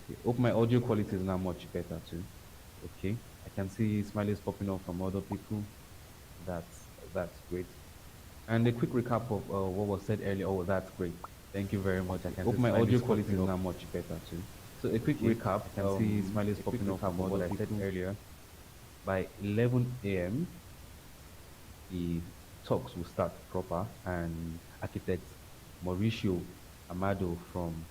Okay. Hope my audio quality is now much better too. Okay. I can see smileys popping up from other people. That's great. And a quick recap of what was said earlier. Oh, that's great. Thank you very much. I Okay. can Hope see my audio smileys quality is popping up. now much better too. So a quick Okay. recap. I can see Smileys a quick popping up recap from of what what I I said said earlier. By 11 a.m., the talks will start proper, and architect Mauricio Amado from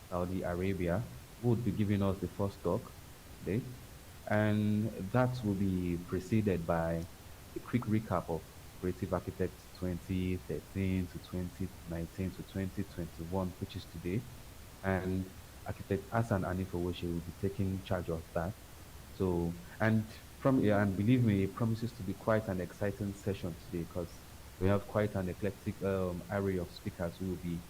Saudi Arabia would be giving us the first talk today. And that will be preceded by a quick recap of Creative Architect 2013 to 2019 to 2021, which is today. And Architect Hassan Anifowose will be taking charge of that. So, and from yeah, and believe me, it promises to be quite an exciting session today because we have quite an eclectic array of speakers who will be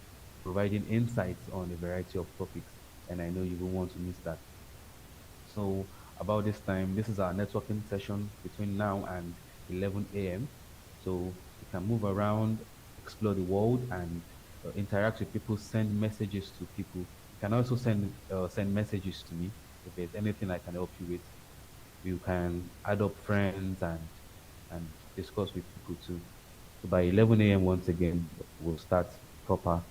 providing insights on a variety of topics, and I know you won't want to miss that. So, about this time, this is our networking session between now and 11 a.m. So you can move around, explore the world, and interact with people. Send messages to people. You can also send messages to me if there's anything I can help you with. You can add up friends and discuss with people too. So by 11 a.m. once again, we'll start proper.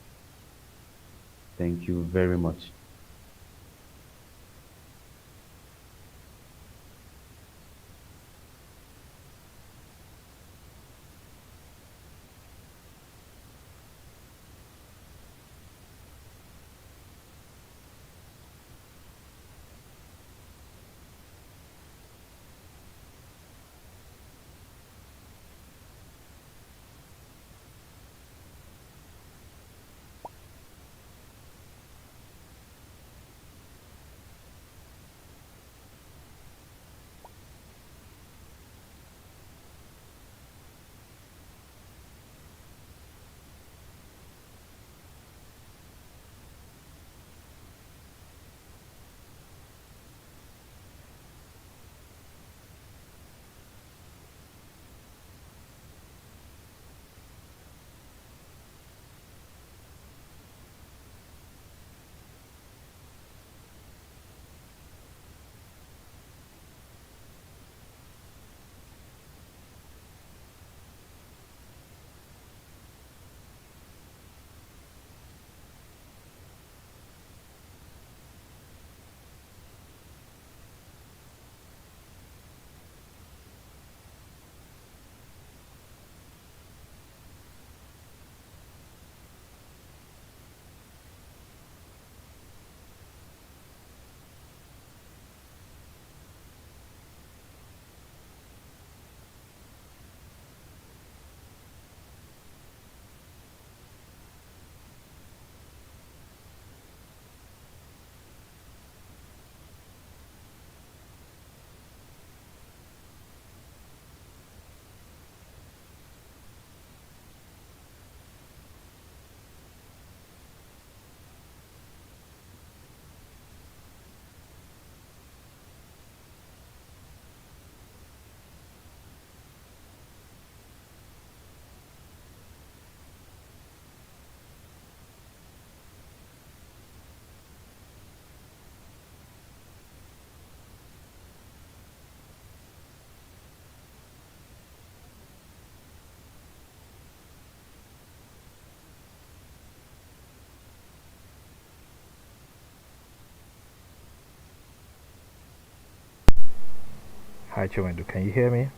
Thank you very much. Hi, Chowendo. Can you hear me?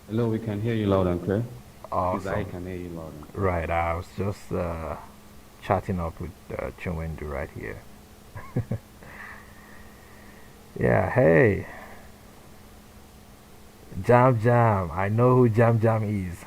Hello, we can hear you loud and clear. At least I Awesome. can hear you loud and clear. Right, I was just chatting up with Chowendo right here. Yeah, hey, Jam Jam. I know who Jam Jam is.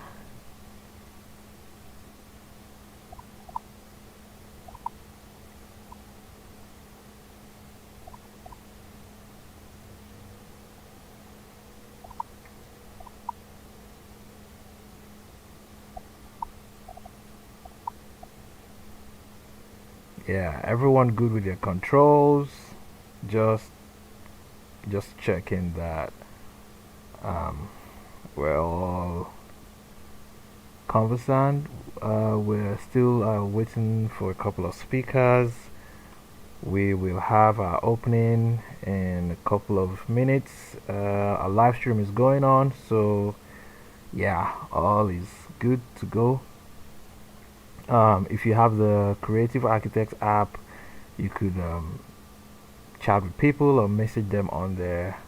Yeah, everyone good with their controls. Just, just checking that um, we're all conversant we're still waiting for a couple of speakers. We will have our opening in a couple of minutes. Our live stream is going on, so yeah, all is good to go. If you have the Creative Architects app, you could chat with people or message them on there.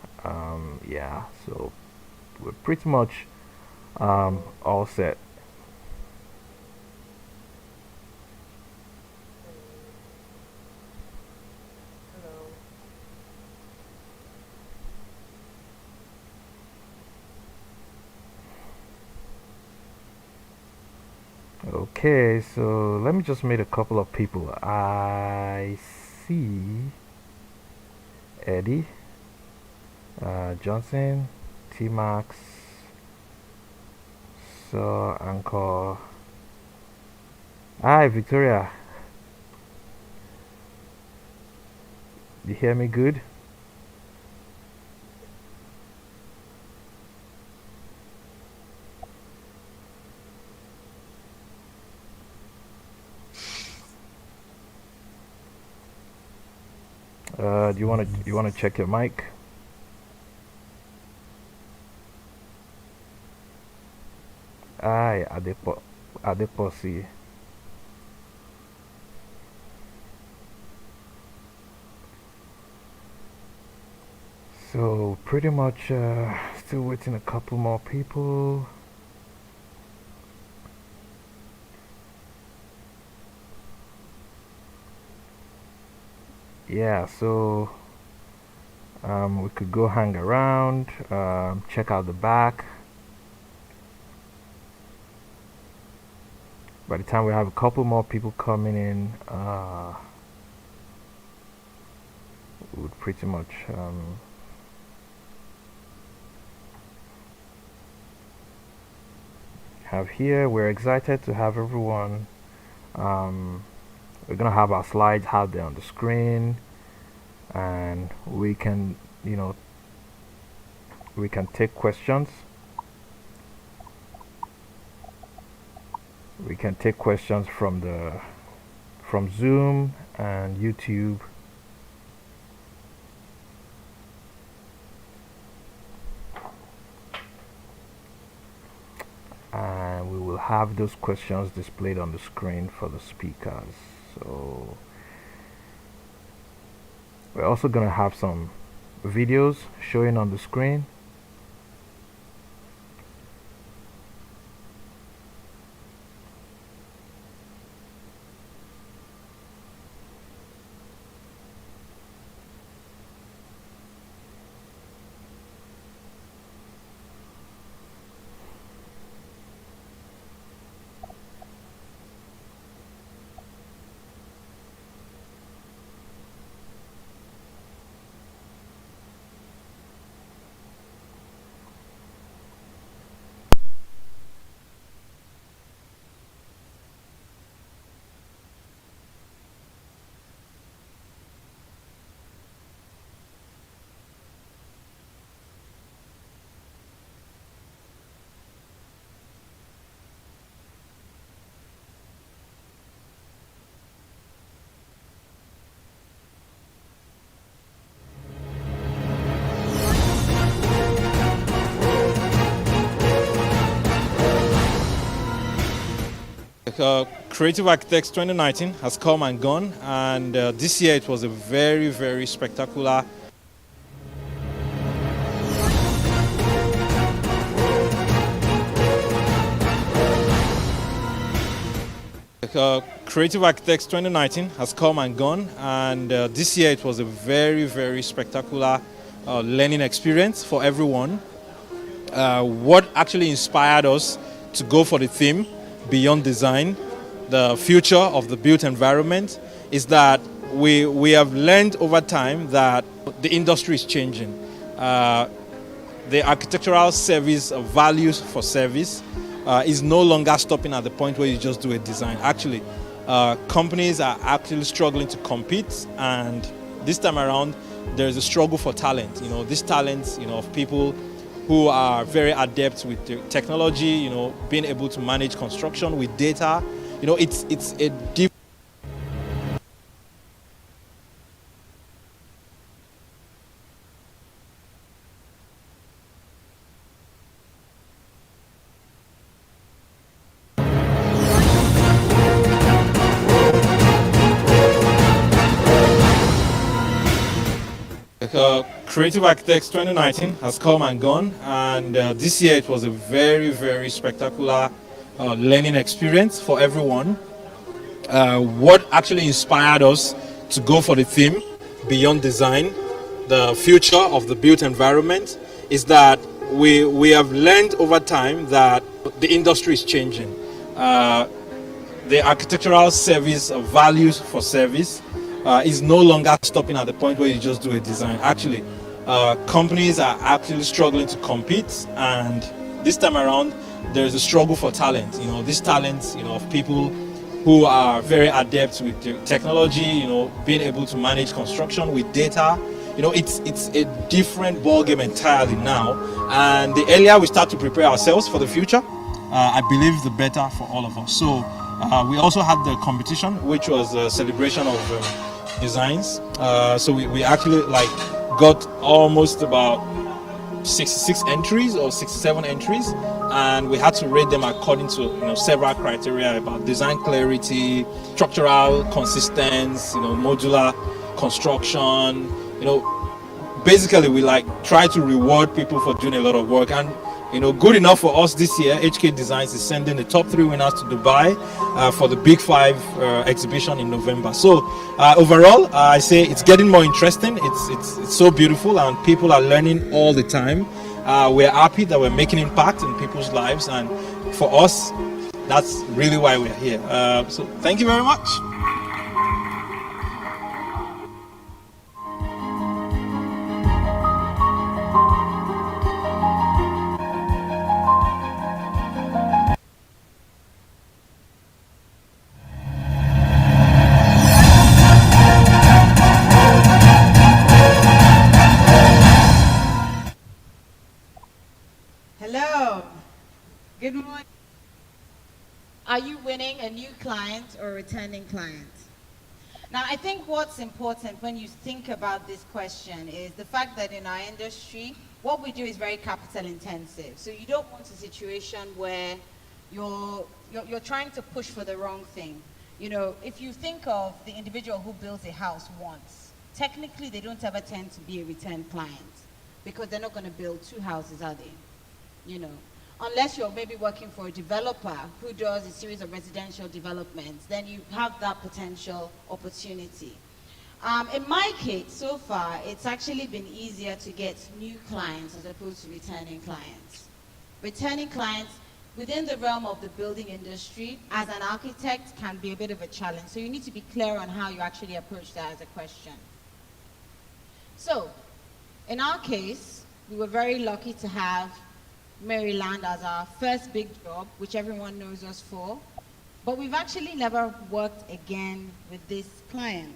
Yeah, so we're pretty much all set. Okay, so let me just meet a couple of people. I see Eddie, Johnson, T Max, so Anchor. Hi, Victoria. You hear me good? Do you wanna check your mic? Hi, Adeposi. So pretty much still waiting a couple more people. Yeah, so we could go hang around, check out the back. By the time we have a couple more people coming in, we would pretty much have here. We're excited to have everyone. We're gonna have our slides out there on the screen, and we can, we can take questions. We can take questions from Zoom and YouTube. And we will have those questions displayed on the screen for the speakers. So we're also going to have some videos showing on the screen. Creative Architects 2019 has come and gone, and this year it was a very, very spectacular. Creative Architects 2019 has come and gone, and this year it was a very, very spectacular learning experience for everyone. What actually inspired us to go for the theme Beyond Design, the future of the built environment, is that we have learned over time that the industry is changing. The architectural service values for service is no longer stopping at the point where you just do a design. Actually, companies are actually struggling to compete, and this time around there is a struggle for talent. This talent, of people who are very adept with the technology, you know, being able to manage construction with data. You know, it's a different. Creative Architects 2019 has come and gone, and this year it was a very, very spectacular learning experience for everyone. What actually inspired us to go for the theme beyond design, the future of the built environment, is that we have learned over time that the industry is changing. The architectural service values for service is no longer stopping at the point where you just do a design. Actually, companies are actually struggling to compete, and this time around there's a struggle for talent. You know, this talent, you know, of people who are very adept with the technology, you know, being able to manage construction with data. You know, it's a different ballgame entirely now, and the earlier we start to prepare ourselves for the future, I believe the better for all of us. So we also had the competition, which was a celebration of designs. So we actually like got almost about 66 entries or 67 entries, and we had to rate them according to, you know, several criteria about design clarity, structural consistency, you know, modular construction. You know, basically we like try to reward people for doing a lot of work. And you know, good enough for us this year, HK Designs is sending the top 3 winners to Dubai for the Big 5 exhibition in November. So overall, I say it's getting more interesting. It's so beautiful, and people are learning all the time. We're happy that we're making impact in people's lives, and for us, that's really why we're here. So thank you very much. Hello. Good morning. Are you winning a new client or returning client? Now, I think what's important when you think about this question is the fact that in our industry, what we do is very capital intensive. So you don't want a situation where you're trying to push for the wrong thing. You know, if you think of the individual who builds a house once, technically they don't ever tend to be a return client because they're not going to build 2 houses, are they? You know, unless you're maybe working for a developer who does a series of residential developments, then you have that potential opportunity. In my case, so far, it's actually been easier to get new clients as opposed to returning clients. Returning clients within the realm of the building industry as an architect can be a bit of a challenge. So you need to be clear on how you actually approach that as a question. So, in our case, we were very lucky to have Maryland as our first big job, which everyone knows us for, but we've actually never worked again with this client.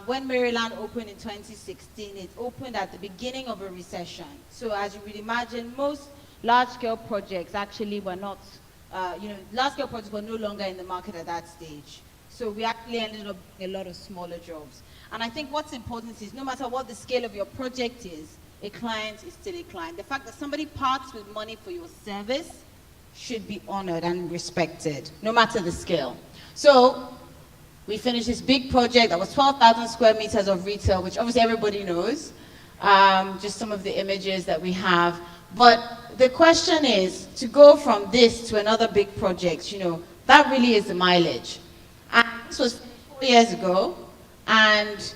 When Maryland opened in 2016, it opened at the beginning of a recession. So as you would imagine, most large-scale projects actually were not, large-scale projects were no longer in the market at that stage. So we actually ended up doing a lot of smaller jobs. And I think what's important is no matter what the scale of your project is, a client is still a client. The fact that somebody parts with money for your service should be honored and respected, no matter the scale. So we finished this big project that was 12,000 square meters of retail, which obviously everybody knows, just some of the images that we have. But the question is, to go from this to another big project, you know, that really is the mileage. And this was 4 years ago, and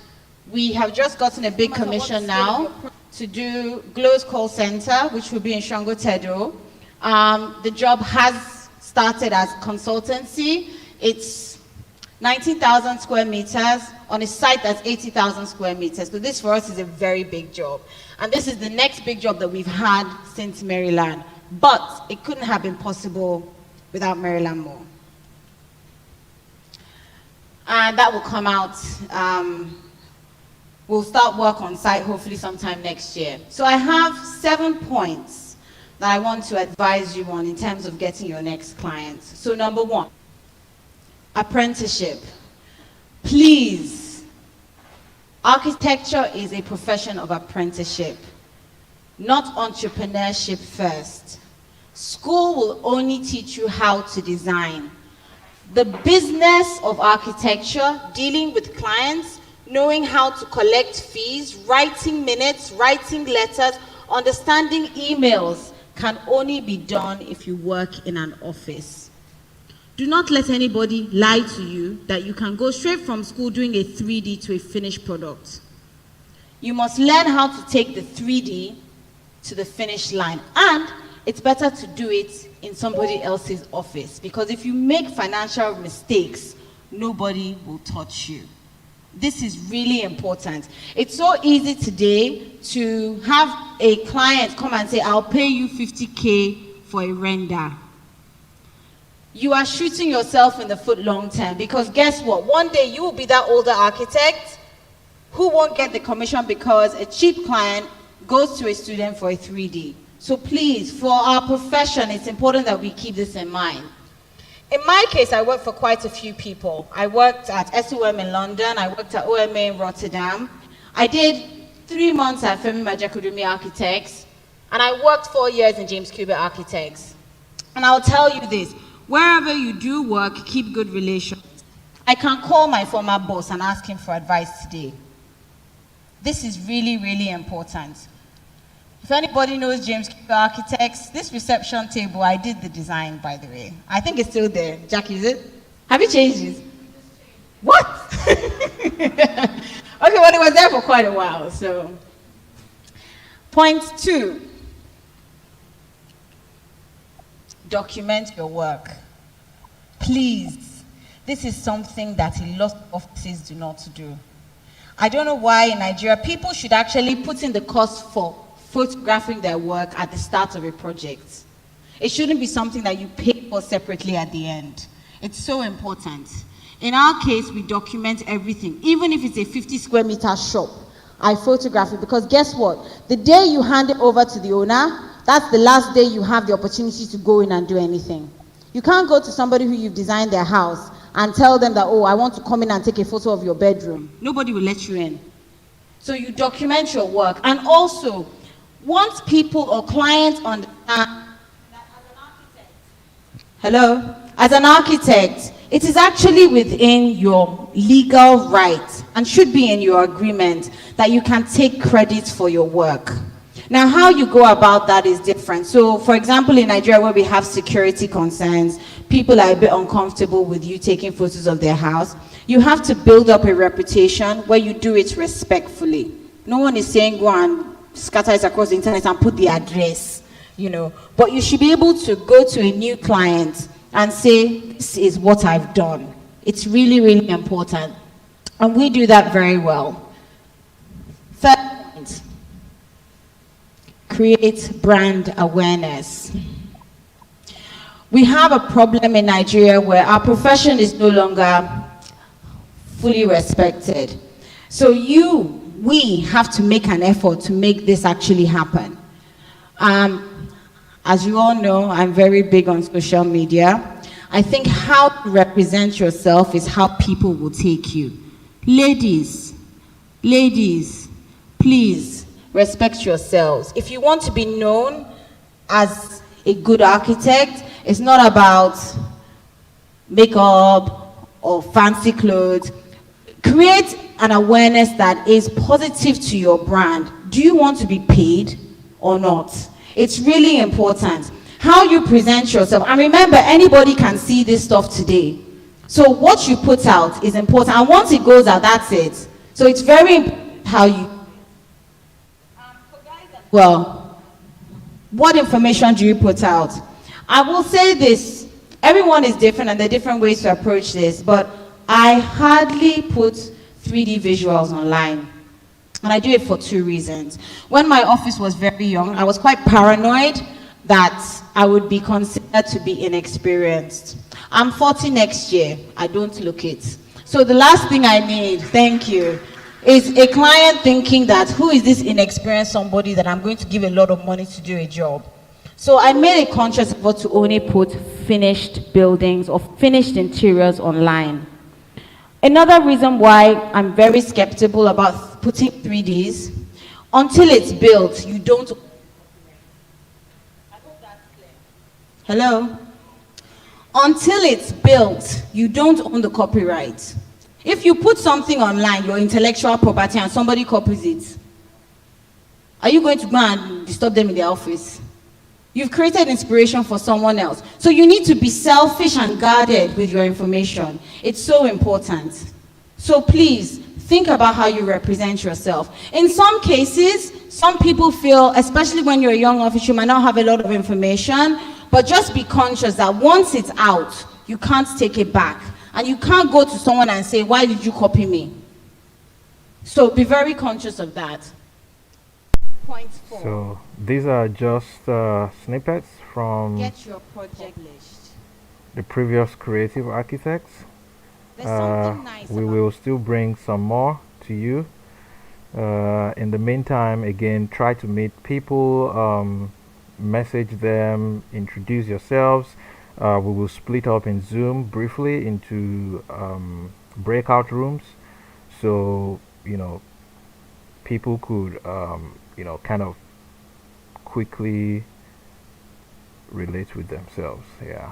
we have just gotten a big commission now to do Glow's call center, which will be in Shangotedo. The job has started as consultancy. It's 19,000 square meters on a site that's 80,000 square meters. So this for us is a very big job. And this is the next big job that we've had since Maryland. But it couldn't have been possible without Maryland More. And that will come out We'll start work on site hopefully sometime next year. So I have 7 points that I want to advise you on in terms of getting your next clients. So number 1, apprenticeship. Please, architecture is a profession of apprenticeship, not entrepreneurship first. School will only teach you how to design. The business of architecture, dealing with clients, knowing how to collect fees, writing minutes, writing letters, understanding emails, can only be done if you work in an office. Do not let anybody lie to you that you can go straight from school doing a 3D to a finished product. You must learn how to take the 3D to the finish line, and it's better to do it in somebody else's office, because if you make financial mistakes, nobody will touch you. This is really important. It's so easy today to have a client come and say, I'll pay you 50K for a render. You are shooting yourself in the foot long term, because guess what? One day you will be that older architect who won't get the commission because a cheap client goes to a student for a 3D. So please, for our profession, it's important that we keep this in mind. In my case, I worked for quite a few people. I worked at SOM in London, I worked at OMA in Rotterdam. I did 3 months at Femi Majakudumi Architects, and I worked 4 years in James Cuba Architects. And I'll tell you this, wherever you do work, keep good relations. I can call my former boss and ask him for advice today. This is really, really important. If anybody knows James Cuba Architects, this reception table, I did the design, by the way. I think it's still there. Jack, is it? Have you changed it? What? Okay, well, it was there for quite a while, so. Point 2. Document your work. Please. This is something that a lot of offices do not do. I don't know why in Nigeria, people should actually put in the cost for photographing their work at the start of a project. It shouldn't be something that you pay for separately at the end. It's so important. In our case, we document everything. Even if it's a 50 square meter shop, I photograph it, because guess what? The day you hand it over to the owner, that's the last day you have the opportunity to go in and do anything. You can't go to somebody who you've designed their house and tell them that, oh, I want to come in and take a photo of your bedroom. Nobody will let you in. So you document your work. And also, once people or clients understand that as an architect, hello, as an architect, it is actually within your legal right and should be in your agreement that you can take credit for your work. Now, how you go about that is different. So, for example, in Nigeria, where we have security concerns, people are a bit uncomfortable with you taking photos of their house. You have to build up a reputation where you do it respectfully. No one is saying go and scatter it across the internet and put the address, you know. But you should be able to go to a new client and say, this is what I've done. It's really, really important. And we do that very well. Third point, create brand awareness. We have a problem in Nigeria where our profession is no longer fully respected. So we have to make an effort to make this actually happen. As you all know, I'm very big on social media. I think how to represent yourself is how people will take you. Ladies, please respect yourselves. If you want to be known as a good architect, it's not about makeup or fancy clothes. Create an awareness that is positive to your brand. Do you want to be paid or not? It's really important. How you present yourself. And remember, anybody can see this stuff today. So what you put out is important. And once it goes out, that's it. So it's very important how you... Well, what information do you put out? I will say this. Everyone is different and there are different ways to approach this. But I hardly put 3D visuals online. And I do it for 2 reasons. When my office was very young, I was quite paranoid that I would be considered to be inexperienced. I'm 40 next year. I don't look it. So the last thing I need, thank you, Is a client thinking that who is this inexperienced somebody that I'm going to give a lot of money to do a job? So I made a conscious effort to only put finished buildings or finished interiors online. Another reason why I'm very skeptical about putting 3Ds, until it's built, you don't. I hope that's clear. Hello? Until it's built, you don't own the copyright. If you put something online, your intellectual property, and somebody copies it, are you going to go and disturb them in their office? You've created inspiration for someone else. So you need to be selfish and guarded with your information. It's so important. So please, think about how you represent yourself. In some cases, some people feel, especially when you're a young officer, you might not have a lot of information, but just be conscious that once it's out, you can't take it back. And you can't go to someone and say, why did you copy me? So be very conscious of that. Point 4. So these are just snippets from Get your project list. the previous creative architects. There's something nice We about will still bring some more to you. In the meantime, again, try to meet people, message them, introduce yourselves. We will split up in Zoom briefly into breakout rooms, so people could kind of quickly relate with themselves. Yeah.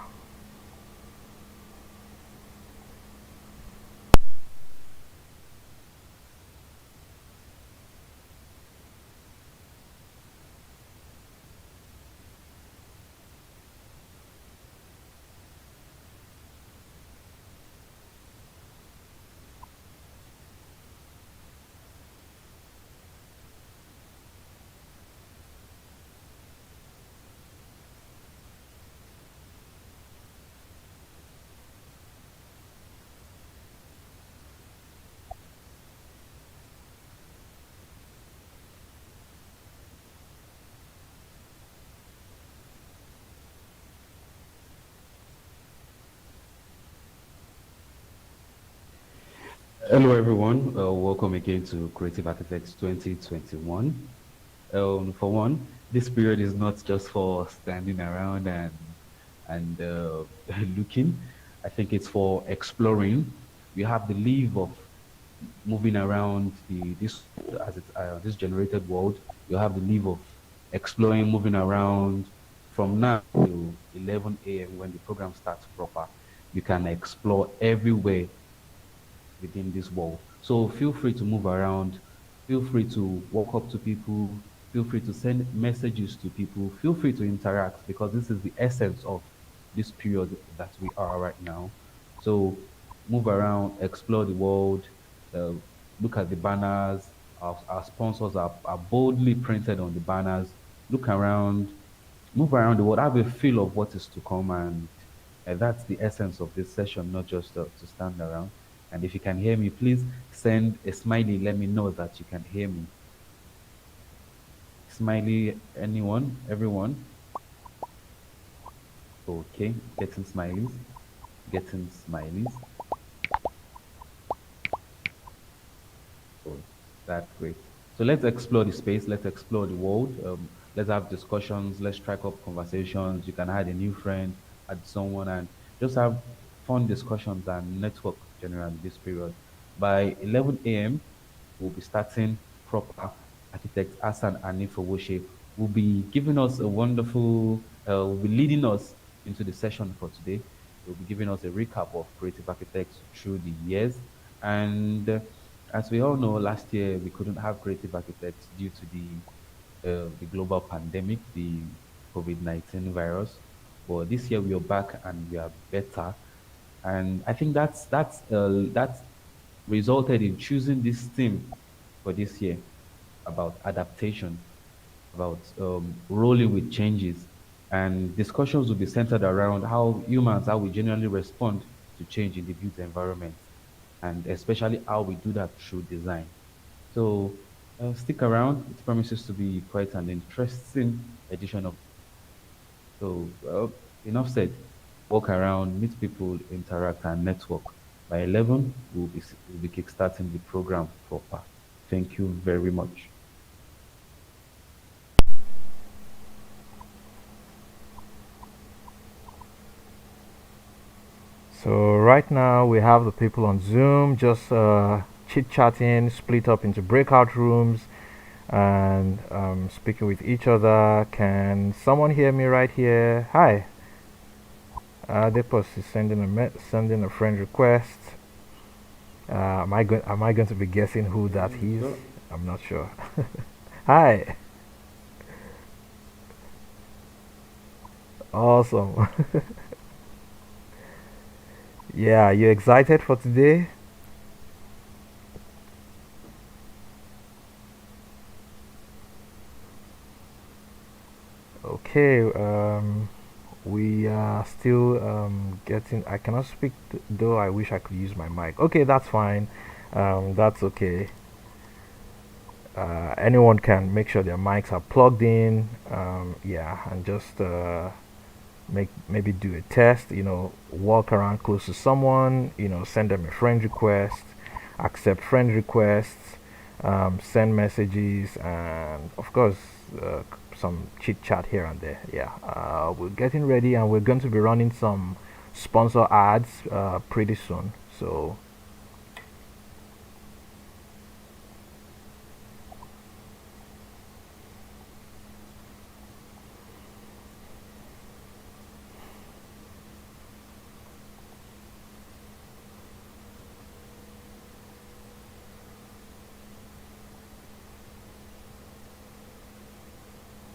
Hello, everyone. Welcome again to Creative Architects 2021. For one, this period is not just for standing around and looking. I think it's for exploring. We have the leave of moving around this generated world. You have the leave of exploring, moving around from now to 11 a.m. when the program starts proper. You can explore everywhere within this world. So feel free to move around, feel free to walk up to people, feel free to send messages to people, feel free to interact because this is the essence of this period that we are right now. So move around, explore the world, uh, look at the banners. Our sponsors are boldly printed on the banners. Look around, move around the world, have a feel of what is to come, and that's the essence of this session, not just to stand around. And if you can hear me, please send a smiley. Let me know that you can hear me. Smiley, anyone, everyone. Okay, getting smileys, getting smileys. So that's great. So let's explore the space. Let's explore the world. Let's have discussions. Let's strike up conversations. You can add a new friend, add someone, and just have fun discussions and network generally this period. By 11 a.m., we'll be starting proper. Architect Hassan and Anifowose will be giving us a wonderful, will be leading us into the session for today. Will be giving us a recap of creative architects through the years. And as we all know, last year we couldn't have creative architects due to the global pandemic, the COVID-19 virus. But this year we are back and we are better. And I think that's resulted in choosing this theme for this year about adaptation, about rolling with changes. And discussions will be centered around how humans, how we generally respond to change in the built environment, and especially how we do that through design. So stick around. It promises to be quite an interesting edition of. So enough said. Walk around, meet people, interact, and network. By 11, we'll be kickstarting the program proper. Thank you very much. So right now we have the people on Zoom just chit-chatting, split up into breakout rooms and speaking with each other. Can someone hear me right here? Hi. Depos is sending a friend request. Am I going to be guessing who that is? I'm not sure. Hi. Awesome. Yeah, you excited for today? Okay, we are still getting. I cannot speak, though I wish I could use my mic. Okay, that's fine. That's okay. Anyone can make sure their mics are plugged in. Yeah, and just maybe do a test. Walk around close to someone. Send them a friend request, accept friend requests, send messages, and of course some chit chat here and there. Yeah, we're getting ready, and we're going to be running some sponsor ads pretty soon. So.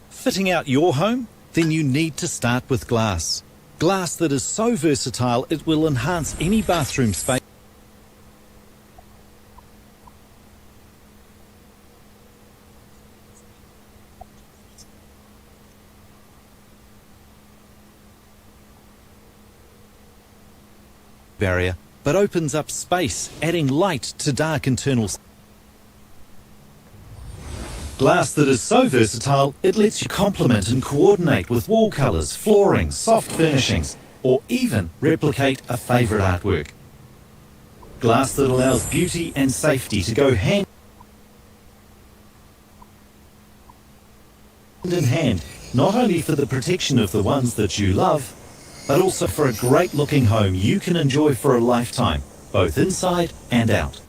Fitting out your home? Then you need to start with glass. Glass that is so versatile it will enhance any bathroom space. Barrier, but opens up space, adding light to dark internal. Glass that is so versatile, it lets you complement and coordinate with wall colours, flooring, soft furnishings, or even replicate a favourite artwork. Glass that allows beauty and safety to go hand in hand, not only for the protection of the ones that you love, but also for a great looking home you can enjoy for a lifetime, both inside and out.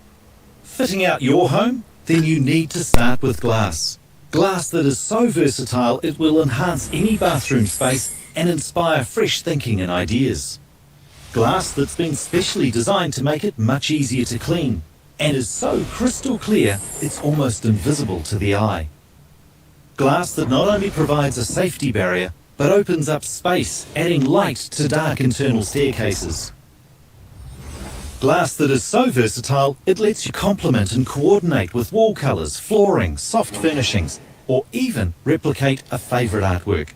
Fitting out your home? Then you need to start with glass. Glass that is so versatile it will enhance any bathroom space and inspire fresh thinking and ideas. Glass that's been specially designed to make it much easier to clean and is so crystal clear it's almost invisible to the eye. Glass that not only provides a safety barrier but opens up space, adding light to dark internal staircases. Glass that is so versatile, it lets you complement and coordinate with wall colours, flooring, soft furnishings, or even replicate a favourite artwork.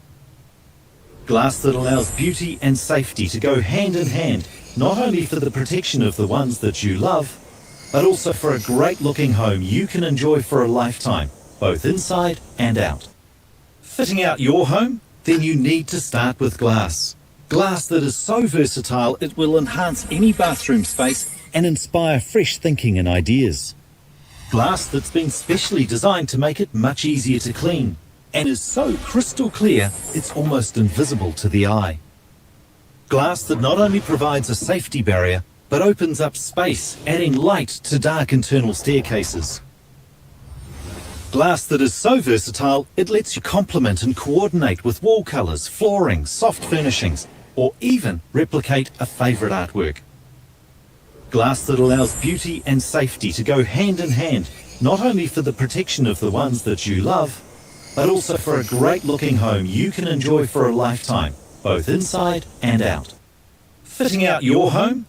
Glass that allows beauty and safety to go hand in hand, not only for the protection of the ones that you love, but also for a great looking home you can enjoy for a lifetime, both inside and out. Fitting out your home? Then you need to start with glass. Glass that is so versatile it will enhance any bathroom space and inspire fresh thinking and ideas. Glass that's been specially designed to make it much easier to clean and is so crystal clear it's almost invisible to the eye. Glass that not only provides a safety barrier but opens up space, adding light to dark internal staircases. Glass that is so versatile it lets you complement and coordinate with wall colours, flooring, soft furnishings, or even replicate a favourite artwork. Glass that allows beauty and safety to go hand in hand, not only for the protection of the ones that you love, but also for a great looking home you can enjoy for a lifetime, both inside and out. Fitting out your home?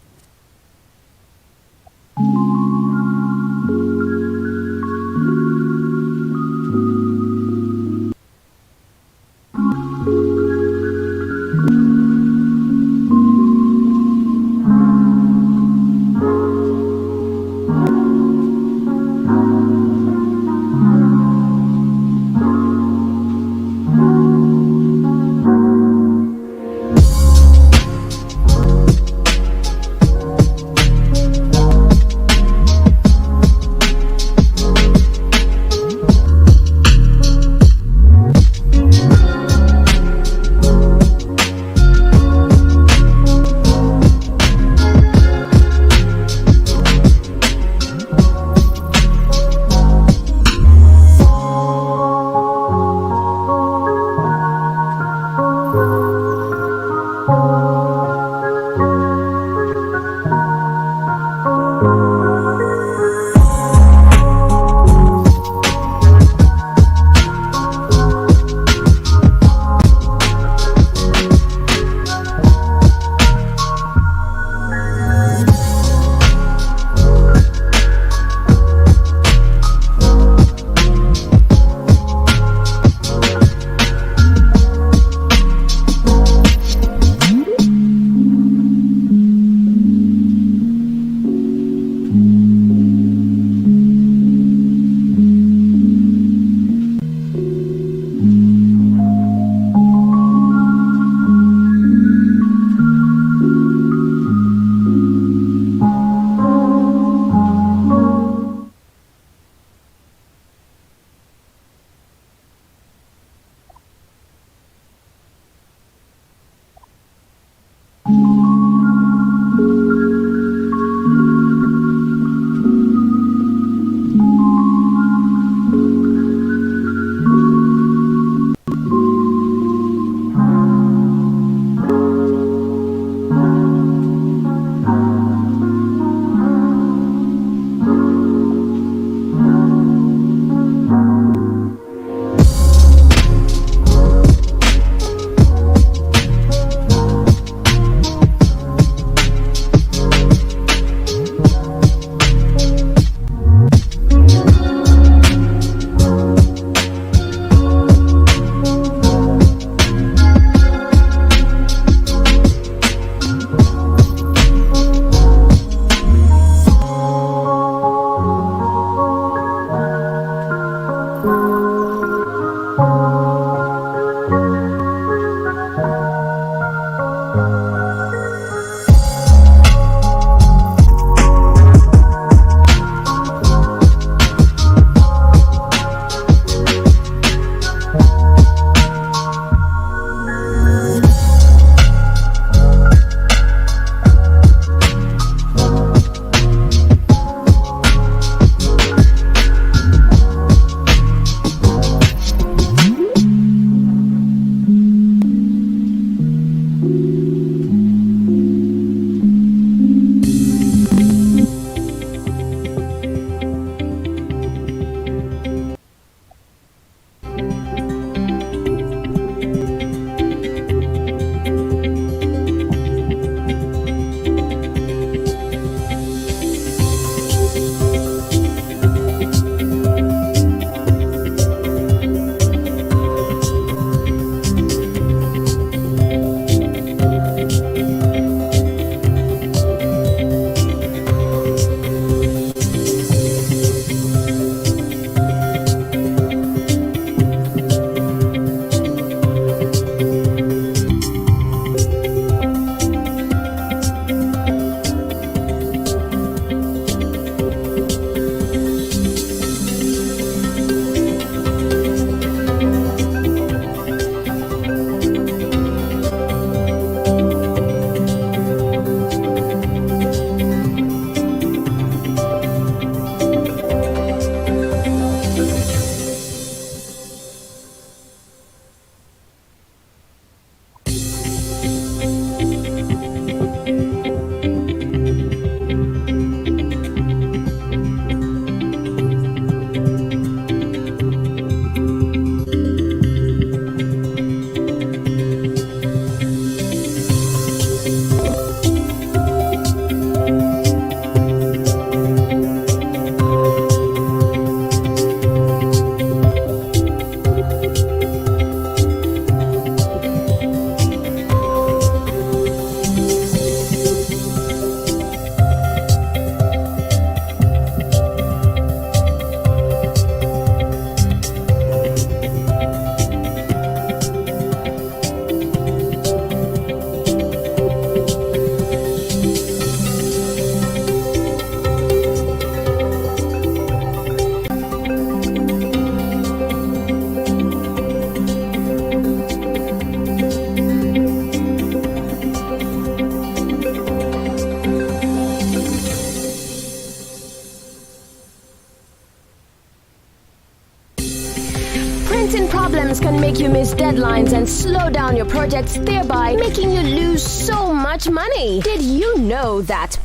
problems can make you miss deadlines and slow down your projects, thereby making you lose so much money. Did you know that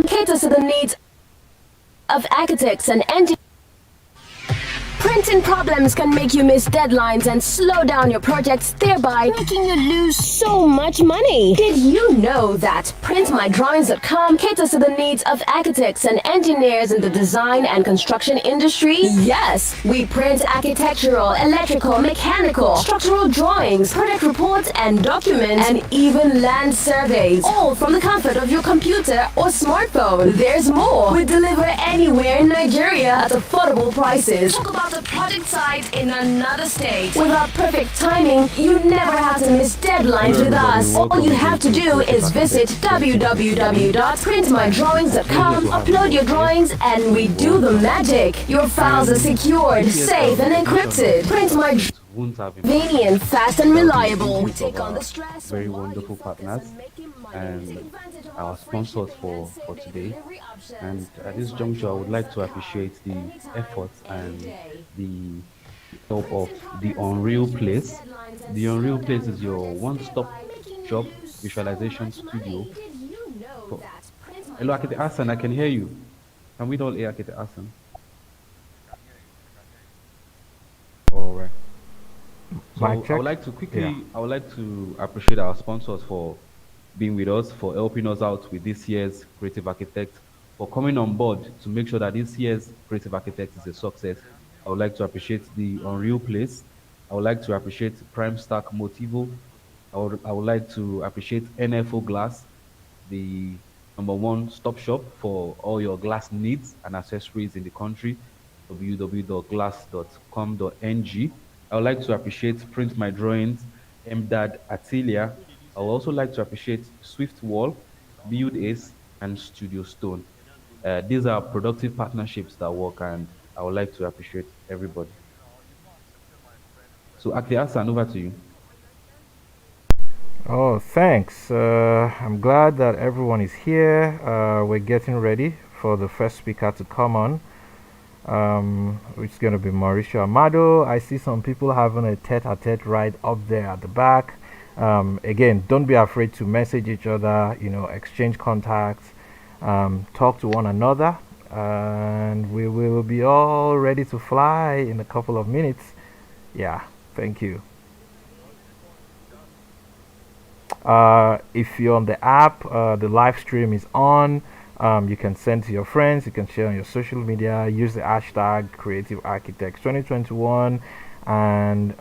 caters to the needs of architects and engineers? Printing problems can make you miss deadlines and slow down your projects, thereby making you lose so much money. Did you know that PrintMyDrawings.com caters to the needs of architects and engineers in the design and construction industry? Yes, we print architectural, electrical, mechanical, structural drawings, project reports and documents, and even land surveys, all from the comfort of your computer or smartphone. There's more. We deliver anywhere in Nigeria at affordable prices. Talk about the project site in another state. With our perfect timing, you never have to miss deadlines with us. All you have to do is visit www.printmydrawings.com, upload your drawings, and we do the magic. Your files are secured, safe, and encrypted. Print My Convenient, fast, and reliable. We take on the stress. Very wonderful partners and our sponsors for today. And at this juncture, I would like to appreciate the efforts and the help of the Unreal Place. The Unreal Place is your one-stop shop visualization studio. Hello, Architect Hassan, I can hear you. Can we all hear Architect Hassan? All right. So I would like to I would like to appreciate our sponsors for being with us, for helping us out with this year's Creative Architect, for coming on board to make sure that this year's Creative Architect is a success. I would like to appreciate the Unreal Place. I would like to appreciate Prime Stack Motivo. I would like to appreciate NFO Glass, the #1 stop shop for all your glass needs and accessories in the country, www.glass.com.ng. I would like to appreciate Print My Drawings, MDAD Atilia. I would also like to appreciate Swift Wall, Build Ace, and Studio Stone. These are productive partnerships that work, and I would like to appreciate everybody. So, Akli Hassan, over to you. Oh, thanks. I'm glad that everyone is here. We're getting ready for the first speaker to come on, which is going to be Mauricio Amado. I see some people having a tete-a-tete right up there at the back. Again, don't be afraid to message each other, exchange contacts, talk to one another, and we will be all ready to fly in a couple of minutes. Yeah, thank you. If you're on the app, the live stream is on. You can send to your friends, you can share on your social media, use the hashtag Creative Architects 2021, and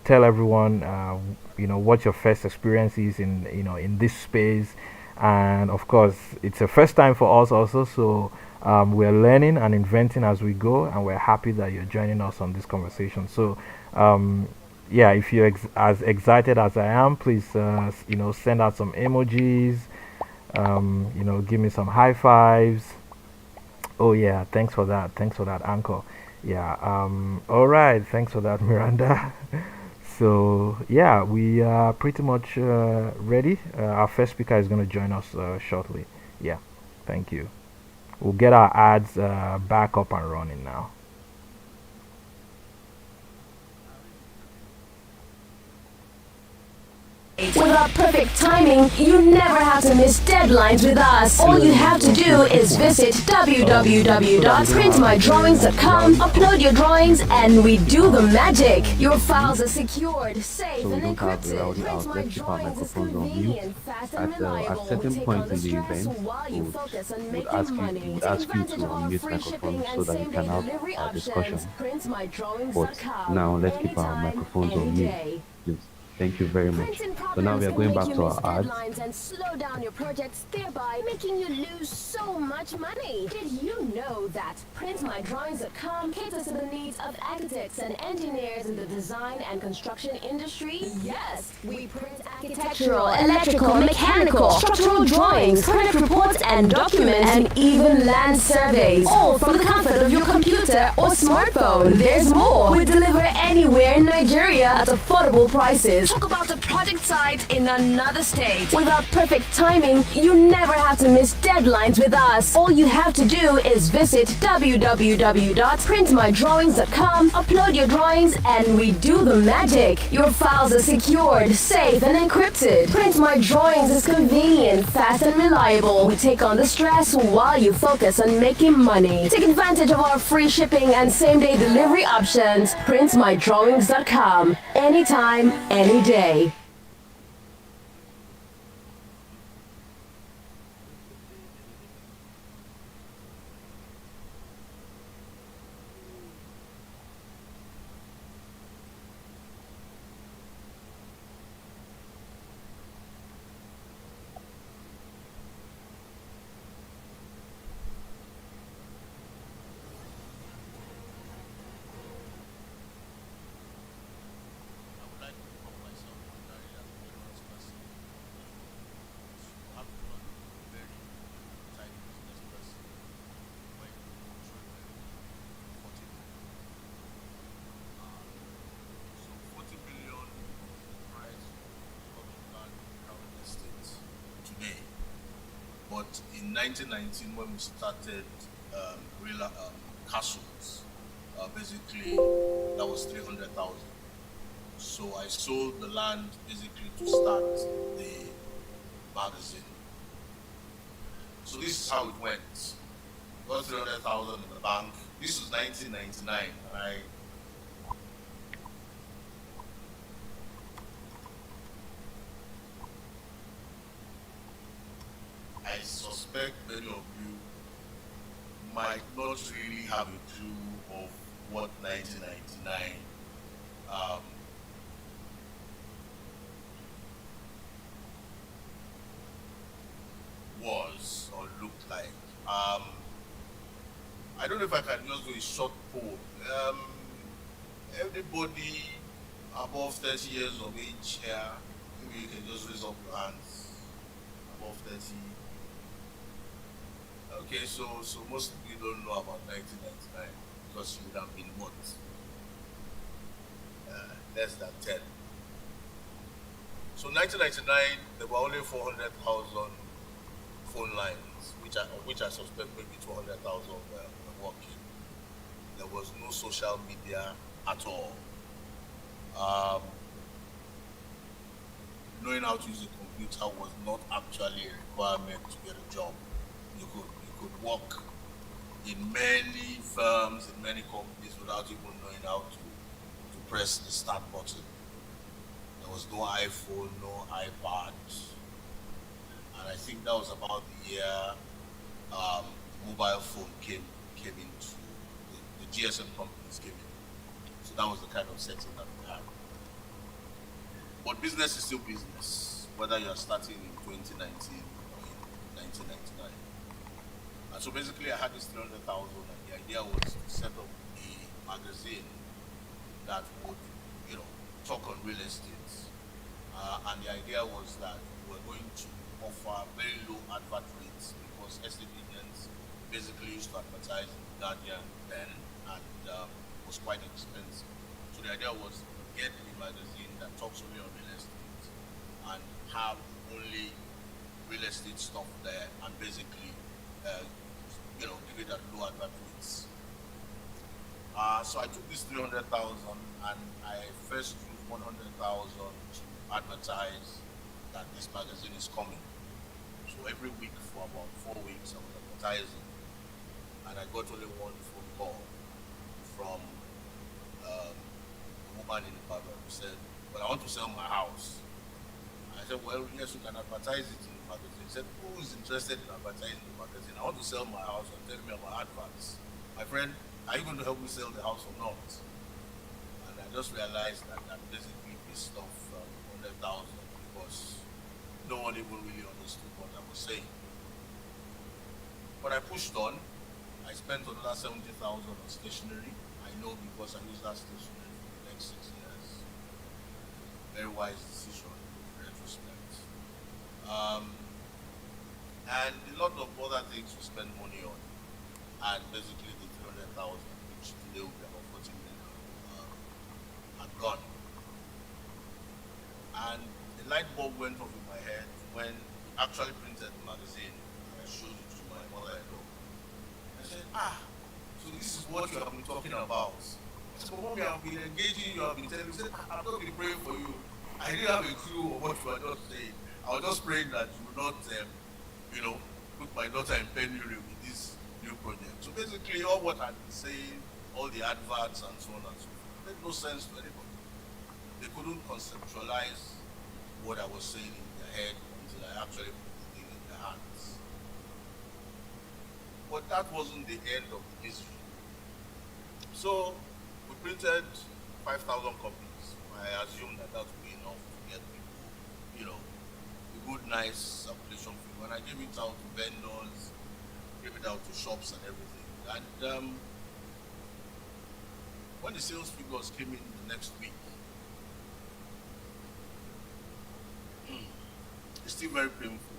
tell everyone what your first experience is in this space. And of course, it's a first time for us also, so we're learning and inventing as we go, and we're happy that you're joining us on this conversation. So yeah, if you're as excited as I am, please send out some emojis, give me some high fives. Oh yeah, thanks for that Anchor. Yeah, all right, thanks for that, Miranda. So yeah, we are pretty much ready. Our first speaker is going to join us shortly. Yeah, thank you. We'll get our ads back up and running now. With our perfect timing, you never have to miss deadlines with us. All you have to do is visit www.printmydrawings.com, upload your drawings, and we do the magic. Your files are secured, safe, and encrypted. Let's keep our microphones on mute. At certain points in the event, we'll ask you to unmute microphones so that we can have a discussion. But now let's keep our microphones on mute. Please. Thank you very much. So now we are going back to our ads. And slow down your projects, thereby making you lose so much money. Did you know that PrintMyDrawings.com caters to the needs of architects and engineers in the design and construction industry? Yes, we print architectural, electrical, mechanical, structural drawings, project reports and documents, and even land surveys, all from the comfort of your computer or smartphone. There's more. We deliver anywhere in Nigeria at affordable prices. Talk about the project project site in another state. With our perfect timing, you never have to miss deadlines with us. All you have to do is visit www.printmydrawings.com, upload your drawings, and we do the magic. Your files are secured, safe, and encrypted. Print My Drawings is convenient, fast, and reliable. We take on the stress while you focus on making money. Take advantage of our free shipping and same-day delivery options. Printmydrawings.com. Anytime, any day. But in 1919, when we started real castles, basically that was 300,000. So I sold the land basically to start the magazine. So this is how it went. Got 300,000 in the bank. This was 1999, and I suspect many of you might not really have a clue of what 1999 was or looked like. I don't know if I can just do a short poll. Everybody above 30 years of age here, maybe you can just raise up your hands. Above 30. Okay, so most of you don't know about 1999 because you would have been what? Less than 10. So 1999, there were only 400,000 phone lines, which I suspect maybe 200,000 were working. There was no social media at all. Knowing how to use a computer was not actually a requirement to get a job. You could work in many firms, in many companies without even knowing how to press the start button. There was no iPhone, no iPad. And I think that was about the year mobile phone came into the GSM companies came in. So that was the kind of setting that we had. But business is still business, whether you are starting in 2019 or in 1999. And so basically I had this 300,000 and the idea was to set up a magazine that would, talk on real estate. And the idea was that we were going to offer very low advert rates because estate agents basically used to advertise in the Guardian then and was quite expensive. So the idea was to get a magazine that talks only on real estate and have only real estate stuff there and basically give it at low advert rates. So I took this 300,000 and I first used 100,000 to advertise that this magazine is coming. So every week for about 4 weeks I was advertising, and I got only one phone call from a woman in Ibadan who said, "Well, I want to sell my house." I said, "Well, yes, you can advertise it in the magazine." He said, "Who is interested in advertising the magazine? I want to sell my house and tell me about adverts." My friend, are you going to help me sell the house or not? And I just realized that basically pissed off 100,000 because no one even really understood what I was saying. But I pushed on. I spent another 70,000 on stationery. I know because I used that stationery for the next 6 years. Very wise decision in retrospect. And a lot of other things we spend money on. And basically the 300,000, which today will be about 40 million, had gone. And a light bulb went off in my head when he actually printed the magazine and I showed it to my mother-in-law. I said, so this is what you have been talking about. I said, but mommy, I've been engaging you, I've been telling you. She said, I've not been praying for you. I didn't have a clue of what you were just saying. I was just praying that you would not, put my daughter in penury with this new project. So basically, all what I've been saying, all the adverts and so on and so forth, made no sense to anybody. They couldn't conceptualize what I was saying in their head until I actually put the thing in their hands. But that wasn't the end of the mystery. So we printed 5,000 copies. I assumed that would be enough to get people, a good, nice circulation fee. When I gave it out to vendors, gave it out to shops and everything. And when the sales figures came in the next week, it's still very painful.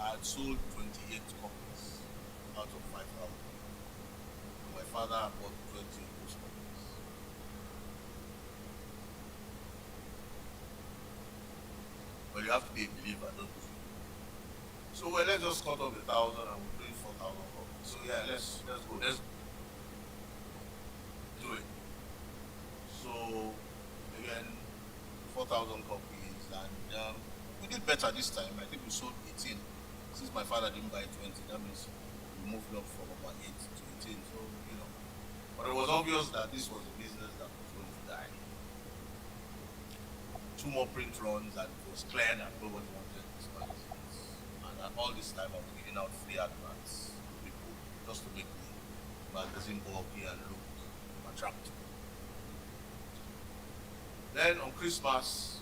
I had sold 28 copies out of 5,000. My father bought 20 of those copies. But you have to be a believer, don't you? So let's just cut off 1,000 and we're doing 4,000 copies. So yeah, let's go. Let's do it. So again, 4,000 copies, and we did better this time. I think we sold 18. Since my father didn't buy 20, that means we moved up from about 8 to 18. So but it was obvious that this was a business that was going to die. 2 more print runs, and it was clear that nobody wanted these magazines. And at all this time, I was giving out free adverts to people just to make the magazine bulky and look attractive. Then on Christmas,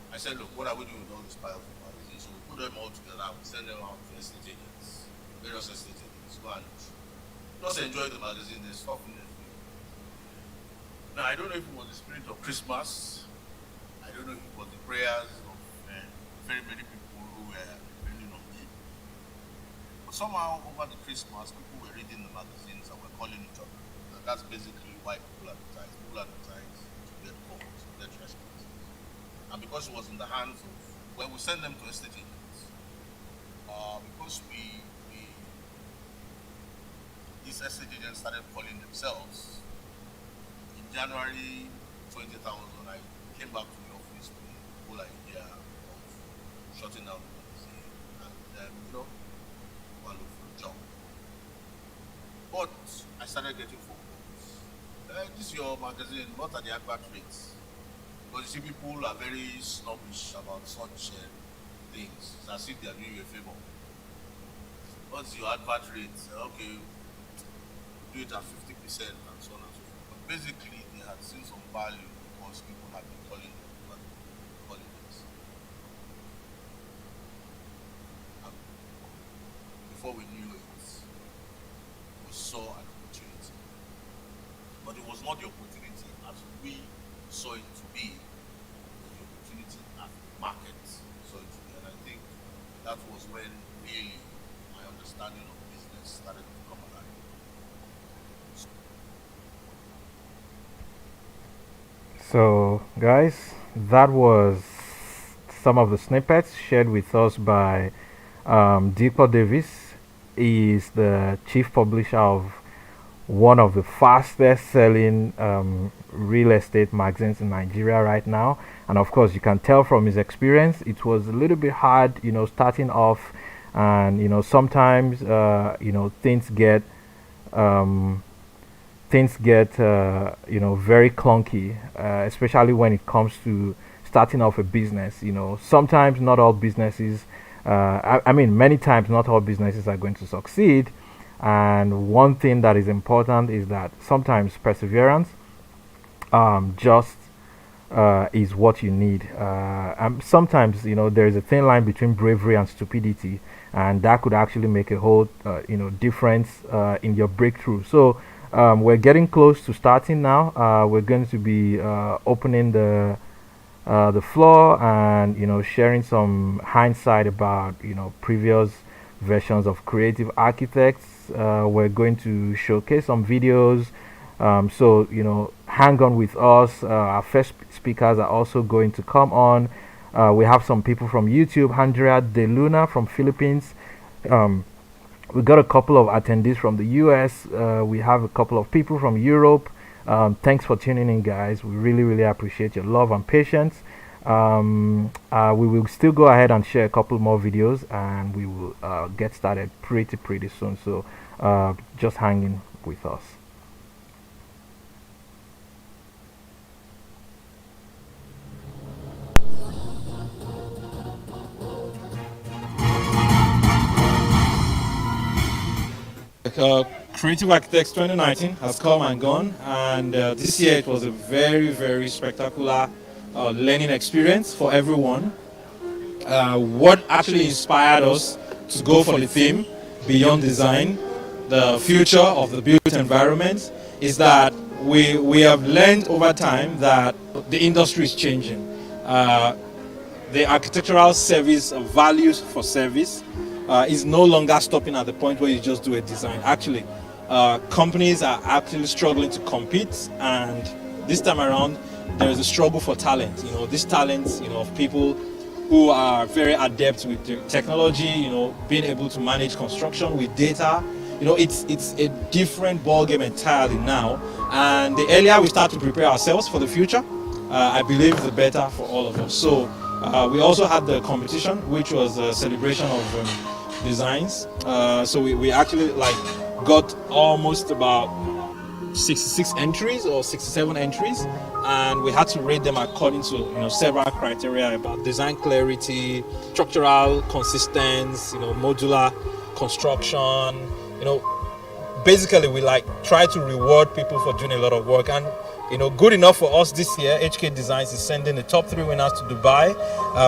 I said, look, what are we doing with all these piles of magazines? So we put them all together and we send them out to estate agents, various estate agents, go and just enjoy the magazine. There's stuff in it. Now, I don't know if it was the spirit of Christmas. I don't know if it was the prayers of very many people who were depending on me. But somehow, over the Christmas, people were reading the magazines and were calling each other. And that's basically why people advertise. People advertise to get calls, to get responses. And because it was in the hands of, when we send them to estate agents, because these estate agents started calling themselves. In January 20,000, I came back to the office with the whole idea of shutting down the magazine and go and look for a job. But I started getting phone calls. This is your magazine, what are the advert rates? Because you see, people are very snobbish about such things. It's as if they are doing you a favor. What's your advert rate? Okay, do it at 50% and so on and so forth. But basically, they had seen some value because people had been calling this. And before we knew it, we saw an opportunity. But it was not the opportunity as we saw it to be. It was the opportunity at the market saw it to be. And I think that was when really my understanding of business started to come alive. So, guys, that was some of the snippets shared with us by Deepa Davis. He is the chief publisher of one of the fastest selling real estate magazines in Nigeria right now. And of course, you can tell from his experience, it was a little bit hard, starting off, and sometimes things get very clunky, especially when it comes to starting off a business. Sometimes not all businesses, many times not all businesses are going to succeed. And one thing that is important is that sometimes perseverance just is what you need. And sometimes, there is a thin line between bravery and stupidity, and that could actually make a whole, difference in your breakthrough. So we're getting close to starting now. We're going to be opening the floor and sharing some hindsight about previous versions of Creative Architects. We're going to showcase some videos. So hang on with us. Our first speakers are also going to come on. We have some people from YouTube, Andrea De Luna from Philippines. We got a couple of attendees from the US. We have a couple of people from Europe. Thanks for tuning in, guys. We really, really appreciate your love and patience. We will still go ahead and share a couple more videos, and we will get started pretty soon. So just hang in with us. Creative Architects 2019 has come and gone, and this year it was a very spectacular learning experience for everyone. What actually inspired us to go for the theme Beyond Design, the future of the built environment, is that we have learned over time that the industry is changing. The architectural service values for service is no longer stopping at the point where you just do a design. Actually, companies are actually struggling to compete, and this time around there is a struggle for talent. This talent, of people who are very adept with the technology, being able to manage construction with data. It's a different ball game entirely now, and the earlier we start to prepare ourselves for the future, I believe the better for all of us. So we also had the competition, which was a celebration of designs. So we actually got almost about 66 entries or 67 entries, and we had to rate them according to several criteria about design clarity, structural consistency, modular construction. Basically we try to reward people for doing a lot of work, and good enough for us this year. HK Designs is sending the top 3 winners to Dubai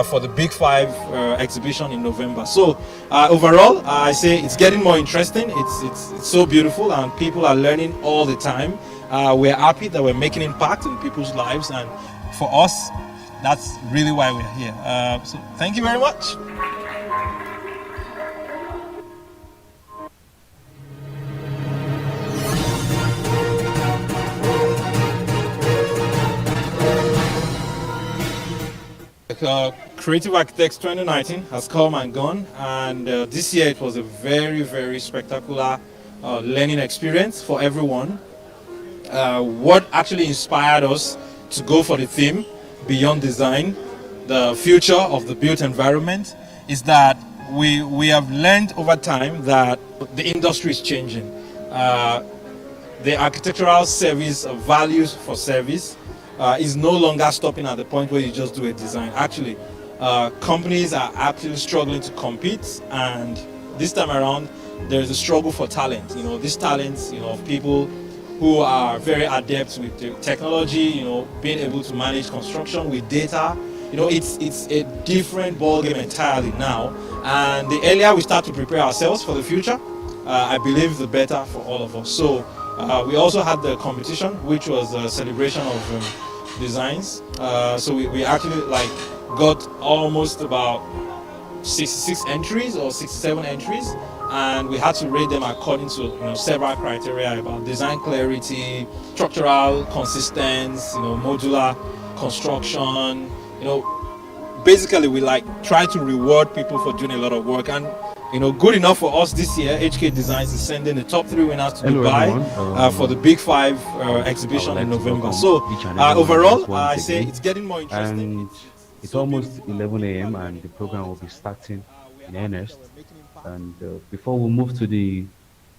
for the Big 5 exhibition in November. So overall, I say it's getting more interesting. It's so beautiful, and people are learning all the time. We're happy that we're making impact in people's lives, and for us, that's really why we're here. So thank you very much. Creative Architects 2019 has come and gone, and this year it was a very spectacular learning experience for everyone. What actually inspired us to go for the theme Beyond Design, the future of the built environment, is that we have learned over time that the industry is changing. The architectural service values for service is no longer stopping at the point where you just do a design. Actually, companies are actually struggling to compete, and this time around there is a struggle for talent. This talent, of people who are very adept with the technology, being able to manage construction with data. It's a different ball game entirely now, and the earlier we start to prepare ourselves for the future, I believe the better for all of us. So we also had the competition, which was a celebration of designs. So we actually got almost about 66 entries or 67 entries, and we had to rate them according to several criteria about design clarity, structural consistency, modular construction. Basically we try to reward people for doing a lot of work, and good enough for us this year. HK Designs is sending the top 3 winners to Dubai for the Big 5 exhibition in November. So overall, I say it's getting more interesting. And it's almost 11 a.m. and the program will be starting in earnest. And before we move to the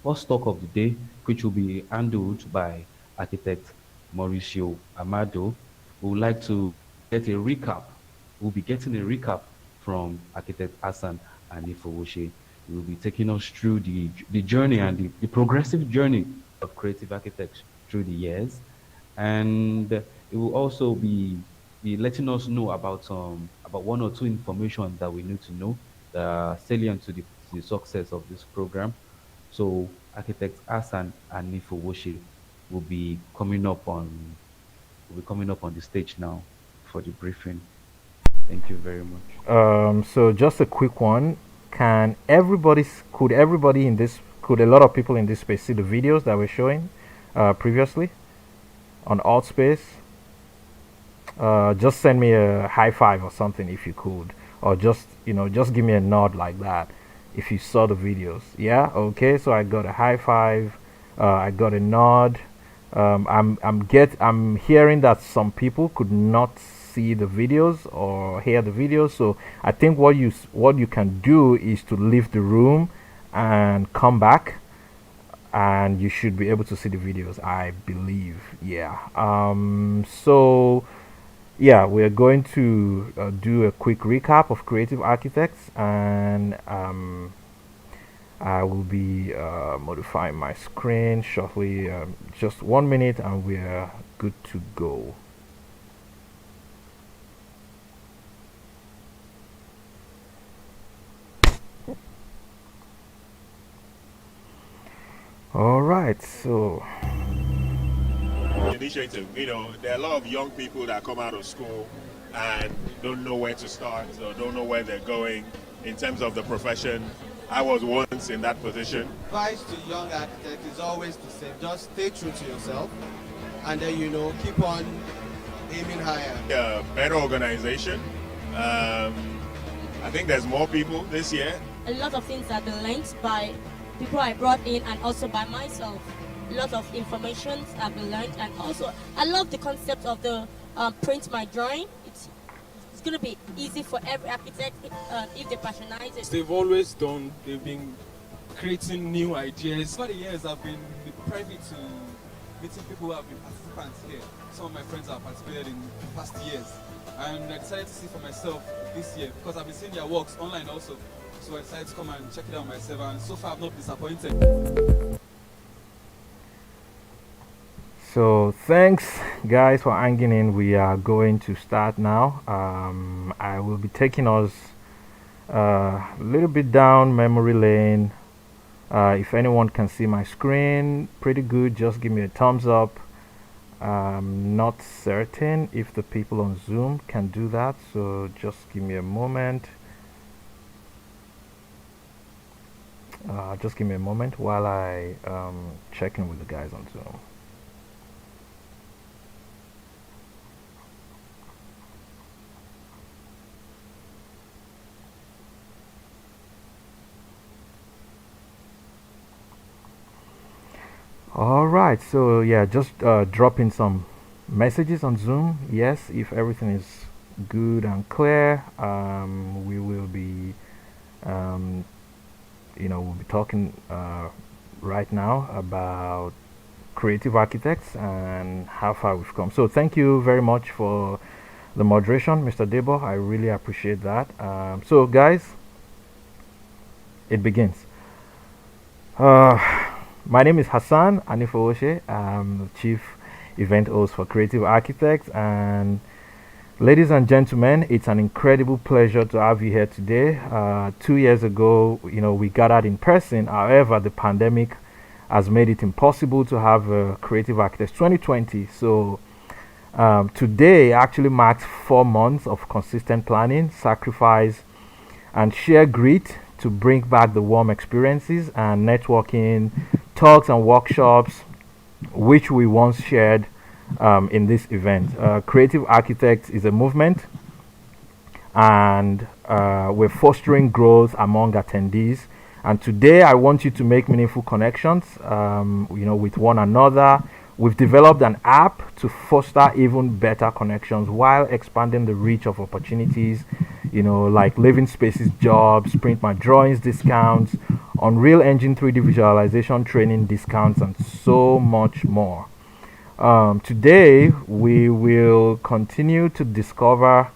first talk of the day, which will be handled by architect Mauricio Amado, we would like to get a recap. We'll be getting a recap from architect Hassan and Anifowose. He will be taking us through the journey and the progressive journey of creative architecture through the years. And it will also be letting us know about one or two information that we need to know that are salient to the success of this program. So architect Hassan and Anifowose will be coming up on the stage now for the briefing. Thank you very much. So just a quick one. Could a lot of people in this space see the videos that we're showing previously? on Altspace, just send me a high five or something if you could, or just just give me a nod like that if you saw the videos. Yeah, okay. So I got a high five, I got a nod. I'm hearing that some people could not see the videos or hear the videos. So I think what you can do is to leave the room and come back, and you should be able to see the videos, I believe. Yeah. So yeah, we're going to do a quick recap of Creative Architects, and I will be modifying my screen shortly. Just 1 minute and we're good to go. All right, so initiative. There are a lot of young people that come out of school and don't know where to start or don't know where they're going in terms of the profession. I was once in that position. Advice to young architects is always the same. Just stay true to yourself, and then keep on aiming higher. Better organization. I think there's more people this year. A lot of things have been learned by people I brought in and also by myself. A lot of information have been learned, and also I love the concept of the print my drawing. It's going to be easy for every architect if they patronize it. They've been creating new ideas. For the years I've been privy to meeting people who have been participants here. Some of my friends have participated in past years, and I decided to see for myself this year because I've been seeing their works online also. So I decided to come and check it out myself, and so far I've not been disappointed. So thanks guys for hanging in. We are going to start now. I will be taking us a little bit down memory lane. If anyone can see my screen pretty good, just give me a thumbs up. I'm not certain if the people on Zoom can do that, so just give me a moment. Just give me a moment while I check in with the guys on Zoom. All right, so yeah, just drop in some messages on Zoom. Yes, if everything is good and clear, we will be we'll be talking right now about creative architects and how far we've come. So thank you very much for the moderation, Mr. Debo. I really appreciate that. So guys, it begins. My name is Hassan Anifowose. I'm the Chief Event Host for Creative Architects, and ladies and gentlemen, it's an incredible pleasure to have you here today. 2 years ago, we gathered in person. However, the pandemic has made it impossible to have Creative Architects 2020. So today actually marks 4 months of consistent planning, sacrifice, and sheer grit to bring back the warm experiences and networking, talks and workshops which we once shared in this event. Creative Architects is a movement, and we're fostering growth among attendees. And today I want you to make meaningful connections with one another. We've developed an app to foster even better connections while expanding the reach of opportunities, like living spaces jobs, print my drawings discounts, Unreal Engine 3D visualization training discounts, and so much more. Today we will continue to discover,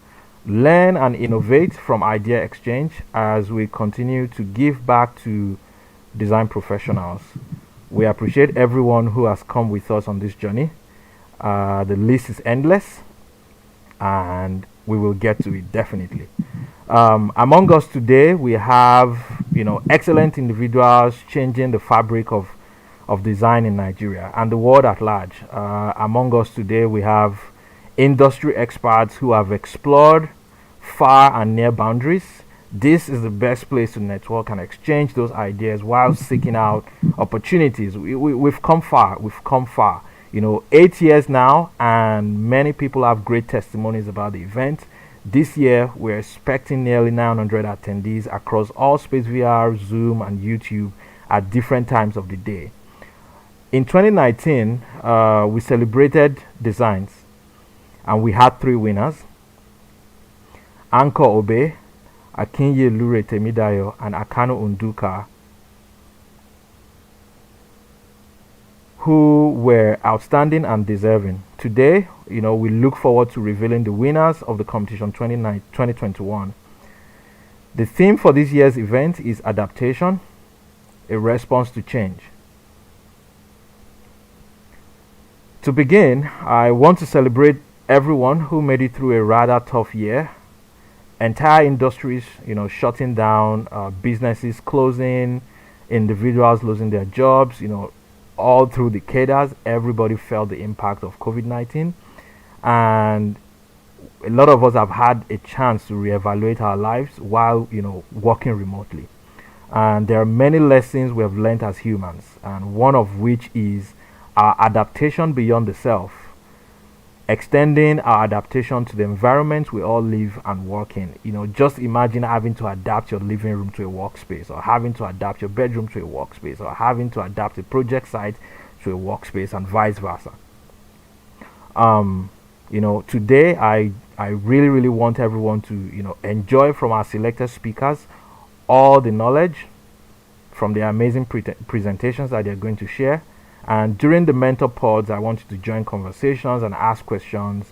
learn and innovate from idea exchange as we continue to give back to design professionals. We appreciate everyone who has come with us on this journey. The list is endless, and we will get to it definitely. Among us today, we have excellent individuals changing the fabric of design in Nigeria and the world at large. Among us today, we have industry experts who have explored far and near boundaries. This is the best place to network and exchange those ideas while seeking out opportunities. We've come far. 8 years now, and many people have great testimonies about the event. This year, we're expecting nearly 900 attendees across all Space VR, Zoom, and YouTube at different times of the day. In 2019, we celebrated designs, and we had 3 winners: Anko Obe, Akinye Lure Temidayo, and Akano Unduka, who were outstanding and deserving. Today, we look forward to revealing the winners of the competition 2021. The theme for this year's event is adaptation, a response to change. To begin, I want to celebrate everyone who made it through a rather tough year. Entire industries, shutting down, businesses closing, individuals losing their jobs, all through the cadres, everybody felt the impact of COVID-19, and a lot of us have had a chance to reevaluate our lives while working remotely. And there are many lessons we have learned as humans, and one of which is our adaptation beyond the self, extending our adaptation to the environment we all live and work in. Just imagine having to adapt your living room to a workspace, or having to adapt your bedroom to a workspace, or having to adapt a project site to a workspace, and vice versa. Today I really want everyone to enjoy from our selected speakers all the knowledge from the amazing presentations that they're going to share. And during the mentor pods, I want you to join conversations and ask questions.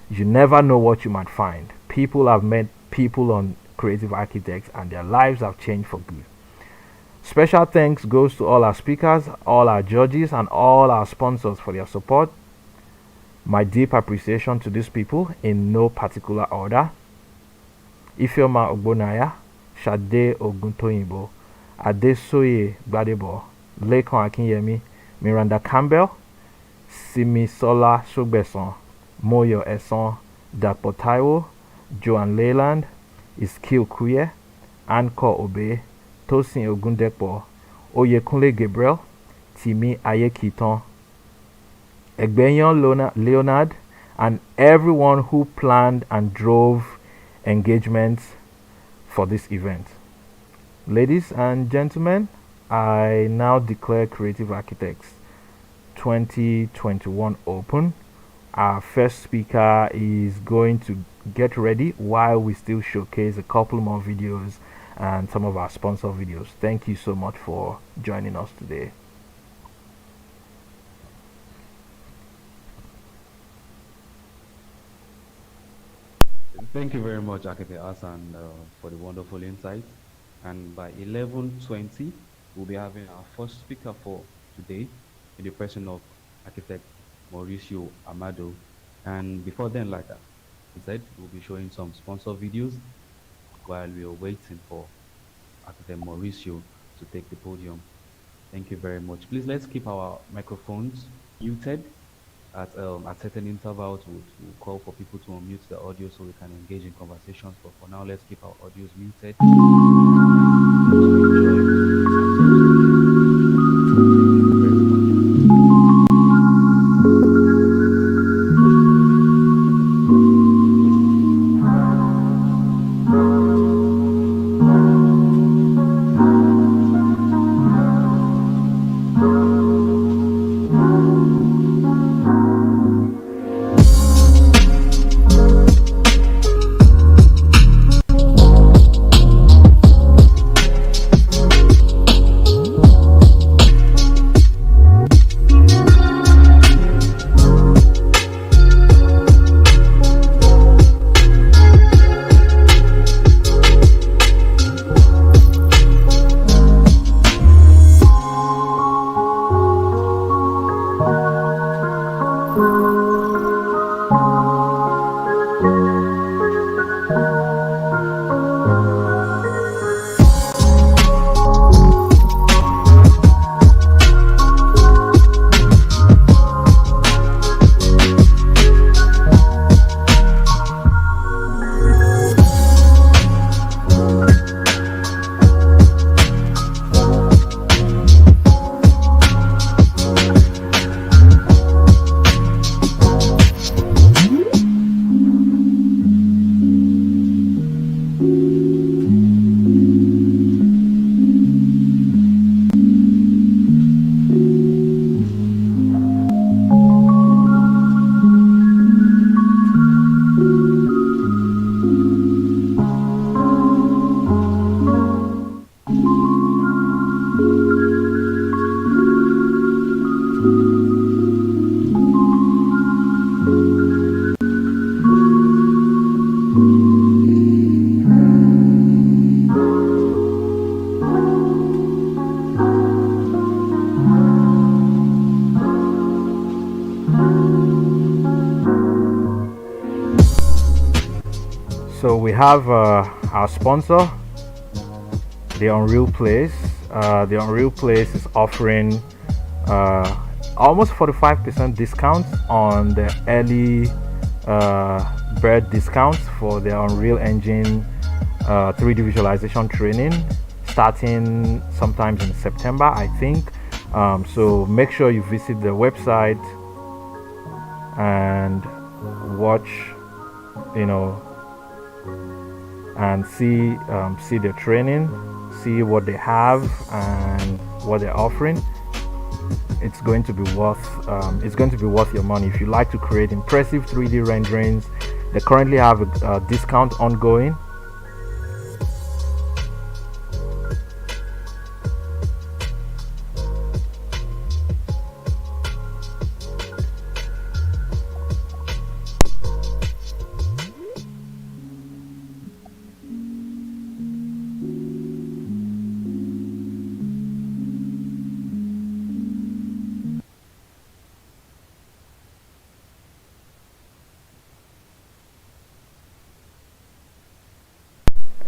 You never know what you might find. People have met people on Creative Architects, and their lives have changed for good. Special thanks goes to all our speakers, all our judges, and all our sponsors for their support. My deep appreciation to these people in no particular order: Ifeoma Ogbonaya, Shade Oguntoyinbo, Adesoye Gbadebo, Lekan Akinyemi, Miranda Campbell, Simisola Sogbeson, Moyo Eson, Dapo Taiwo, Joan Leyland, Iskil Kuye, Anko Obe, Tosin Ogundepo, Oyekunle Gabriel, Timi Ayekiton, Egbenyon Leonard, and everyone who planned and drove engagements for this event. Ladies and gentlemen, I now declare Creative Architects 2021 open. Our first speaker is going to get ready while we still showcase a couple more videos and some of our sponsor videos. Thank you so much for joining us today. Thank you very much, Architect Hassan, for the wonderful insights. And by 11:20, we'll be having our first speaker for today in the person of Architect Mauricio Amado. And before then, like I said, we'll be showing some sponsor videos while we are waiting for Architect Mauricio to take the podium. Thank you very much. Please, let's keep our microphones muted. At certain intervals, we'll call for people to unmute the audio so we can engage in conversations. But for now, let's keep our audios muted. have our sponsor, the Unreal Place. The Unreal Place is offering almost 45% discount on the early bird discounts for the Unreal Engine 3D visualization training, starting sometimes in September, I think. So make sure you visit the website and watch, and see the training, see what they have and what they're offering. It's going to be worth your money. If you like to create impressive 3D renderings, they currently have a discount ongoing.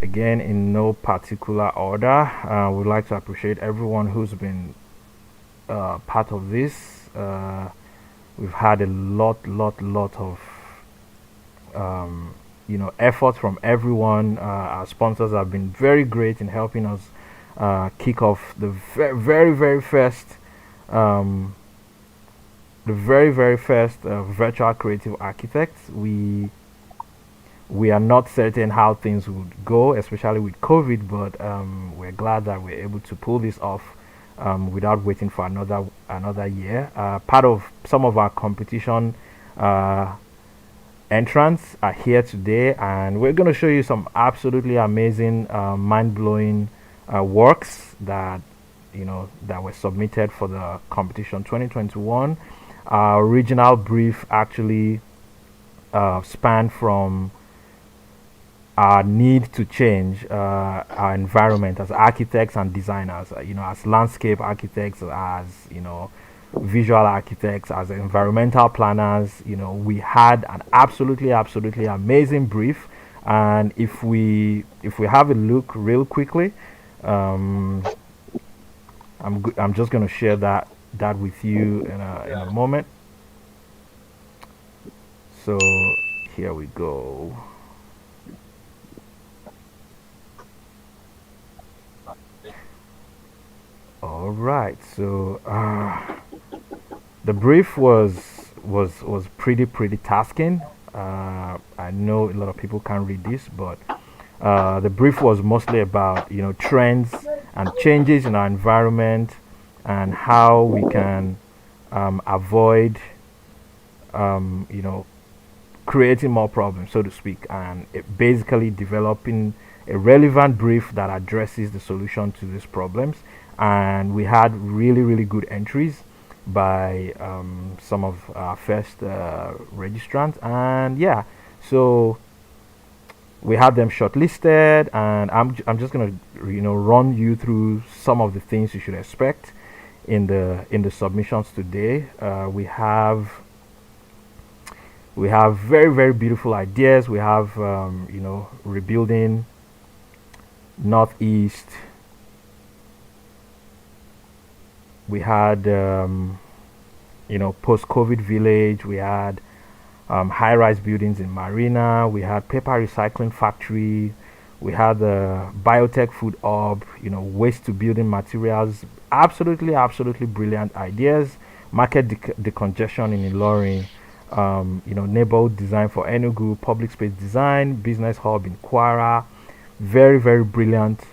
Again, in no particular order, we'd like to appreciate everyone who's been part of this. We've had a lot of effort from everyone. Our sponsors have been very great in helping us kick off the very first virtual creative architects. We are not certain how things would go, especially with COVID, but we're glad that we're able to pull this off without waiting for another year. Part of some of our competition entrants are here today, and we're going to show you some absolutely amazing, mind-blowing works that were submitted for the competition 2021. Our original brief actually spanned from our need to change our environment as architects and designers, as landscape architects, as visual architects, as environmental planners. We had an absolutely amazing brief, and if we have a look real quickly, I'm just going to share that with you in a moment. So here we go. All right, so the brief was pretty tasking. I know a lot of people can't read this, but the brief was mostly about trends and changes in our environment and how we can avoid creating more problems, so to speak, and basically developing a relevant brief that addresses the solution to these problems. And we had really good entries by some of our first registrants, and yeah, so we had them shortlisted, and I'm just gonna run you through some of the things you should expect in the submissions today. We have very beautiful ideas. We have rebuilding Northeast. We had post-COVID village. We had high-rise buildings in Marina. We had paper recycling factory. We had the biotech food hub. Waste to building materials. Absolutely brilliant ideas. Market decongestion in Ilorin. Neighborhood design for Enugu. Public space design. Business hub in Kwara. Very brilliant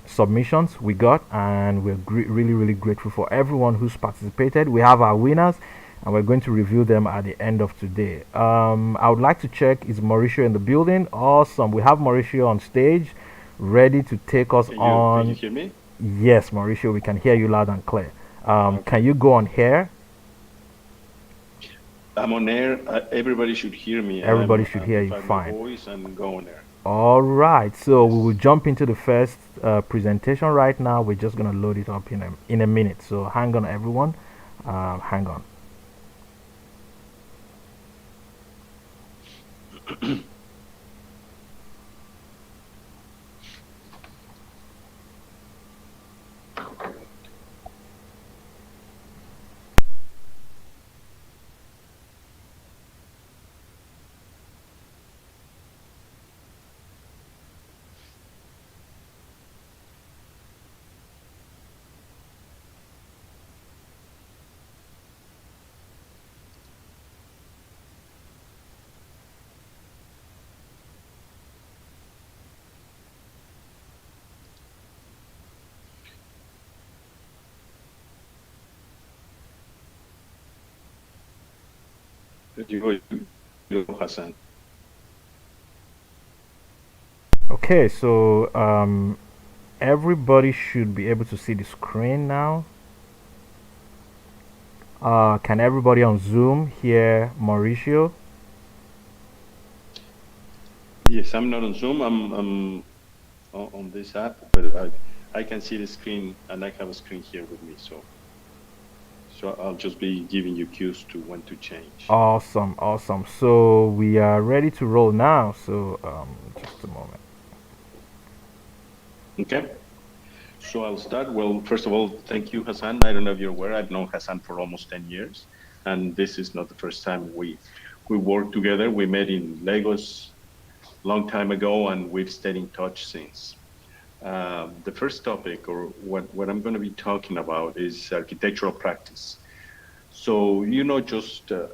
submissions we got, and we're really grateful for everyone who's participated. We have our winners, and we're going to review them at the end of today. I would like to check, is Mauricio in the building? Awesome. We have Mauricio on stage ready to take us on. Can you hear me? Yes, Mauricio, we can hear you loud and clear. Can you go on here? I'm on air. Everybody should hear me. Everybody should hear you fine. Voice and go on air. All right, so we will jump into the first presentation right now. We're just going to load it up in a minute, so hang on everyone. Hang on. You go, Hassan. Okay, so everybody should be able to see the screen now. Can everybody on Zoom hear Mauricio? Yes, I'm not on Zoom. I'm on this app, but I can see the screen, and I have a screen here with me. So I'll just be giving you cues to when to change. Awesome, awesome. So we are ready to roll now. So just a moment. Okay. So I'll start. Well, first of all, thank you, Hassan. I don't know if you're aware, I've known Hassan for almost 10 years, and this is not the first time we worked together. We met in Lagos a long time ago, and we've stayed in touch since. The first topic, or what I'm going to be talking about, is architectural practice. So, just a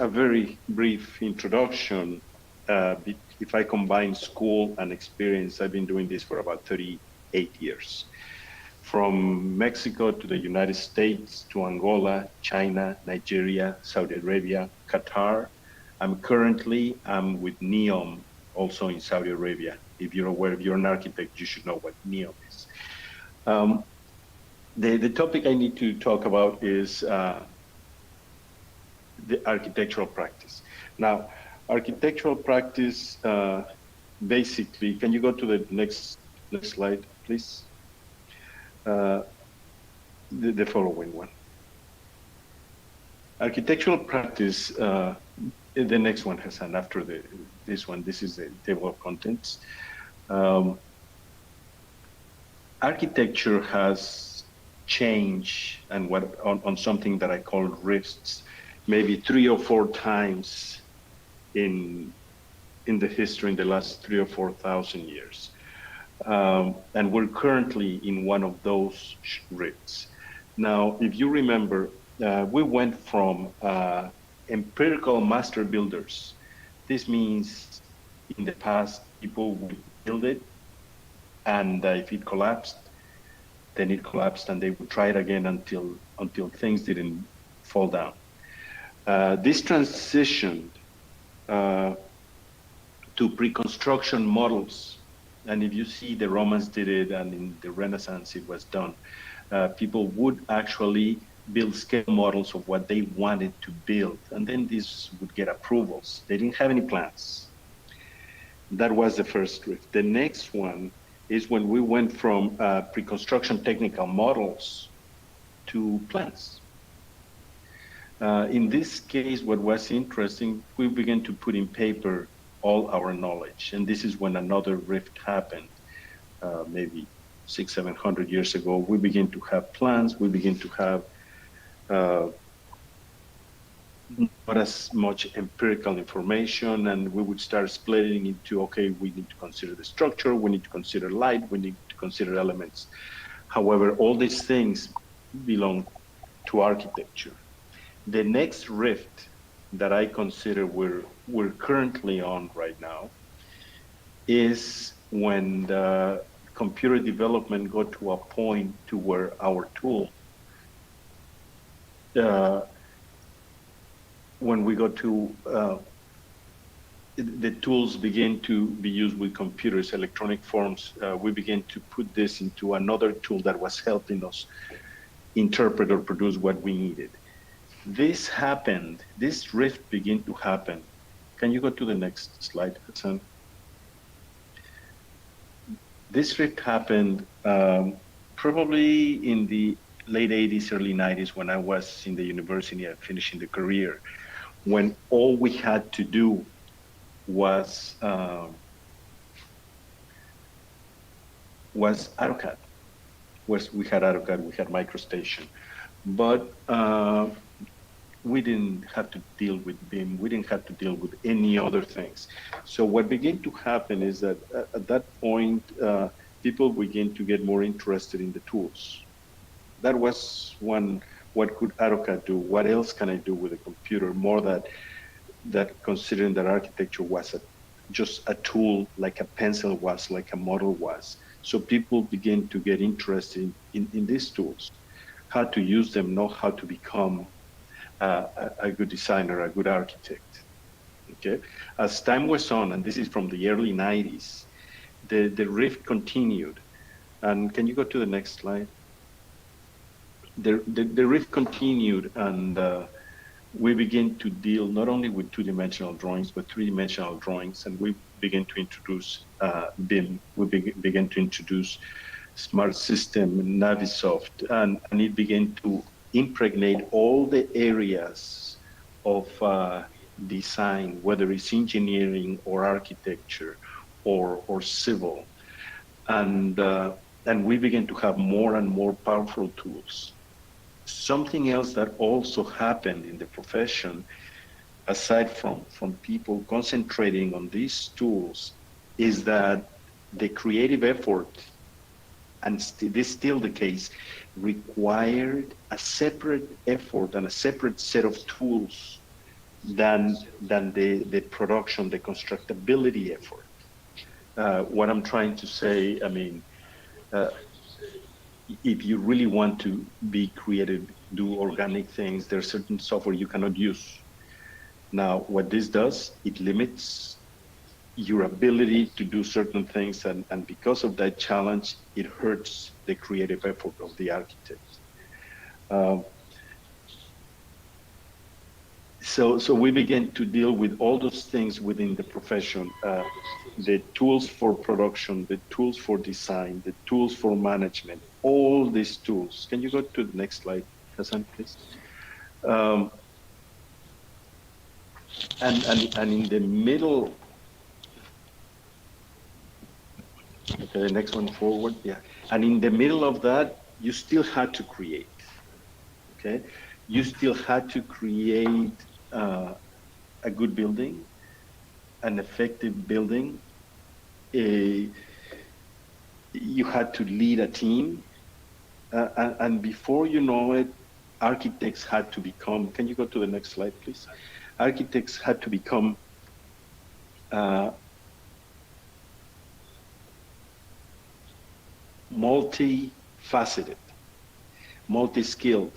very brief introduction. If I combine school and experience, I've been doing this for about 38 years. From Mexico to the United States, to Angola, China, Nigeria, Saudi Arabia, Qatar. I'm with NEOM, also in Saudi Arabia. If you're aware, if you're an architect, you should know what NEOM is. The topic I need to talk about is the architectural practice. Now, architectural practice, basically, can you go to the next slide, please? The following one. Architectural practice, the next one, Hassan, after this one, this is the table of contents. Architecture has changed and on something that I call rifts, maybe 3 or 4 times in the history in the last 3,000 or 4,000 years. And we're currently in one of those rifts. Now, if you remember, we went from empirical master builders. This means in the past, people would build it, and if it collapsed, then it collapsed, and they would try it again until things didn't fall down. This transitioned to pre-construction models. And if you see, the Romans did it, and in the Renaissance it was done. People would actually build scale models of what they wanted to build, and then this would get approvals. They didn't have any plans. That was the first rift. The next one is when we went from pre-construction technical models to plans. In this case, what was interesting, we began to put in paper all our knowledge. And this is when another rift happened, maybe 600-700 years ago. We begin to have plans, we begin to have not as much empirical information, and we would start splitting into, okay, we need to consider the structure, we need to consider light, we need to consider elements. However, all these things belong to architecture. The next rift that I consider we're currently on right now is when the computer development got to a point to where our tool, when we got to the tools begin to be used with computers, electronic forms, we began to put this into another tool that was helping us interpret or produce what we needed. This happened, this rift began to happen. Can you go to the next slide, Hassan? This rift happened probably in the late 80s, early 90s, when I was in the university finishing the career, when all we had to do was AutoCAD. We had AutoCAD, we had MicroStation, but we didn't have to deal with BIM, we didn't have to deal with any other things. So what began to happen is that at that point, people began to get more interested in the tools. That was one, what could AutoCAD do? What else can I do with a computer? More that considering that architecture was just a tool, like a pencil was, like a model was. So people begin to get interested in these tools, how to use them, know how to become a good designer, a good architect. Okay, as time went on, and this is from the early 90s, the rift continued. And can you go to the next slide? The rift continued, and we began to deal not only with two-dimensional drawings, but three-dimensional drawings, and we began to introduce BIM. We began to introduce Smart System, Navisoft, and it began to impregnate all the areas of design, whether it's engineering or architecture or civil. And we began to have more and more powerful tools. Something else that also happened in the profession, aside from people concentrating on these tools, is that the creative effort, and this is still the case, required a separate effort and a separate set of tools than the production, the constructability effort. What I'm trying to say, I mean, if you really want to be creative, do organic things, there's certain software you cannot use. Now, what this does, it limits your ability to do certain things, and because of that challenge, it hurts the creative effort of the architect. So we began to deal with all those things within the profession, the tools for production, the tools for design, the tools for management, all these tools. Can you go to the next slide, Hassan, please? And in the middle, okay, the next one forward, yeah. And in the middle of that, you still had to create, okay? You still had to create a good building, an effective building. You had to lead a team. And before you know it, architects had to become, can you go to the next slide, please? Architects had to become multifaceted, multi-skilled,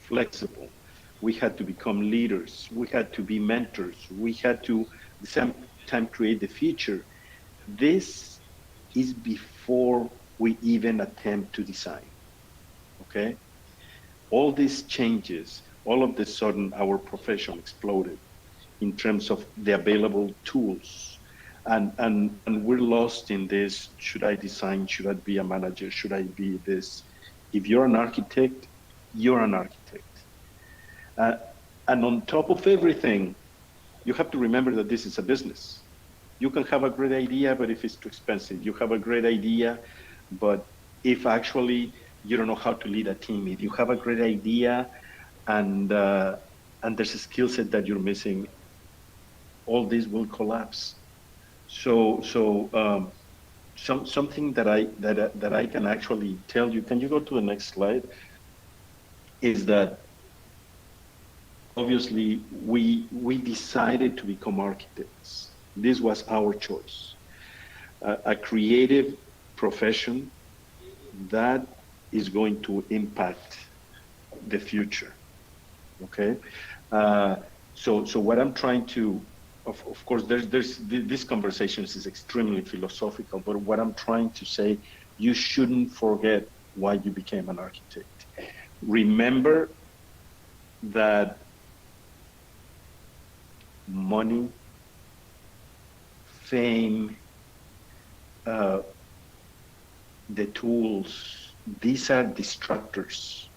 flexible. We had to become leaders. We had to be mentors. We had to, at the same time, create the future. This is before we even attempt to design, okay? All these changes, all of a sudden, our profession exploded in terms of the available tools. And we're lost in this, should I design, should I be a manager, should I be this? If you're an architect, you're an architect. And on top of everything, you have to remember that this is a business. You can have a great idea, but if it's too expensive, you have a great idea, but if actually you don't know how to lead a team, if you have a great idea and there's a skill set that you're missing, all this will collapse. So something that I can actually tell you, can you go to the next slide, is that obviously we decided to become architects. This was our choice. A creative profession that is going to impact the future, okay? So what I'm trying to, of course, this conversation is extremely philosophical, but what I'm trying to say, you shouldn't forget why you became an architect. Remember that money, fame, the tools, these are distractors.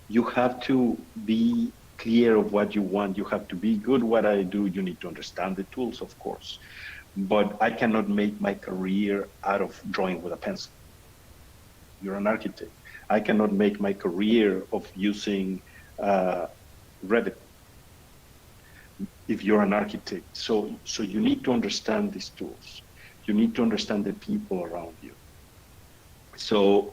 You have to be clear of what you want. You have to be good what I do. You need to understand the tools, of course. But I cannot make my career out of drawing with a pencil. You're an architect. I cannot make my career of using Revit if you're an architect. So you need to understand these tools. You need to understand the people around you. So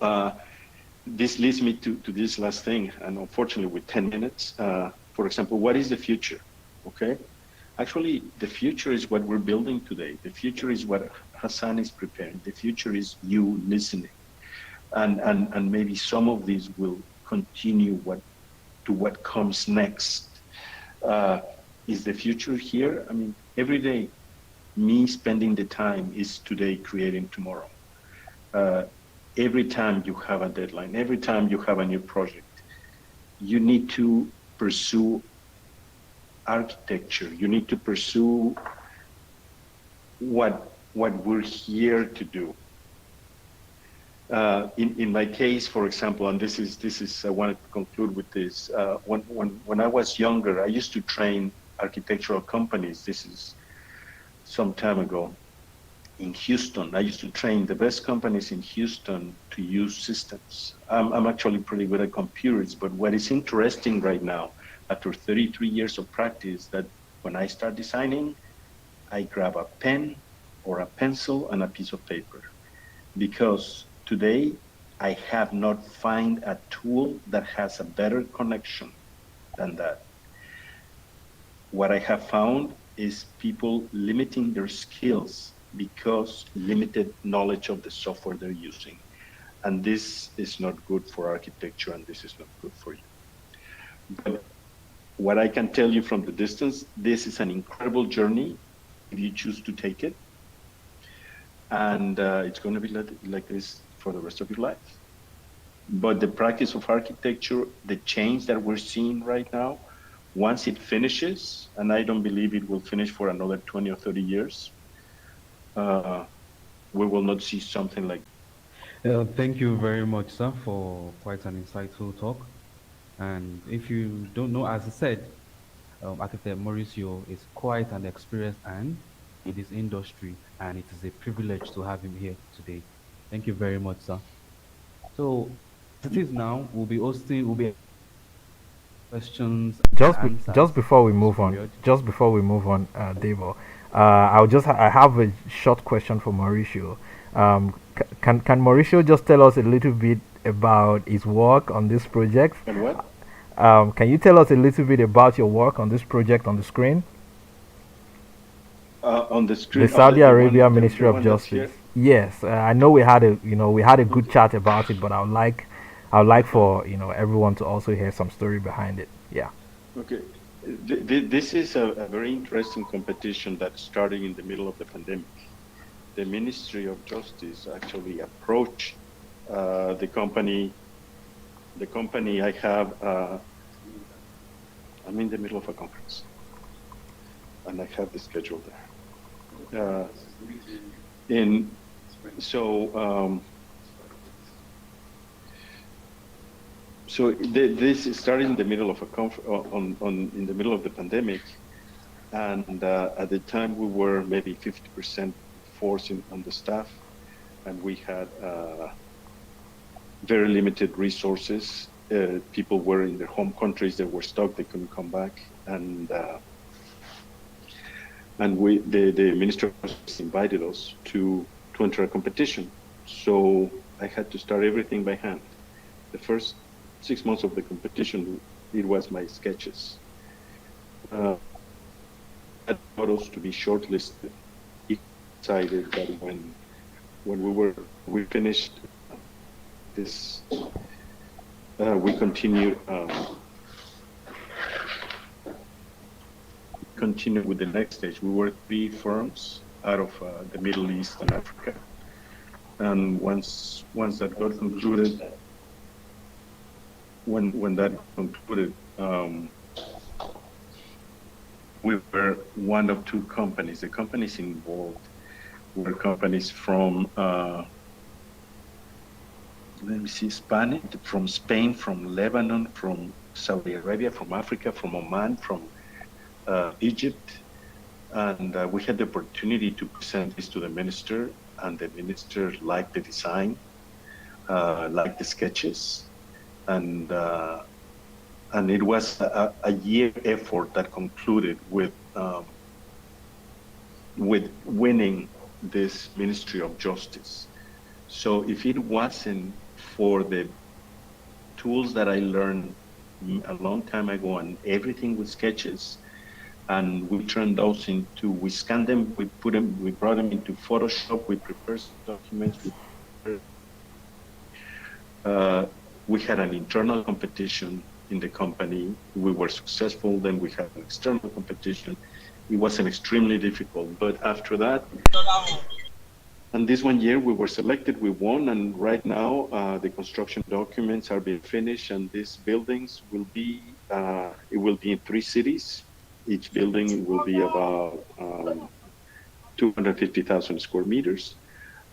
this leads me to this last thing, and unfortunately with 10 minutes, for example, what is the future, okay? Actually, the future is what we're building today. The future is what Hassan is preparing. The future is you listening. And maybe some of these will continue what to what comes next. Is the future here? I mean, every day, me spending the time is today creating tomorrow. Every time you have a deadline, every time you have a new project, you need to pursue architecture. You need to pursue what we're here to do. In my case, for example, and this is I wanted to conclude with this. When I was younger, I used to train architectural companies. This is some time ago in Houston. I used to train the best companies in Houston to use systems. I'm actually pretty good at computers, but what is interesting right now, after 33 years of practice, that when I start designing, I grab a pen or a pencil and a piece of paper, because today I have not found a tool that has a better connection than that. What I have found is people limiting their skills because limited knowledge of the software they're using. And this is not good for architecture, and this is not good for you. But what I can tell you from the distance, this is an incredible journey if you choose to take it. And it's going to be like this for the rest of your life. But the practice of architecture, the change that we're seeing right now, once it finishes, and I don't believe it will finish for another 20 or 30 years, we will not see something like Thank you very much, sir, for quite an insightful talk. And if you don't know, as I said, Architect Mauricio is quite an experienced hand in this industry, and it is a privilege to have him here today. Thank you very much, sir. So, it is now, we'll be questions and answers. Just before we move on, period. Devo, I have a short question for Mauricio. Can Mauricio just tell us a little bit about his work on this project? And what? Can you tell us a little bit about your work on this project on the screen? On the screen. The Saudi the Arabia one- the Ministry of one that's Justice. here? Yes, I know we had a good chat about it, but I would like for everyone to also hear some story behind it. Yeah. Okay. This is a very interesting competition that started in the middle of the pandemic. The Ministry of Justice actually approached the company. The company I have, I'm in the middle of a conference, and I have the schedule there. This started in the middle of in the middle of the pandemic, and at the time we were maybe 50% force on the staff, and we had very limited resources. People were in their home countries; they were stuck; they couldn't come back, and the Minister invited us to enter a competition. So I had to start everything by hand. The first 6 months of the competition, it was my sketches. That allowed us to be shortlisted. It decided that when we finished this, we continued with the next stage. We were 3 firms out of the Middle East and Africa, and once that got concluded. When that concluded, we were one of 2 companies. The companies involved were companies from, from Spain, from Lebanon, from Saudi Arabia, from Africa, from Oman, from Egypt. And we had the opportunity to present this to the minister, and the minister liked the design, liked the sketches. And it was a year effort that concluded with winning this Ministry of Justice. So if it wasn't for the tools that I learned a long time ago and everything with sketches, and we turned those into, we scanned them, we brought them into Photoshop, we prepared documents, we had an internal competition in the company. We were successful. Then we had an external competition. It wasn't extremely difficult. But after that, and this 1 year we were selected, we won, and right now the construction documents are being finished, and these buildings will be, it will be in 3 cities. Each building will be about 250,000 square meters.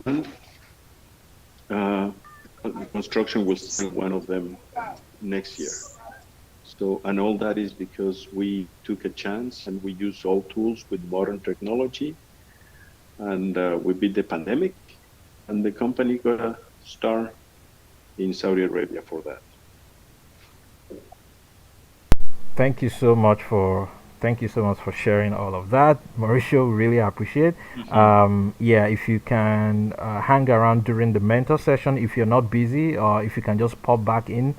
And construction will start one of them next year. So, and all that is because we took a chance and we use all tools with modern technology, and we beat the pandemic, and the company got a star in Saudi Arabia for that. Thank you so much for sharing all of that, Mauricio. Really appreciate. Yeah, if you can hang around during the mentor session, if you're not busy, or if you can just pop back in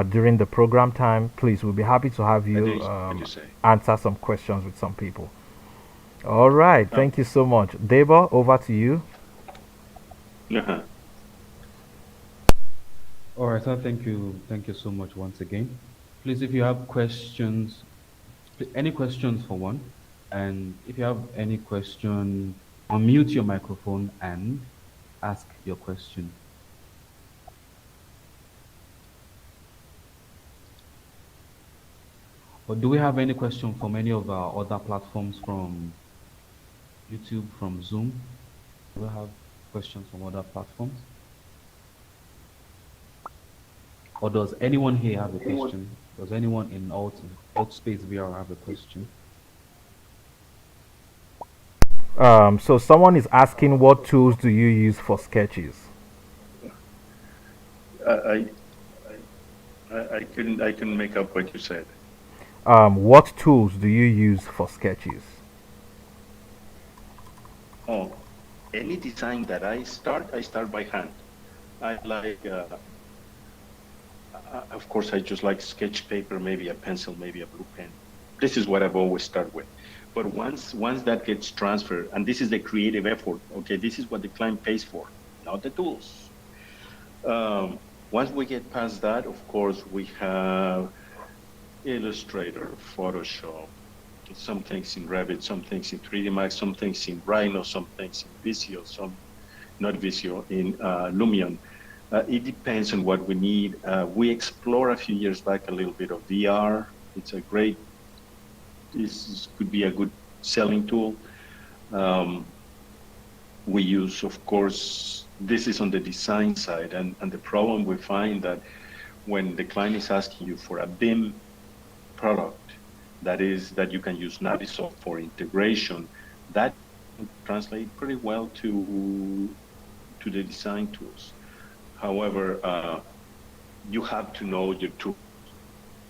during the program time, please, we'll be happy to have you answer some questions with some people. All right, thank you so much. Debo, over to you. All right, sir. Thank you so much once again. Please, if you have questions, any questions for one, and if you have any question, unmute your microphone and ask your question. Or do we have any question from any of our other platforms, from YouTube, from Zoom? Do we have questions from other platforms? Or does anyone here have a question? Does anyone in Outspace VR have a question? So someone is asking, what tools do you use for sketches? I couldn't make up what you said. What tools do you use for sketches? Oh, any design that I start by hand. I like, of course, I just like sketch paper, maybe a pencil, maybe a blue pen. This is what I've always started with. But once that gets transferred, and this is the creative effort, okay, this is what the client pays for, not the tools. Once we get past that, of course, we have Illustrator, Photoshop, some things in Revit, some things in 3D Max, some things in Rhino, some things in Visio, some not Visio, in Lumion. It depends on what we need. We explored a few years back a little bit of VR. It's a great, this could be a good selling tool. We use, of course, this is on the design side, and the problem we find that when the client is asking you for a BIM product, that is, that you can use Navisoft for integration, that translates pretty well to the design tools. However, you have to know your tools.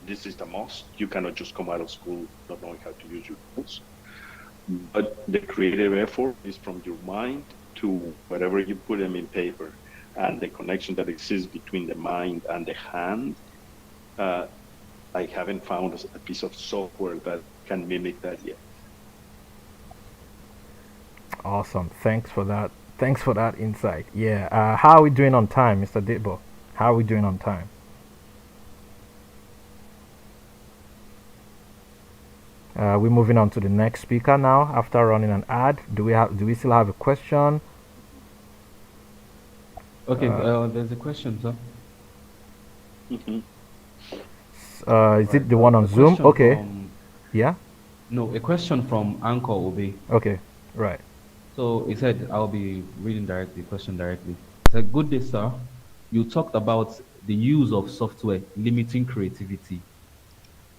This is the must. You cannot just come out of school not knowing how to use your tools. But the creative effort is from your mind to whatever you put them in paper, and the connection that exists between the mind and the hand. I haven't found a piece of software that can mimic that yet. Awesome. Thanks for that. Thanks for that insight. Yeah. How are we doing on time, Mr. Debo? How are we doing on time? We're moving on to the next speaker now. After running an ad, do we still have a question? Okay. There's a question, sir. Is it the one on Zoom? Okay. Yeah. No, a question from Anchor Obe. Okay. Right. So he said, I'll be reading the question directly. He said, good day, sir. You talked about the use of software limiting creativity.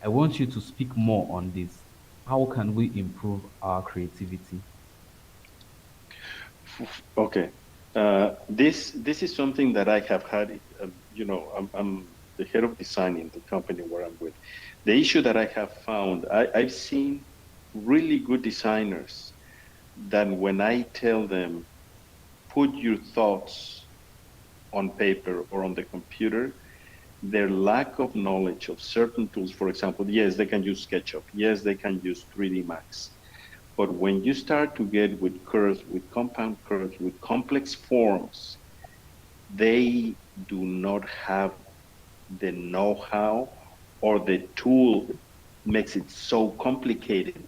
I want you to speak more on this. How can we improve our creativity? Okay. This is something that I have had, I'm the head of design in the company where I'm with. The issue that I have found, I've seen really good designers that when I tell them, put your thoughts on paper or on the computer, their lack of knowledge of certain tools, for example, yes, they can use SketchUp, yes, they can use 3D Max. But when you start to get with curves, with compound curves, with complex forms, they do not have the know-how or the tool makes it so complicated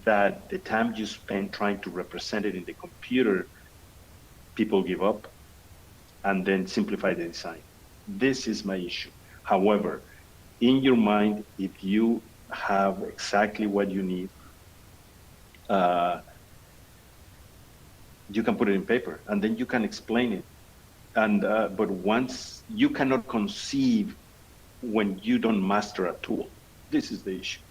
that the time you spend trying to represent it in the computer, people give up and then simplify the design. This is my issue. However, in your mind, if you have exactly what you need, you can put it in paper and then you can explain it. And but once you cannot conceive when you don't master a tool, this is the issue.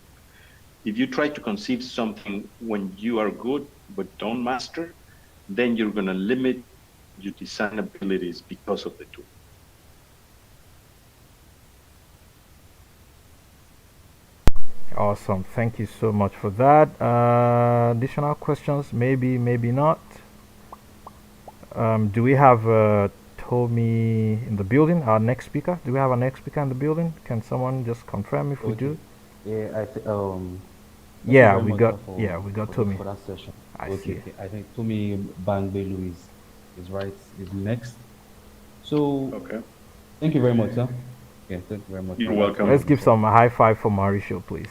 If you try to conceive something when you are good but don't master, then you're going to limit your design abilities because of the tool. Awesome. Thank you so much for that. Additional questions? Maybe, maybe not. Do we have Tomi in the building? Our next speaker? Do we have our next speaker in the building? Can someone just confirm if we do? Yeah, Yeah, we got. Yeah, we got Tomi. For that session. I see. Okay. I think Tomi Bamgbelu is right. Is next. So okay. Thank you very much, sir. Yeah, thank you very much. You're welcome. Let's give some high five for Mauricio, please.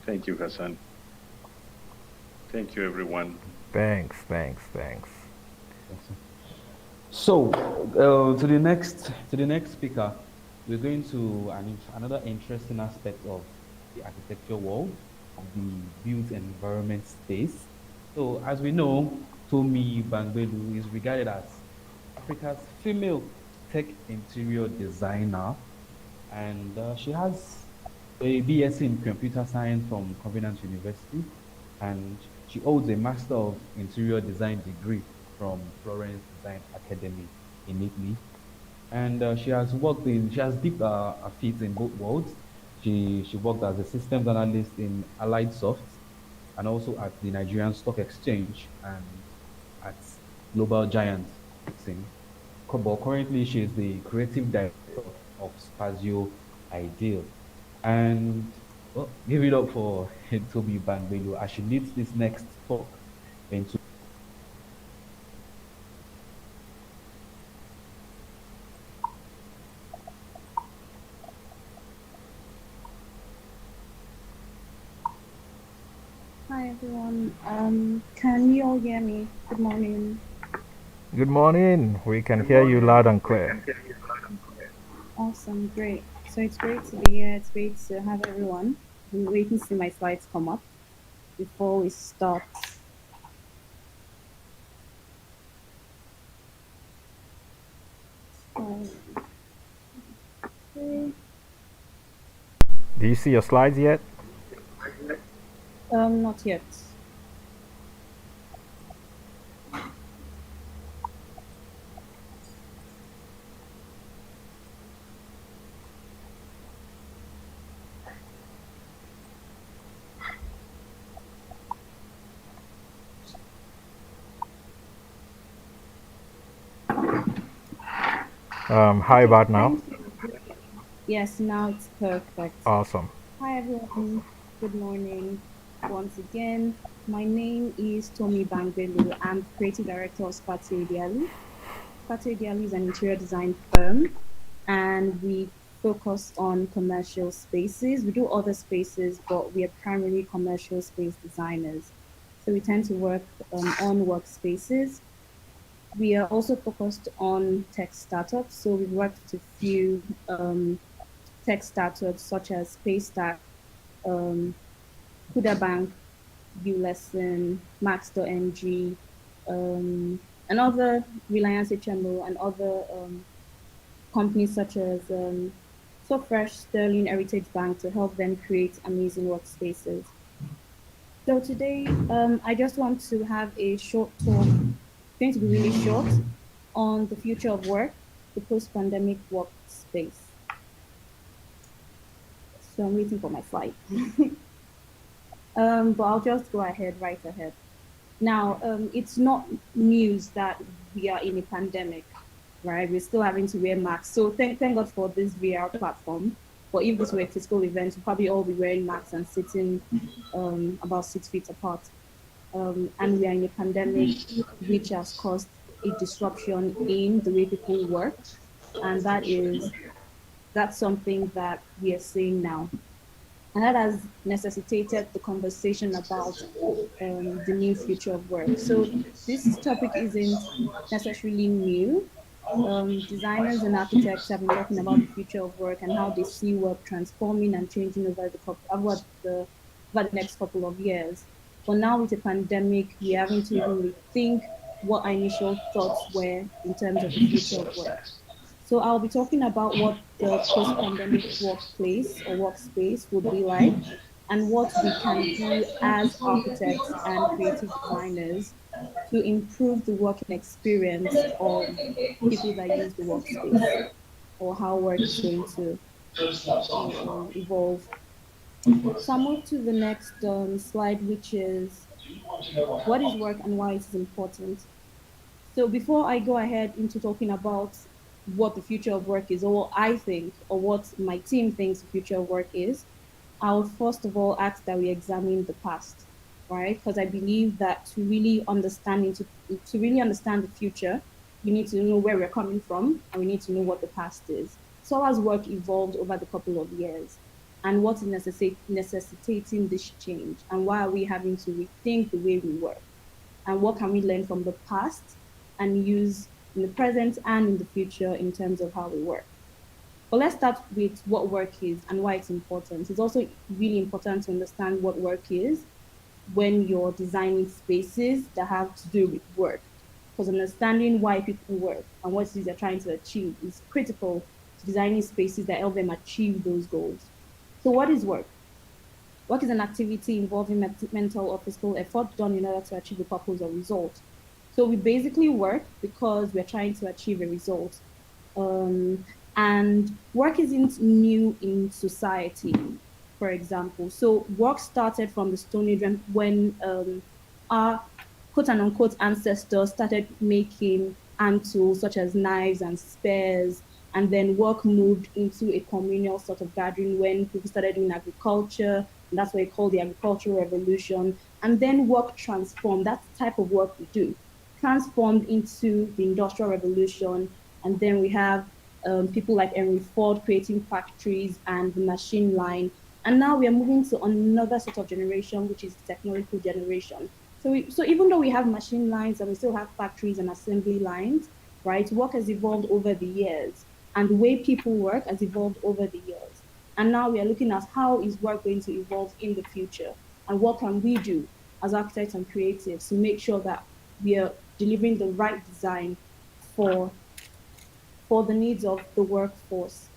Thank you, Hassan. Thank you, everyone. Thanks. So, to the next speaker, we're going to another interesting aspect of the architecture world, the built environment space. So, as we know, Tomi Bamgbelu is regarded as Africa's female tech interior designer, and she has a BSc in computer science from Covenant University, and she holds a Master of Interior Design degree from Florence Design Academy in Italy. And she has deep feet in both worlds. She worked as a systems analyst in Allied Soft and also at the Nigerian Stock Exchange and at Global Giant. But currently, she is the creative director of Spazio Ideal. And well, give it up for Tomi Bamgbelu as she leads this next talk into. Hi everyone. Can you all hear me? Good morning. Good morning. We can hear you loud and clear. Awesome, great. So it's great to be here. It's great to have everyone. I'm waiting to see my slides come up before we start. Okay. Do you see your slides yet? Not yet. How about now? Yes, now it's perfect. Awesome. Hi everyone. Good morning. Once again, my name is Tomi Bamgbelu. I'm creative director of Spazio Ideal. Spazio Ideal is an interior design firm, and we focus on commercial spaces. We do other spaces, but we are primarily commercial space designers. So we tend to work on workspaces. We are also focused on tech startups. So we've worked with a few tech startups such as Paystack, Kuda Bank, ULesson, Max.ng, and other Reliance HMO and other companies such as So Fresh, Sterling, Heritage Bank to help them create amazing workspaces. So today, I just want to have a short talk, it's going to be really short, on the future of work, the post-pandemic workspace. So I'm waiting for my slide. But I'll just go right ahead. Now, it's not news that we are in a pandemic, right? We're still having to wear masks. So thank God for this VR platform. But if this were a physical event, we'd probably all be wearing masks and sitting about 6 feet apart. And we are in a pandemic which has caused a disruption in the way people work. and that's something that we are seeing now. And that has necessitated the conversation about the new future of work. So this topic isn't necessarily new. Designers and architects have been talking about the future of work and how they see work transforming and changing over the next couple of years. But now with the pandemic, we're having to even rethink what our initial thoughts were in terms of the future of work. So I'll be talking about what the post-pandemic workplace or workspace would be like and what we can do as architects and creative designers to improve the working experience of people that use the workspace or how work is going to evolve. So I'll move to the next slide, which is what is work and why it is important. So before I go ahead into talking about what the future of work is, or what I think, or what my team thinks the future of work is, I would first of all ask that we examine the past, right? Because I believe that to really understand the future, we need to know where we're coming from, and we need to know what the past is. So as work evolved over the couple of years, and what is necessitating this change, and why are we having to rethink the way we work, and what can we learn from the past and use in the present and in the future in terms of how we work. But let's start with what work is and why it's important. It's also really important to understand what work is when you're designing spaces that have to do with work. Because understanding why people work and what it is they're trying to achieve is critical to designing spaces that help them achieve those goals. So what is work? Work is an activity involving mental or physical effort done in order to achieve a purpose or result. So we basically work because we're trying to achieve a result. And work isn't new in society, for example. So work started from the Stone Age when our quote and unquote ancestors started making hand tools such as knives and spears. And then work moved into a communal sort of gathering when people started doing agriculture. And that's what we call the agricultural revolution. And then work transformed. That's the type of work we do. Transformed into the industrial revolution. And then we have people like Henry Ford creating factories and the machine line. And now we are moving to another sort of generation, which is the technological generation. So even though we have machine lines and we still have factories and assembly lines, right, work has evolved over the years. And the way people work has evolved over the years. And now we are looking at how is work going to evolve in the future and what can we do as architects and creatives to make sure that we are delivering the right design for the needs of the workforce.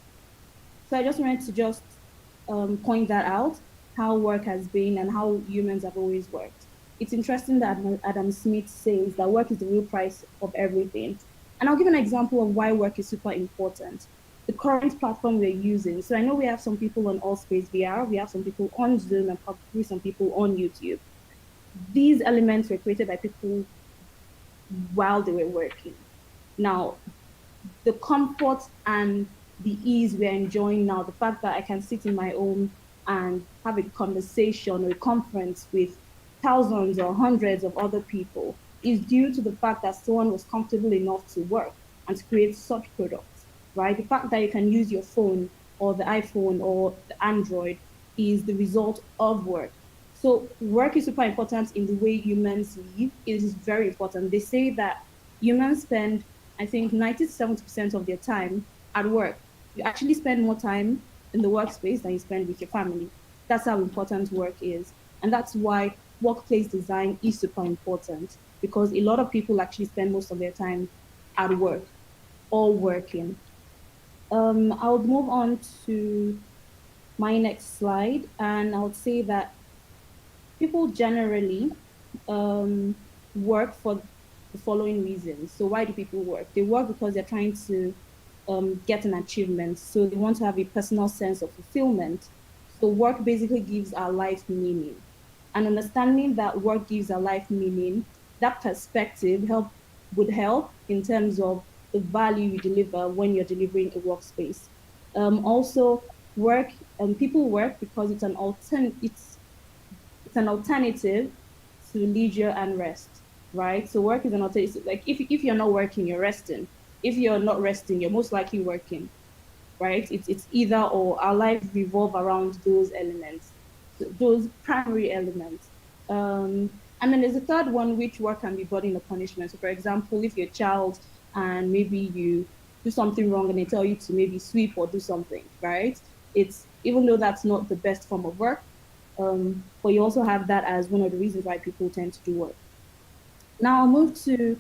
So I just wanted to point that out, how work has been and how humans have always worked. It's interesting that Adam Smith says that work is the real price of everything. And I'll give an example of why work is super important. The current platform we're using. So I know we have some people on Allspace VR, we have some people on Zoom, and probably some people on YouTube. These elements were created by people while they were working. Now, the comfort and the ease we're enjoying now, the fact that I can sit in my home and have a conversation or a conference with thousands or hundreds of other people is due to the fact that someone was comfortable enough to work and to create such products, right? The fact that you can use your phone or the iPhone or the Android is the result of work. So work is super important in the way humans live. It is very important. They say that humans spend, I think, 90 to 70% of their time at work. You actually spend more time in the workspace than you spend with your family. That's how important work is. And that's why workplace design is super important, because a lot of people actually spend most of their time at work or working. I'll move on to my next slide, and I would say that people generally work for the following reasons. So why do people work? They work because they're trying to get an achievement. So they want to have a personal sense of fulfillment. So work basically gives our life meaning. And understanding that work gives our life meaning, that perspective would help in terms of the value you deliver when you're delivering a workspace. Also, people work because it's an alternative to leisure and rest, right? So work is an alternative. Like if you're not working, you're resting. if you're not resting, you're most likely working, right? It's either or. Our lives revolve around those elements, those primary elements. And then there's a third one, which work can be burden or punishment. So, for example, if you're a child and maybe you do something wrong and they tell you to maybe sweep or do something, right? It's even though that's not the best form of work, but you also have that as one of the reasons why people tend to do work. Now I'll move to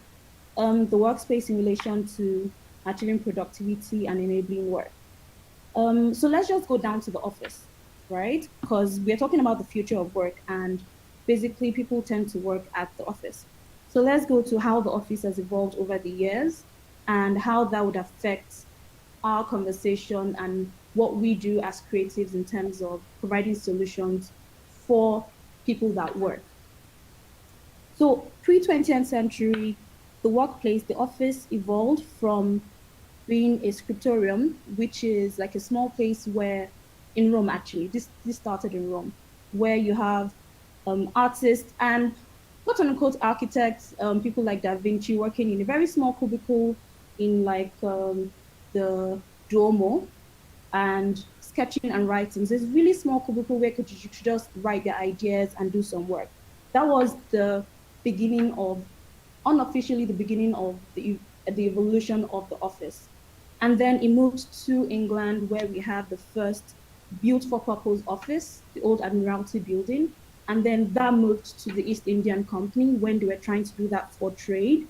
the workspace in relation to achieving productivity and enabling work. So let's just go down to the office, right? Because we're talking about the future of work, and basically people tend to work at the office. So let's go to how the office has evolved over the years and how that would affect our conversation and what we do as creatives in terms of providing solutions for people that work. So pre-20th century, the workplace, the office evolved from being a scriptorium, which is like a small place where, in Rome actually, this started in Rome, where you have artists and quote unquote architects, people like Da Vinci working in a very small cubicle in like the Duomo and sketching and writing. So it's really small cubicle where you could just write their ideas and do some work. That was the beginning of, unofficially the beginning of the evolution of the office. And then it moved to England, where we have the first built for purpose office, the old Admiralty building. And then that moved to the East Indian Company when they were trying to do that for trade.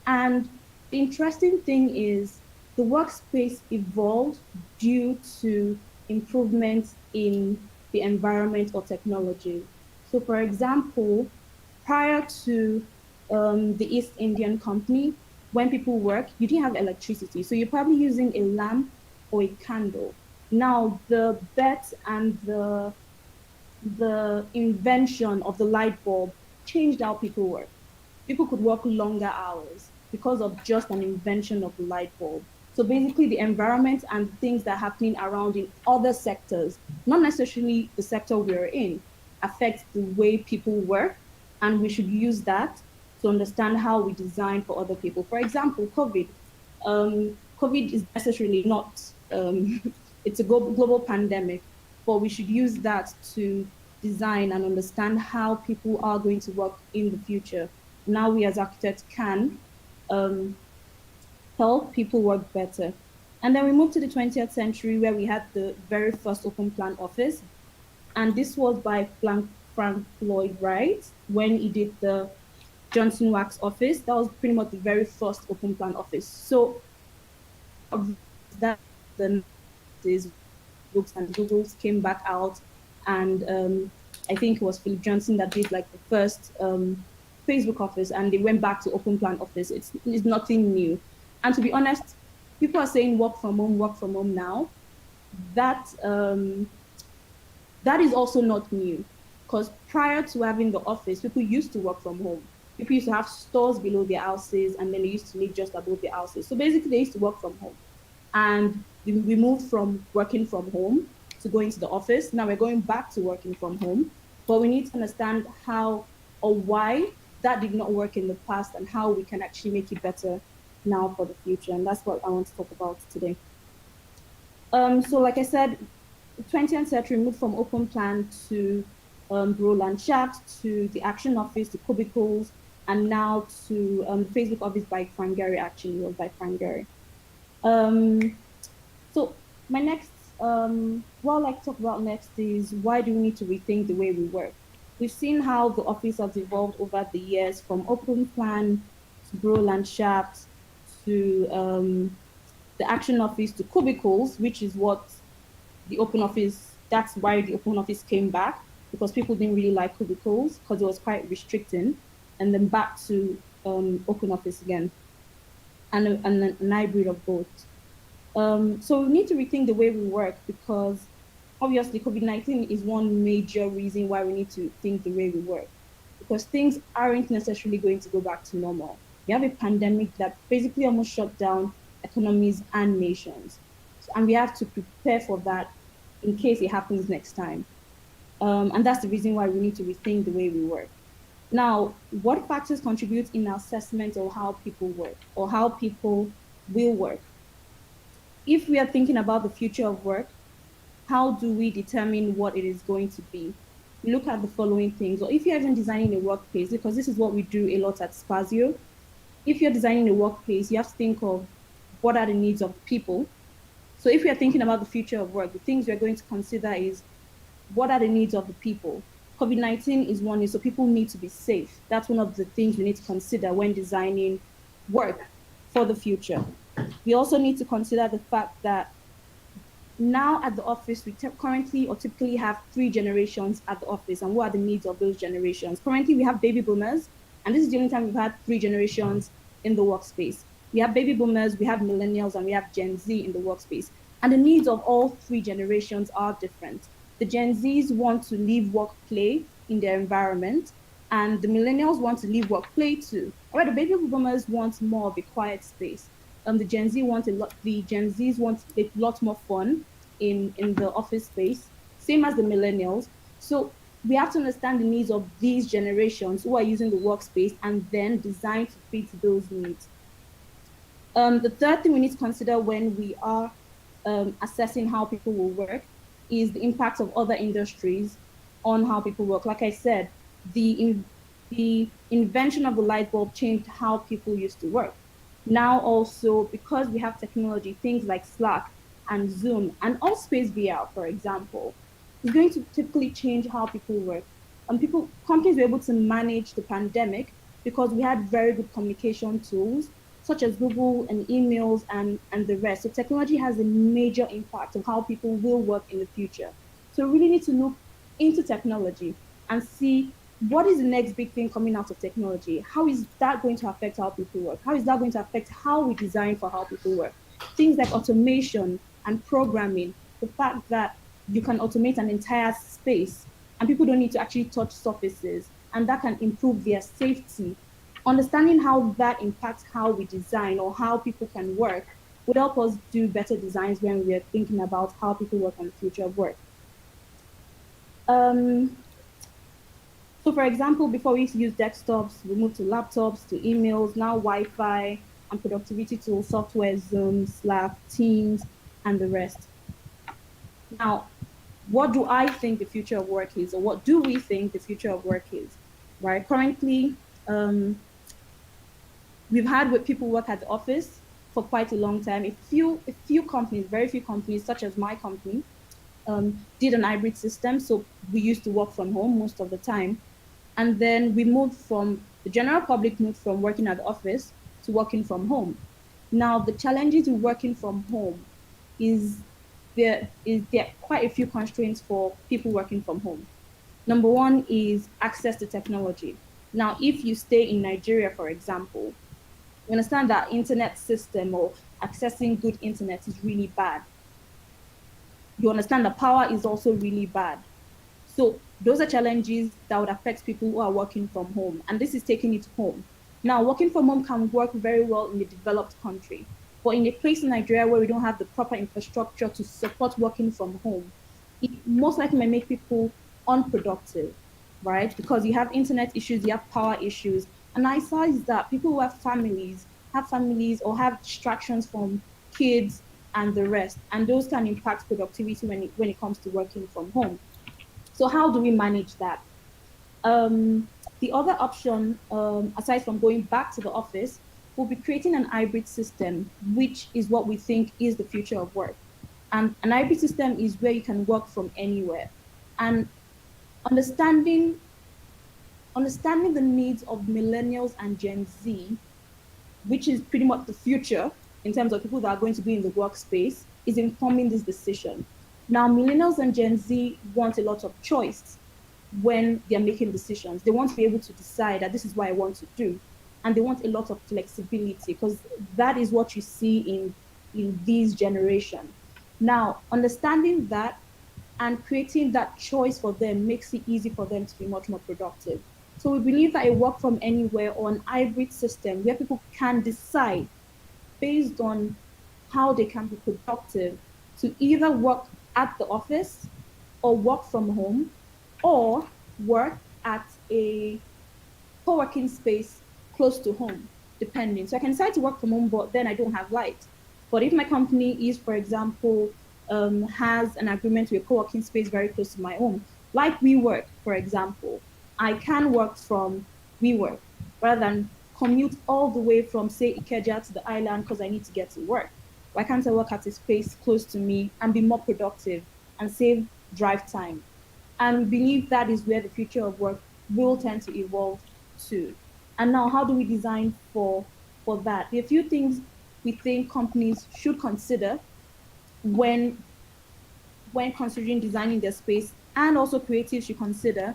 And the interesting thing is the workspace evolved due to improvements in the environment or technology. So for example, prior to the East Indian Company, when people work, you didn't have electricity. So you're probably using a lamp or a candle. Now the bet and the invention of the light bulb changed how people work. People could work longer hours because of just an invention of the light bulb. So basically the environment and things that are happening around in other sectors, not necessarily the sector we're in, affects the way people work, and we should use that to understand how we design for other people. For example, COVID. COVID is necessarily not, it's a global pandemic, but we should use that to design and understand how people are going to work in the future. Now we as architects can help people work better. And then we moved to the 20th century, where we had the very first open plan office. And this was by Frank Lloyd Wright when he did the Johnson Wax office. That was pretty much the very first open plan office. So that the books and Googles came back out, and I think it was Philip Johnson that did like the first Facebook office, and they went back to open plan office. It's nothing new. And to be honest, people are saying work from home now. That is also not new, because prior to having the office, people used to work from home. People used to have stores below their houses, and then they used to live just above their houses. So basically, they used to work from home. And we moved from working from home to going to the office. Now we're going back to working from home, but we need to understand how or why that did not work in the past and how we can actually make it better now for the future. And that's what I want to talk about today. So like I said, 20th century moved from open plan to Roland Shaft, to the Action Office, to cubicles, and now to Facebook Office by Frank Gehry, actually, was by Frank Gehry. So my next, what I'd like to talk about next is why do we need to rethink the way we work? We've seen how the office has evolved over the years from open plan to Roland Shaft to the Action Office to cubicles, which is what the open office, that's why the open office came back, because people didn't really like cubicles because it was quite restricting, and then back to open office again, and an hybrid of both. So we need to rethink the way we work, because obviously COVID-19 is one major reason why we need to think the way we work, because things aren't necessarily going to go back to normal. We have a pandemic that basically almost shut down economies and nations. And we have to prepare for that in case it happens next time. And that's the reason why we need to rethink the way we work. Now, what factors contribute in our assessment of how people work or how people will work. If we are thinking about the future of work, how do we determine what it is going to be? We look at the following things. Or if you're even designing a workplace, because this is what we do a lot at Spazio, if you're designing a workplace, you have to think of what are the needs of people. So if you're thinking about the future of work, the things we're going to consider is what are the needs of the people? COVID-19 is one, so people need to be safe. That's one of the things we need to consider when designing work for the future. We also need to consider the fact that now at the office, we currently or typically have 3 generations at the office, and what are the needs of those generations? Currently, we have baby boomers, and this is the only time we've had 3 generations in the workspace. We have baby boomers, we have millennials, and we have Gen Z in the workspace. And the needs of all 3 generations are different. The Gen Zs want to live, work, play in their environment, and the millennials want to live, work, play too. All right, the baby boomers want more of a quiet space. The Gen Z want the Gen Zs want a lot more fun in the office space, same as the millennials. So we have to understand the needs of these generations who are using the workspace and then design to fit those needs. The third thing we need to consider when we are assessing how people will work is the impact of other industries on how people work. Like I said, the invention of the light bulb changed how people used to work. Now also, because we have technology, things like Slack and Zoom and Allspace VR, for example, is going to typically change how people work. Companies were able to manage the pandemic because we had very good communication tools such as Google and emails and the rest. So technology has a major impact on how people will work in the future. So we really need to look into technology and see what is the next big thing coming out of technology? How is that going to affect how people work? How is that going to affect how we design for how people work? Things like automation and programming, the fact that you can automate an entire space and people don't need to actually touch surfaces, and that can improve their safety. Understanding how that impacts how we design or how people can work would help us do better designs when we're thinking about how people work and the future of work. So for example, before we used to use desktops, we moved to laptops, to emails, now Wi-Fi and productivity tools, software, Zoom, Slack, Teams, and the rest. Now, what do I think the future of work is, or what do we think the future of work is, right? Currently, we've had people work at the office for quite a long time. A few companies, very few companies, such as my company, did an hybrid system. So we used to work from home most of the time. And then the general public moved from working at the office to working from home. Now, the challenges with working from home is there are quite a few constraints for people working from home. Number one is access to technology. Now, if you stay in Nigeria, for example, you understand that internet system or accessing good internet is really bad. You understand that power is also really bad. So those are challenges that would affect people who are working from home. And this is taking it home. Now, working from home can work very well in a developed country. But in a place in Nigeria where we don't have the proper infrastructure to support working from home, it most likely may make people unproductive, right? Because you have internet issues, you have power issues. And I saw is that people who have families or have distractions from kids and the rest. And those can impact productivity when it comes to working from home. So how do we manage that? The other option, aside from going back to the office, will be creating an hybrid system, which is what we think is the future of work. And an hybrid system is where you can work from anywhere. And understanding the needs of millennials and Gen Z, which is pretty much the future in terms of people that are going to be in the workspace, is informing this decision. Now, millennials and Gen Z want a lot of choice when they're making decisions. They want to be able to decide that this is what I want to do. And they want a lot of flexibility because that is what you see in these generations. Now, understanding that and creating that choice for them makes it easy for them to be much more productive. So we believe that a work from anywhere or an hybrid system where people can decide based on how they can be productive to either work at the office or work from home or work at a co-working space close to home. depending. So I can decide to work from home, but then I don't have light. But if my company is, for example, has an agreement with a co-working space very close to my home, like WeWork, for example, I can work from WeWork rather than commute all the way from, say, Ikeja to the island because I need to get to work. Why can't I work at a space close to me and be more productive and save drive time? And we believe that is where the future of work will tend to evolve to. And now, how do we design for that? There are a few things we think companies should consider when considering designing their space, and also creatives should consider,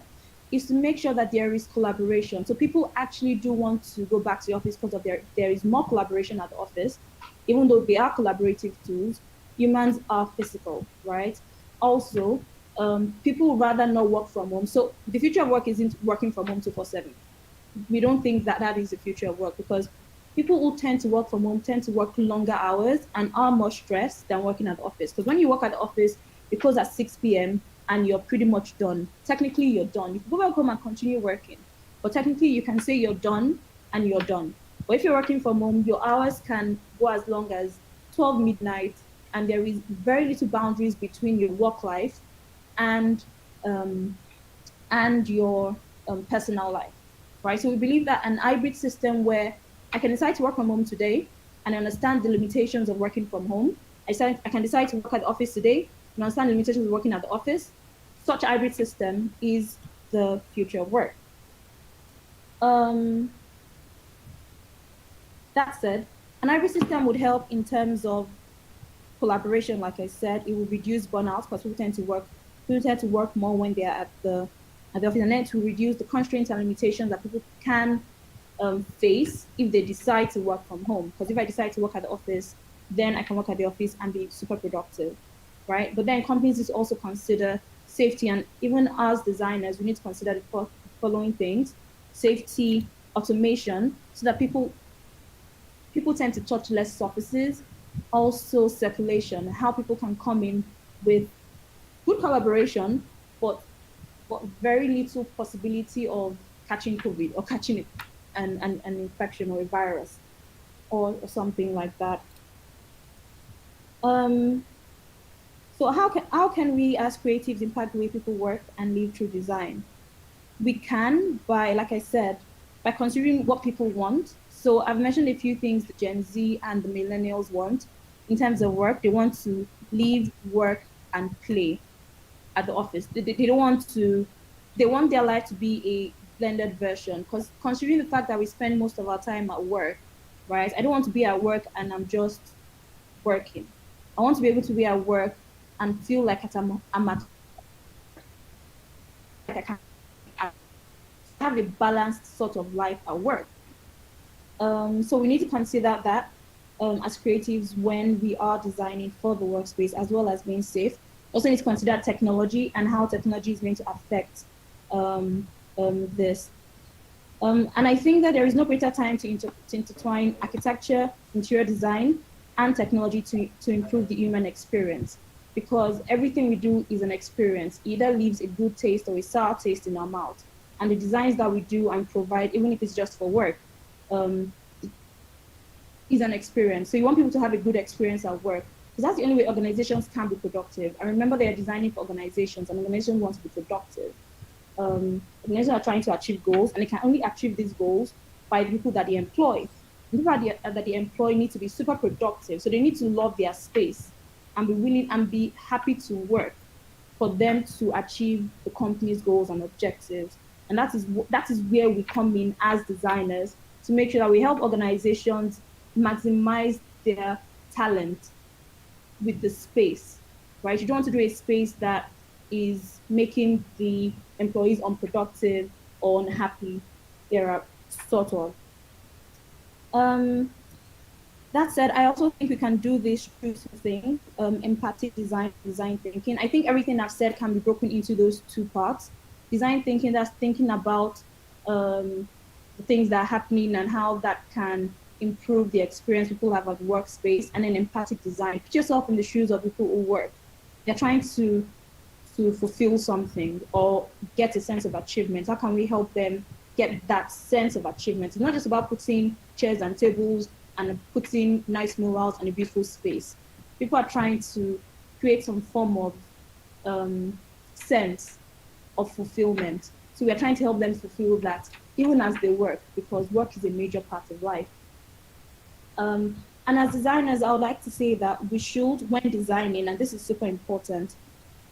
is to make sure that there is collaboration. So people actually do want to go back to the office because of there is more collaboration at the office. Even though they are collaborative tools, humans are physical, right? Also, people would rather not work from home. So the future of work isn't working from home 24/7. We don't think that that is the future of work, because people who tend to work from home tend to work longer hours and are more stressed than working at the office. Because when you work at the office, it closes at 6 p.m. and you're pretty much done. Technically, you're done. You can go back home and continue working, but technically you can say you're done and you're done. But if you're working from home, your hours can go as long as 12 midnight, and there is very little boundaries between your work life and your personal life, right? So we believe that an hybrid system where I can decide to work from home today and understand the limitations of working from home. I can decide to work at the office today and understand the limitations of working at the office. Such a hybrid system is the future of work. That said, an hybrid system would help in terms of collaboration. Like I said, it would reduce burnout because people tend to work more when they're at the office, and then to reduce the constraints and limitations that people can face if they decide to work from home. Because if I decide to work at the office, then I can work at the office and be super productive, right? But then companies need to also consider safety, and even as designers, we need to consider the following things: safety, automation, so that people tend to touch less surfaces. Also, circulation, how people can come in with good collaboration, but very little possibility of catching COVID or catching an infection or a virus or something like that. So how can we as creatives impact the way people work and live through design? We can by, like I said, by considering what people want. So I've mentioned a few things the Gen Z and the millennials want in terms of work. They want to live, work, and play at the office. They don't want to, they want their life to be a blended version, because considering the fact that we spend most of our time at work, right? I don't want to be at work and I'm just working. I want to be able to be at work and feel like I'm at, like I can have a balanced sort of life at work. So we need to consider that as creatives when we are designing for the workspace, as well as being safe. Also need to consider technology and how technology is going to affect this. And I think that there is no greater time to intertwine architecture, interior design, and technology to improve the human experience, because everything we do is an experience. It either leaves a good taste or a sour taste in our mouth. And the designs that we do and provide, even if it's just for work, is an experience. So you want people to have a good experience at work, because that's the only way organizations can be productive. And remember, they are designing for organizations, and organizations want to be productive. Organizations are trying to achieve goals, and they can only achieve these goals by the people that they employ. The people that they employ need to be super productive, so they need to love their space and be willing and be happy to work for them to achieve the company's goals and objectives. And that is where we come in as designers, to make sure that we help organizations maximize their talent with the space, right? You don't want to do a space that is making the employees unproductive or unhappy. There are sort of. That said, I also think we can do this through two things: empathic design, design thinking. I think everything I've said can be broken into those two parts. Design thinking, that's thinking about the things that are happening and how that can improve the experience people have at the workspace. And then empathic design, put yourself in the shoes of people who work. They're trying to fulfill something or get a sense of achievement. How can we help them get that sense of achievement. It's not just about putting chairs and tables and putting nice murals and a beautiful space. People are trying to create some form of sense of fulfillment. So we are trying to help them fulfill that even as they work, because work is a major part of life. And as designers, I would like to say that we should, when designing, and this is super important,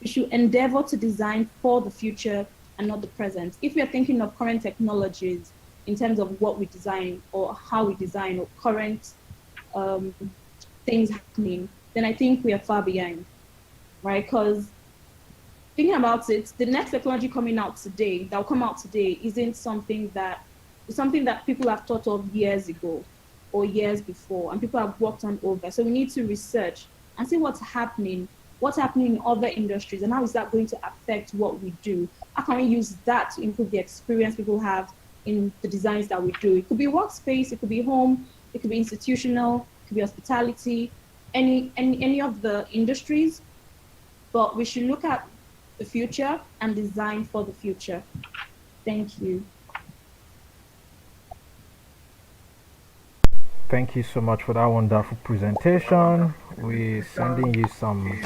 we should endeavor to design for the future and not the present. If we are thinking of current technologies in terms of what we design or how we design or current things happening, then I think we are far behind, right? Because thinking about it, the next technology coming out today, that will come out today, isn't something that people have thought of years ago or years before, and people have worked on over. So we need to research and see what's happening in other industries, and how is that going to affect what we do? How can we use that to improve the experience people have in the designs that we do? It could be workspace, it could be home, it could be institutional, it could be hospitality, any of the industries. But we should look at the future and design for the future. Thank you. Thank you so much for that wonderful presentation. We're sending you some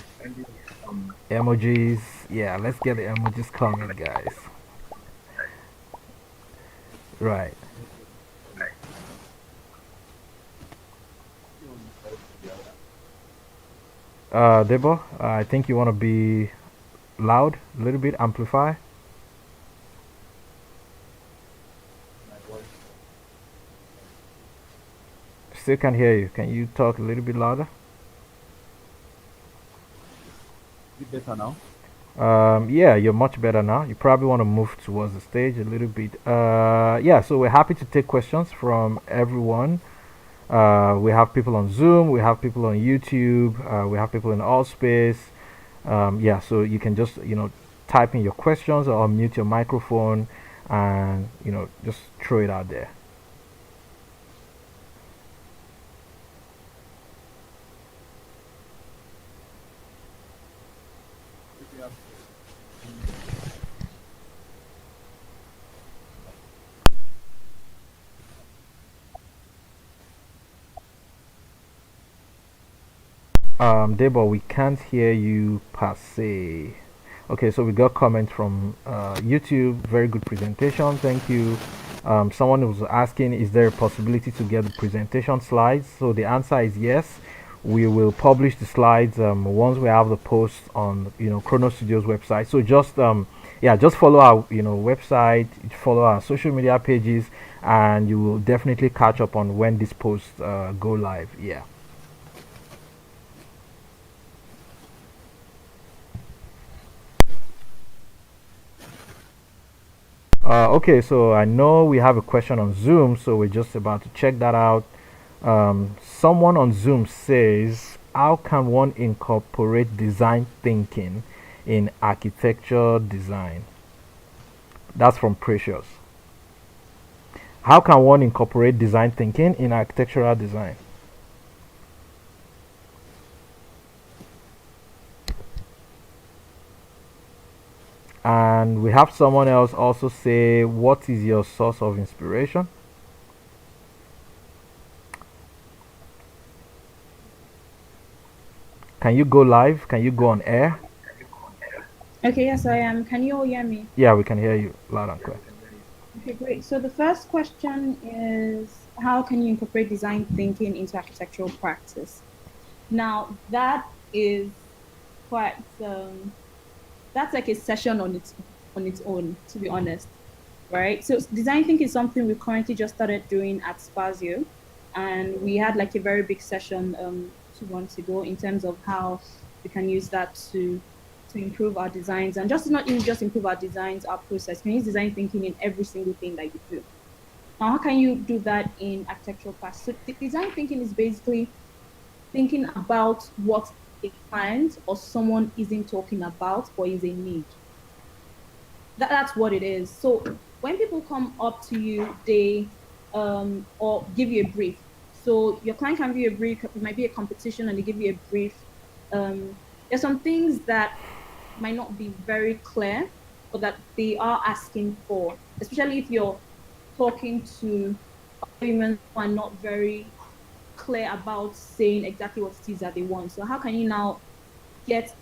emojis. Yeah, let's get the emojis coming, guys. Right. Debo, I think you want to be loud, a little bit, amplify. Still can't hear you. Can you talk a little bit louder? Is it better now? Yeah, you're much better now. You probably want to move towards the stage a little bit. Yeah, so we're happy to take questions from everyone. We have people on Zoom, we have people on YouTube, we have people in Allspace. Yeah, so you can just, type in your questions or mute your microphone and, just throw it out there. Debo, we can't hear you per se. Okay, so we got comments from YouTube. Very good presentation. Thank you. Someone was asking, is there a possibility to get the presentation slides? So the answer is yes. We will publish the slides once we have the post on Chrono Studios website. So just just follow our website, follow our social media pages, and you will definitely catch up on when these posts go live. Yeah. Okay, so I know we have a question on Zoom, so we're just about to check that out. Someone on Zoom says, how can one incorporate design thinking in architecture design? That's from Precious. How can one incorporate design thinking in architectural design? And we have someone else also say, what is your source of inspiration? Can you go live? Can you go on air? Okay, yes, I am. Can you all hear me? Yeah, we can hear you loud and clear. Okay, great. So the first question is, how can you incorporate design thinking into architectural practice? Now, that is quite that's like a session on its own, to be honest, right? So design thinking is something we currently just started doing at Spazio, and we had like a very big session 2 months ago in terms of how we can use that to improve our designs, and not even just improve our designs, our process. We can use design thinking in every single thing that you do. Now, how can you do that in architectural practice? So design thinking is basically thinking about what a client or someone isn't talking about or is a need. That's what it is. So when people come up to you, they or give you a brief. So your client can give you a brief. It might be a competition, and they give you a brief. There's some things that might not be very clear, or that they are asking for, especially if you're talking to women who are not very clear about saying exactly what it is that they want. So how can you now get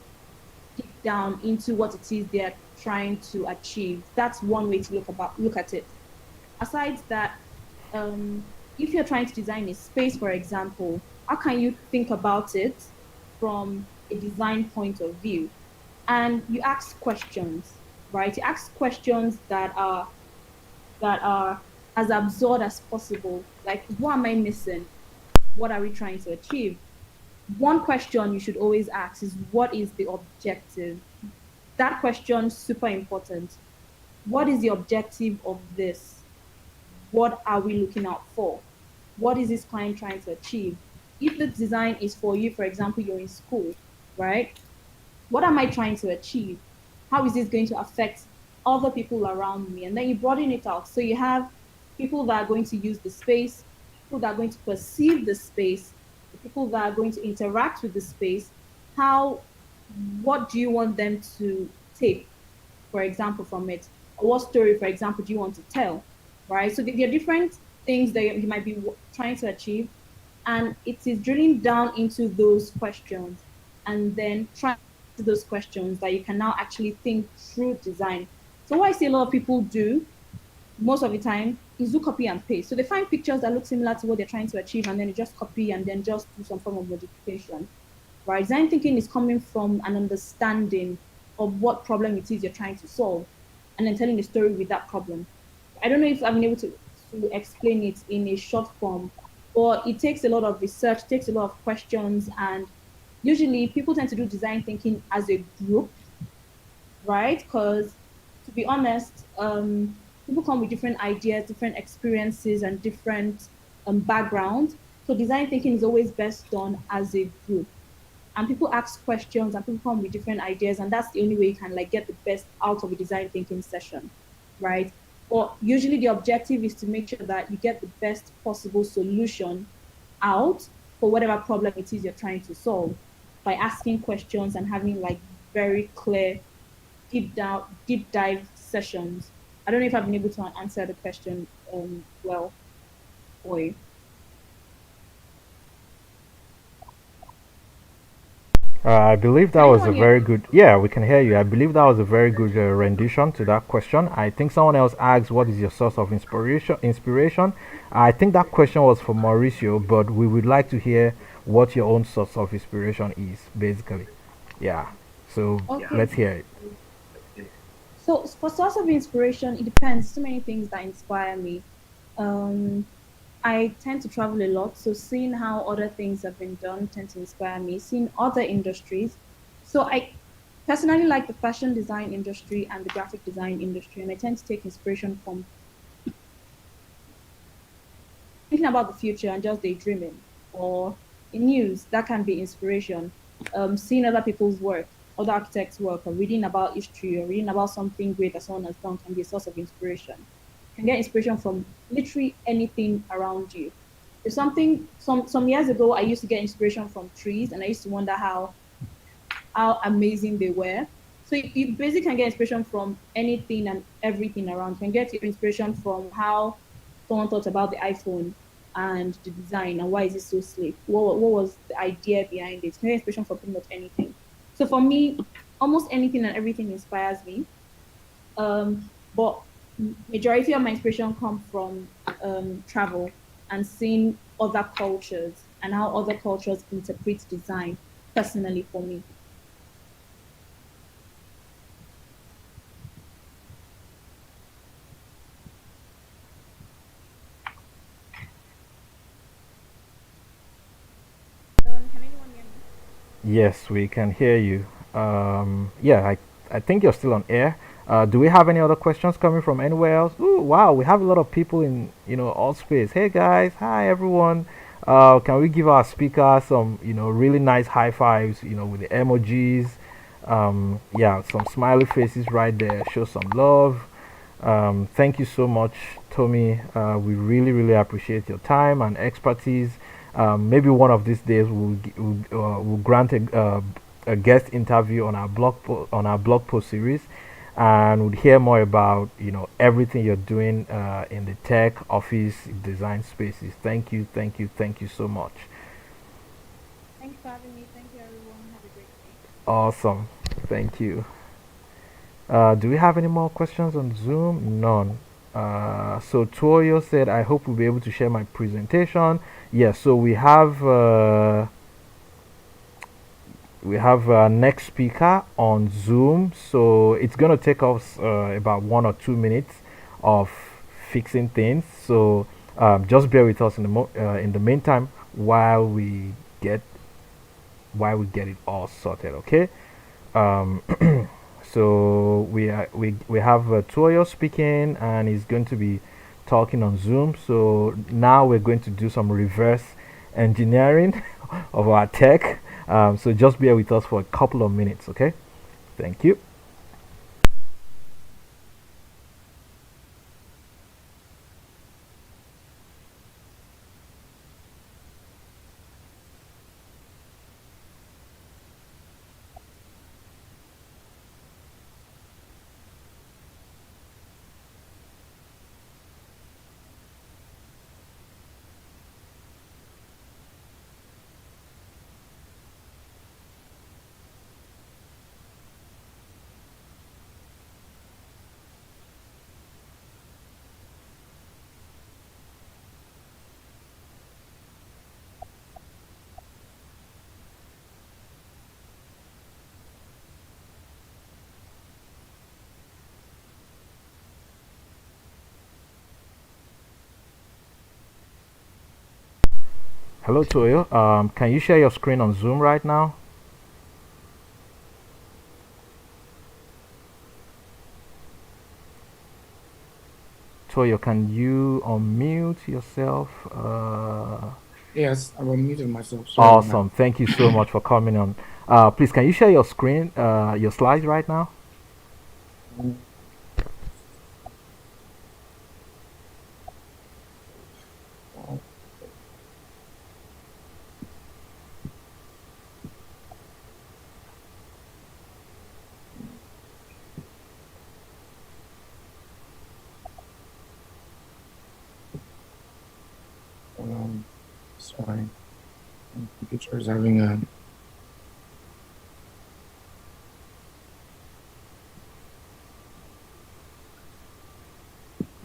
deep down into what it is they're trying to achieve? That's one way to look at it. Aside that, if you're trying to design a space, for example, how can you think about it from a design point of view? And you ask questions, right? You ask questions that are as absurd as possible. Like, what am I missing? What are we trying to achieve? One question you should always ask is, what is the objective? That question is super important. What is the objective of this? What are we looking out for? What is this client trying to achieve? If the design is for you, for example, you're in school, right? What am I trying to achieve? How is this going to affect other people around me? And then you broaden it out. So you have people that are going to use the space, people that are going to perceive the space, the people that are going to interact with the space. What do you want them to take, for example, from it? Or what story, for example, do you want to tell? Right? So there are different things that you might be trying to achieve. And it is drilling down into those questions and then trying to those questions that you can now actually think through design. So what I see a lot of people do most of the time is do copy and paste. So they find pictures that look similar to what they're trying to achieve, and then they just copy and then just do some form of modification. Right? Design thinking is coming from an understanding of what problem it is you're trying to solve, and then telling the story with that problem. I don't know if I've been able to explain it in a short form, but it takes a lot of research, takes a lot of questions, and usually people tend to do design thinking as a group, right? Because to be honest, people come with different ideas, different experiences, and different backgrounds. So design thinking is always best done as a group. And people ask questions and people come with different ideas, and that's the only way you can like get the best out of a design thinking session, right? But usually the objective is to make sure that you get the best possible solution out for whatever problem it is you're trying to solve by asking questions and having like very clear deep dive sessions. I don't know if I've been able to answer the question well for you. I believe that Can was a anyone hear very me? good. Yeah, we can hear you. I believe that was a very good rendition to that question. I think someone else asked, "What is your source of inspiration?" Inspiration. I think that question was for Mauricio, but we would like to hear what your own source of inspiration is, basically. Yeah. So Okay. let's hear it. So for source of inspiration, it depends. So many things that inspire me. Um, I tend to travel a lot, so seeing how other things have been done tend to inspire me. Seeing other industries. So I personally like the fashion design industry and the graphic design industry, and I tend to take inspiration from thinking about the future and just daydreaming. Or in news, that can be inspiration. Seeing other people's work, other architects' work, or reading about history, or reading about something great that someone has done can be a source of inspiration. You can get inspiration from literally anything around you. There's something some years ago I used to get inspiration from trees, and I used to wonder how amazing they were. So you basically can get inspiration from anything and everything around. You can get your inspiration from how someone thought about the iPhone and the design and why is it so slick. What was the idea behind it? You can get inspiration from pretty much anything. So for me, almost anything and everything inspires me. But majority of my inspiration come from travel and seeing other cultures and how other cultures interpret design personally for me. Can anyone hear me? Yes, we can hear you. Yeah, I think you're still on air. Do we have any other questions coming from anywhere else? Ooh, wow, we have a lot of people in all space. Hey guys, hi everyone. Can we give our speaker some really nice high fives? With the emojis. Yeah, some smiley faces right there. Show some love. Thank you so much, Tomi. We really, really appreciate your time and expertise. Maybe one of these days we'll grant a guest interview on our blog post series. and would hear more about everything you're doing in the tech office design spaces. Thank you, thank you, thank you so much. Thanks for having me. Thank you, everyone. Have a great day. Awesome, thank you. Do we have any more questions on Zoom? None. So Tuoyo said, I hope we'll be able to share my presentation. Yes, so we have next speaker on Zoom. So it's going to take us about 1 or 2 minutes of fixing things. So just bear with us in the meantime while we get it all sorted. Okay. So we have Toyo speaking, and he's going to be talking on Zoom. So now we're going to do some reverse engineering of our tech. So just bear with us for a couple of minutes, okay? Thank you. Hello, Toyo. Can you share your screen on Zoom right now? Toyo, can you unmute yourself? Yes, I've unmuted myself. Sorry. Awesome. Thank you so much for coming on. Please, can you share your screen, your slides right now? Sorry. My computer is having a...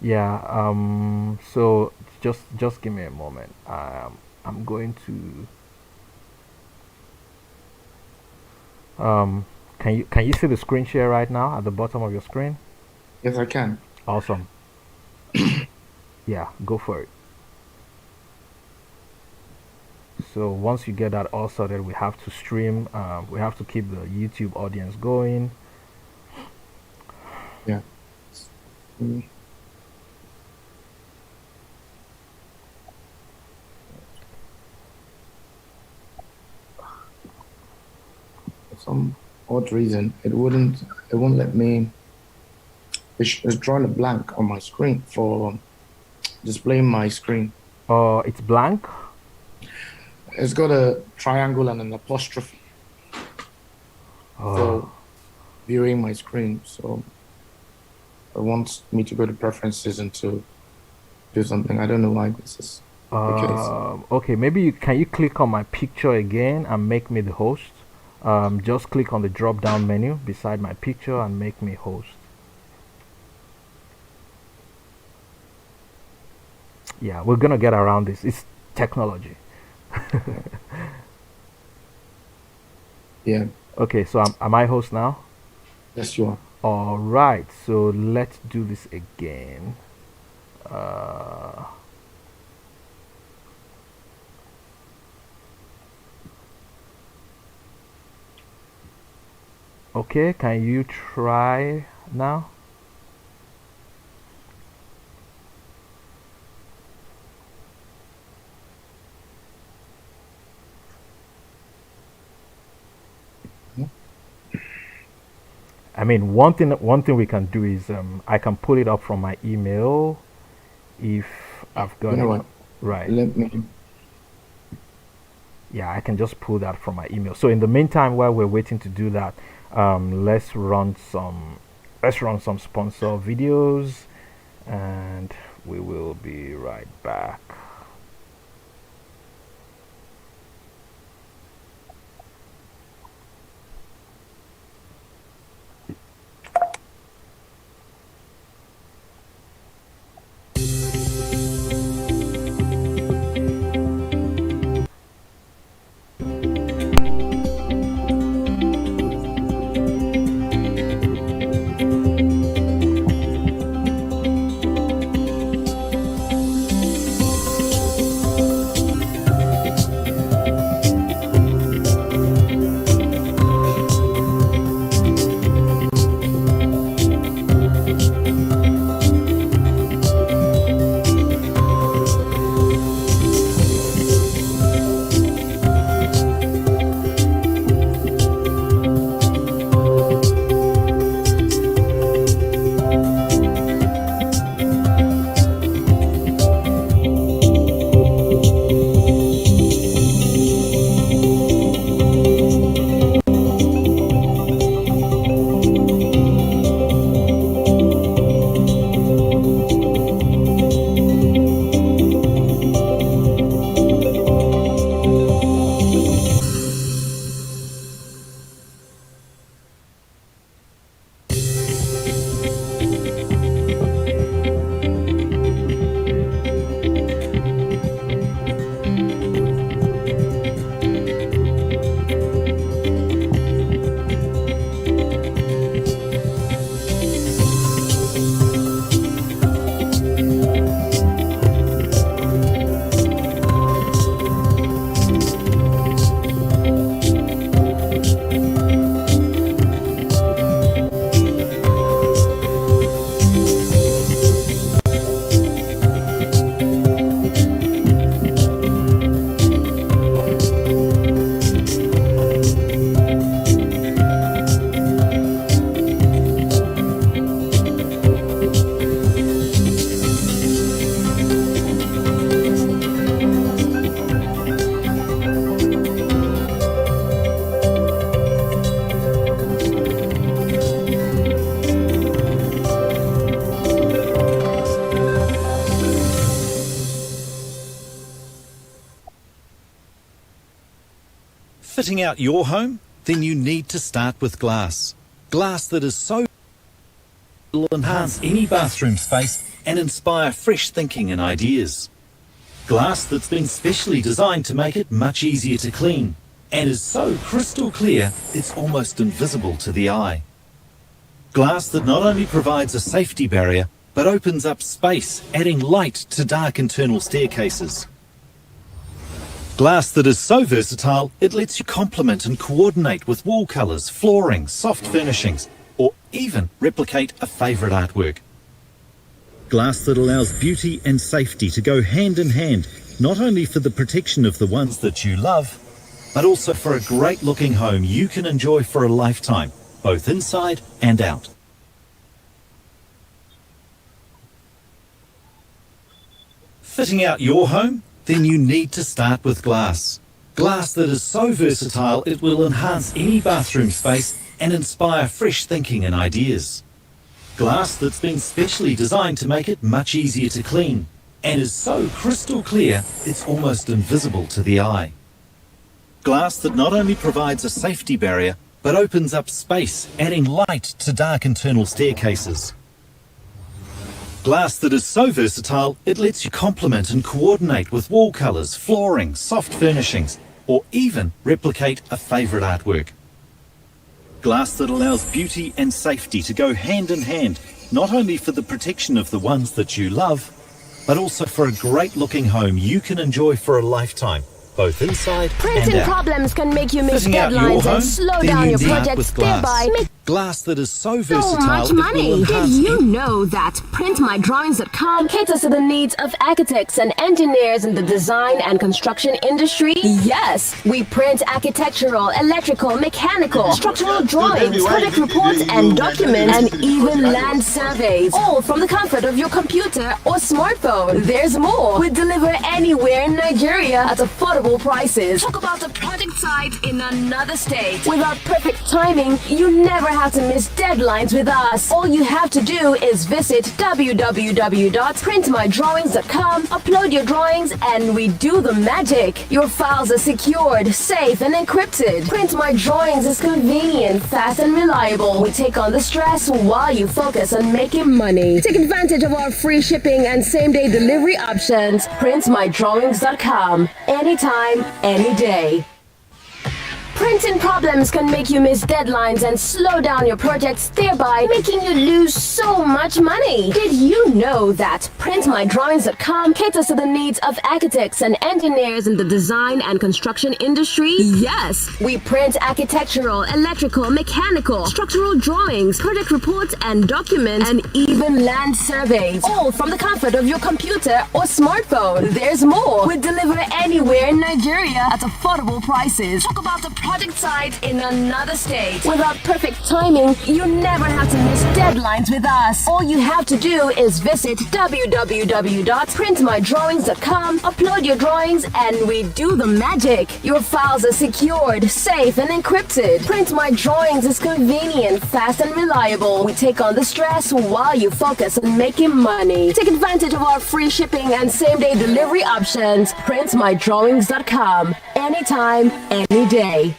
Yeah. So just give me a moment. I'm going to. Can you see the screen share right now at the bottom of your screen? Yes, I can. Awesome. Yeah, go for it. So once you get that all sorted, we have to stream. We have to keep the YouTube audience going. Yeah. For some odd reason, it won't let me. It's drawn a blank on my screen for displaying my screen. It's blank. It's got a triangle and an apostrophe for viewing my screen. So it wants me to go to preferences and to do something. I don't know why this is the case. Okay, maybe can you click on my picture again and make me the host? Just click on the drop down menu beside my picture and make me host. Yeah, we're gonna get around this. It's technology. Yeah. Okay, so am I host now? Yes, you are. All right, so let's do this again. Okay, can you try now? I mean, one thing we can do is I can pull it up from my email if I've got it. Right. Let me. Yeah, I can just pull that from my email. So in the meantime, while we're waiting to do that, let's run some let's run some sponsor videos, and we will be right back. Fitting out your home? Then you need to start with glass. Glass that is so will enhance any bathroom space and inspire fresh thinking and ideas. Glass that's been specially designed to make it much easier to clean and is so crystal clear it's almost invisible to the eye. Glass that not only provides a safety barrier but opens up space, adding light to dark internal staircases. Glass that is so versatile, it lets you complement and coordinate with wall colours, flooring, soft furnishings, or even replicate a favourite artwork. Glass that allows beauty and safety to go hand in hand, not only for the protection of the ones that you love, but also for a great looking home you can enjoy for a lifetime, both inside and out. Fitting out your home? Then you need to start with glass. Glass that is so versatile it will enhance any bathroom space and inspire fresh thinking and ideas. Glass that's been specially designed to make it much easier to clean and is so crystal clear it's almost invisible to the eye. Glass that not only provides a safety barrier but opens up space, adding light to dark internal staircases. Glass that is so versatile, it lets you complement and coordinate with wall colours, flooring, soft furnishings, or even replicate a favourite artwork. Glass that allows beauty and safety to go hand in hand, not only for the protection of the ones that you love, but also for a great looking home you can enjoy for a lifetime, both inside and Printing out. problems can make you miss Fitting out your deadlines home? and slow Then down you your start projects, with glass. thereby make Glass that is so so versatile much it will money. Did enhance you know that printmydrawings.com caters to the needs of architects and engineers in the design and construction industry? Yes, we print architectural, electrical, mechanical, structural drawings, project reports and documents, and even land surveys, all from the comfort of your computer or smartphone. There's more. We deliver anywhere in Nigeria at affordable prices. Talk about a project site in another state. With our perfect timing, you never have to miss deadlines with us. All you have to do is visit www.printmydrawings.com, upload your drawings, and we do the magic. Your files are secured, safe, and encrypted. Print My Drawings is convenient, fast, and reliable. We take on the stress while you focus on making money. Take advantage of our free shipping and same-day delivery options. Printmydrawings.com. Anytime, any day. Printing problems can make you miss deadlines and slow down your projects, thereby making you lose so much money. Did you know that PrintMyDrawings.com caters to the needs of architects and engineers in the design and construction industry? Yes, we print architectural, electrical, mechanical, structural drawings, project reports and documents, and even land surveys, all from the comfort of your computer or smartphone. There's more. We deliver anywhere in Nigeria at affordable prices. Talk about the project site in another state. Without perfect timing, you never have to miss deadlines with us. All you have to do is visit www.printmydrawings.com, upload your drawings, and we do the magic. Your files are secured, safe, and encrypted. Print My Drawings is convenient, fast, and reliable. We take on the stress while you focus on making money. Take advantage of our free shipping and same-day delivery options. Printmydrawings.com. Anytime, any day.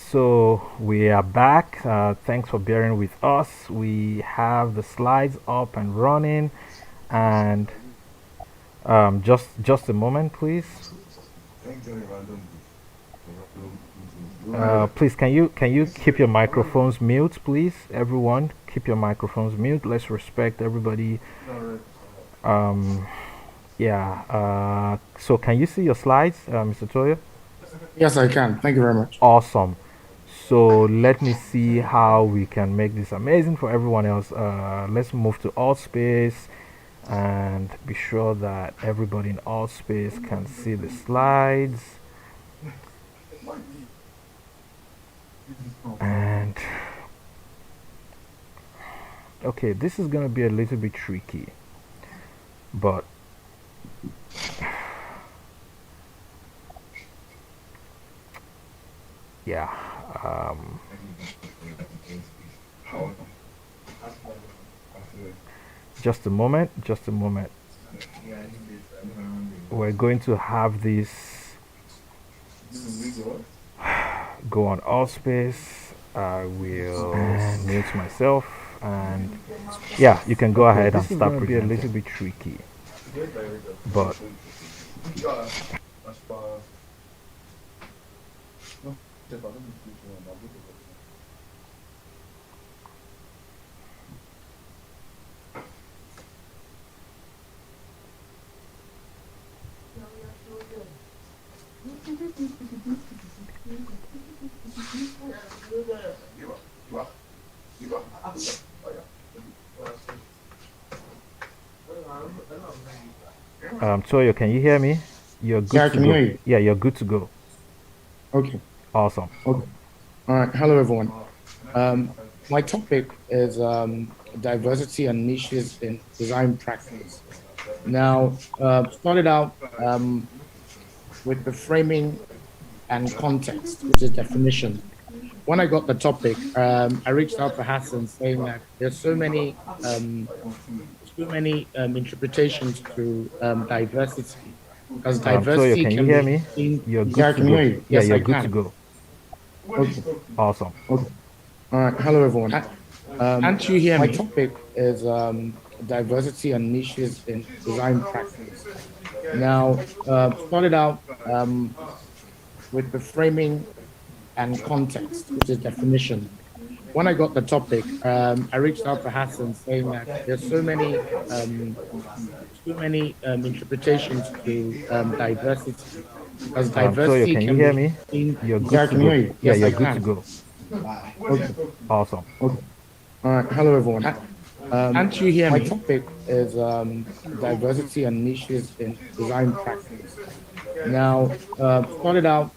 So we are back. Thanks for bearing with us. We have the slides up and running, and just a moment, please. Please, can you keep your microphones mute, please? Everyone, keep your microphones mute. Let's respect everybody. Yeah. So can you see your slides, Mr. Toyo? Yes, I can. Thank you very much. Awesome. So let me see how we can make this amazing for everyone else. Let's move to alt space and be sure that everybody in alt space can see the slides. And okay, this is gonna be a little bit tricky, but yeah. Just a moment. We're going to have this go on all space. I will mute myself, and yeah, you can go ahead and start. This is going to be a little bit tricky, but Toyo, can you hear me? You're good Yeah, I to can go. hear you. Yeah, you're good to go. Okay. Awesome. Okay. All right. Hello, everyone. My topic is diversity and niches in design practice. Now, started out with the framing and context, which is definition. When I got the topic, I reached out to Hassan saying that there's so many interpretations to diversity, because Toyo, diversity can you can hear be me? seen. You're Yeah, good I to can go. hear you. Yeah, Yes, you're I good to can. go. Okay. Awesome. Okay. All right. Hello, everyone. Can't you hear me? My topic is diversity and niches in design practice. Now, started out with the framing and context, which is definition. When I got the topic, I reached out to Hassan saying that there's so many interpretations to diversity, because Toyo, diversity can you can hear be me? seen. You're Yeah, good I to can go. hear you. Yeah, Yes, you're I good to can. go. Okay. Awesome. Okay. All right. Hello, everyone. Can't you hear me? My topic is diversity and niches in design practice. Now, started out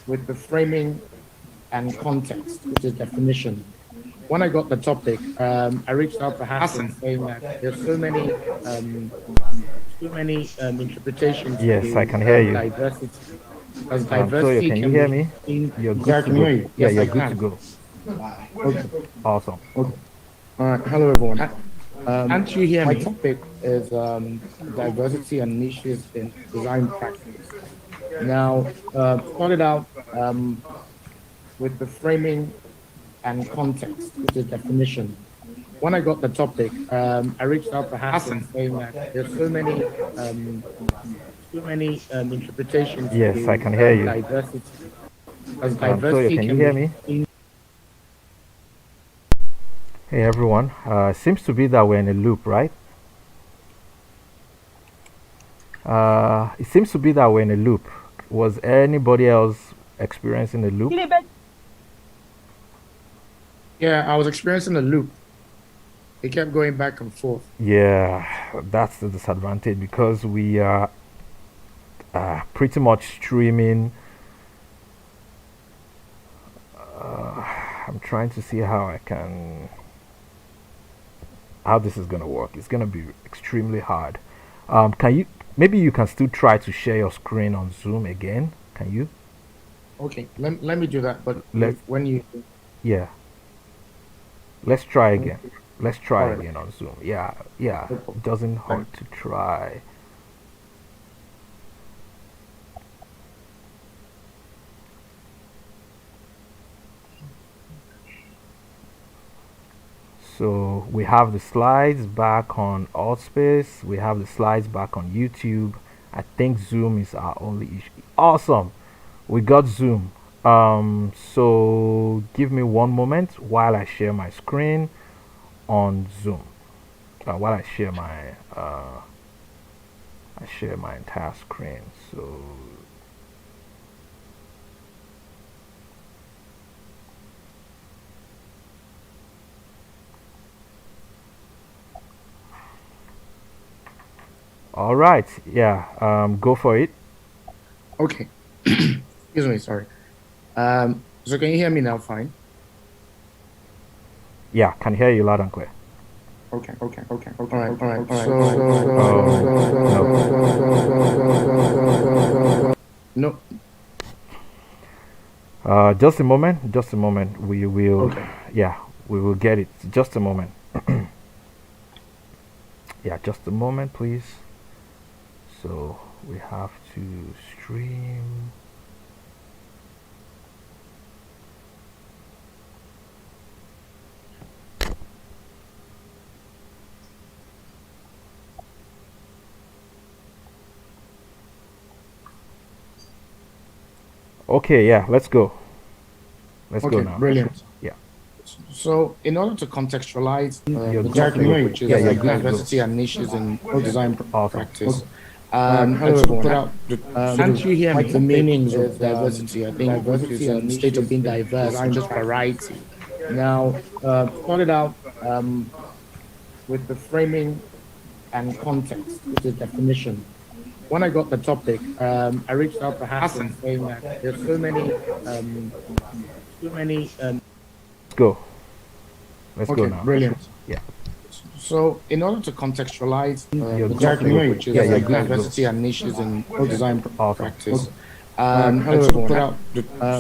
with the framing and context, which is definition. When I got the topic, I reached out to Hassan saying that there's so many interpretations Yes, I to can hear you. diversity, because Toyo, diversity can you can hear be me? seen. You're Yeah, good I to can go. hear you. Yeah, Yes, you're I good to can. go. Okay. Awesome. Okay. All right. Hello, everyone. Can't you hear me? My topic is diversity and niches in design practice. Now, started out with the framing and context, which is definition. When I got the topic, I reached out to Hassan saying that there's so many interpretations Yes, I to can hear you. diversity, because Toyo, diversity can you can hear be me? seen. Hey everyone. Seems to be that we're in a loop, right? It seems to be that we're in a loop. Was anybody else experiencing a loop? Yeah, I was experiencing a loop. It kept going back and forth. Yeah, that's the disadvantage because we are pretty much streaming. I'm trying to see how this is gonna work. It's gonna be extremely hard. Maybe you can still try to share your screen on Zoom again? Can you? Okay, let me do that. But Let when you, Yeah. Let's try again. Let's try all right, again on Zoom. Yeah, yeah. no It problem. doesn't hurt Thanks. to try. So we have the slides back on Altspace. We have the slides back on YouTube. I think Zoom is our only issue. Awesome. We got Zoom. So give me one moment while I share my screen on Zoom. While I share my entire screen. So all right, yeah. Go for it. Okay. Excuse me. Sorry. So can you hear me now? Fine. Yeah, can hear you loud and clear. Okay. All right. All right. No. Just a moment. Just a moment. We will. Okay. Yeah, we will get it. Just a moment. Yeah, just a moment, please. So we have to stream. Okay, yeah, let's go. Let's go Okay. now. Brilliant. Yeah. So, in order to contextualize You're the good to topic, go. which is Yeah, you're good to go. diversity and niches in design Awesome. practice, Hello, everyone. Can't you hear me? The meanings of diversity. I think diversity is a state of being diverse, and just variety. Now, started out with the framing and context, with the definition. When I got the topic, I reached out to Hassan saying that there's so many, Go. Let's go okay, now. brilliant. Yeah. So, in order to contextualize Your the topic, document, which is yeah, like go. diversity and niches in design practice, Hello, everyone.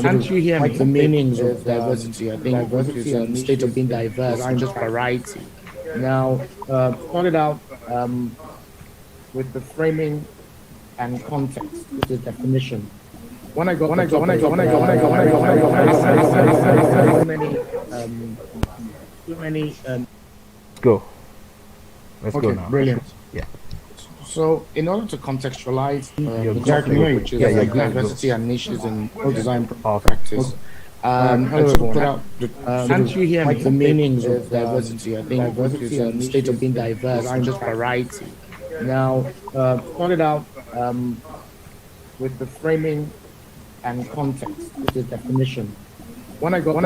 can't you hear me? The meanings of diversity. I think diversity is a state of being diverse, and just variety. Now, started out with the framing and context, with the definition. When I got so many Go. Let's okay, go now. brilliant. Yeah. So, in order to contextualize Your the topic, document, which is like go. diversity and niches in design practice, hello, everyone. can't you hear me? The meanings of diversity. I think diversity is a state of being diverse, and just variety. Now, started out with the framing and context, with the definition. When I got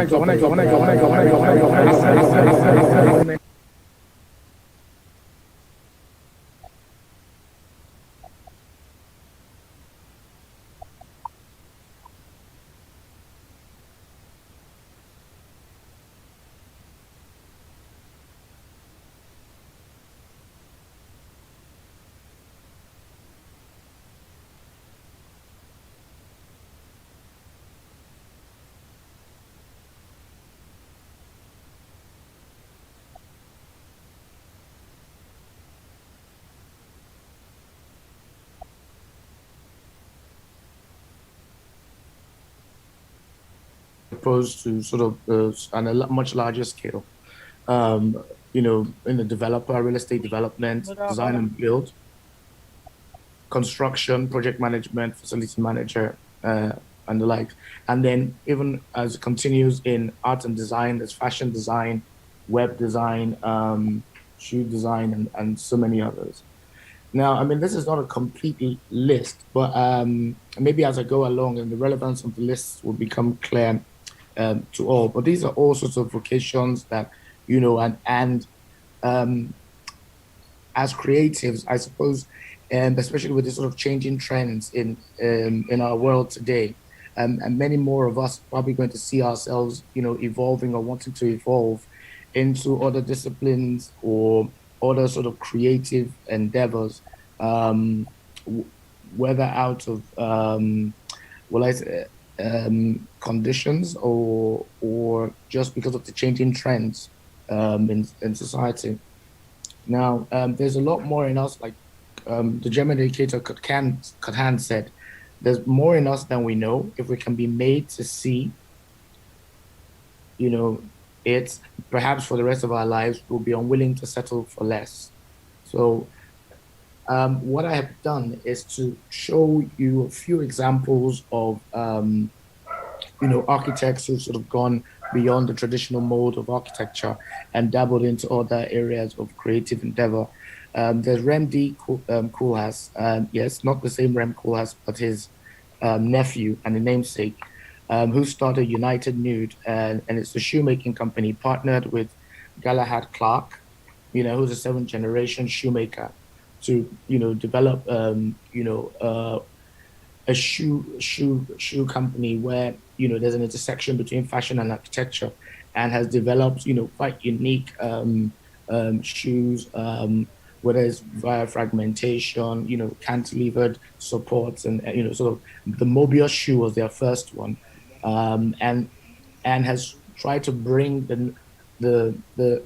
opposed to sort of on a much larger scale. In the developer, real estate development, design and build, construction, project management, facility manager, and the like. And then even as it continues in art and design, there's fashion design, web design, shoe design, and so many others. Now, I mean, this is not a complete list, but maybe as I go along and the relevance of the list will become clear to all. But these are all sorts of vocations that, and as creatives, I suppose, and especially with the sort of changing trends in our world today, and many more of us probably going to see ourselves, evolving or wanting to evolve into other disciplines or other sort of creative endeavors, whether out of conditions or just because of the changing trends in society. Now, there's a lot more in us, like the German educator Katan said, there's more in us than we know. If we can be made to see, it, perhaps for the rest of our lives, we'll be unwilling to settle for less. So what I have done is to show you a few examples of, architects who've sort of gone beyond the traditional mold of architecture and dabbled into other areas of creative endeavor. There's Rem D. Koolhaas, yes, not the same Rem Koolhaas, but his nephew and a namesake, who started United Nude, and it's a shoemaking company partnered with Galahad Clark, who's a seventh generation shoemaker, to develop a shoe company where there's an intersection between fashion and architecture, and has developed quite unique shoes, whether it's via fragmentation, cantilevered supports, and sort of the Mobius shoe was their first one, and has tried to bring the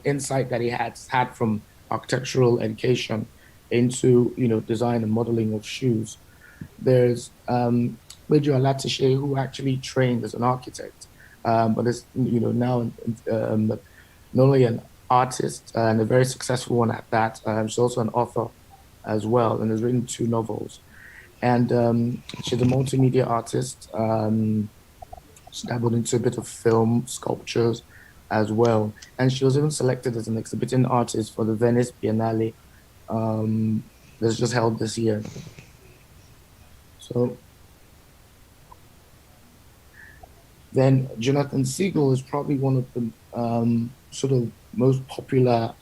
insight that he had from architectural education into design and modeling of shoes. There's Mejo Alatishe, who actually trained as an architect, but is now not only an artist and a very successful one at that. She's also an author as well, and has written 2 novels. And she's a multimedia artist. She dabbled into a bit of film, sculptures as well. And she was even selected as an exhibiting artist for the Venice Biennale that's just held this year. So then Jonathan Siegel is probably one of the sort of most popular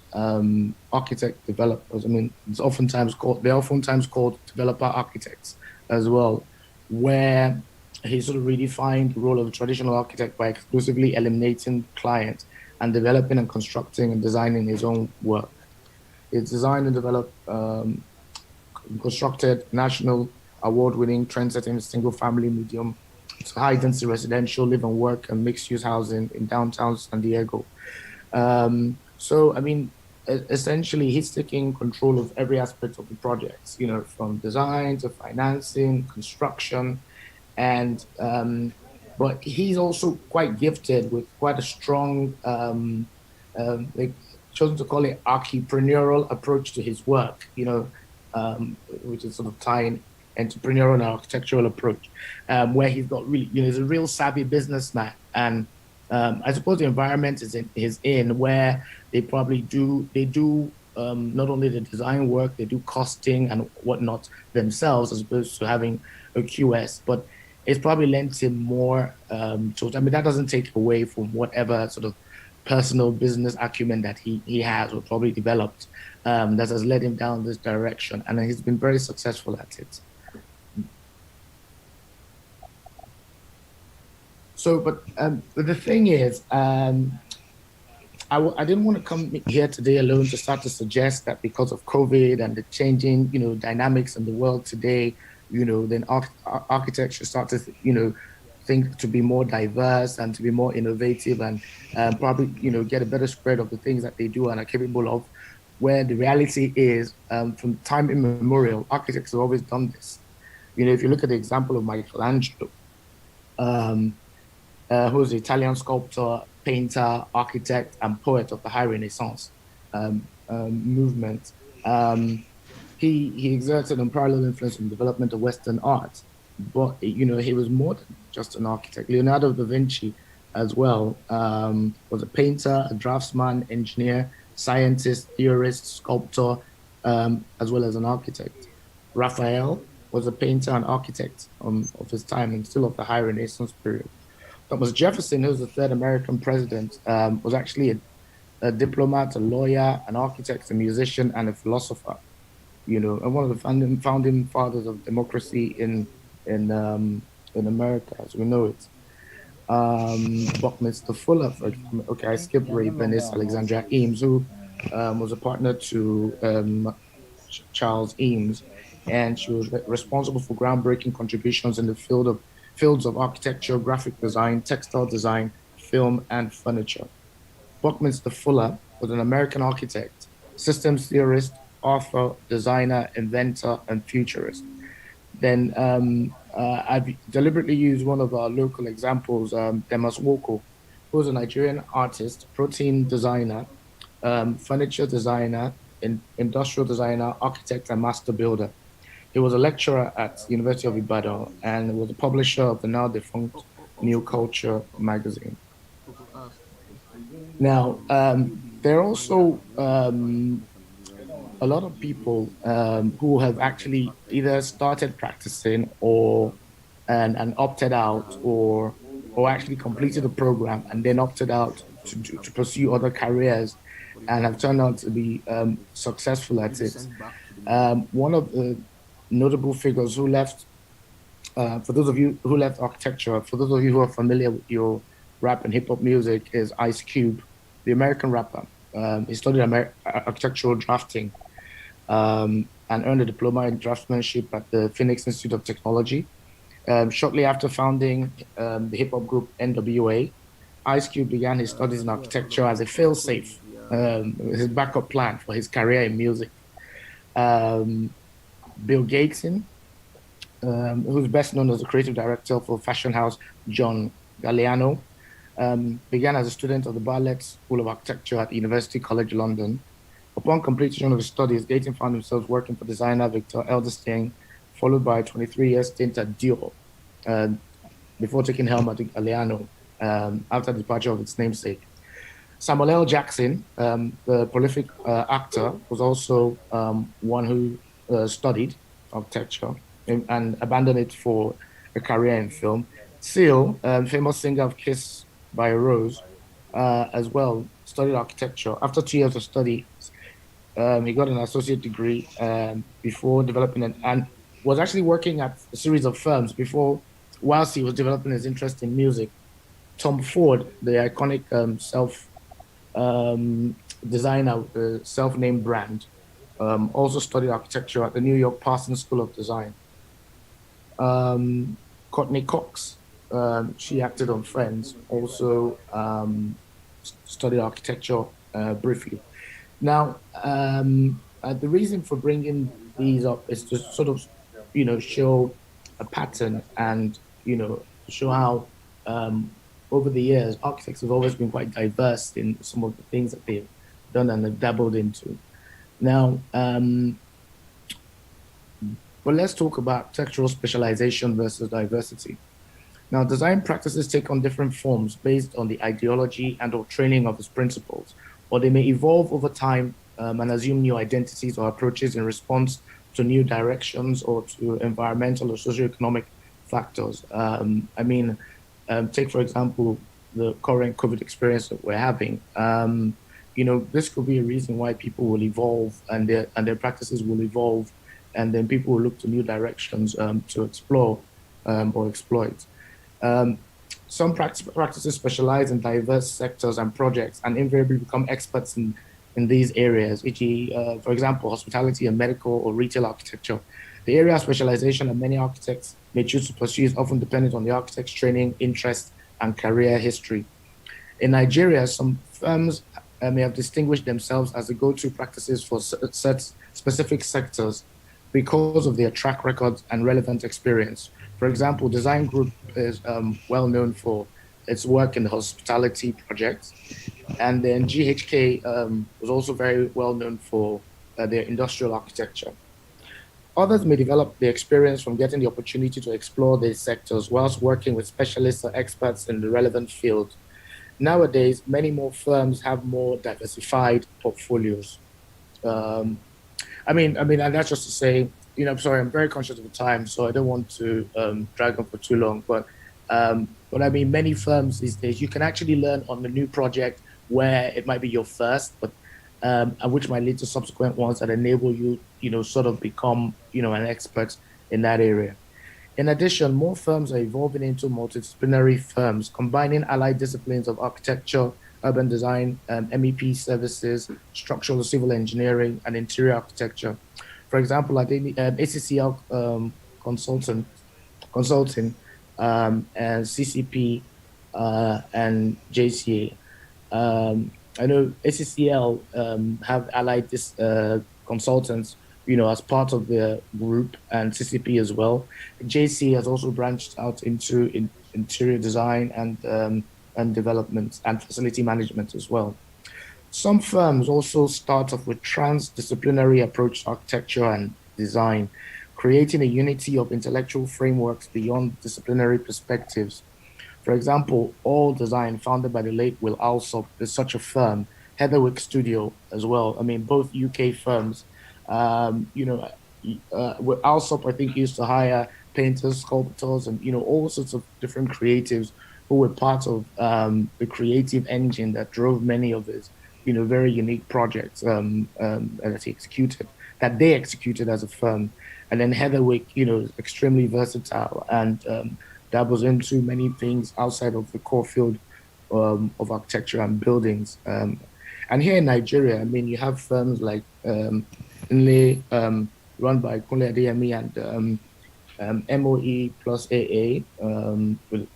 architect developers. I mean, they're oftentimes called developer architects as well, where he sort of redefined the role of a traditional architect by exclusively eliminating client and developing and constructing and designing his own work. It's designed and developed, constructed national award-winning trend-setting single-family medium to high-density residential, live and work, and mixed-use housing in downtown San Diego. So, I mean, essentially, he's taking control of every aspect of the projects, you know, from design to financing, construction, and but he's also quite gifted with quite a strong, they've chosen to call it entrepreneurial approach to his work, you know, which is sort of tying entrepreneurial and architectural approach, where he's got really, you know, he's a real savvy businessman. And I suppose the environment is in where they do not only the design work, they do costing and whatnot themselves as opposed to having a QS, but it's probably lent him more towards, I mean, that doesn't take away from whatever sort of personal business acumen that he has or probably developed that has led him down this direction. And he's been very successful at it. So, but the thing is, I didn't want to come here today alone to start to suggest that because of COVID and the changing, you know, dynamics in the world today, you know, then architecture start to, you know, think to be more diverse and to be more innovative and probably, you know, get a better spread of the things that they do and are capable of. Where the reality is, from time immemorial, architects have always done this. You know, if you look at the example of Michelangelo, who's the Italian sculptor, painter, architect, and poet of the High Renaissance movement. He exerted unparalleled influence on the development of Western art, but you know he was more than just an architect. Leonardo da Vinci, as well, was a painter, a draftsman, engineer, scientist, theorist, sculptor, as well as an architect. Raphael was a painter and architect of his time and still of the High Renaissance period. Thomas Jefferson, who was the third American president, was actually a diplomat, a lawyer, an architect, a musician, and a philosopher. You know, and one of the founding fathers of democracy in America, as we know it. Buckminster Fuller, for example. Okay, I skipped Ray Venice, Alexandra Eames, who was a partner to Charles Eames, and she was responsible for groundbreaking contributions in the fields of architecture, graphic design, textile design, film, and furniture. Buckminster Fuller was an American architect, systems theorist, author, designer, inventor, and futurist. Then I've deliberately used one of our local examples, Demas Woko, who was a Nigerian artist, protein designer, furniture designer, industrial designer, architect, and master builder. He was a lecturer at the University of Ibadan and was a publisher of the now defunct New Culture magazine. Now, there are also a lot of people who have actually either started practicing or and opted out or actually completed the program and then opted out to pursue other careers and have turned out to be successful at it. One of the notable figures who left, for those of you who left architecture, for those of you who are familiar with your rap and hip hop music, is Ice Cube, the American rapper. He studied architectural drafting and earned a diploma in draftsmanship at the Phoenix Institute of Technology. Shortly after founding the hip hop group NWA, Ice Cube began his studies in architecture as a fail-safe, his backup plan for his career in music. Bill Gateson, who's best known as the creative director for fashion house John Galliano, began as a student of the Bartlett School of Architecture at University College London. Upon completion of his studies, Gaten found himself working for designer Victor Edelstein, followed by a 23-year stint at Dior, before taking helm at Galliano after the departure of its namesake. Samuel L. Jackson, the prolific actor, was also one who studied architecture. and abandoned it for a career in film. Seal, famous singer of Kiss by a Rose, as well, studied architecture. After 2 years of study, he got an associate degree before developing and was actually working at a series of firms before, whilst he was developing his interest in music. Tom Ford, the iconic self designer, the self-named brand, also studied architecture at the New York Parsons School of Design. Courtney Cox, she acted on Friends, also studied architecture briefly. Now, the reason for bringing these up is to sort of, show a pattern and, show how over the years, architects have always been quite diverse in some of the things that they've done and have dabbled into. Now, but let's talk about textural specialization versus diversity. Now, design practices take on different forms based on the ideology and or training of its principles, or they may evolve over time and assume new identities or approaches in response to new directions or to environmental or socioeconomic factors. Take, for example, the current COVID experience that we're having. This could be a reason why people will evolve and their practices will evolve, and then people will look to new directions to explore or exploit. Some practices specialize in diverse sectors and projects and invariably become experts in these areas, e.g., for example, hospitality and medical or retail architecture. The area of specialization that many architects may choose to pursue is often dependent on the architect's training, interest, and career history. In Nigeria, some firms may have distinguished themselves as the go-to practices for specific sectors because of their track records and relevant experience. For example, Design Group is well known for its work in the hospitality projects. And then GHK was also very well known for their industrial architecture. Others may develop the experience from getting the opportunity to explore these sectors whilst working with specialists or experts in the relevant field. Nowadays, many more firms have more diversified portfolios. And that's just to say, I'm sorry, I'm very conscious of the time, so I don't want to drag on for too long. But many firms these days, you can actually learn on the new project where it might be your first, but which might lead to subsequent ones that enable you, sort of become, an expert in that area. In addition, more firms are evolving into multidisciplinary firms, combining allied disciplines of architecture, urban design, MEP services, structural civil engineering, and interior architecture. For example, I think ACCL consulting, and CCP and JCA. I know ACCL have allied consultants, as part of their group, and CCP as well. JC has also branched out into interior design and development and facility management as well. Some firms also start off with transdisciplinary approach to architecture and design, creating a unity of intellectual frameworks beyond disciplinary perspectives. For example, All Design, founded by the late Will Alsop, is such a firm. Heatherwick Studio as well. Both UK firms. With Alsop, I think, used to hire painters, sculptors, and all sorts of different creatives who were part of the creative engine that drove many of his, very unique projects that they executed as a firm. And then Heatherwick, is extremely versatile and dabbles into many things outside of the core field of architecture and buildings. And here in Nigeria, you have firms like Nle, run by Kunle Adeyemi, and MOE plus AA, with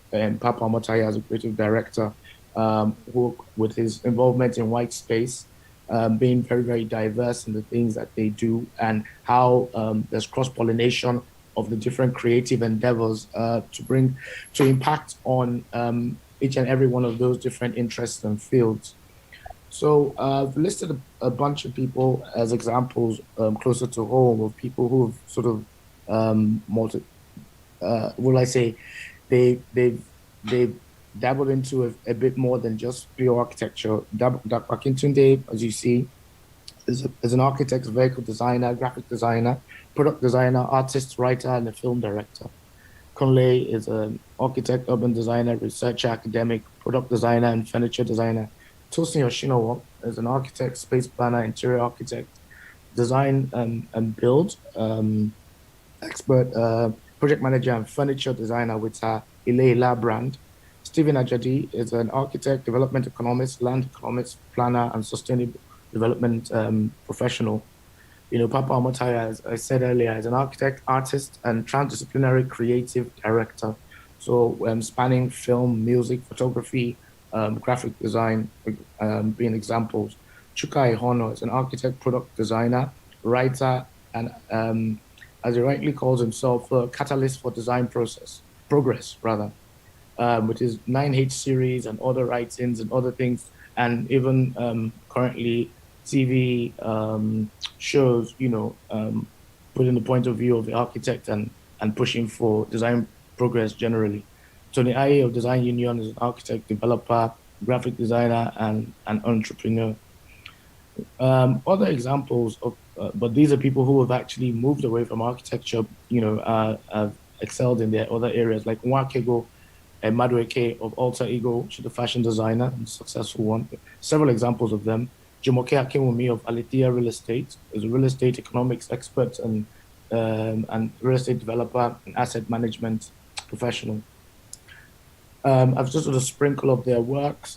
Papa Mataya as a creative director, who, with his involvement in white space, being very, very diverse in the things that they do and how there's cross-pollination of the different creative endeavors to impact on each and every one of those different interests and fields. So I've listed a bunch of people as examples closer to home of people who have sort of they've dabbled into a bit more than just pure architecture. Babatunde, as you see, is an architect, vehicle designer, graphic designer, product designer, artist, writer, and a film director. Kunle is an architect, urban designer, researcher, academic, product designer, and furniture designer. Tosin Yoshinowo is an architect, space planner, interior architect, design and build expert, project manager, and furniture designer with her Ileila brand. Stephen Ajadi is an architect, development economist, land economist, planner, and sustainable development professional. Papa Amotaya, as I said earlier, is an architect, artist, and transdisciplinary creative director. So spanning film, music, photography, graphic design, being examples. Chuka Ihono is an architect, product designer, writer, and as he rightly calls himself, a catalyst for design progress rather, with his 9H series and other writings and other things, and even currently TV shows, putting the point of view of the architect and pushing for design progress generally. Tony Aye of Design Union is an architect, developer, graphic designer, and an entrepreneur. Other examples of, but these are people who have actually moved away from architecture, have excelled in their other areas, like Nwakego and Madueke of Alter Ego. She's a fashion designer and successful one. Several examples of them. Jumoke Akinwumi of Alethea Real Estate is a real estate economics expert and real estate developer and asset management professional. I've just sort of sprinkle of their works.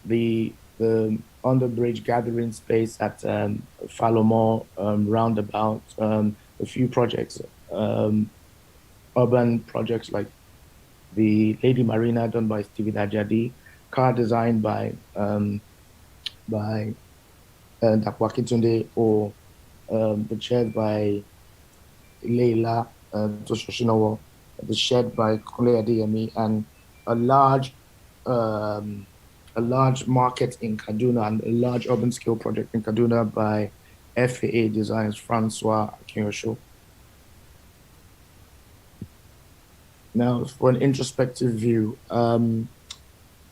The Underbridge gathering space at Falomore roundabout, a few projects, urban projects like the Lady Marina done by Stephen Ajadi, car designed by Dakwakitunde, or the shed by Leila Toshoshinowo, the shed by Kule Adeyemi, and a large market in Kaduna and a large urban scale project in Kaduna by FAA Designs, Francois Akinyosho. Now, for an introspective view, in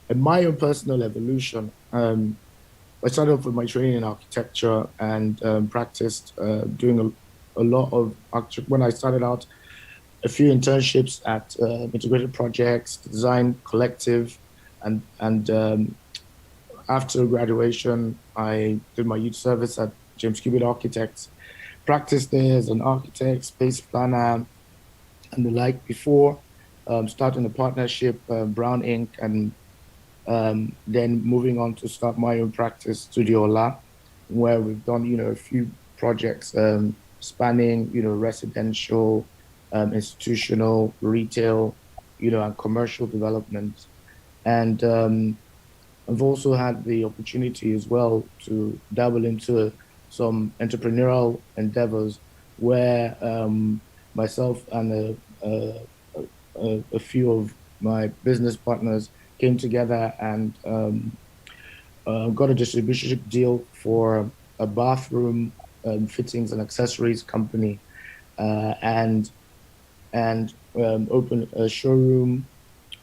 my own personal evolution, I started off with my training in architecture and practiced doing a lot of when I started out, a few internships at integrated projects, design collective, and after graduation, I did my youth service at James Cubitt Architects, practiced there as an architect, space planner, and the like before starting a partnership, Brown Inc., and then moving on to start my own practice, Studio La, where we've done, a few projects spanning, residential, institutional, retail, and commercial development. And I've also had the opportunity as well to dabble into some entrepreneurial endeavors where myself and a few of my business partners came together and got a distribution deal for a bathroom fittings and accessories company, and opened a showroom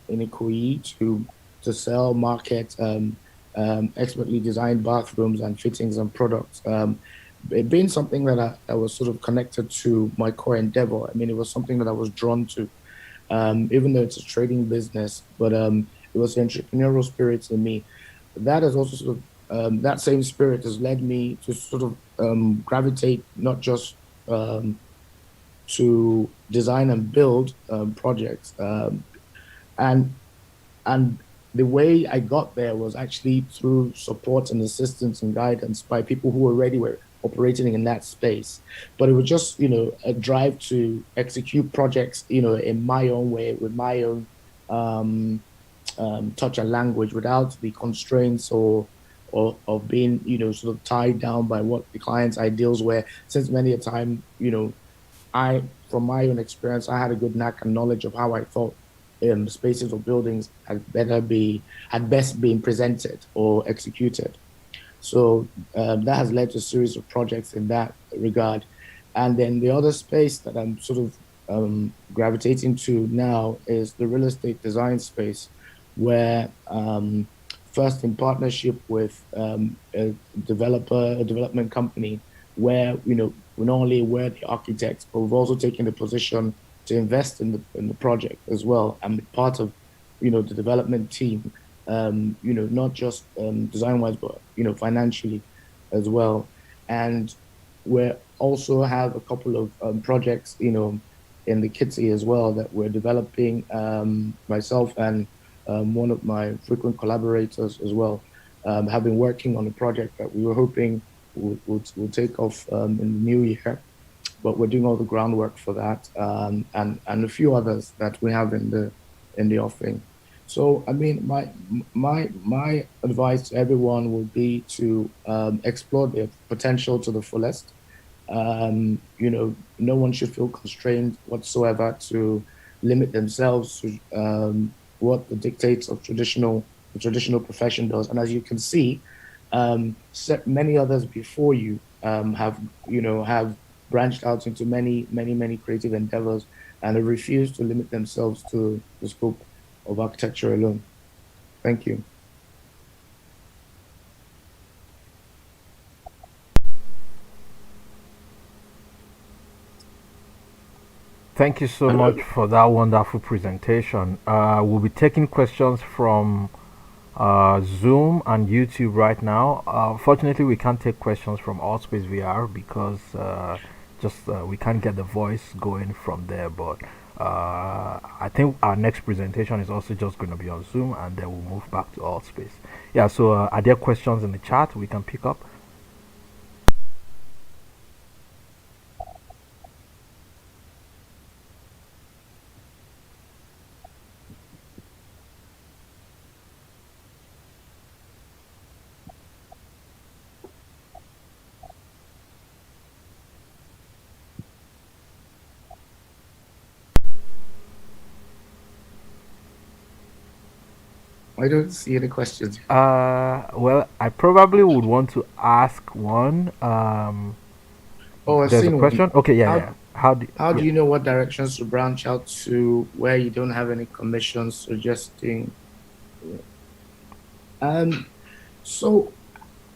in Ikoyi to sell, market expertly designed bathrooms and fittings and products. It being something that I was sort of connected to my core endeavor. I mean, it was something that I was drawn to, even though it's a trading business, but it was the entrepreneurial spirit in me. That is also sort of, that same spirit has led me to sort of gravitate not just to design and build projects. And the way I got there was actually through support and assistance and guidance by people who already were operating in that space. But it was just, a drive to execute projects, in my own way, with my own touch and language, without the constraints or of being, sort of tied down by what the client's ideals were. Since many a time, from my own experience, I had a good knack and knowledge of how I thought spaces or buildings had best been presented or executed. So that has led to a series of projects in that regard. And then the other space that I'm sort of gravitating to now is the real estate design space, where first in partnership with a development company, where we're not only aware the architects, but we've also taken the position to invest in the project as well and be part of the development team. Not just design wise, but financially as well. And we also have a couple of projects in the kitty as well that we're developing, myself and one of my frequent collaborators as well, have been working on a project that we were hoping would take off in the new year, but we're doing all the groundwork for that, and a few others that we have in the offing. So I mean, my advice to everyone would be to explore their potential to the fullest. No one should feel constrained whatsoever to limit themselves to what the dictates of the traditional profession does. And as you can see, many others before you have branched out into many creative endeavors and have refused to limit themselves to the scope of architecture alone. Thank you. Thank you so much for that wonderful presentation. We'll be taking questions from Zoom and YouTube right now. Fortunately, we can't take questions from Allspace VR because we can't get the voice going from there. But I think our next presentation is also just going to be on Zoom, and then we'll move back to Allspace. Yeah, so are there questions in the chat we can pick up? I don't see any questions. Well, I probably would want to ask one. I've There's a seen question. one. Okay, yeah. How Yeah. do you know what directions to branch out to where you don't have any commissions suggesting? So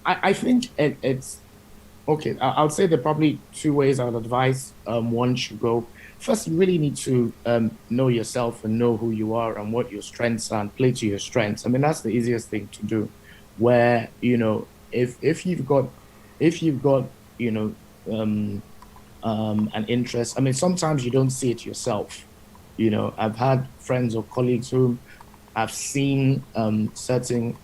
I think it's okay. I'll say there are probably two ways I would advise one should go. First, you really need to know yourself and know who you are and what your strengths are and play to your strengths. I mean, that's the easiest thing to do. Where if you've got an interest. I mean, sometimes you don't see it yourself. I've had friends or colleagues whom I've seen certain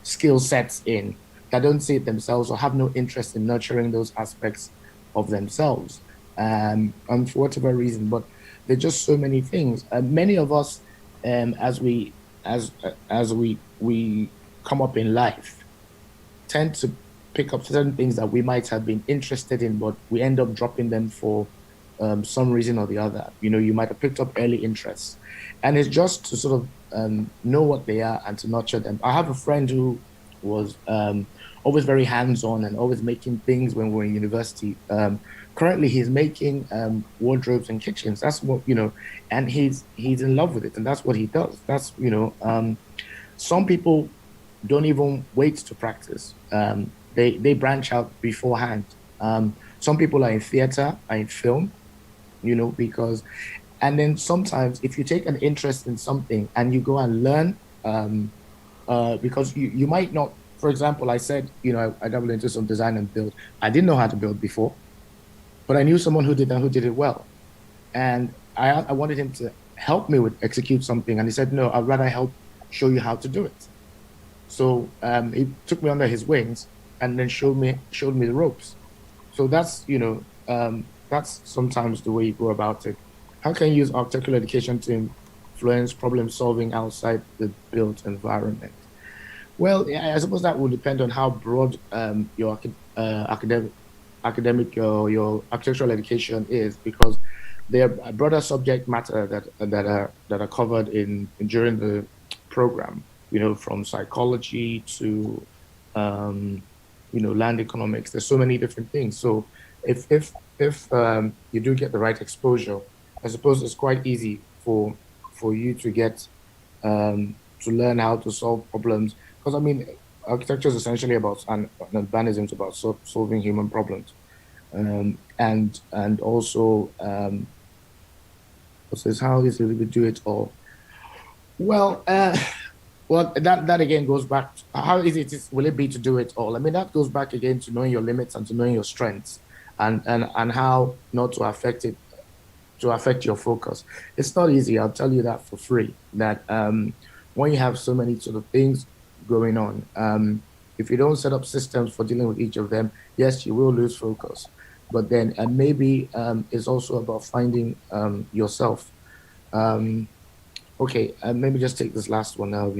skill sets in that don't see it themselves or have no interest in nurturing those aspects of themselves, and for whatever reason. But there's just so many things. Many of us, as we come up in life, tend to pick up certain things that we might have been interested in, but we end up dropping them for some reason or the other. You might have picked up early interests, and it's just to sort of know what they are and to nurture them. I have a friend who was always very hands-on and always making things when we were in university. Currently, he's making wardrobes and kitchens. That's what and he's in love with it, and that's what he does. That's some people don't even wait to practice. They branch out beforehand. Some people are in theater, are in film, because, and then sometimes if you take an interest in something and you go and learn, because you might not, for example, I said, I dabbled into some design and build. I didn't know how to build before, but I knew someone who did and who did it well. And I wanted him to help me with execute something. And he said, no, I'd rather help show you how to do it. So he took me under his wings and then showed me the ropes. So that's that's sometimes the way you go about it. How can you use architectural education to influence problem solving outside the built environment? Well, I suppose that will depend on how broad your academic your architectural education is, because there are broader subject matter that are covered during the program. From psychology to land economics. There's so many different things. So if you do get the right exposure, I suppose it's quite easy for you to get to learn how to solve problems. Because I mean, architecture is essentially about and urbanism is about solving human problems, and also says how easily we do it all. Well, well, that again goes back to how easy will it be to do it all? I mean, that goes back again to knowing your limits and to knowing your strengths, and how not to affect it to affect your focus. It's not easy. I'll tell you that for free. That when you have so many sort of things going on, if you don't set up systems for dealing with each of them, yes, you will lose focus. But then, and maybe it's also about finding yourself. Okay, let me just take this last one now.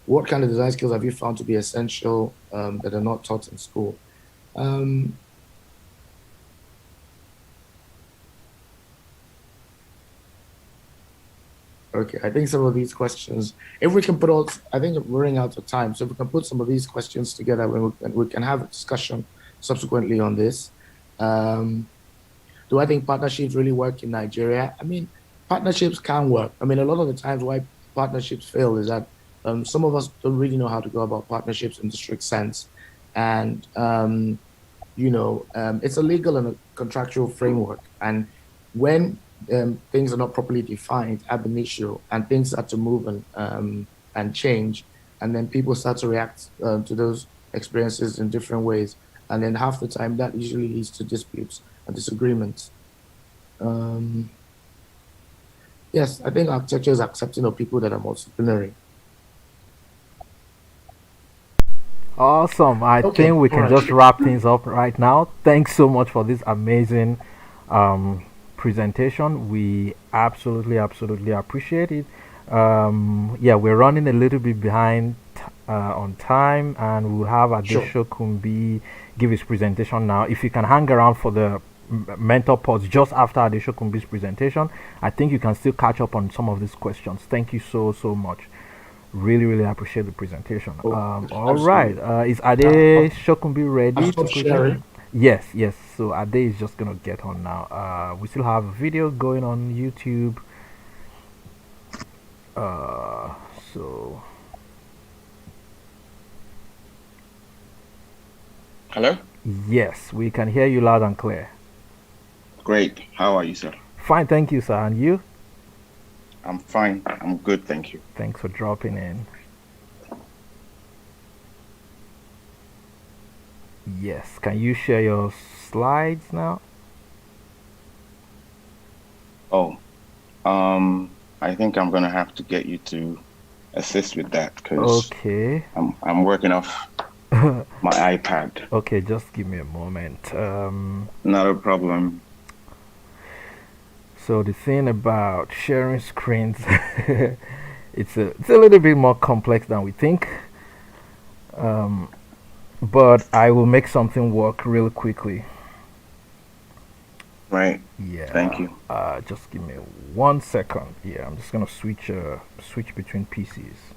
What kind of design skills have you found to be essential that are not taught in school? Okay, I think some of these questions, if we can put all, I think we're running out of time. So if we can put some of these questions together, we can have a discussion subsequently on this. Do I think partnerships really work in Nigeria? I mean, partnerships can work. I mean, a lot of the times why partnerships fail is that some of us don't really know how to go about partnerships in the strict sense. And, it's a legal and a contractual framework. And when things are not properly defined ab initio and things start to move and change, and then people start to react to those experiences in different ways. And then half the time that usually leads to disputes and disagreements. Yes, I think architecture is accepting of people that are multidisciplinary. Awesome. I think we can just wrap things up right now. Thanks so much for this amazing presentation. We absolutely appreciate it. Yeah, we're running a little bit behind on time, and we'll have Shokunbi give his presentation now. If you can hang around for the mentor pods just after Shokunbi's presentation, I think you can still catch up on some of these questions. Thank you so much. Really appreciate the presentation. All right, is Shokunbi ready to present? Yes. So Ade is just gonna get on now. We still have a video going on YouTube. So. Hello? Yes, we can hear you loud and clear. Great. How are you, sir? Fine, thank you, sir. And you? I'm fine. I'm good, thank you. Thanks for dropping in. Yes, can you share your slides now? Oh, I think I'm gonna have to get you to assist with that because I'm working off my iPad. Okay, just give me a moment. Not a problem. So the thing about sharing screens, it's a little bit more complex than we think. But I will make something work really quickly. Right. Yeah. Thank you. Just give me 1 second. Yeah, I'm just gonna switch between PCs.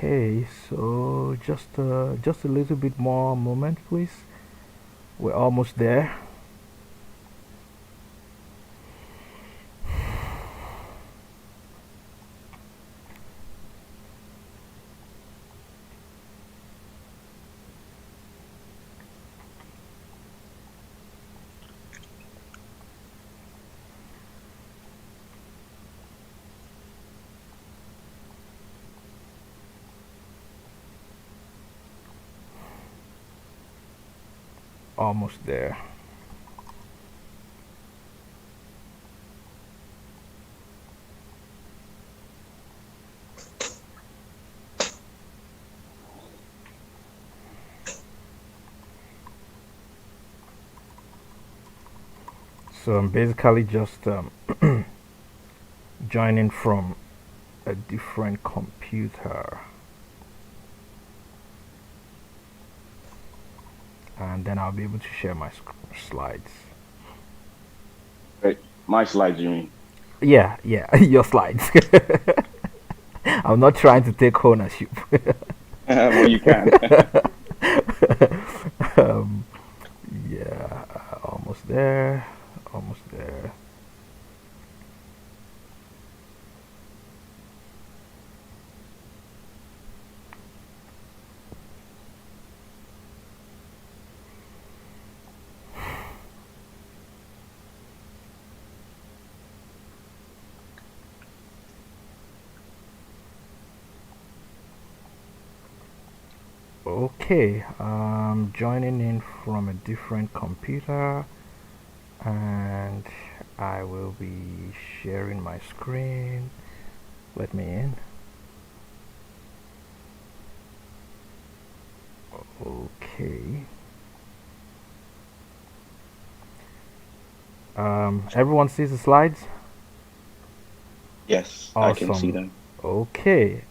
Okay, so just a little bit more moment, please. We're almost there. Almost there. So I'm basically just joining from a different computer. and then I'll be able to share my slides. Wait, my slides, you mean? Yeah, your slides. I'm not trying to take ownership. Well, you can. Yeah, almost there. Okay, I'm joining in from a different computer, and I will be sharing my screen. Let me in. Okay. Everyone sees the slides? Yes, awesome. I can see them. Okay.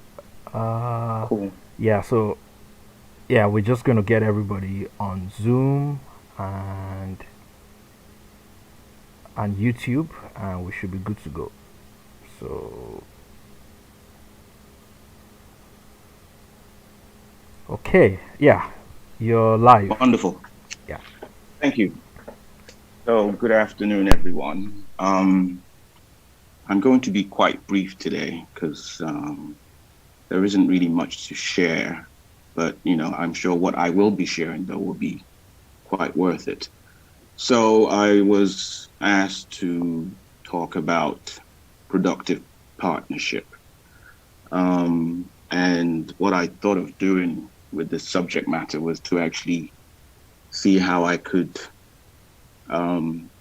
Cool. Yeah, so yeah, we're just going to get everybody on Zoom and YouTube, and we should be good to go. So okay, yeah, you're live. Wonderful. Yeah. Thank you. So good afternoon, everyone. I'm going to be quite brief today because there isn't really much to share, but I'm sure what I will be sharing though will be quite worth it. So I was asked to talk about productive partnership. And what I thought of doing with this subject matter was to actually see how I could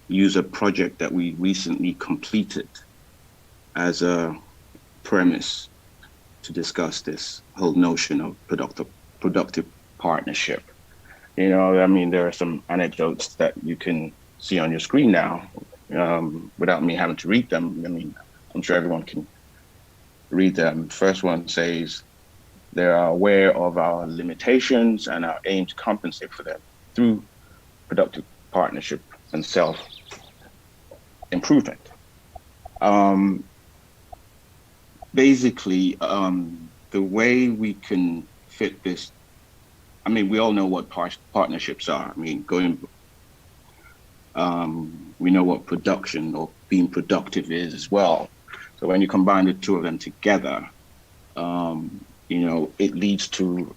use a project that we recently completed as a premise to discuss this whole notion of productive partnership. There are some anecdotes that you can see on your screen now without me having to read them. I'm sure everyone can read them. First one says, they are aware of our limitations and our aim to compensate for them through productive partnership and self-improvement. Basically, the way we can fit this, we all know what partnerships are. We know what production or being productive is as well. So when you combine the two of them together, it leads to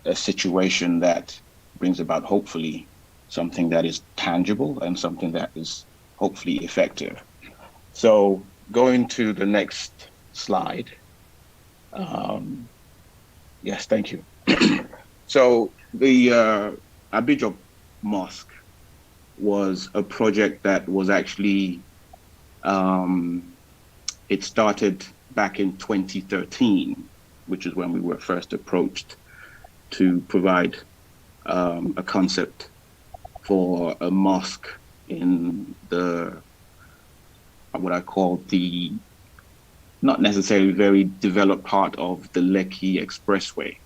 a situation that brings about, hopefully, something that is tangible and something that is hopefully effective. So going to the next slide. Yes, thank you. So the Abidjan Mosque was a project that was actually, it started back in 2013, which is when we were first approached to provide a concept for a mosque in what I call the not necessarily very developed part of the Lekki Expressway.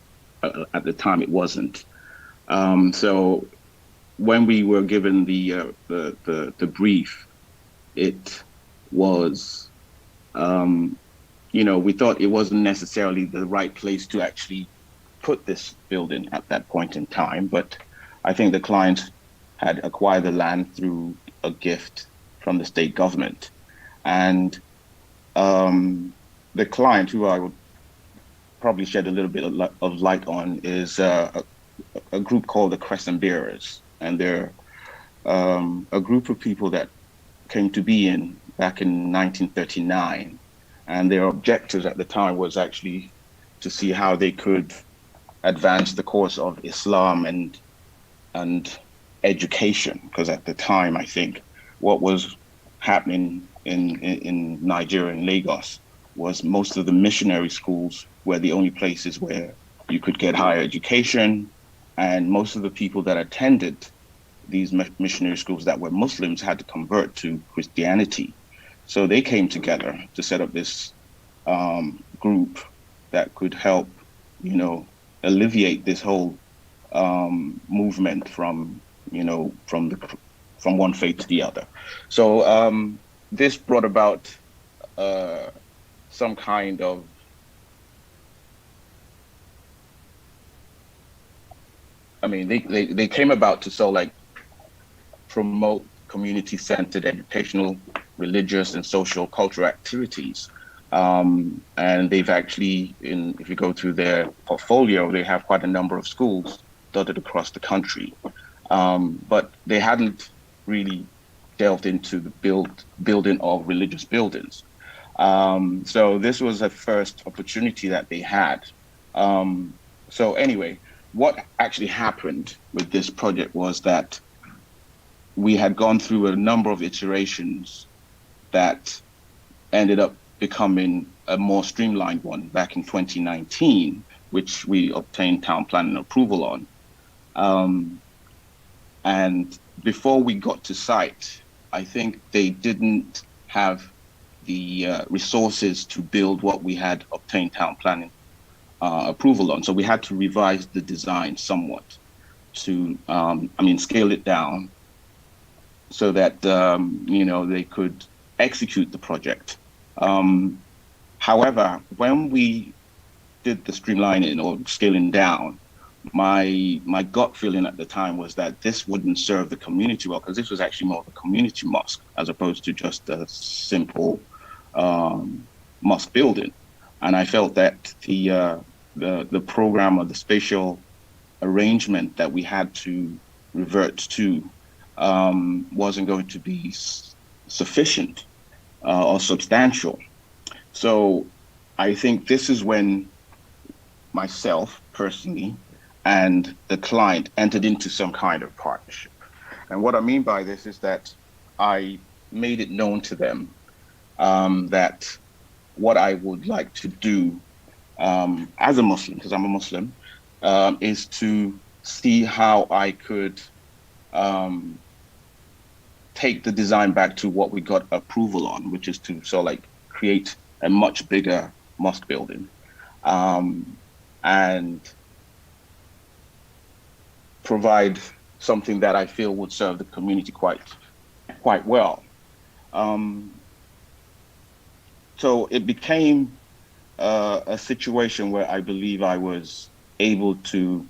At the time, it wasn't. So when we were given the brief, it was, we thought it wasn't necessarily the right place to actually put this building at that point in time. But I think the client had acquired the land through a gift from the state government. And the client, who I would probably shed a little bit of light on, is a group called the Crescent Bearers. And they're a group of people that came to be back in 1939. And their objectives at the time was actually to see how they could advance the cause of Islam and education. Because at the time, I think what was happening in Nigeria and Lagos was most of the missionary schools were the only places where you could get higher education, and most of the people that attended these missionary schools that were Muslims had to convert to Christianity. So they came together to set up this group that could help, alleviate this whole movement from, from one faith to the other. So this brought about some kind of they came about to promote community-centered educational, religious, and social cultural activities. And they've actually, if you go through their portfolio, they have quite a number of schools dotted across the country. But they hadn't really delved into the building of religious buildings. So this was a first opportunity that they had. So anyway, what actually happened with this project was that we had gone through a number of iterations that ended up becoming a more streamlined one back in 2019, which we obtained town planning approval on. And before we got to site, I think they didn't have the resources to build what we had obtained town planning approval on. So we had to revise the design somewhat to, scale it down so that, they could execute the project. However, when we did the streamlining or scaling down, my gut feeling at the time was that this wouldn't serve the community well, because this was actually more of a community mosque as opposed to just a simple mosque building. And I felt that the program or the spatial arrangement that we had to revert to wasn't going to be sufficient or substantial. So I think this is when myself personally and the client entered into some kind of partnership. And what I mean by this is that I made it known to them that what I would like to do as a Muslim, because I'm a Muslim, is to see how I could take the design back to what we got approval on, which is to create a much bigger mosque building and provide something that I feel would serve the community quite well. So it became a situation where I believe I was able to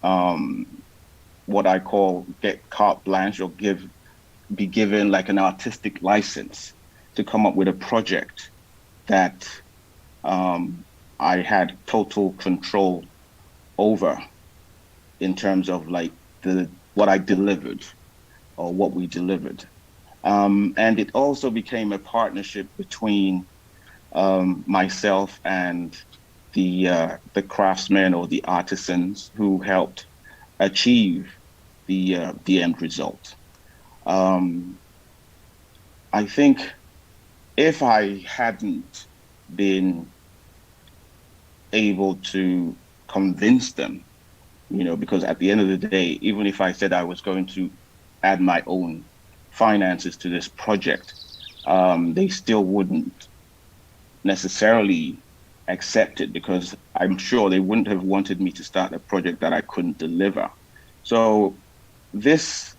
what I call get carte blanche or be given like an artistic license to come up with a project that I had total control over in terms of what I delivered or what we delivered. And it also became a partnership between myself and the craftsmen or the artisans who helped achieve the end result. I think if I hadn't been able to convince them, because at the end of the day, even if I said I was going to add my own finances to this project, they still wouldn't necessarily accept it, because I'm sure they wouldn't have wanted me to start a project that I couldn't deliver. So this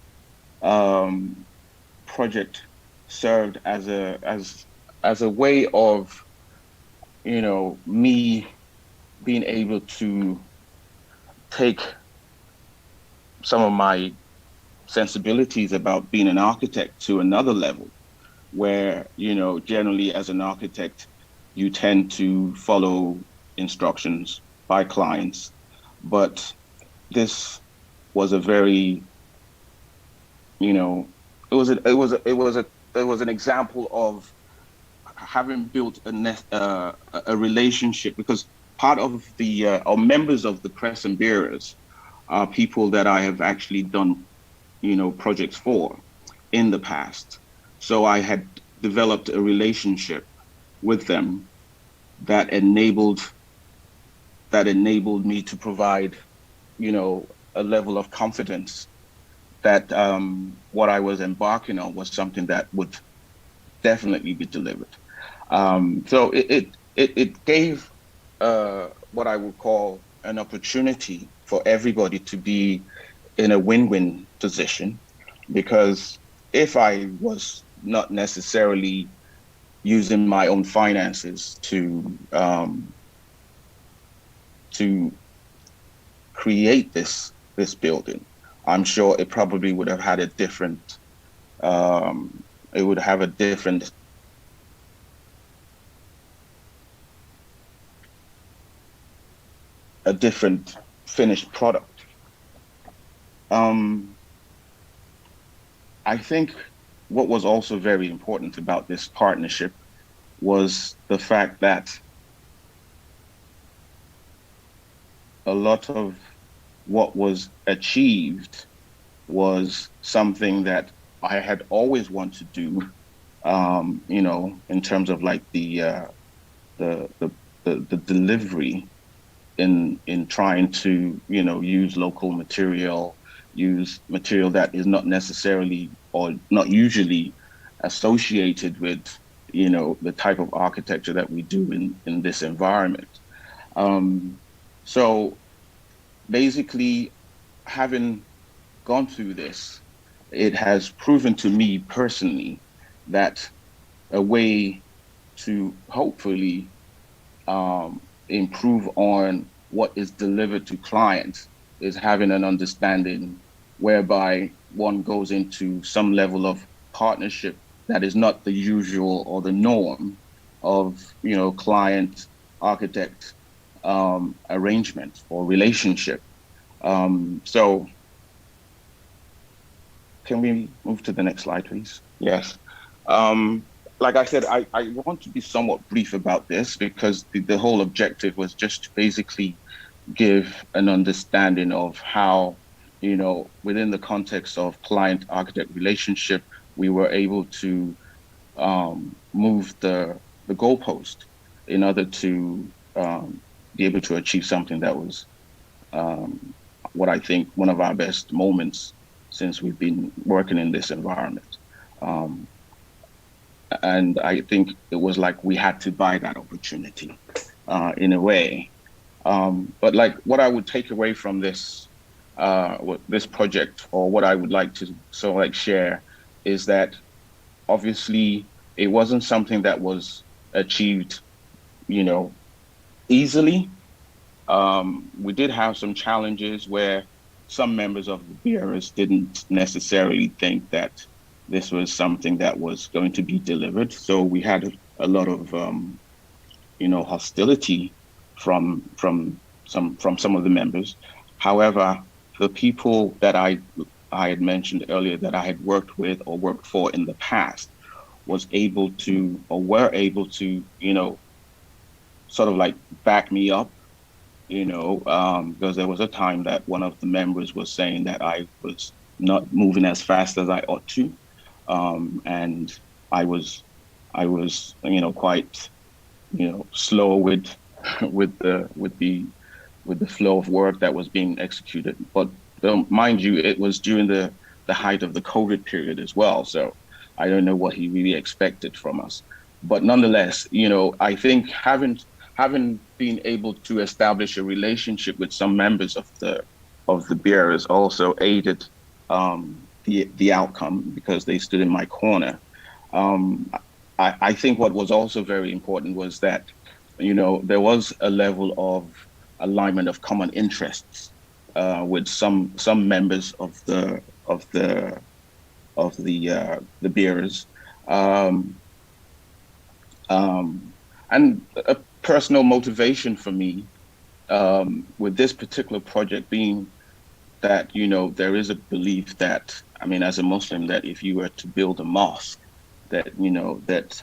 project served as a way of, me being able to take some of my sensibilities about being an architect to another level, where, generally as an architect, you tend to follow instructions by clients. But this was a very, it was an example of having built a relationship, because part of or members of the press and bearers are people that I have actually done, projects for in the past. So I had developed a relationship with them that enabled me to provide, a level of confidence that what I was embarking on was something that would definitely be delivered. So it gave what I would call an opportunity for everybody to be in a win-win position, because if I was not necessarily using my own finances to create this building, I'm sure it probably would have had a different it would have a different finished product. I think what was also very important about this partnership was the fact that a lot of what was achieved was something that I had always wanted to do, you know, in terms of like the delivery in trying to, you know, use local material, use material that is not necessarily or not usually associated with, you know, the type of architecture that we do in this environment. So basically, having gone through this, it has proven to me personally that a way to hopefully improve on what is delivered to clients is having an understanding whereby one goes into some level of partnership that is not the usual or the norm of, you know, client architect arrangement or relationship. So can we move to the next slide, please? Yes. Like I said, I want to be somewhat brief about this because the whole objective was just to basically give an understanding of how, you know, within the context of client-architect relationship, we were able to move the goalpost in order to be able to achieve something that was what I think one of our best moments since we've been working in this environment. And I think it was like we had to buy that opportunity in a way. But like what I would take away from this this project, or what I would like to sort of like share, is that obviously it wasn't something that was achieved, you know, easily. We did have some challenges where some members of the bureaus didn't necessarily think that this was something that was going to be delivered. So we had a lot of, you know, hostility from some of the members. However, the people that I had mentioned earlier that I had worked with or worked for in the past was able to, or were able to, you know, sort of like back me up, you know, because there was a time that one of the members was saying that I was not moving as fast as I ought to. And I was, you know, quite, you know, slow with the flow of work that was being executed. But mind you, it was during the height of the COVID period as well. So I don't know what he really expected from us. But nonetheless, you know, I think having been able to establish a relationship with some members of the bureaus also aided the outcome, because they stood in my corner. I think what was also very important was that, you know, there was a level of alignment of common interests with some members of the bureaus, and a personal motivation for me with this particular project being that, you know, there is a belief that, I mean, as a Muslim, that if you were to build a mosque, that, you know, that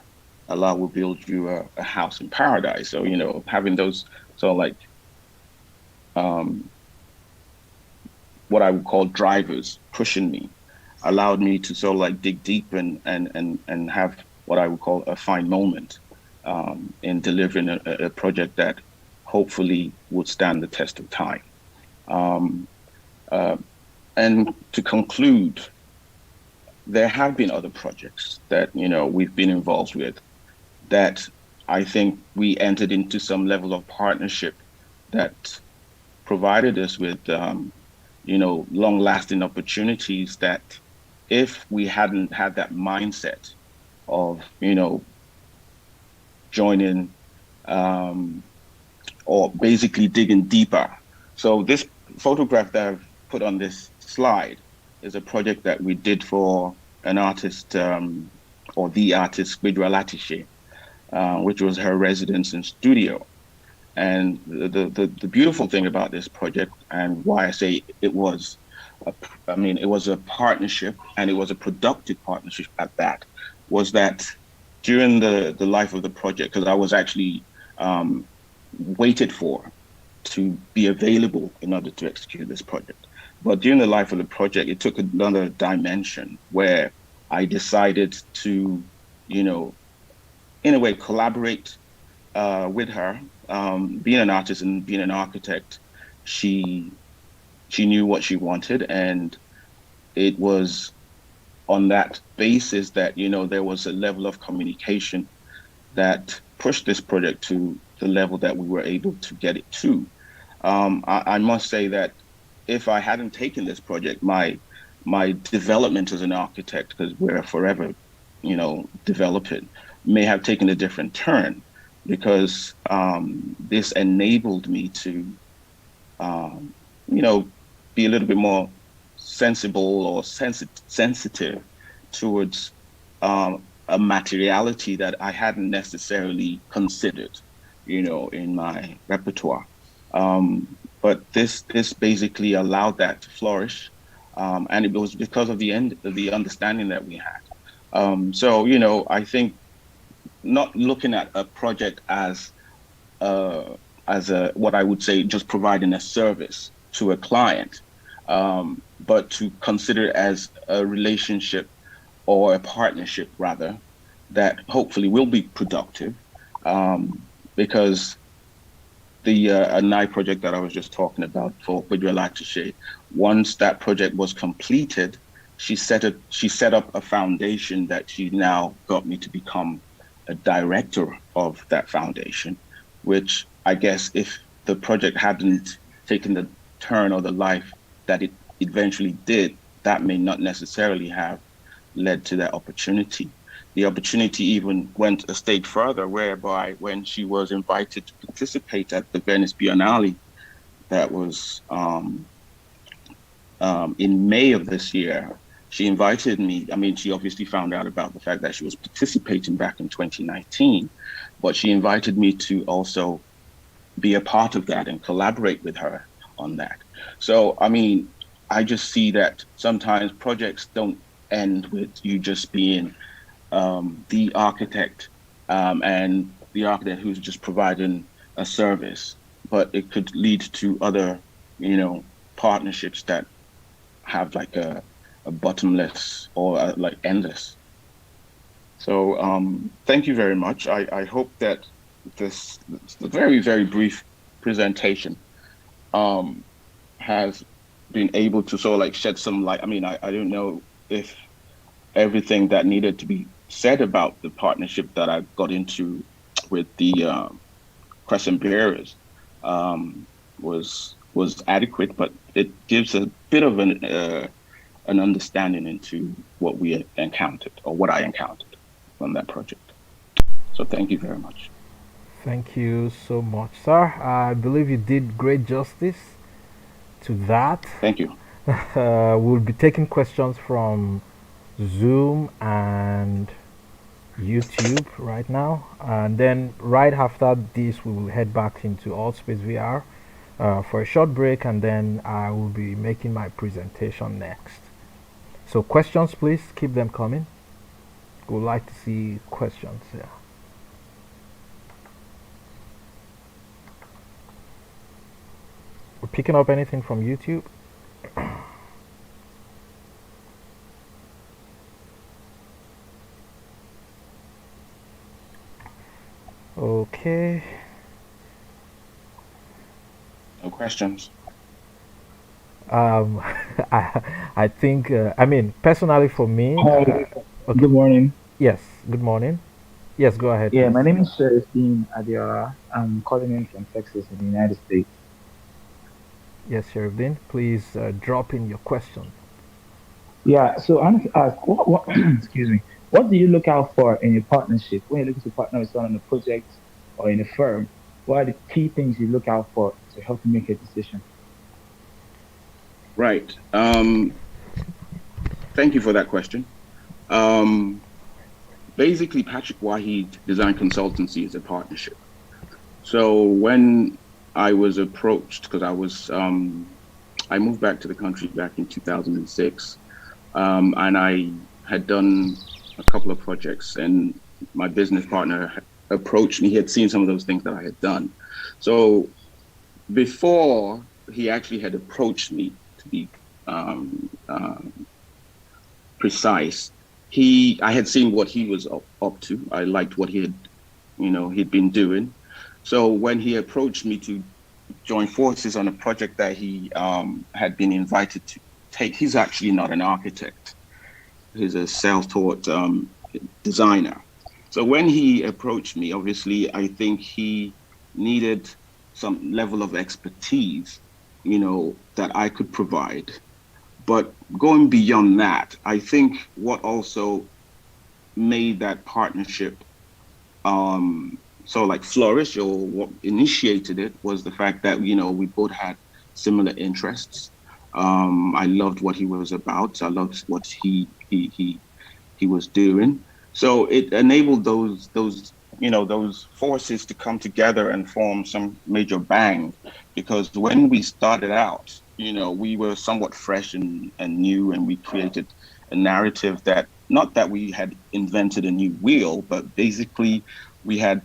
Allah will build you a house in paradise. So, you know, having those sort of like what I would call drivers pushing me allowed me to sort of like dig deep and have what I would call a fine moment in delivering a project that hopefully would stand the test of time. And to conclude, there have been other projects that, you know, we've been involved with that I think we entered into some level of partnership that provided us with, long-lasting opportunities that if we hadn't had that mindset of, joining or basically digging deeper. So this photograph that I've put on this slide is a project that we did for an artist, or the artist, Gbedu, which was her residence and studio. And the beautiful thing about this project, and why I say it was a partnership, and it was a productive partnership at that, was that during the life of the project, because I was actually waited for to be available in order to execute this project. But during the life of the project, it took another dimension where I decided to, in a way, collaborate with her. Being an artist and being an architect, she knew what she wanted, and it was on that basis that, there was a level of communication that pushed this project to the level that we were able to get it to. I must say that if I hadn't taken this project, my development as an architect, because we're forever, developing, may have taken a different turn, because this enabled me to, be a little bit more sensible or sensitive towards a materiality that I hadn't necessarily considered, in my repertoire. But this basically allowed that to flourish, and it was because of the understanding that we had. So I think not looking at a project as what I would say just providing a service to a client, but to consider it as a relationship or a partnership rather, that hopefully will be productive, because the Anai project that I was just talking about for Gbedu, once that project was completed, she set up a foundation that she now got me to become a director of that foundation, which I guess if the project hadn't taken the turn or the life that it eventually did, that may not necessarily have led to that opportunity. The opportunity even went a stage further, whereby when she was invited to participate at the Venice Biennale, that was in May of this year, she invited me. I mean, she obviously found out about the fact that she was participating back in 2019, but she invited me to also be a part of that and collaborate with her on that. So, I mean, I just see that sometimes projects don't end with you just being the architect, and the architect who's just providing a service, but it could lead to other, partnerships that have like a bottomless or like endless. So thank you very much. I hope that this very, very brief presentation has been able to sort of like shed some light. I mean, I don't know if everything that needed to be said about the partnership that I got into with the Crescent Bearers was adequate, but it gives a bit of an understanding into what we encountered, or what I encountered on that project. So thank you very much. Thank you so much, sir. I believe you did great justice to that. Thank you. We'll be taking questions from Zoom and YouTube right now, and then right after this we will head back into Allspace VR for a short break, and then I will be making my presentation next. So questions, please keep them coming. We'd like to see questions. Yeah. We're picking up anything from YouTube? Okay. No questions. I think, I mean, personally for me. Okay. Good morning. Yes, good morning. Yes, go ahead. Yeah, please. my name is Sherifine Adiola. I'm calling in from Texas in the United States. Yes, Sherifdin, please drop in your question. Yeah, so I want to ask, what excuse me, what do you look out for in a partnership when you're looking to partner with someone on a project or in a firm? What are the key things you look out for to help you make a decision? Right. Thank you for that question. Um, Basically, Patrick Wahid Design Consultancy is a partnership. So when I was approached, because I moved back to the country back in 2006, and I had done a couple of projects, and my business partner approached me. He had seen some of those things that I had done. So before he actually had approached me, to be um, precise, I had seen what he was up to. I liked what he'd been doing. So when he approached me to join forces on a project that he had been invited to take, he's actually not an architect. He's a self-taught designer. So when he approached me, obviously, I think he needed some level of expertise, that I could provide. But going beyond that, I think what also made that partnership flourish, or what initiated it, was the fact that we both had similar interests. I loved what he was about. I loved what he was doing. So it enabled those forces to come together and form some major bang. Because when we started out, we were somewhat fresh and new, and we created a narrative that, not that we had invented a new wheel, but basically we had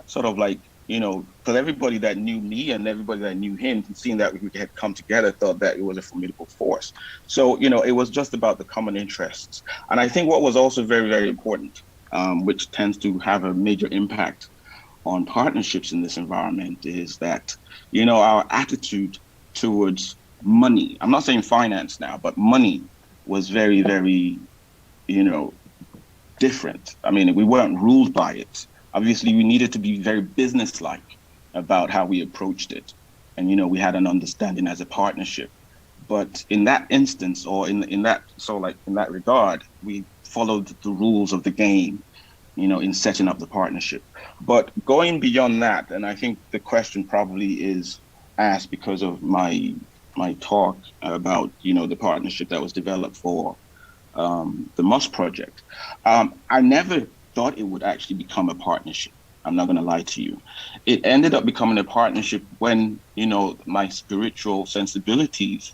sort of like, because everybody that knew me and everybody that knew him, seeing that we had come together, thought that it was a formidable force. So, it was just about the common interests. And I think what was also very, very important, which tends to have a major impact on partnerships in this environment, is that, our attitude towards money, I'm not saying finance now, but money, was very, very, different. I mean, we weren't ruled by it. Obviously, we needed to be very businesslike about how we approached it. And, we had an understanding as a partnership. But in that instance, or in that regard, we followed the rules of the game, in setting up the partnership. But going beyond that, and I think the question probably is asked because of my talk about, the partnership that was developed for the Moss project. I never thought it would actually become a partnership. I'm not going to lie to you. It ended up becoming a partnership when, my spiritual sensibilities,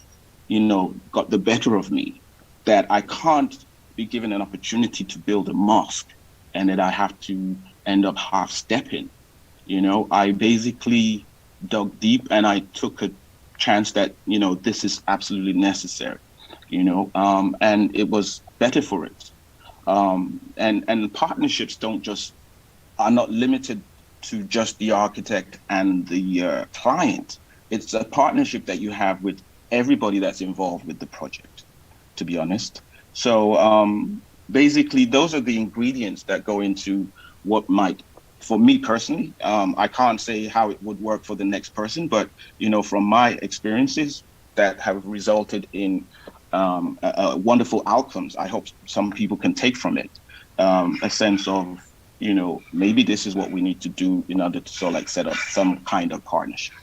got the better of me, that I can't be given an opportunity to build a mosque and that I have to end up half stepping. I basically dug deep and I took a chance that, this is absolutely necessary, and it was better for it. And partnerships are not limited to just the architect and the client. It's a partnership that you have with everybody that's involved with the project, to be honest. So basically, those are the ingredients that go into what might, for me personally, I can't say how it would work for the next person, but, from my experiences that have resulted in wonderful outcomes, I hope some people can take from it a sense of, maybe this is what we need to do in order to sort of like set up some kind of partnership.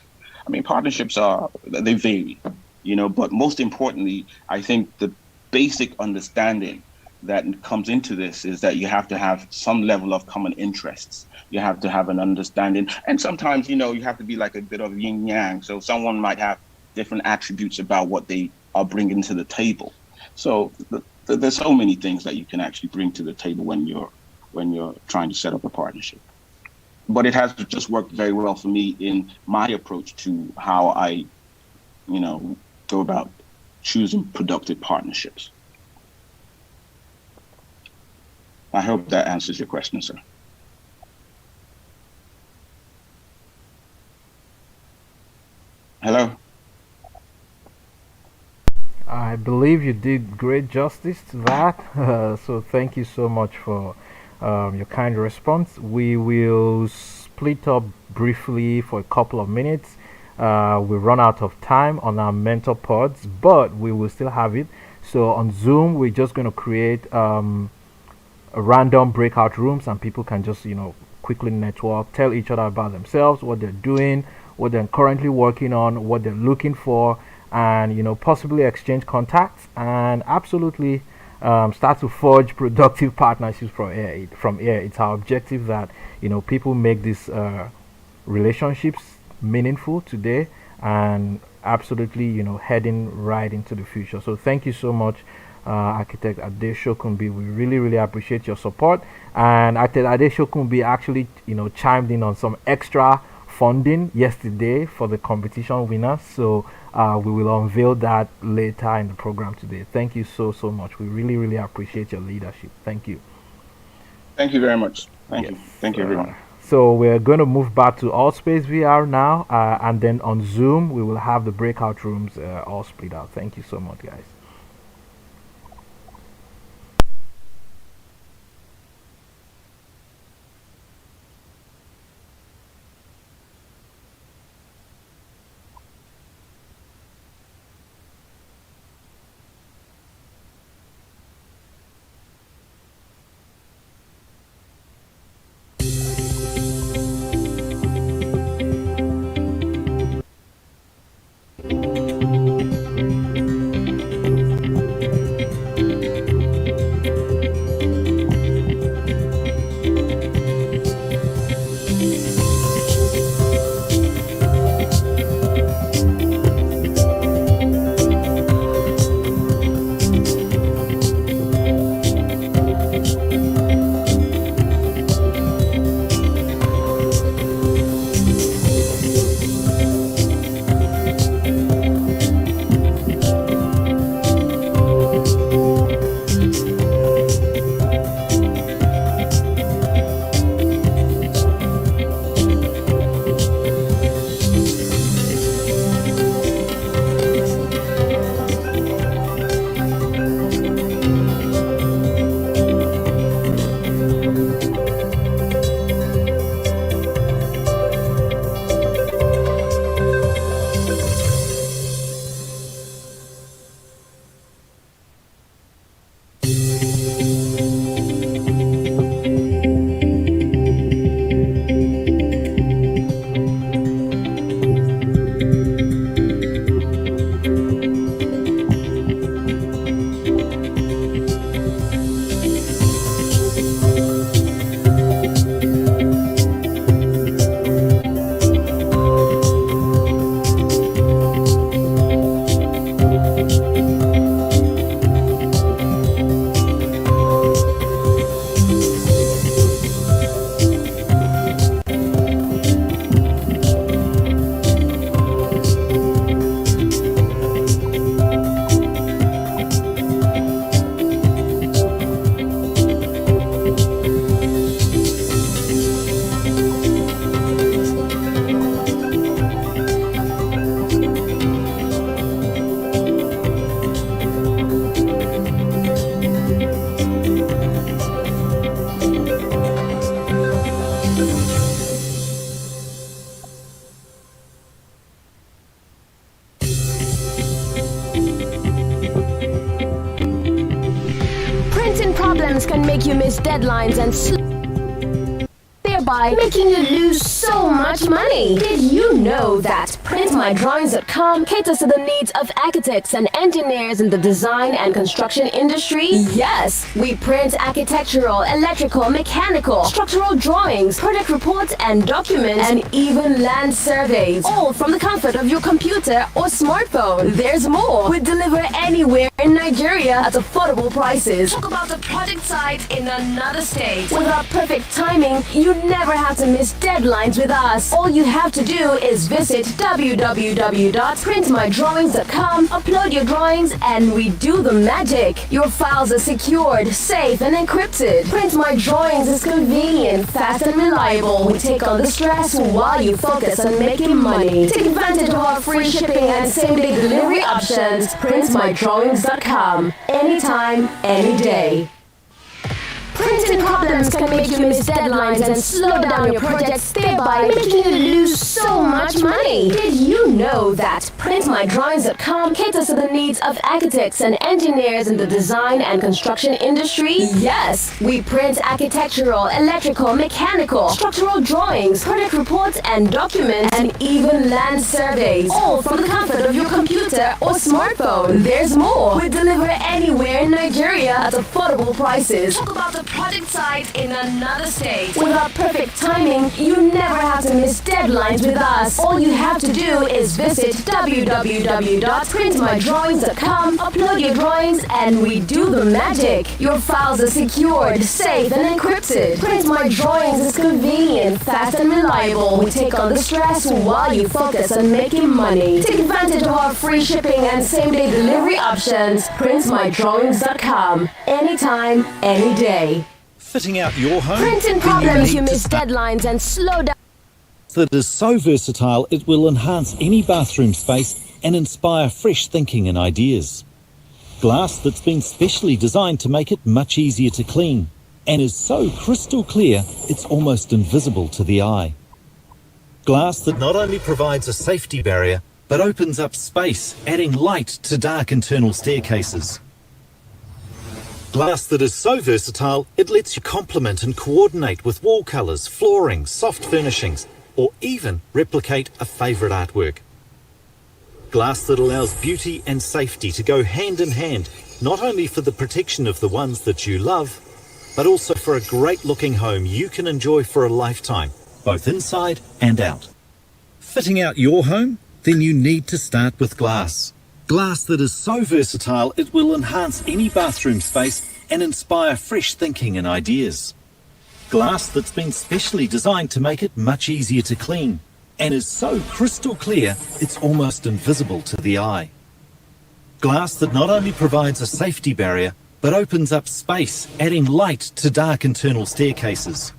I mean, partnerships they vary, but most importantly, I think the basic understanding that comes into this is that you have to have some level of common interests. You have to have an understanding. And sometimes, you have to be like a bit of yin yang. So someone might have different attributes about what they are bringing to the table. So there's so many things that you can actually bring to the table when you're trying to set up a partnership. But it has just worked very well for me in my approach to how I, go about choosing productive partnerships. I hope that answers your question, sir. Hello? I believe you did great justice to that. So thank you so much for your kind response. We will split up briefly for a couple of minutes. we run out of time on our mentor pods, but we will still have it. So on Zoom, we're just going to create random breakout rooms, and people can just quickly network, tell each other about themselves, what they're doing, what they're currently working on, what they're looking for, and possibly exchange contacts and absolutely start to forge productive partnerships from here. It's our objective that people make these relationships meaningful today and absolutely heading right into the future. So thank you so much, Architect Ade Shokunbi. We really appreciate your support. And Architect Ade Shokunbi actually chimed in on some extra funding yesterday for the competition winners. So we will unveil that later in the program today. Thank you so much. We really appreciate your leadership. Thank you. Thank you very much. Thank you everyone. So we're going to move back to Allspace VR now, and then on Zoom we will have the breakout rooms all split out. Thank you so much, guys. Problems can make you miss deadlines and thereby making you lose so much money. Did you know that PrintMyDrawings.com caters to the needs of architects and engineers in the design and construction industry? Yes, we print architectural, electrical, mechanical, structural drawings, project reports and documents, and even land surveys, all from the comfort of your computer or smartphone. There's more. We deliver anywhere in Nigeria at affordable prices. Talk about a project site in another state. With our perfect timing, you never have to miss deadlines with us. All you have to do is visit www.printmydrawings.com, upload your drawings, and we do the magic. Your files are secured, safe, and encrypted. Print My Drawings is convenient, fast, and reliable. We take on the stress while you focus on making money. Take advantage of our free shipping and same-day delivery options. PrintMyDrawings.com. Anytime, any day. Print Printing problems can make you miss deadlines and slow down your projects, thereby making you lose so much money. Did you know that PrintMyDrawings.com caters to the needs of architects and engineers in the design and construction industry? Yes, we print architectural, electrical, mechanical, structural drawings, project reports and documents, and even land surveys, all from the comfort of your computer or smartphone. There's more. We deliver anywhere in Nigeria at affordable prices. Talk about the project site in another state. With our perfect timing, you never have to miss deadlines with us. All you have to do is visit www.printmydrawings.com, upload your drawings, and we do the magic. Your files are secured, safe, and encrypted. Print My Drawings is convenient, fast, and reliable. We take on the stress while you focus on making money. Take advantage of our free shipping and same-day delivery options. PrintMyDrawings.com. Anytime, any day. Fitting out your home? Printing problems, you miss deadlines and slow down. That is so versatile it will enhance any bathroom space and inspire fresh thinking and ideas. Glass that's been specially designed to make it much easier to clean and is so crystal clear it's almost invisible to the eye. Glass that not only provides a safety barrier but opens up space, adding light to dark internal staircases. Glass that is so versatile it lets you complement and coordinate with wall colours, flooring, soft furnishings, or even replicate a favourite artwork. Glass that allows beauty and safety to go hand in hand, not only for the protection of the ones that you love, but also for a great looking home you can enjoy for a lifetime, both inside and out. Fitting out your home? Then you need to start with glass. Glass that is so versatile it will enhance any bathroom space and inspire fresh thinking and ideas. Glass that's been specially designed to make it much easier to clean and is so crystal clear it's almost invisible to the eye. Glass that not only provides a safety barrier but opens up space, adding light to dark internal staircases.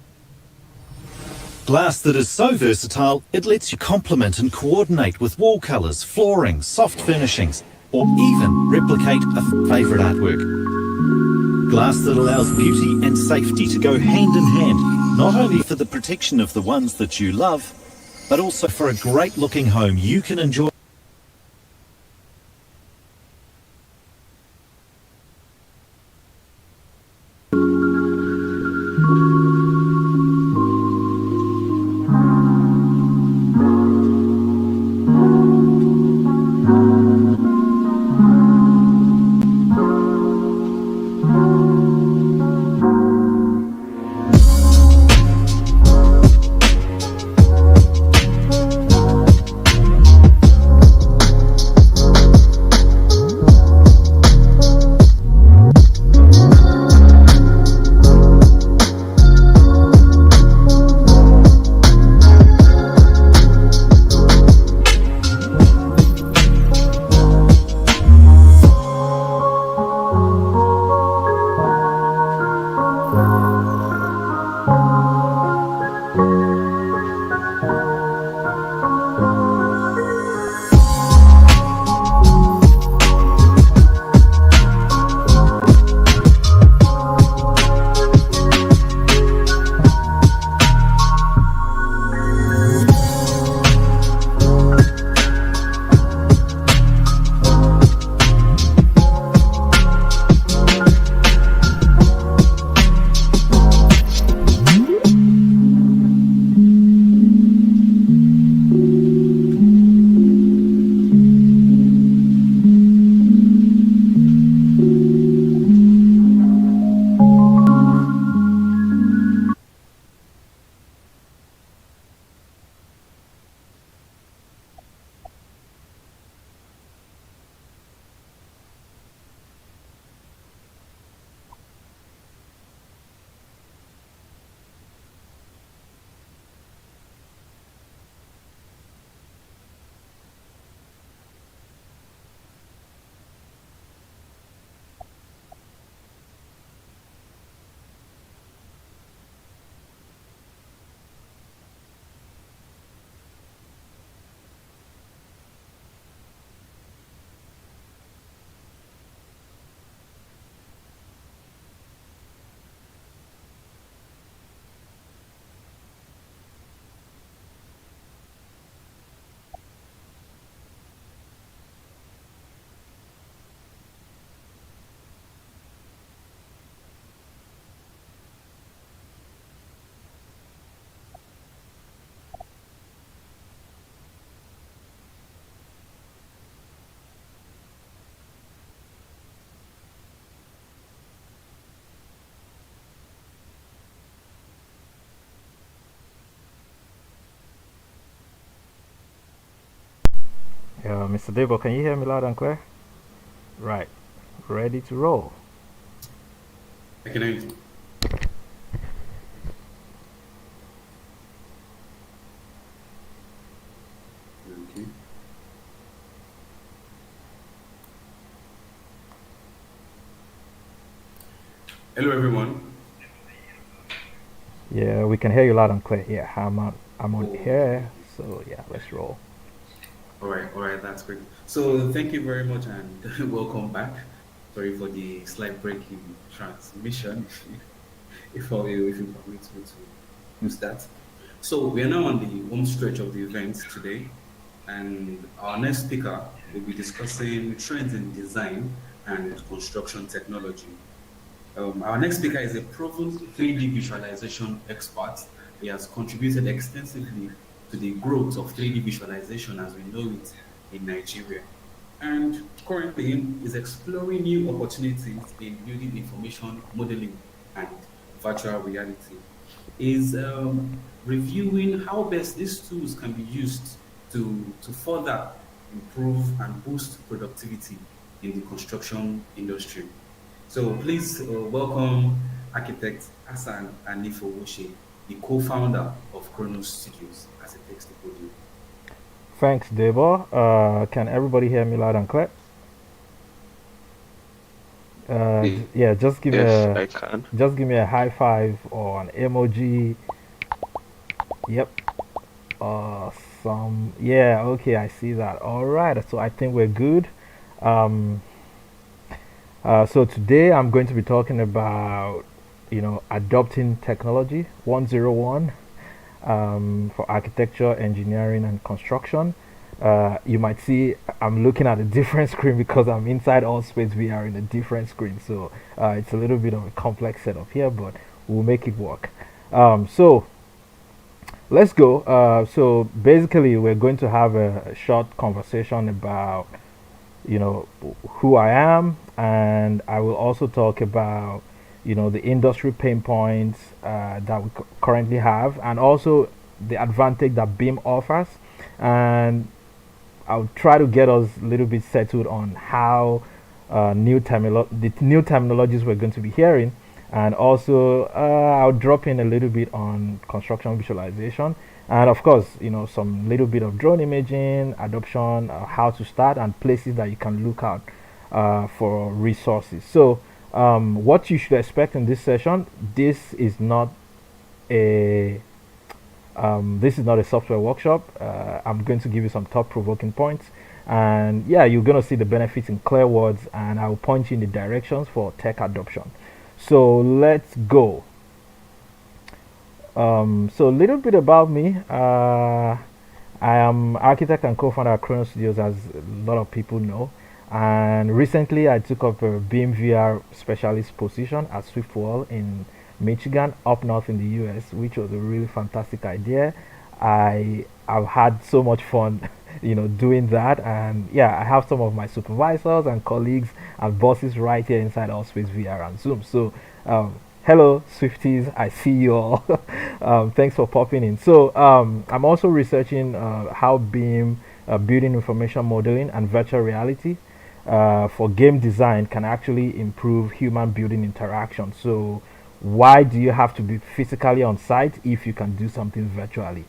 Glass that is so versatile it lets you complement and coordinate with wall colours, flooring, soft furnishings, or even replicate a favourite artwork. Glass that allows beauty and safety to go hand in hand, not only for the protection of the ones that you love, but also for a great looking home you can enjoy. Mr. Debo, can you hear me loud and clear? Right. Ready to roll. I can hear you. Okay. Hello, everyone. Yeah, we can hear you loud and clear. Yeah, I'm on here. So yeah, let's roll. All right, that's great. So thank you very much and welcome back. Sorry for the slight break in transmission, if you permit me to use that. So we are now on the home stretch of the event today, and our next speaker will be discussing trends in design and construction technology. Our next speaker is a proven 3D visualization expert. He has contributed extensively to the growth of 3D visualization as we know it in Nigeria. And currently is exploring new opportunities in building information modeling and virtual reality. Is reviewing how best these tools can be used to further improve and boost productivity in the construction industry. So please welcome architect Hassan Anifowose, the co-founder of Kronos Studios, as it takes the podium. Thanks, Debo. Can everybody hear me loud and clear? Yeah, just give me Yes, I can. just give me a high five or an emoji. Yep. Some yeah. Okay, I see that. All right. So I think we're good. Um, so today I'm going to be talking about adopting technology 101 for architecture, engineering, and construction. You might see I'm looking at a different screen because I'm inside Allspace. We are in a different screen, so it's a little bit of a complex setup here, but we'll make it work. So let's go. So basically, we're going to have a short conversation about who I am, and I will also talk about the industry pain points that we currently have, and also the advantage that BIM offers. And I'll try to get us a little bit settled on how the new terminologies we're going to be hearing, and also I'll drop in a little bit on construction visualization, and of course some little bit of drone imaging adoption, how to start, and places that you can look out for resources. So what you should expect in this session, this is not a software workshop. I'm going to give you some thought-provoking points, and yeah, you're going to see the benefits in clear words, and I'll point you in the directions for tech adoption. So let's go. So a little bit about me. I am architect and co-founder at Kronos Studios, as a lot of people know. And recently I took up a BIM VR specialist position at Swiftwell in Michigan, up north in the US, which was a really fantastic idea. I've had so much fun doing that, and yeah, I have some of my supervisors and colleagues and bosses right here inside Allspace VR and Zoom. So hello Swifties, I see you all. Thanks for popping in. So I'm also researching how BIM, building information modeling, and virtual reality for game design can actually improve human building interaction. So why do you have to be physically on site if you can do something virtually?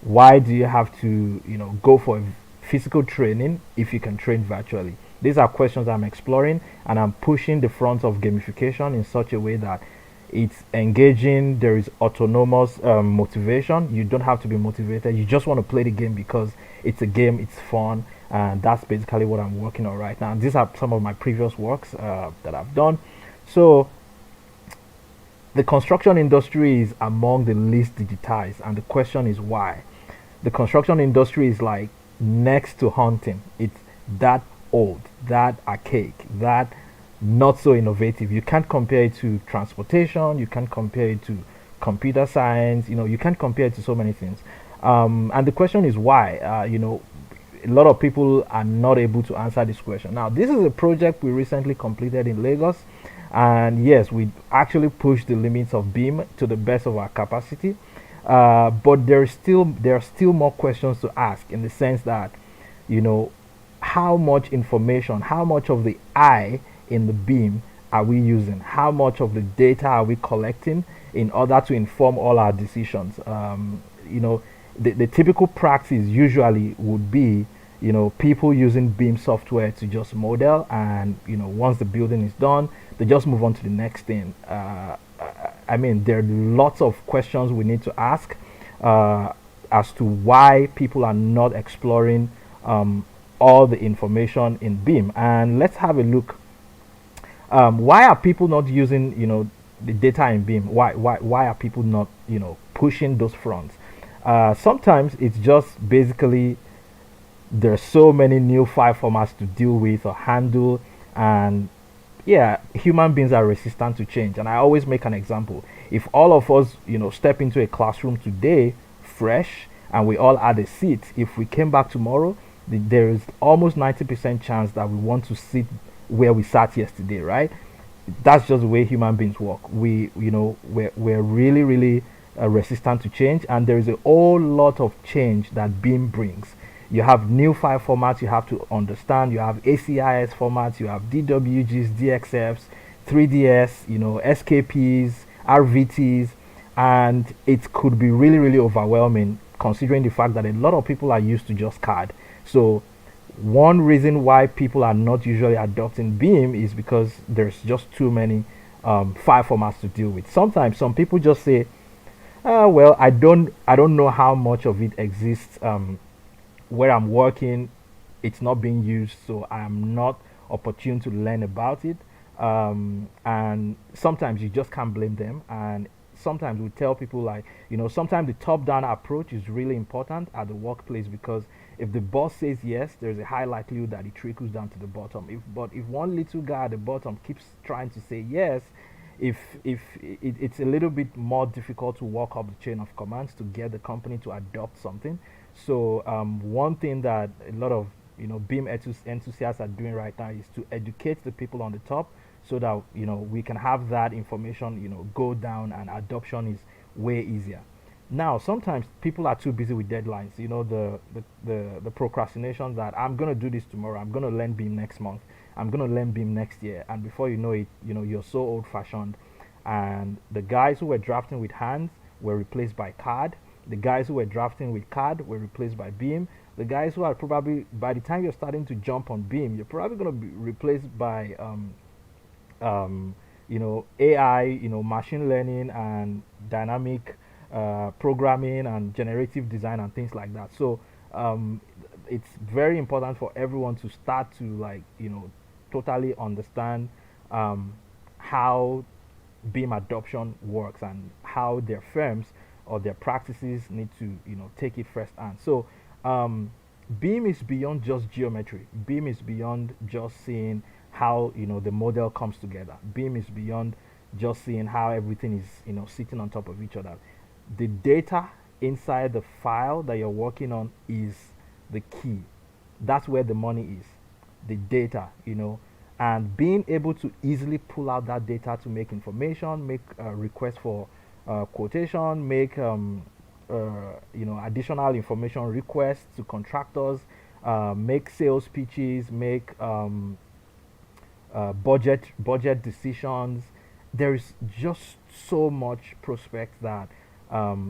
Why do you have to go for a physical training if you can train virtually? These are questions I'm exploring, and I'm pushing the front of gamification in such a way that it's engaging. There is autonomous motivation. You don't have to be motivated. You just want to play the game because it's a game, it's fun, and that's basically what I'm working on right now. And these are some of my previous works that I've done. So the construction industry is among the least digitized, and the question is why. The construction industry is like next to hunting. It's that old, that archaic, that not so innovative. You can't compare it to transportation, you can't compare it to computer science, you can't compare it to so many things. And the question is why. A lot of people are not able to answer this question. Now, this is a project we recently completed in Lagos, and yes, we actually pushed the limits of BIM to the best of our capacity. But there are still more questions to ask, in the sense that how much information, how much of the I in the beam are we using? How much of the data are we collecting in order to inform all our decisions? The typical practice usually would be, people using beam software to just model, and once the building is done, they just move on to the next thing. There are lots of questions we need to ask as to why people are not exploring all the information in beam. And let's have a look. Why are people not using the data in beam? Why are people not pushing those fronts? Sometimes it's just basically there's so many new file formats to deal with or handle, and human beings are resistant to change. And I always make an example. If all of us step into a classroom today fresh and we all add a seat, if we came back tomorrow, there is almost 90% chance that we want to sit where we sat yesterday, right? That's just the way human beings work. We're really, really resistant to change, and there is a whole lot of change that beam brings. You have new file formats you have to understand. You have ACIS formats, you have DWGs, DXFs, 3DS, SKPs, RVTs, and it could be really, really overwhelming considering the fact that a lot of people are used to just CAD. So one reason why people are not usually adopting beam is because there's just too many file formats to deal with. Sometimes some people just say, well, I don't know how much of it exists where I'm working. It's not being used, so I am not opportune to learn about it. And sometimes you just can't blame them. And sometimes we tell people, like, sometimes the top-down approach is really important at the workplace, because if the boss says yes, there's a high likelihood that it trickles down to the bottom. If one little guy at the bottom keeps trying to say yes, it's a little bit more difficult to walk up the chain of commands to get the company to adopt something. So one thing that a lot of beam enthusiasts are doing right now is to educate the people on the top, so that we can have that information go down, and adoption is way easier. Now sometimes people are too busy with deadlines, the procrastination that I'm going to do this tomorrow, I'm going to learn beam next month, I'm going to learn beam next year, and before you know it, you're so old-fashioned, and the guys who were drafting with hands were replaced by CAD. The guys who were drafting with CAD were replaced by beam. The guys who are probably, by the time you're starting to jump on beam, you're probably going to be replaced by AI, machine learning and dynamic programming and generative design and things like that. So it's very important for everyone to start to totally understand how beam adoption works, and how their firms or their practices need to take it first hand. So beam is beyond just geometry. Beam is beyond just seeing how the model comes together. Beam is beyond just seeing how everything is sitting on top of each other. The data inside the file that you're working on is the key. That's where the money is, the data, and being able to easily pull out that data to make information, make requests for quotation, make additional information requests to contractors, make sales pitches, make budget decisions. There is just so much prospect that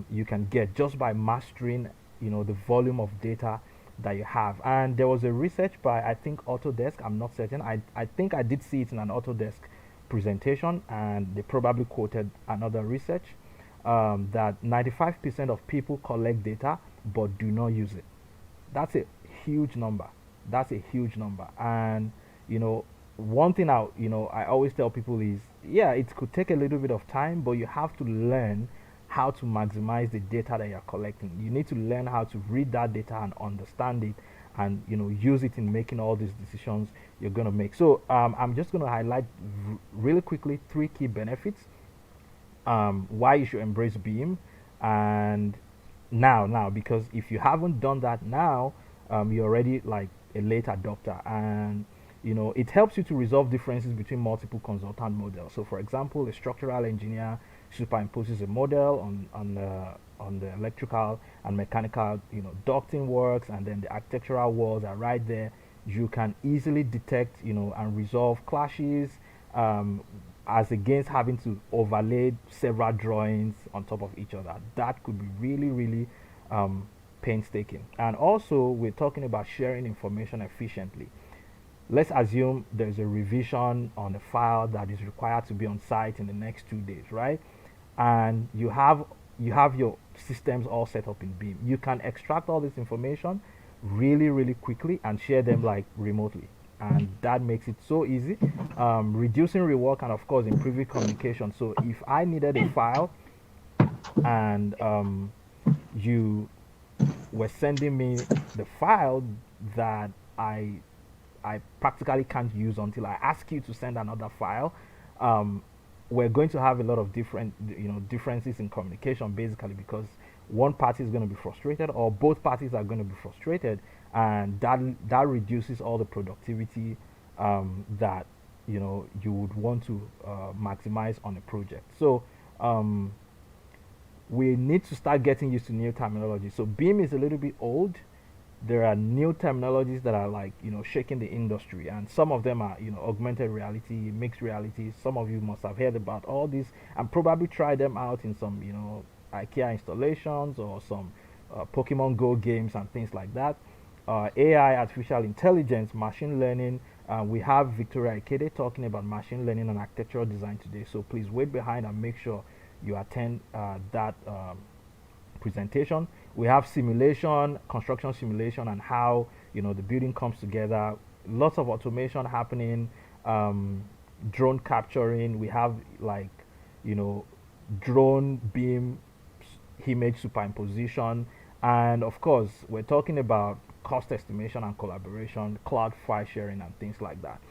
you can get just by mastering the volume of data that you have. And there was a research by, I think, Autodesk. I'm not certain. I think I did see it in an Autodesk presentation, and they probably quoted another research that 95% of people collect data but do not use it. That's a huge number. That's a huge number. And one thing I always tell people is, it could take a little bit of time, but you have to learn how to maximize the data that you're collecting. You need to learn how to read that data and understand it, and use it in making all these decisions you're going to make. So I'm just going to highlight really quickly 3 key benefits why you should embrace beam. And now because if you haven't done that now, you're already like a late adopter, and it helps you to resolve differences between multiple consultant models. So for example, a structural engineer superimposes a model on the electrical and mechanical ducting works, and then the architectural walls are right there. you can easily detect, and resolve clashes, as against having to overlay several drawings on top of each other. That could be really, really painstaking. And also, we're talking about sharing information efficiently. Let's assume there's a revision on a file that is required to be on site in the next 2 days, right? And you have your systems all set up in Beam. You can extract all this information really, really quickly and share them like remotely, and that makes it so easy, reducing rework and of course improving communication. So if I needed a file and you were sending me the file that I practically can't use until I ask you to send another file, we're going to have a lot of differences in communication, basically, because one party is going to be frustrated or both parties are going to be frustrated, and that reduces all the productivity that you would want to maximize on a project. So we need to start getting used to new terminology. So Beam is a little bit old. There are new terminologies that are like shaking the industry, and some of them are augmented reality, mixed reality. Some of you must have heard about all these and probably tried them out in some IKEA installations or some Pokemon Go games and things like that. AI, artificial intelligence, machine learning. We have Victoria Ikede talking about machine learning and architectural design today, so please wait behind and make sure you attend that presentation. We have simulation, construction simulation, and how the building comes together. Lots of automation happening, drone capturing. We have drone beam image superimposition, and of course we're talking about cost estimation and collaboration, cloud file sharing, and things like that.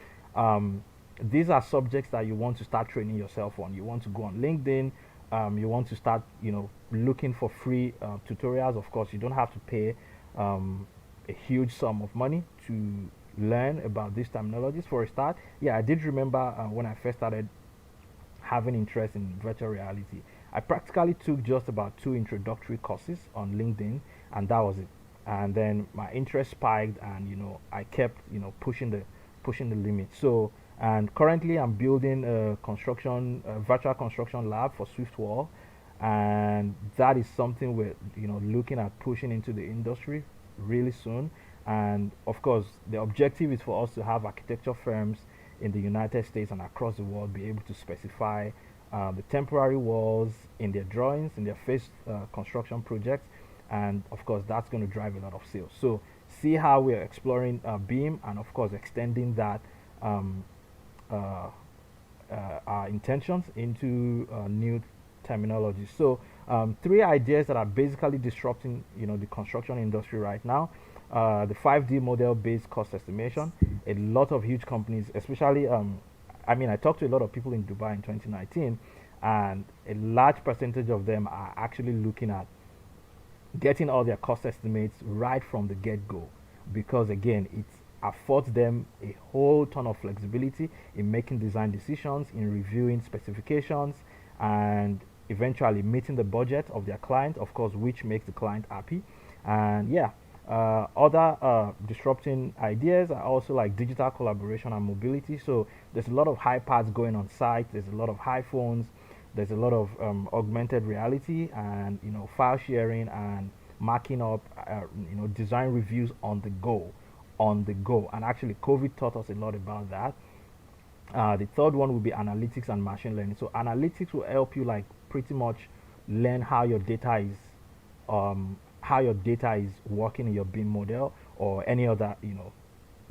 These are subjects that you want to start training yourself on. You want to go on LinkedIn. You want to start looking for free tutorials. Of course, you don't have to pay a huge sum of money to learn about these terminologies. For a start, yeah, I did remember when I first started having interest in virtual reality, I practically took just about 2 introductory courses on LinkedIn, and that was it. And then my interest spiked, and I kept pushing the limit. So, and currently I'm building a virtual construction lab for Swiftwall, and that is something we're looking at pushing into the industry really soon. And of course, the objective is for us to have architecture firms in the United States and across the world be able to specify the temporary walls in their drawings, in their phase construction projects, and of course that's going to drive a lot of sales. So see how we're exploring Beam, and of course extending that our intentions into new terminology. So 3 ideas that are basically disrupting the construction industry right now. The 5D model based cost estimation. A lot of huge companies, especially I talked to a lot of people in Dubai in 2019, and a large percentage of them are actually looking at getting all their cost estimates right from the get-go, because again, it affords them a whole ton of flexibility in making design decisions, in reviewing specifications, and eventually meeting the budget of their client, of course, which makes the client happy. And yeah, other disrupting ideas are also like digital collaboration and mobility. So there's a lot of iPads going on site, there's a lot of iPhones, there's a lot of augmented reality, and file sharing and marking up design reviews on the go. And actually COVID taught us a lot about that. The third one will be analytics and machine learning. So analytics will help you like pretty much learn how your data is working in your BIM model or any other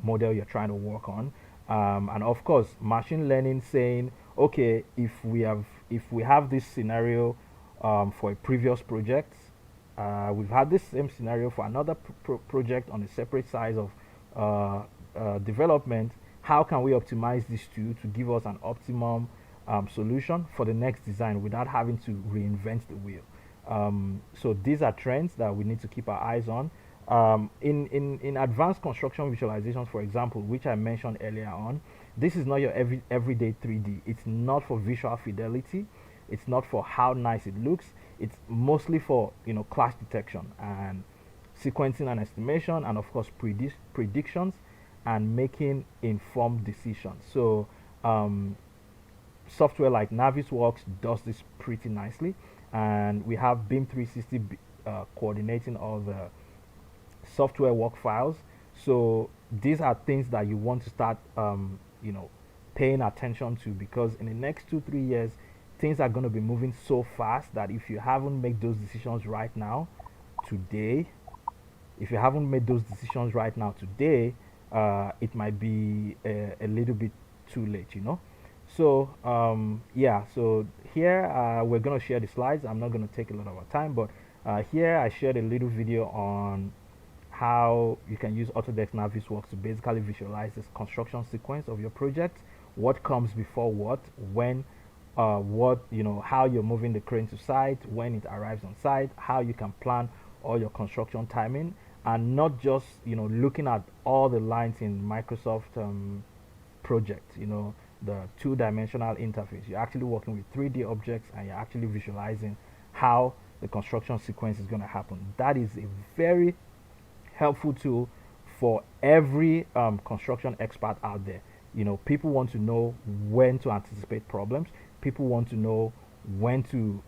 model you're trying to work on. And of course, machine learning saying, okay, if we have this scenario for a previous project, we've had this same scenario for another project on a separate size of development. How can we optimize these two to give us an optimum solution for the next design without having to reinvent the wheel? So these are trends that we need to keep our eyes on. In advanced construction visualizations, for example, which I mentioned earlier on, this is not your everyday 3D. It's not for visual fidelity. It's not for how nice it looks. It's mostly for clash detection and sequencing and estimation, and of course predictions. and making informed decisions. So software like Navisworks does this pretty nicely, and we have BIM 360 coordinating all the software work files. So these are things that you want to start paying attention to, because in the next 2-3 years things are going to be moving so fast that if you haven't made those decisions right now today it might be a little bit too late, So yeah, so here we're going to share the slides. I'm not going to take a lot of our time, but here I shared a little video on how you can use Autodesk Navisworks to basically visualize this construction sequence of your project, what comes before what, when, how you're moving the crane to site, when it arrives on site, how you can plan all your construction timing, and not just looking at all the lines in Microsoft project, the two-dimensional interface. You're actually working with 3D objects, and you're actually visualizing how the construction sequence is going to happen. That is a very helpful tool for every construction expert out there. People want to know when to anticipate problems. People want to know when to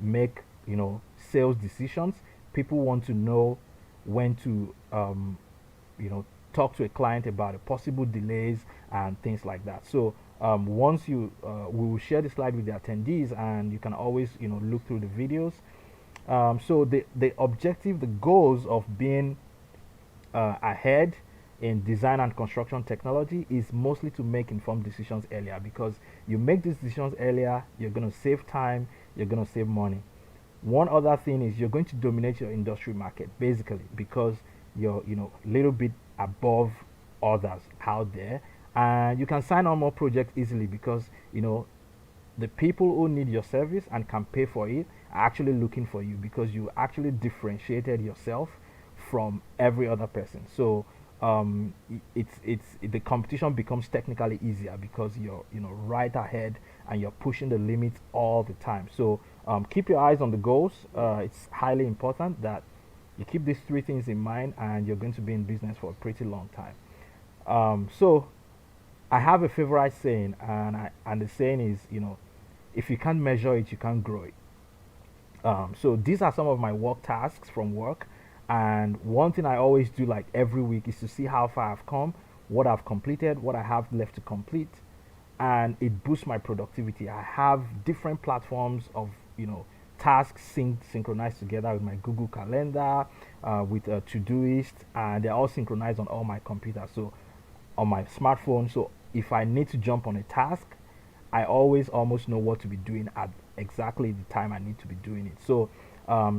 make sales decisions. People want to know when to talk to a client about possible delays and things like that. So once we will share the slide with the attendees, and you can always look through the videos. So the objective, the goals of being ahead in design and construction technology is mostly to make informed decisions earlier, because you make these decisions earlier, you're going to save time, you're going to save money. One other thing is you're going to dominate your industry market, basically, because you're a little bit above others out there, and you can sign on more projects easily, because the people who need your service and can pay for it are actually looking for you, because you actually differentiated yourself from every other person. So the competition becomes technically easier, because you're right ahead and you're pushing the limits all the time. So keep your eyes on the goals. It's highly important that you keep these 3 things in mind, and you're going to be in business for a pretty long time. So I have a favorite saying, and the saying is, if you can't measure it, you can't grow it. So these are some of my work tasks from work, and one thing I always do, like every week, is to see how far I've come, what I've completed, what I have left to complete, and it boosts my productivity. I have different platforms of tasks synchronized together with my Google Calendar, with Todoist, and they're all synchronized on all my computers, so on my smartphone. So if I need to jump on a task, I always almost know what to be doing at exactly the time I need to be doing it. So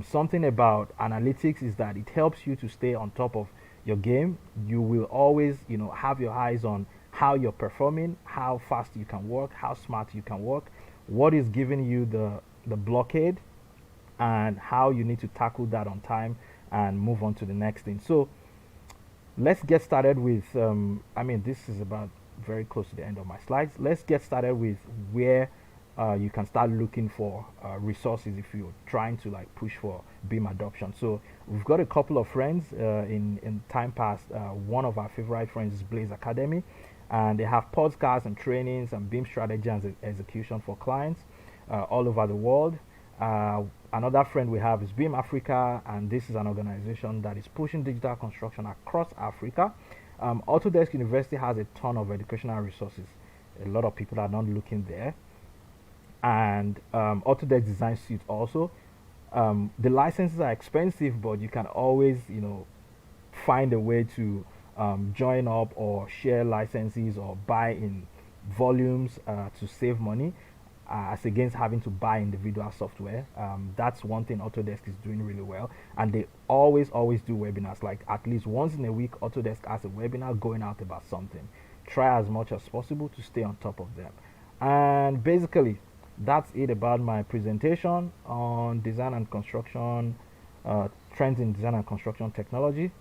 something about analytics is that it helps you to stay on top of your game. You will always have your eyes on how you're performing, how fast you can work, how smart you can work, what is giving you the blockade, and how you need to tackle that on time and move on to the next thing. So let's get started with this is about very close to the end of my slides. Let's get started with where you can start looking for resources if you're trying to push for BIM adoption. So we've got a couple of friends in time past. One of our favorite friends is Blaze Academy, and they have podcasts and trainings and BIM strategy and execution for clients all over the world. Another friend we have is BIM Africa, and this is an organization that is pushing digital construction across Africa. Autodesk University has a ton of educational resources. A lot of people are not looking there. And Autodesk Design Suite also. The licenses are expensive, but you can always, find a way to join up or share licenses or buy in volumes to save money, as against having to buy individual software. That's one thing Autodesk is doing really well, and they always do webinars. Like at least once in a week, Autodesk has a webinar going out about something. Try as much as possible to stay on top of them. And basically, that's it about my presentation on design and construction, trends in design and construction technology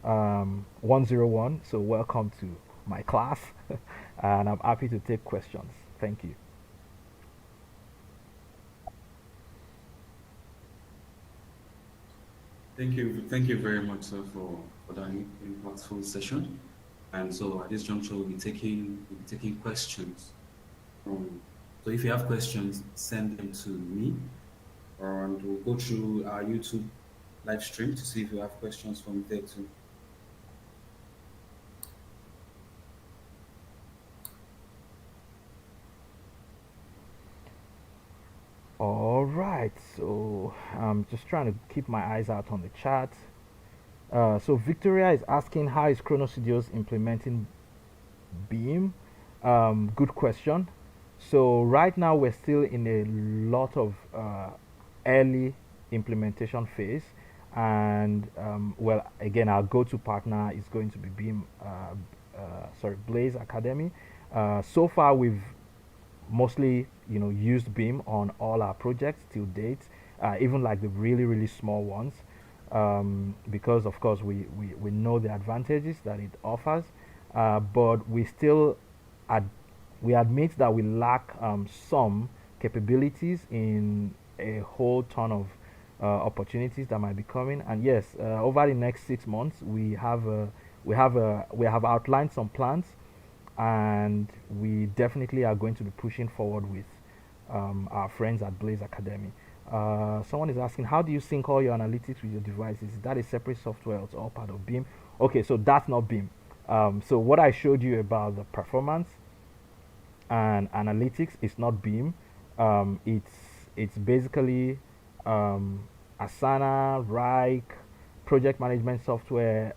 101. So welcome to my class, and I'm happy to take questions. Thank you. Thank you very much, sir, for that impactful session. And so at this juncture, we'll be taking questions from. So if you have questions, send them to me, and we'll go through our YouTube live stream to see if you have questions from there too. All right, so I'm just trying to keep my eyes out on the chat. So Victoria is asking, how is Chrono Studios implementing Beam? Good question. So right now we're still in a lot of early implementation phase, and well, again, our go-to partner is going to be Beam. Blaze Academy. So far, we've mostly used Beam on all our projects till date, even like the really small ones, because of course we know the advantages that it offers, but we still we admit that we lack some capabilities in a whole ton of opportunities that might be coming. And yes, over the next 6 months, we have outlined some plans, and we definitely are going to be pushing forward with our friends at Blaze Academy. Someone is asking, how do you sync all your analytics with your devices? Is that a separate software or it's all part of Beam? Okay, so that's not Beam. So what I showed you about the performance and analytics is not Beam. It's basically Asana, Rike, project management software,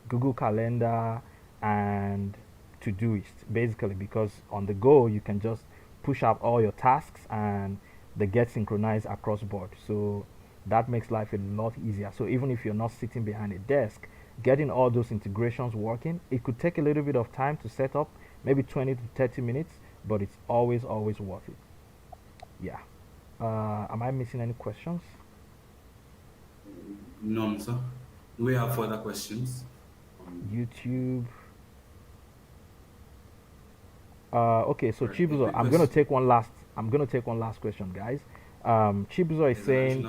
Google Calendar, and Todoist, basically, because on the go you can just push out all your tasks and they get synchronized across board. So that makes life a lot easier. So even if you're not sitting behind a desk, getting all those integrations working, it could take a little bit of time to set up, maybe 20 to 30 minutes, but it's always worth it. Yeah. Am I missing any questions? None, sir. Do we have further questions? YouTube. Okay, so Chibuzo, I'm gonna take one last question, guys. Chibuzo is saying,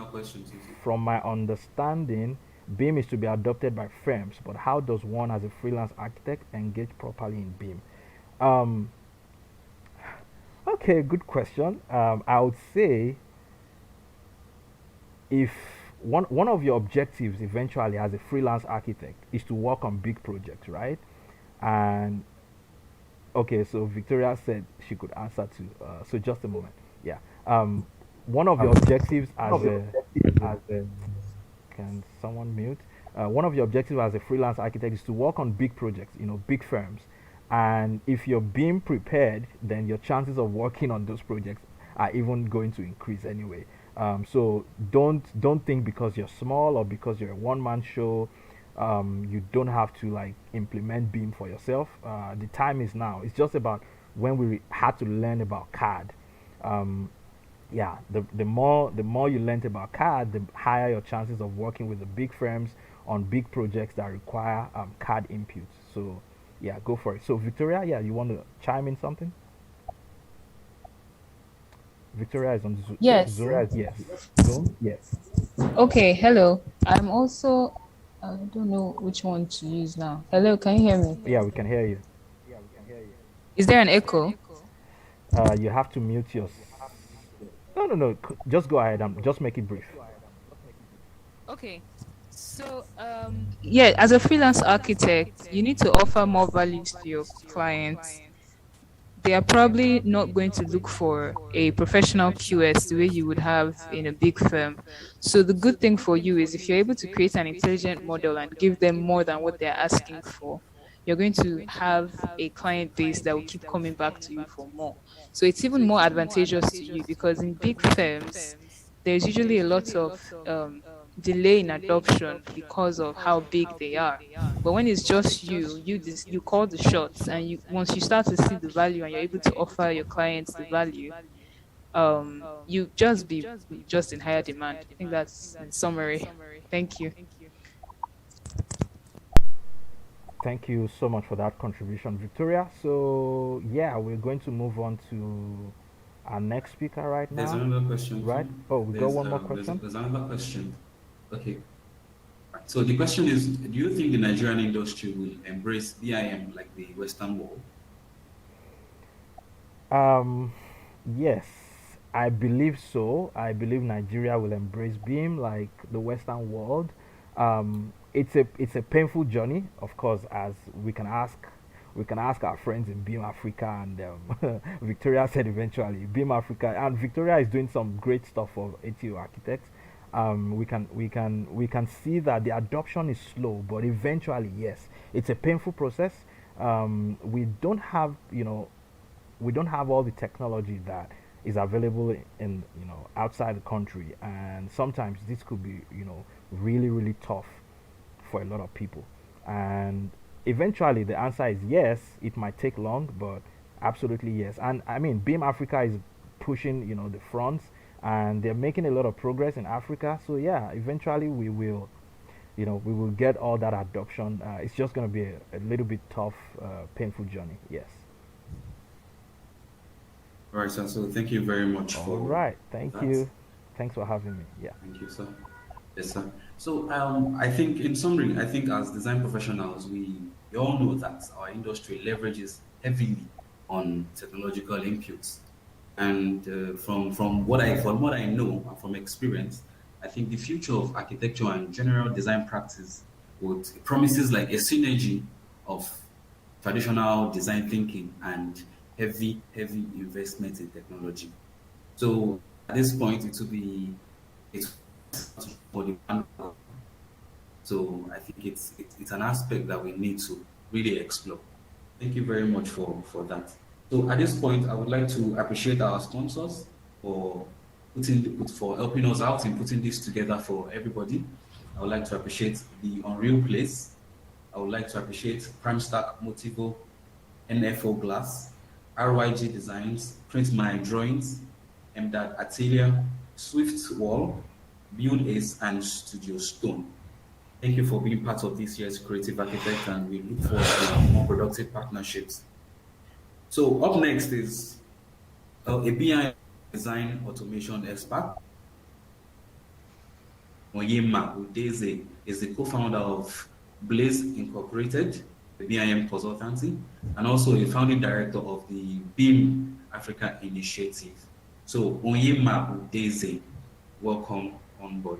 from my understanding, Beam is to be adopted by firms, but how does one as a freelance architect engage properly in Beam? Okay, good question. I would say, if one of your objectives eventually as a freelance architect is to work on big projects, right? And okay, so Victoria said she could answer to. So just a moment. Yeah. One of your objectives as a can someone mute? One of your objectives as a freelance architect is to work on big projects, big firms. And if you're being prepared, then your chances of working on those projects are even going to increase anyway. So don't think because you're small or because you're a one-man show, you don't have to like implement Beam for yourself. The time is now. It's just about when we had to learn about CAD. Yeah, the more you learn about CAD, the higher your chances of working with the big firms on big projects that require CAD inputs. So yeah, go for it. So Victoria, yeah, you want to chime in something? Victoria is on Zoom. Yes. Zoom? Yes. Zoom? Yes. Okay, hello. I'm also, I don't know which one to use now. Hello, can you hear me? Yeah, we can hear you. Is there an echo? You have to mute your... No. Just go ahead and just make it brief. Okay. So, yeah, as a freelance architect, you need to offer more values to your clients. They are probably not going to look for a professional QS the way you would have in a big firm. So the good thing for you is if you're able to create an intelligent model and give them more than what they're asking for, you're going to have a client base that will keep coming back to you for more. So it's even more advantageous to you because in big firms, there's usually a lot of delay in adoption because of how big they are. But when it's just you call the shots, and once you start to see the value and you're able to offer your clients the value, you just be just in higher demand. I think that's in summary. Thank you. Thank you so much for that contribution, Victoria. So yeah, we're going to move on to our next speaker right now. There's another question. Right? Oh, we got one more question. There's another question. Okay. So the question is, do you think the Nigerian industry will embrace BIM like the Western world? Yes, I believe so. I believe Nigeria will embrace BIM like the Western world. It's a painful journey, of course, as we can ask our friends in BIM Africa, and Victoria said eventually BIM Africa, and Victoria is doing some great stuff for ATO architects. We can see that the adoption is slow, but eventually, yes, it's a painful process. We don't have all the technology that is available in outside the country, and sometimes this could be really really tough for a lot of people. And eventually the answer is yes. It might take long, but absolutely yes. And I mean, BIM Africa is pushing the fronts, and they're making a lot of progress in Africa. So yeah, eventually we will get all that adoption. It's just going to be a little bit tough, painful journey. Yes. All right, sir. So thank you very much for. All right. Thank that. you. Thanks for having me. Yeah. Thank you, sir. Yes, sir. So I think, in summary, I think as design professionals, we all know that our industry leverages heavily on technological inputs, and from what I know and from experience, I think the future of architecture and general design practice promises like a synergy of traditional design thinking and heavy investment in technology. So at this point, it's for the so I think it's an aspect that we need to really explore. Thank you very much for that. So at this point, I would like to appreciate our sponsors for helping us out in putting this together for everybody. I would like to appreciate the Unreal Place. I would like to appreciate PrimeStack Motivo, NFO Glass, RYG Designs, Print My Drawings, MDAD Atelier, Swift Wall, Build Ace, and Studio Stone. Thank you for being part of this year's Creative Architect, and we look forward to more productive partnerships. So up next is a BIM design automation expert. Onyema Udeze is the co-founder of Blaze Incorporated, the BIM consultancy, and also a founding director of the BIM Africa Initiative. So Onyema Udeze, welcome on board.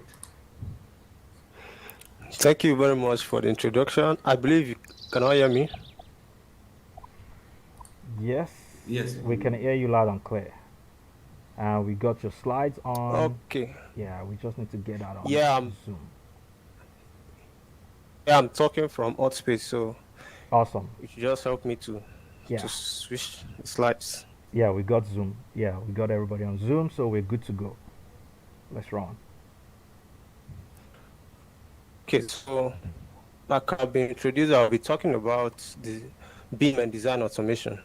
Thank you very much for the introduction. I believe you can all hear me. Yes. Yes. We can hear you loud and clear. We got your slides on. Okay. Yeah, we just need to get that on Zoom. Yeah, I'm talking from Hotspace, so awesome. You should just help me to switch the slides. Yeah, we got Zoom. Yeah, we got everybody on Zoom, so we're good to go. Let's run. Okay, so like I've been introduced, I'll be talking about the BIM and design automation.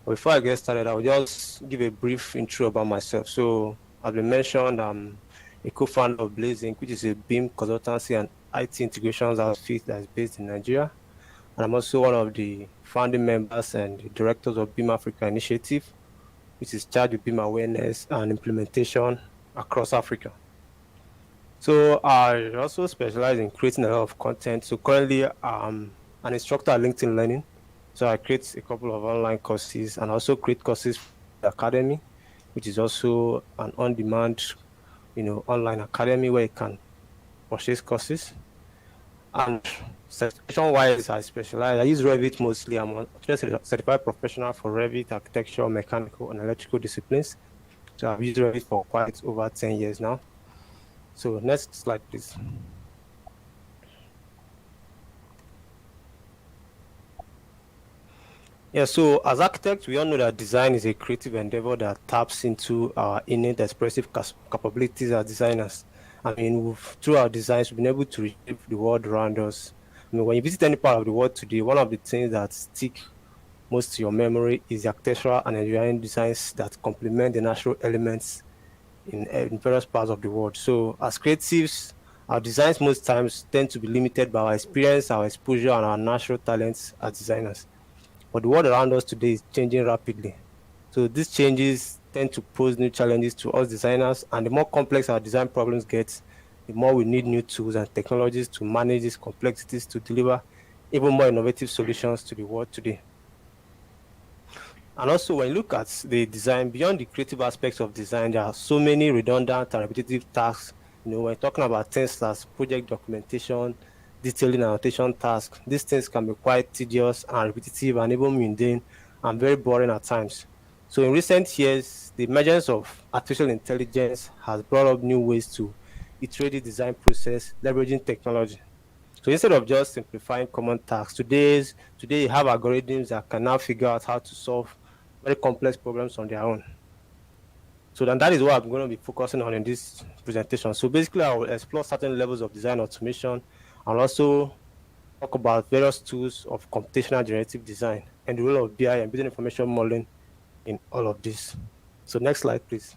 But before I get started, I'll just give a brief intro about myself. So, as been mentioned, I'm a co-founder of Blazing, which is a BIM consultancy and IT integrations outfit that is based in Nigeria. And I'm also one of the founding members and the directors of BIM Africa Initiative, which is charged with BIM awareness and implementation across Africa. So I also specialize in creating a lot of content. So currently I'm an instructor at LinkedIn Learning. So I create a couple of online courses and also create courses for the academy, which is also an on-demand, online academy where you can purchase courses. And certification-wise, I use Revit mostly. I'm a certified professional for Revit, architecture, mechanical, and electrical disciplines. So I've used Revit for quite over 10 years now. So next slide, please. Yeah, so as architects, we all know that design is a creative endeavor that taps into our innate expressive capabilities as designers. I mean, through our designs, we've been able to reshape the world around us. I mean, when you visit any part of the world today, one of the things that stick most to your memory is the architectural and engineering designs that complement the natural elements in various parts of the world. So as creatives, our designs most times tend to be limited by our experience, our exposure, and our natural talents as designers. But the world around us today is changing rapidly. So these changes tend to pose new challenges to us designers, and the more complex our design problems get, the more we need new tools and technologies to manage these complexities to deliver even more innovative solutions to the world today. And also, when you look at the design, beyond the creative aspects of design, there are so many redundant and repetitive tasks. When you're talking about things like project documentation, detailing and annotation tasks, these things can be quite tedious and repetitive and even mundane and very boring at times. So in recent years, the emergence of artificial intelligence has brought up new ways to iterate the design process, leveraging technology. So instead of just simplifying common tasks, today you have algorithms that can now figure out how to solve very complex problems on their own. So then that is what I'm going to be focusing on in this presentation. So basically, I will explore certain levels of design automation and also talk about various tools of computational generative design and the role of BI and business information modeling in all of this. So next slide, please.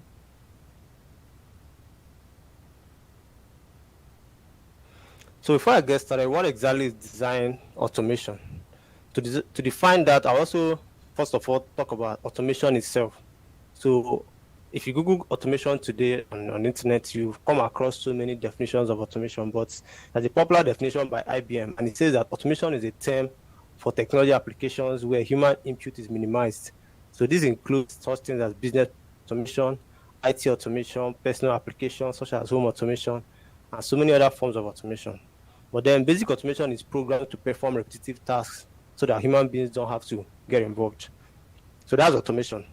So before I get started, what exactly is design automation? To define that, I also first of all talk about automation itself. So if you Google automation today on internet, you come across so many definitions of automation, but there's a popular definition by IBM, and it says that automation is a term for technology applications where human input is minimized. So this includes such things as business automation, IT automation, personal applications such as home automation, and so many other forms of automation. But then basic automation is programmed to perform repetitive tasks so that human beings don't have to get involved. So that's automation.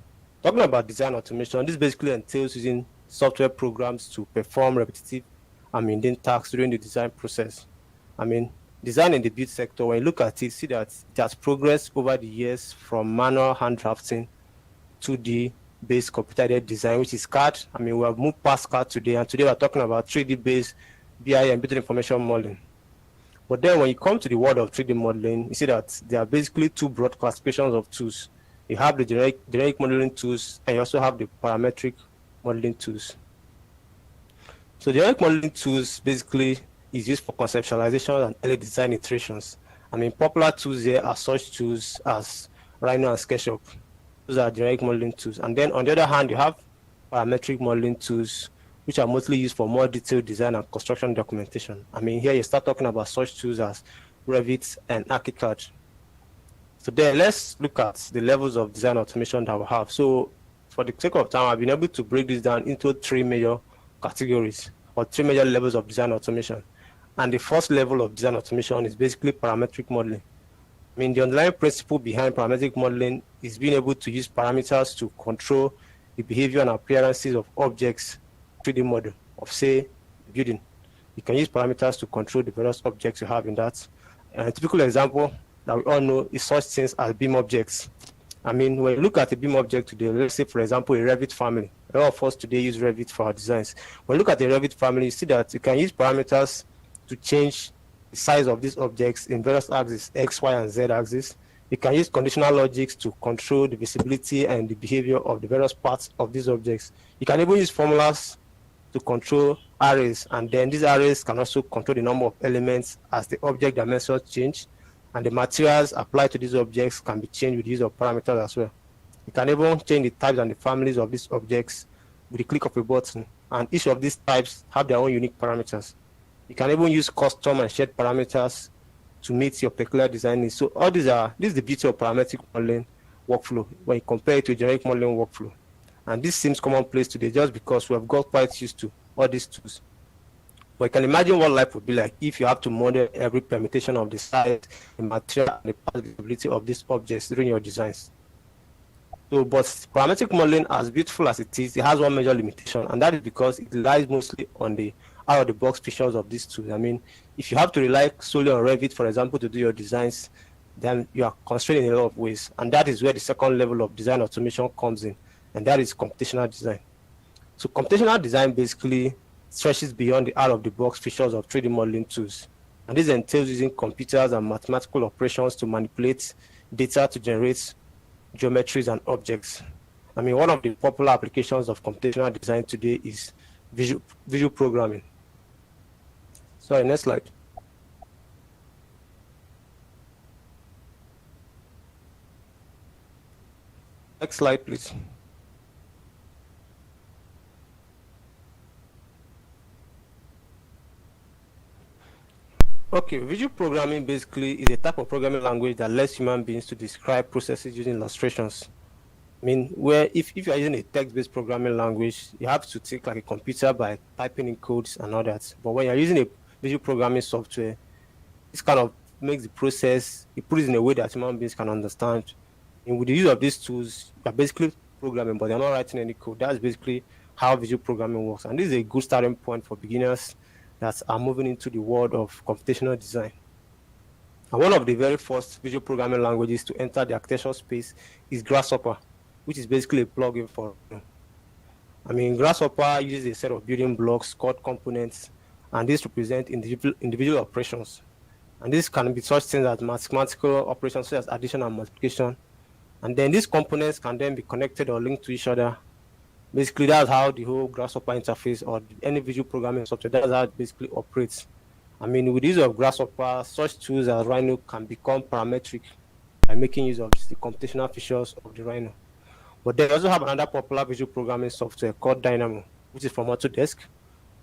Talking about design automation, this basically entails using software programs to perform repetitive and mundane tasks during the design process. Design in the build sector, when you look at it, see that it has progressed over the years from manual hand drafting to the based computer-aided design, which is CAD. We have moved past CAD today, and today we're talking about 3D-based BI and business information modeling. But then when you come to the world of 3D modeling, you see that there are basically two broad classifications of tools. You have the generic modeling tools, and you also have the parametric modeling tools. So generic modeling tools basically is used for conceptualization and early design iterations. Popular tools here are such tools as Rhino and SketchUp. Those are generic modeling tools. And then on the other hand, you have parametric modeling tools, which are mostly used for more detailed design and construction documentation. Here you start talking about such tools as Revit and ArchiCAD. So then let's look at the levels of design automation that we have. So for the sake of time, I've been able to break this down into three major categories or three major levels of design automation. And the first level of design automation is basically parametric modeling. The underlying principle behind parametric modeling is being able to use parameters to control the behavior and appearances of objects 3D model of, say, building. You can use parameters to control the various objects you have in that. A typical example that we all know is such things as beam objects. When you look at a beam object today, let's say, for example, a Revit family. A lot of us today use Revit for our designs. When you look at a Revit family, you see that you can use parameters to change the size of these objects in various axes, X, Y, and Z axis. You can use conditional logics to control the visibility and the behavior of the various parts of these objects. You can even use formulas to control arrays, and then these arrays can also control the number of elements as the object dimensions change, and the materials applied to these objects can be changed with the use of parameters as well. You can even change the types and the families of these objects with the click of a button, and each of these types have their own unique parameters. You can even use custom and shared parameters to meet your peculiar design needs. So this is the beauty of parametric modeling workflow when you compare it to generic modeling workflow. And this seems commonplace today just because we have got quite used to all these tools. But you can imagine what life would be like if you have to model every permutation of the size, the material, and the possibility of these objects during your designs. So, but parametric modeling, as beautiful as it is, it has one major limitation, and that is because it relies mostly on the out-of-the-box features of these tools. If you have to rely solely on Revit, for example, to do your designs, then you are constrained in a lot of ways. And that is where the second level of design automation comes in, and that is computational design. So computational design basically stretches beyond the out-of-the-box features of 3D modeling tools. And this entails using computers and mathematical operations to manipulate data to generate geometries and objects. One of the popular applications of computational design today is visual programming. Sorry, next slide. Next slide, please. Okay, visual programming basically is a type of programming language that lets human beings to describe processes using illustrations. I mean, where if you are using a text-based programming language, you have to think like a computer by typing in codes and all that. But when you're using a visual programming software, this kind of makes the process, it puts it in a way that human beings can understand. And with the use of these tools, you're basically programming, but they're not writing any code. That's basically how visual programming works. And this is a good starting point for beginners that are moving into the world of computational design. And one of the very first visual programming languages to enter the architectural space is Grasshopper, which is basically a plugin for. I mean, Grasshopper uses a set of building blocks called components, and these represent individual operations. And this can be such things as mathematical operations such as addition and multiplication. And then these components can then be connected or linked to each other. Basically, that's how the whole Grasshopper interface or any visual programming software, that's how it basically operates. I mean, with the use of Grasshopper, such tools as Rhino can become parametric by making use of the computational features of the Rhino. But they also have another popular visual programming software called Dynamo, which is from Autodesk.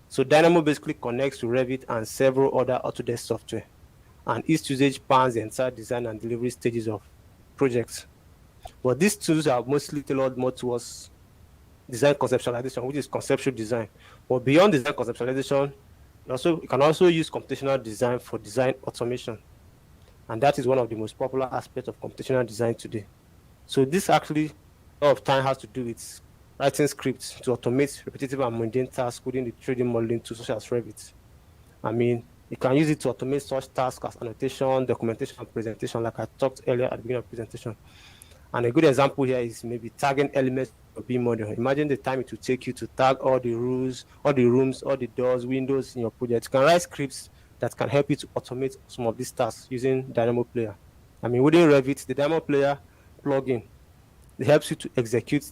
So Dynamo basically connects to Revit and several other Autodesk software. And its usage spans the entire design and delivery stages of projects. But these tools are mostly tailored more towards design conceptualization, which is conceptual design. But beyond design conceptualization, you can also use computational design for design automation. And that is one of the most popular aspects of computational design today. So this actually, a lot of time has to do with writing scripts to automate repetitive and mundane tasks within the 3D modeling tools such as Revit. I mean, you can use it to automate such tasks as annotation, documentation, and presentation, like I talked earlier at the beginning of the presentation. And a good example here is maybe tagging elements of B model. Imagine the time it will take you to tag all the rules, all the rooms, all the doors, windows in your project. You can write scripts that can help you to automate some of these tasks using Dynamo Player. I mean, within Revit, the Dynamo Player plugin, it helps you to execute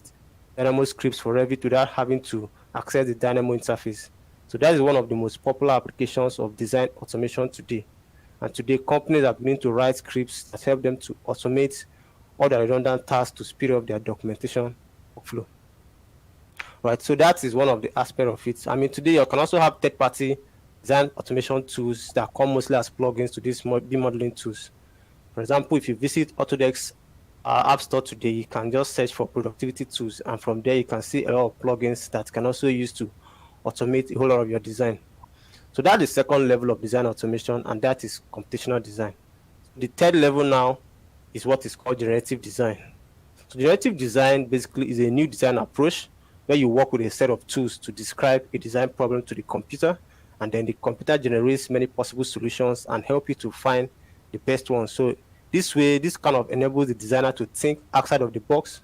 Dynamo scripts for Revit without having to access the Dynamo interface. So that is one of the most popular applications of design automation today. And today, companies are beginning to write scripts that help them to automate all the redundant tasks to speed up their documentation workflow. Right, so that is one of the aspects of it. I mean, today you can also have third-party design automation tools that come mostly as plugins to these BIM modeling tools. For example, if you visit Autodesk App Store today, you can just search for productivity tools, and from there you can see a lot of plugins that can also use to automate a whole lot of your design. So that is the second level of design automation, and that is computational design. The third level now is what is called generative design. So generative design basically is a new design approach where you work with a set of tools to describe a design problem to the computer, and then the computer generates many possible solutions and help you to find the best one. So this way, this kind of enables the designer to think outside of the box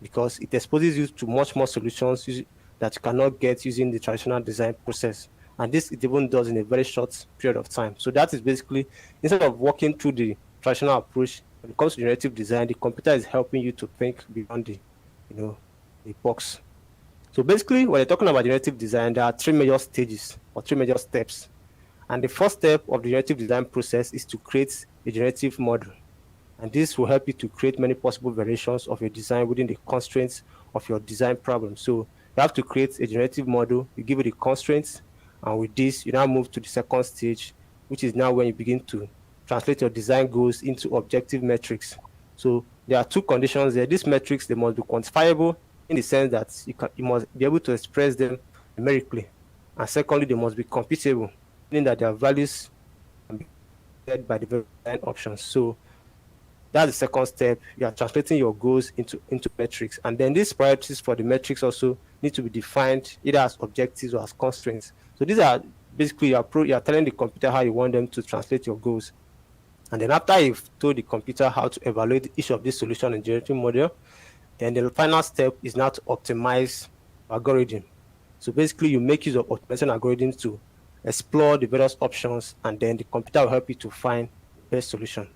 because it exposes you to much more solutions that you cannot get using the traditional design process. And this it even does in a very short period of time. So that is basically, instead of working through the traditional approach, when it comes to generative design, the computer is helping you to think beyond the box. So basically, when you're talking about generative design, there are three major stages or three major steps. And the first step of the generative design process is to create a generative model. And this will help you to create many possible variations of your design within the constraints of your design problem. So you have to create a generative model, you give it the constraints, and with this, you now move to the second stage, which is now when you begin to translate your design goals into objective metrics. So there are two conditions there. These metrics, they must be quantifiable in the sense that you must be able to express them numerically. And secondly, they must be computable, meaning that their values can be set by the design options. So that's the second step. You are translating your goals into metrics. And then these priorities for the metrics also need to be defined either as objectives or as constraints. So these are basically you are telling the computer how you want them to translate your goals. And then after you've told the computer how to evaluate each of these solutions in generative model, then the final step is now to optimize algorithm. So basically you make use of optimization algorithms to explore the various options, and then the computer will help you to find the best solution.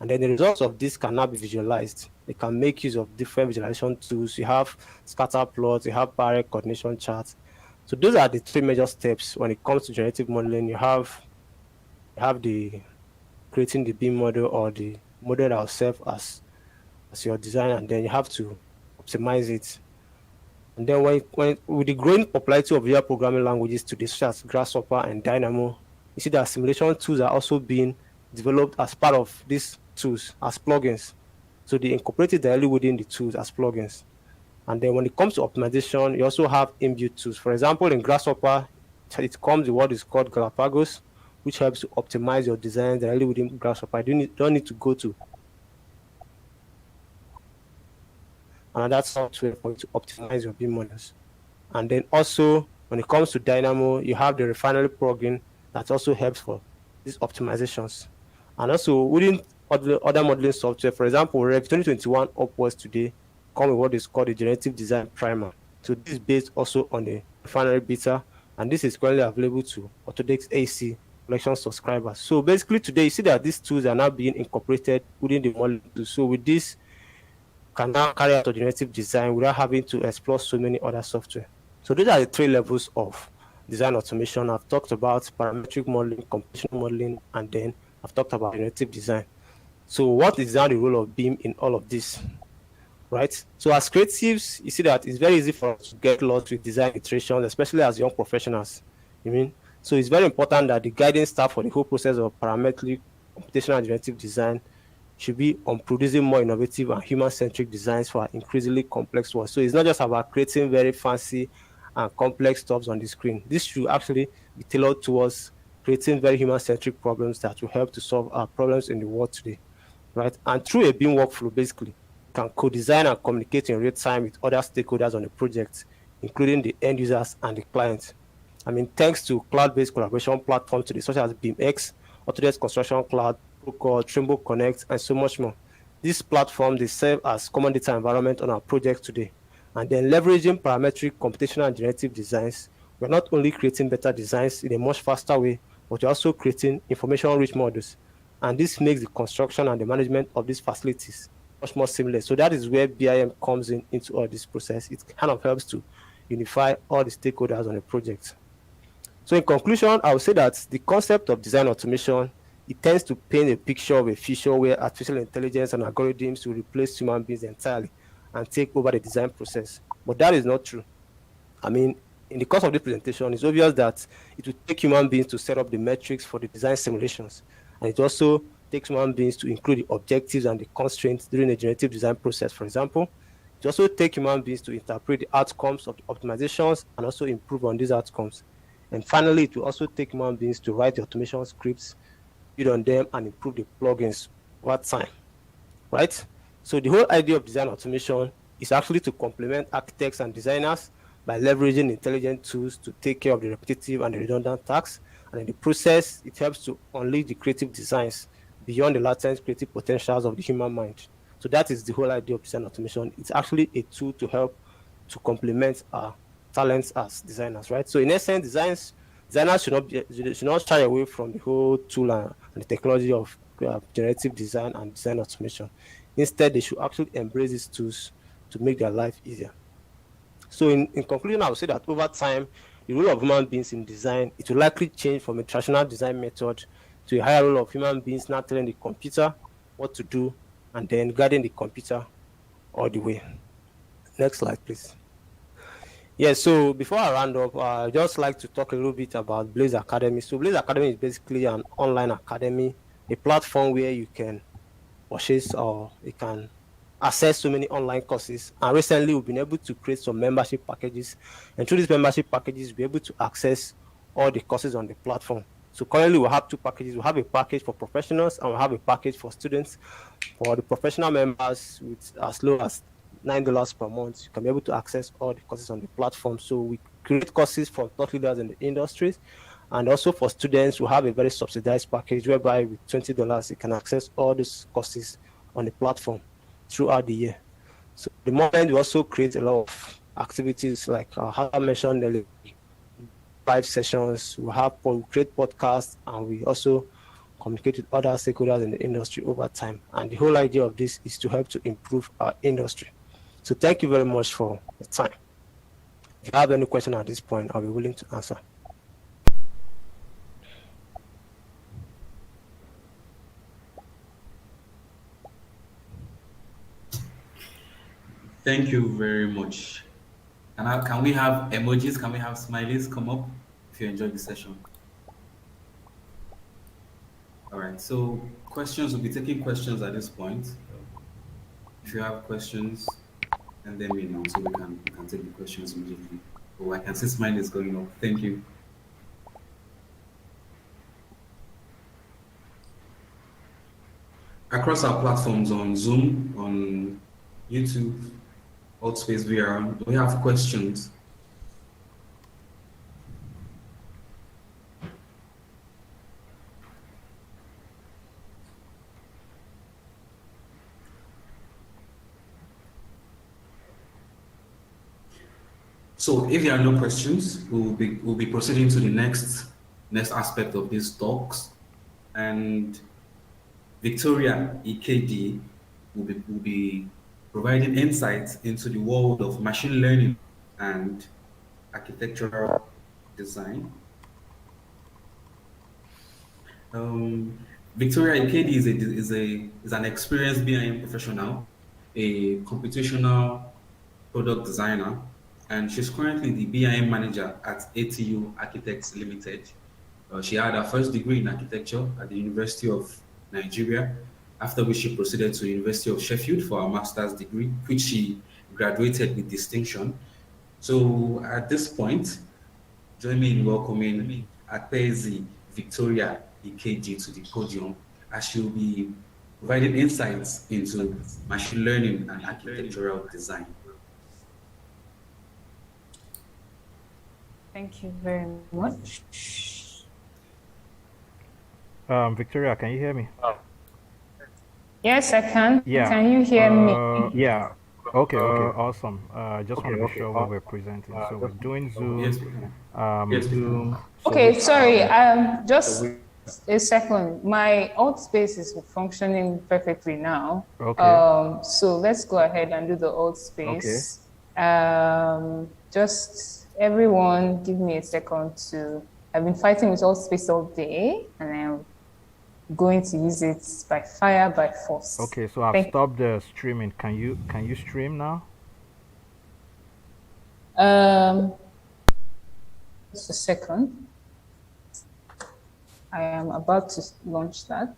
And then the results of this can now be visualized. They can make use of different visualization tools. You have scatter plots, you have barrel coordination charts. So those are the three major steps when it comes to generative modeling. You have the creating the BIM model or the model that will serve as your design, and then you have to optimize it. And then when with the growing popularity of visual programming languages today, such as Grasshopper and Dynamo, you see that simulation tools are also being developed as part of these tools as plugins. So they incorporate it directly within the tools as plugins. And then when it comes to optimization, you also have inbuilt tools. For example, in Grasshopper, it comes with what is called Galapagos, which helps to optimize your design directly within Grasshopper. You don't need to go to another software for you to optimize your BIM models. And then also, when it comes to Dynamo, you have the refinery plugin that also helps for these optimizations. And also, within other modeling software, for example, Rev 2021 upwards today come with what is called the generative design primer. So this is based also on the refinery beta, and this is currently available to Autodesk AC collection subscribers. So basically today, you see that these tools are now being incorporated within the modeling tool. So with this, can now carry out a generative design without having to explore so many other software. So these are the 3 levels of design automation. I've talked about parametric modeling, computational modeling, and then I've talked about generative design. So what is now the role of BIM in all of this, right? So as creatives, you see that it's very easy for us to get lost with design iterations, especially as young professionals. So it's very important that the guiding staff for the whole process of parametric, computational, and generative design should be on producing more innovative and human-centric designs for increasingly complex work. So it's not just about creating very fancy and complex stuff on the screen. This should actually be tailored towards creating very human-centric problems that will help to solve our problems in the world today, right? And through a BIM workflow, basically, you can co-design and communicate in real time with other stakeholders on the project, including the end users and the clients. Thanks to cloud-based collaboration platforms today, such as BIMX, Autodesk Construction Cloud, Procore, Trimble Connect, and so much more. These platforms, they serve as common data environment on our projects today. And then leveraging parametric, computational, and generative designs, we're not only creating better designs in a much faster way, but we're also creating information-rich models. And this makes the construction and the management of these facilities much more seamless. So that is where BIM comes into all this process. It kind of helps to unify all the stakeholders on a project. So in conclusion, I would say that the concept of design automation, it tends to paint a picture of a future where artificial intelligence and algorithms will replace human beings entirely and take over the design process. But that is not true. In the course of this presentation, it's obvious that it will take human beings to set up the metrics for the design simulations. And it also takes human beings to include the objectives and the constraints during the generative design process, for example. It also takes human beings to interpret the outcomes of the optimizations and also improve on these outcomes. And finally, it will also take human beings to write the automation scripts, build on them, and improve the plugins over time, right? So the whole idea of design automation is actually to complement architects and designers by leveraging intelligent tools to take care of the repetitive and the redundant tasks. And in the process, it helps to unleash the creative designs beyond the latent creative potentials of the human mind. So that is the whole idea of design automation. It's actually a tool to help to complement our talents as designers, right? So in essence, designers should not shy away from the whole tool and the technology of generative design and design automation. Instead, they should actually embrace these tools to make their life easier. So in conclusion, I would say that over time, the role of human beings in design, it will likely change from a traditional design method to a higher role of human beings now telling the computer what to do and then guiding the computer all the way. Next slide, please. Yeah, so before I round up, I'd just like to talk a little bit about Blaze Academy. So Blaze Academy is basically an online academy, a platform where you can purchase or you can access so many online courses. And recently, we've been able to create some membership packages. And through these membership packages, we're able to access all the courses on the platform. So currently, we have 2 packages. We have a package for professionals and we have a package for students. For the professional members, with as low as $9 per month, you can be able to access all the courses on the platform. So we create courses from thought leaders in the industries. And also for students, we have a very subsidized package whereby with $20, you can access all these courses on the platform throughout the year. So at the moment, we also create a lot of activities like how I mentioned earlier, live sessions, we create podcasts, and we also communicate with other stakeholders in the industry over time. And the whole idea of this is to help to improve our industry. So thank you very much for the time. If you have any question at this point, I'll be willing to answer. Thank you very much. Can we have emojis? Can we have smileys come up if you enjoyed the session? All right. So questions, will be taking questions at this point. If you have questions, and then me know so we can take the questions immediately. Oh, I can see smile is going up. Thank you. Across our platforms on Zoom, on YouTube, Altspace VR, we have questions. So if there are no questions, we'll be proceeding to the next aspect of these talks, and Victoria EKD will be providing insights into the world of machine learning and architectural design. Victoria Ikedi is an experienced BIM professional, a computational product designer, and she's currently the BIM manager at ATU Architects Limited. She had her first degree in architecture at the University of Nigeria, after which she proceeded to the University of Sheffield for her master's degree, which she graduated with distinction. So at this point, join me in welcoming Akpezi Victoria EKG to the podium, as she'll be providing insights into machine learning and architectural design. Thank you very much. Victoria, can you hear me? Yes, I can. Yeah. Can you hear me? Yeah. Okay, awesome. Just want to be sure what we're presenting. So we're doing Zoom. Yes, Zoom. Okay, sorry. Just a second. My alt space is functioning perfectly now. Okay. So let's go ahead and do the alt space. Just everyone, give me a second to. I've been fighting with alt space all day, and I'm going to use it by fire, by force. Okay, so I've stopped the streaming. Can you stream now? Just a second. I am about to launch that.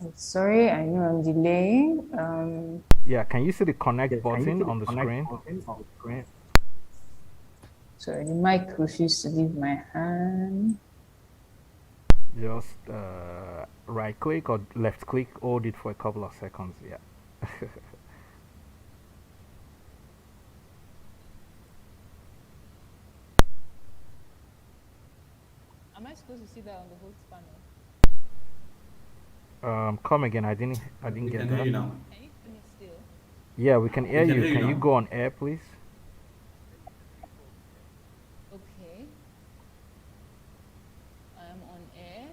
I'm sorry, I know I'm delaying. Yeah, can you see the connect button on the screen? Sorry, the mic refused to leave my hand. Just right click or left click, hold it for a couple of seconds. Yeah. Am I supposed to see that on the host panel? Come again. I didn't We get can that. hear you now. Can you hear me still? Yeah, we can hear can you. hear you Can you now. go on air, please? Okay. I'm on air.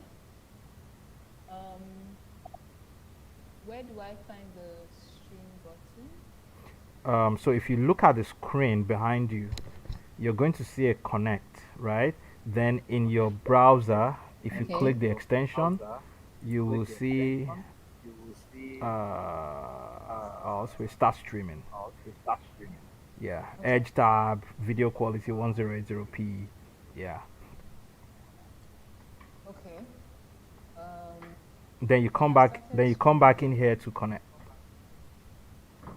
Where do I find the stream button? So if you look at the screen behind you, you're going to see a connect, right? Then in your browser, if you Okay. click the extension, you will see also start streaming. Yeah, Edge tab, video quality 1080p. Yeah. Okay. Then you come back. Then you come back in here to connect. I've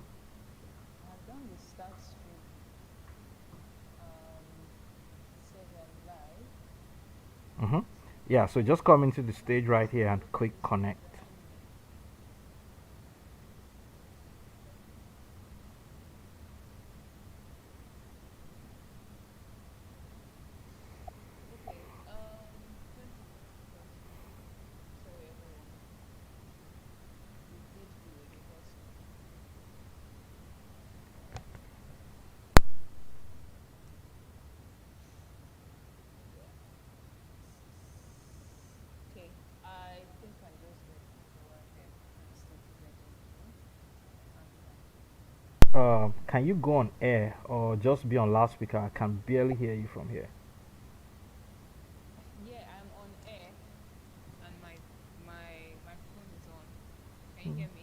done the start stream. It says I'm live. Yeah. So just come into the stage right here and click connect. Okay. Sorry, everyone. We did do a rehearsal. Okay. I think I'm just going to go ahead and start presenting. Can you go on air or just be on loudspeaker? I can barely hear you from here. Yeah, I'm on air, and my phone is on. Can you hear me?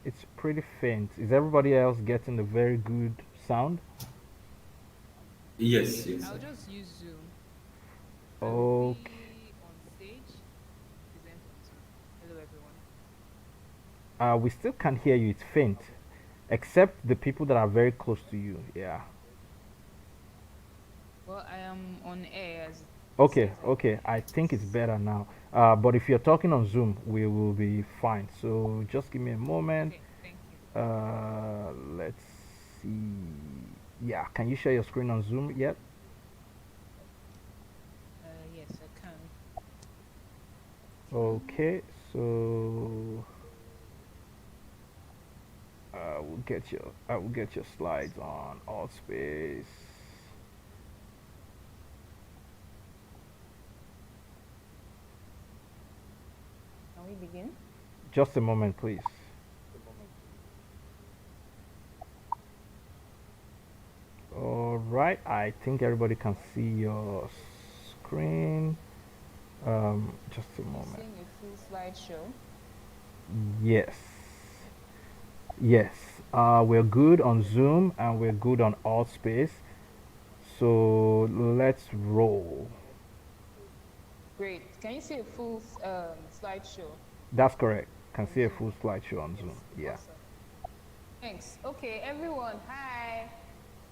It's pretty faint. Is everybody else getting a very good sound? Yes, yes. I'll just use Zoom. Okay. On stage, present on Zoom. Hello, everyone. We still can't hear you. It's faint, except the people that are very close to you. Yeah. Well, I am on air as Okay, okay. I think it's better now. But if you're talking on Zoom, we will be fine. So just give me a moment. Okay, thank you. Let's see. Yeah, can you share your screen on Zoom yet? Yes, I can. Okay, so I will get your slides on Allspace. Can we begin? Just a moment, please. All right, I think everybody can see your screen. Just a moment. Seeing a full slideshow. Yes. Yes. We're good on Zoom and we're good on Allspace. So let's roll. Great. Can you see a full slideshow? That's correct. Can see a full slideshow on Zoom. Yeah. Awesome. Thanks. Okay, everyone. Hi.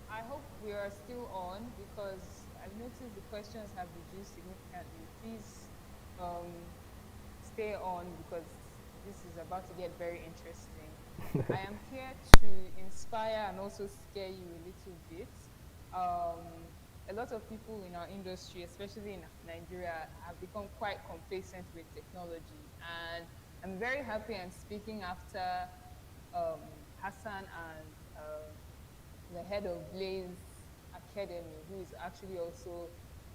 I hope we are still on because I've noticed the questions have reduced significantly. Please stay on because this is about to get very interesting. I am here to inspire and also scare you a little bit. A lot of people in our industry, especially in Nigeria, have become quite complacent with technology. And I'm very happy I'm speaking after Hassan and the head of Blaze Academy, who is actually also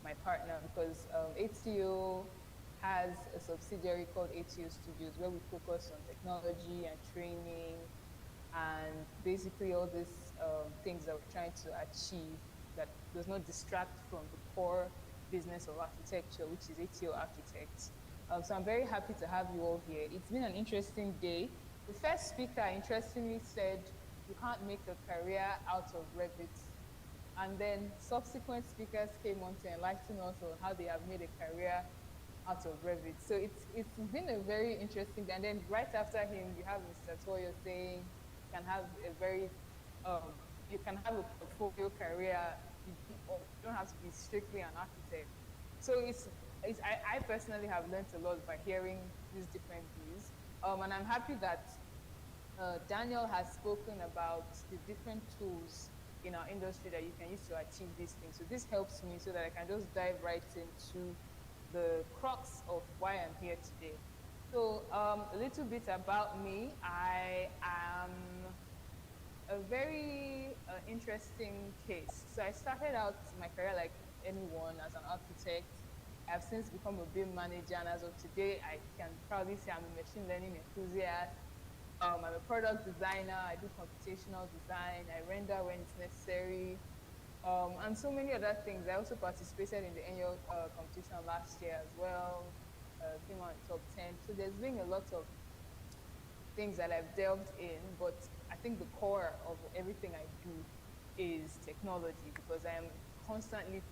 my partner, because ATO has a subsidiary called ATO Studios where we focus on technology and training and basically all these things that we're trying to achieve that does not distract from the core business of architecture, which is ATO Architects. So I'm very happy to have you all here. It's been an interesting day. The first speaker interestingly said, you can't make a career out of Revit. And then subsequent speakers came on to enlighten us on how they have made a career out of Revit. So it's been a very interesting day. And then right after him, you have Mr. Tuoyo saying you can have a very, you can have a portfolio career. You don't have to be strictly an architect. So I personally have learned a lot by hearing these different views. And I'm happy that Daniel has spoken about the different tools in our industry that you can use to achieve these things. So this helps me so that I can just dive right into the crux of why I'm here today. So a little bit about me. I am a very interesting case. So I started out my career like anyone as an architect. I've since become a BIM manager, and as of today, I can proudly say I'm a machine learning enthusiast. I'm a product designer. I do computational design. I render when it's necessary, and so many other things. I also participated in the annual competition last year as well. Came out in top 10. So there's been a lot of things that I've delved in, but I think the core of everything I do is technology, because I am constantly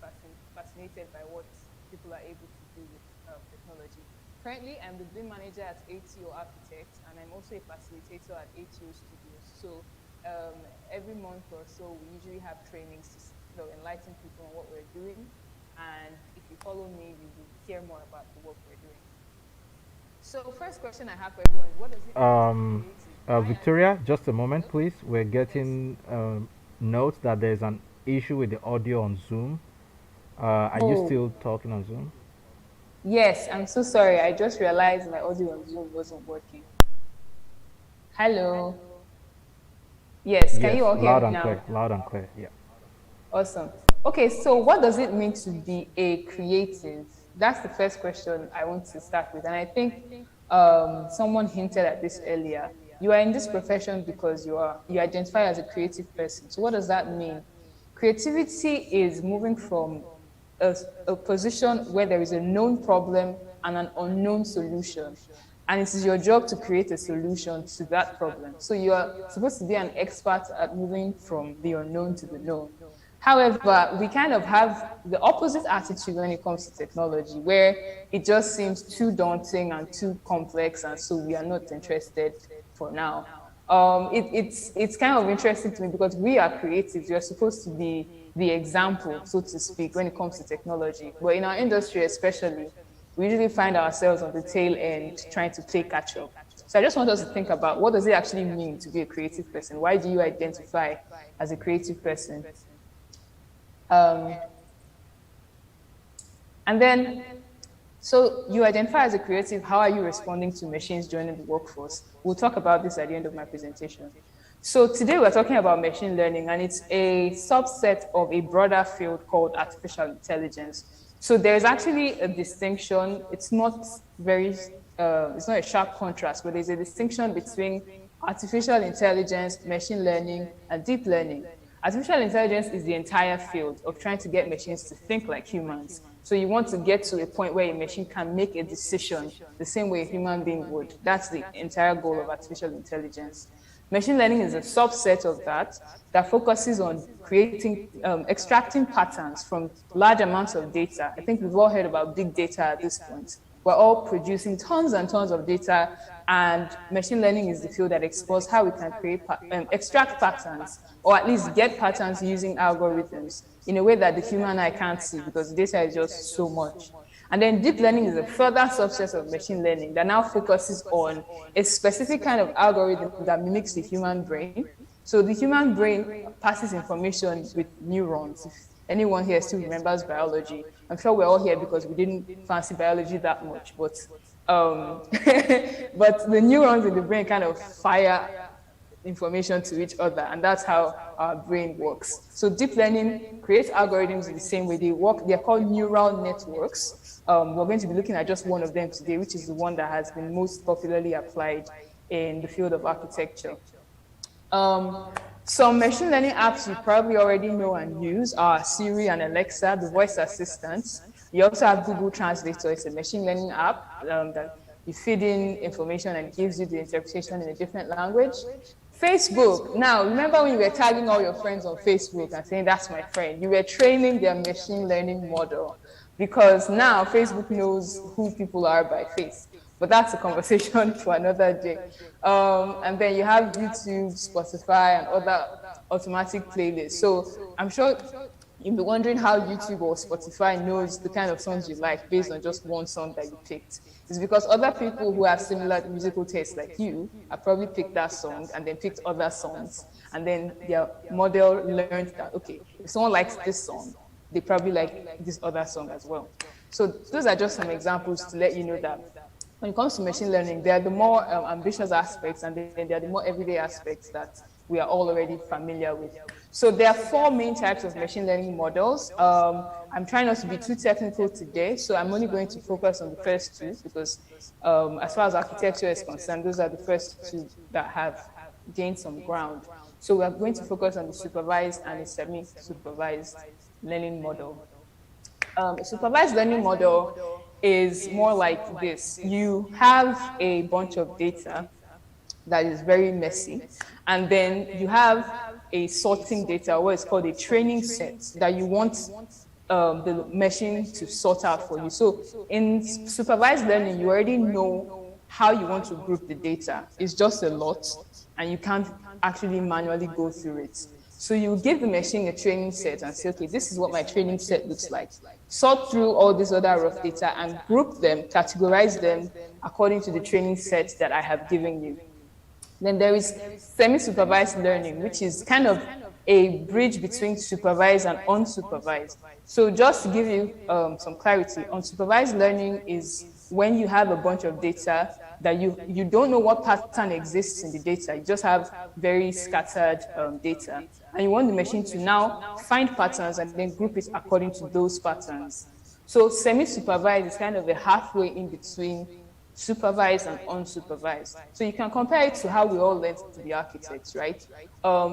fascinated by what people are able to do with technology. Currently, I'm the BIM manager at ATO Architects, and I'm also a facilitator at ATO Studios. So every month or so, we usually have trainings to enlighten people on what we're doing. And if you follow me, you will hear more about the work we're doing. So first question I have for everyone, what does it mean to be Victoria, just a moment, please. We're getting notes that there's an issue with the audio on Zoom. Are you still talking on Zoom? Yes, I'm so sorry. I just realized my audio on Zoom wasn't working. Hello. Yes, can you all hear me now? Clear, loud and clear, yeah. Awesome. Okay, so what does it mean to be a creative? That's the first question I want to start with. And I think someone hinted at this earlier. You are in this profession because you identify as a creative person. So what does that mean? Creativity is moving from a position where there is a known problem and an unknown solution. and it is your job to create a solution to that problem. So you are supposed to be an expert at moving from the unknown to the known. However, we kind of have the opposite attitude when it comes to technology, where it just seems too daunting and too complex, and so we are not interested for now. It's kind of interesting to me because we are creatives. We are supposed to be the example, so to speak, when it comes to technology. But in our industry especially, we usually find ourselves on the tail end trying to play catch up. So I just want us to think about, what does it actually mean to be a creative person? Why do you identify as a creative person? And then, so you identify as a creative, how are you responding to machines joining the workforce? We'll talk about this at the end of my presentation. So today we're talking about machine learning, and it's a subset of a broader field called artificial intelligence. So there's actually a distinction. It's not it's not a sharp contrast, but there's a distinction between artificial intelligence, machine learning, and deep learning. Artificial intelligence is the entire field of trying to get machines to think like humans. So you want to get to a point where a machine can make a decision the same way a human being would. That's the entire goal of artificial intelligence. Machine learning is a subset of that focuses on creating, extracting patterns from large amounts of data. I think we've all heard about big data at this point. We're all producing tons and tons of data, and machine learning is the field that explores how we can create, extract patterns, or at least get patterns using algorithms in a way that the human eye can't see because the data is just so much. And then deep learning is a further subset of machine learning that now focuses on a specific kind of algorithm that mimics the human brain. So the human brain passes information with neurons. If anyone here still remembers biology, I'm sure we're all here because we didn't fancy biology that much, but but the neurons in the brain kind of fire information to each other, and that's how our brain works. So deep learning creates algorithms in the same way they work. They're called neural networks. We're going to be looking at just one of them today, which is the one that has been most popularly applied in the field of architecture. Some machine learning apps you probably already know and use are Siri and Alexa, the voice assistants. You also have Google Translator. It's a machine learning app that you feed in information and it gives you the interpretation in a different language. Facebook. Now, remember when you were tagging all your friends on Facebook and saying, that's my friend? You were training their machine learning model, because now Facebook knows who people are by face. But that's a conversation for another day. And then you have YouTube, Spotify, and other automatic playlists. So I'm sure you'll be wondering how YouTube or Spotify knows the kind of songs you like based on just one song that you picked. It's because other people who have similar musical tastes like you have probably picked that song and then picked other songs. And then their model learned that, okay, if someone likes this song, they probably like this other song as well. So those are just some examples to let you know that when it comes to machine learning, there are the more ambitious aspects, and then there are the more everyday aspects that we are all already familiar with. So there are four main types of machine learning models. I'm trying not to be too technical today, so I'm only going to focus on the first two because as far as architecture is concerned, those are the first two that have gained some ground. So we're going to focus on the supervised and the semi-supervised learning model. A supervised learning model is more like this. You have a bunch of data that is very messy, and then you have a sorting data, what is called a training set, that you want the machine to sort out for you. So in supervised learning, you already know how you want to group the data. It's just a lot, and you can't actually manually go through it. So you give the machine a training set and say, okay, this is what my training set looks like. Sort through all this other rough data and group them, categorize them according to the training set that I have given you. Then there is semi-supervised learning, which is kind of a bridge between supervised and unsupervised. So just to give you some clarity, unsupervised learning is when you have a bunch of data that you don't know what pattern exists in the data. You just have very scattered data. And you want the machine to now find patterns and then group it according to those patterns. So semi-supervised is kind of a halfway in between supervised and unsupervised. So you can compare it to how we all learned to be architects, right?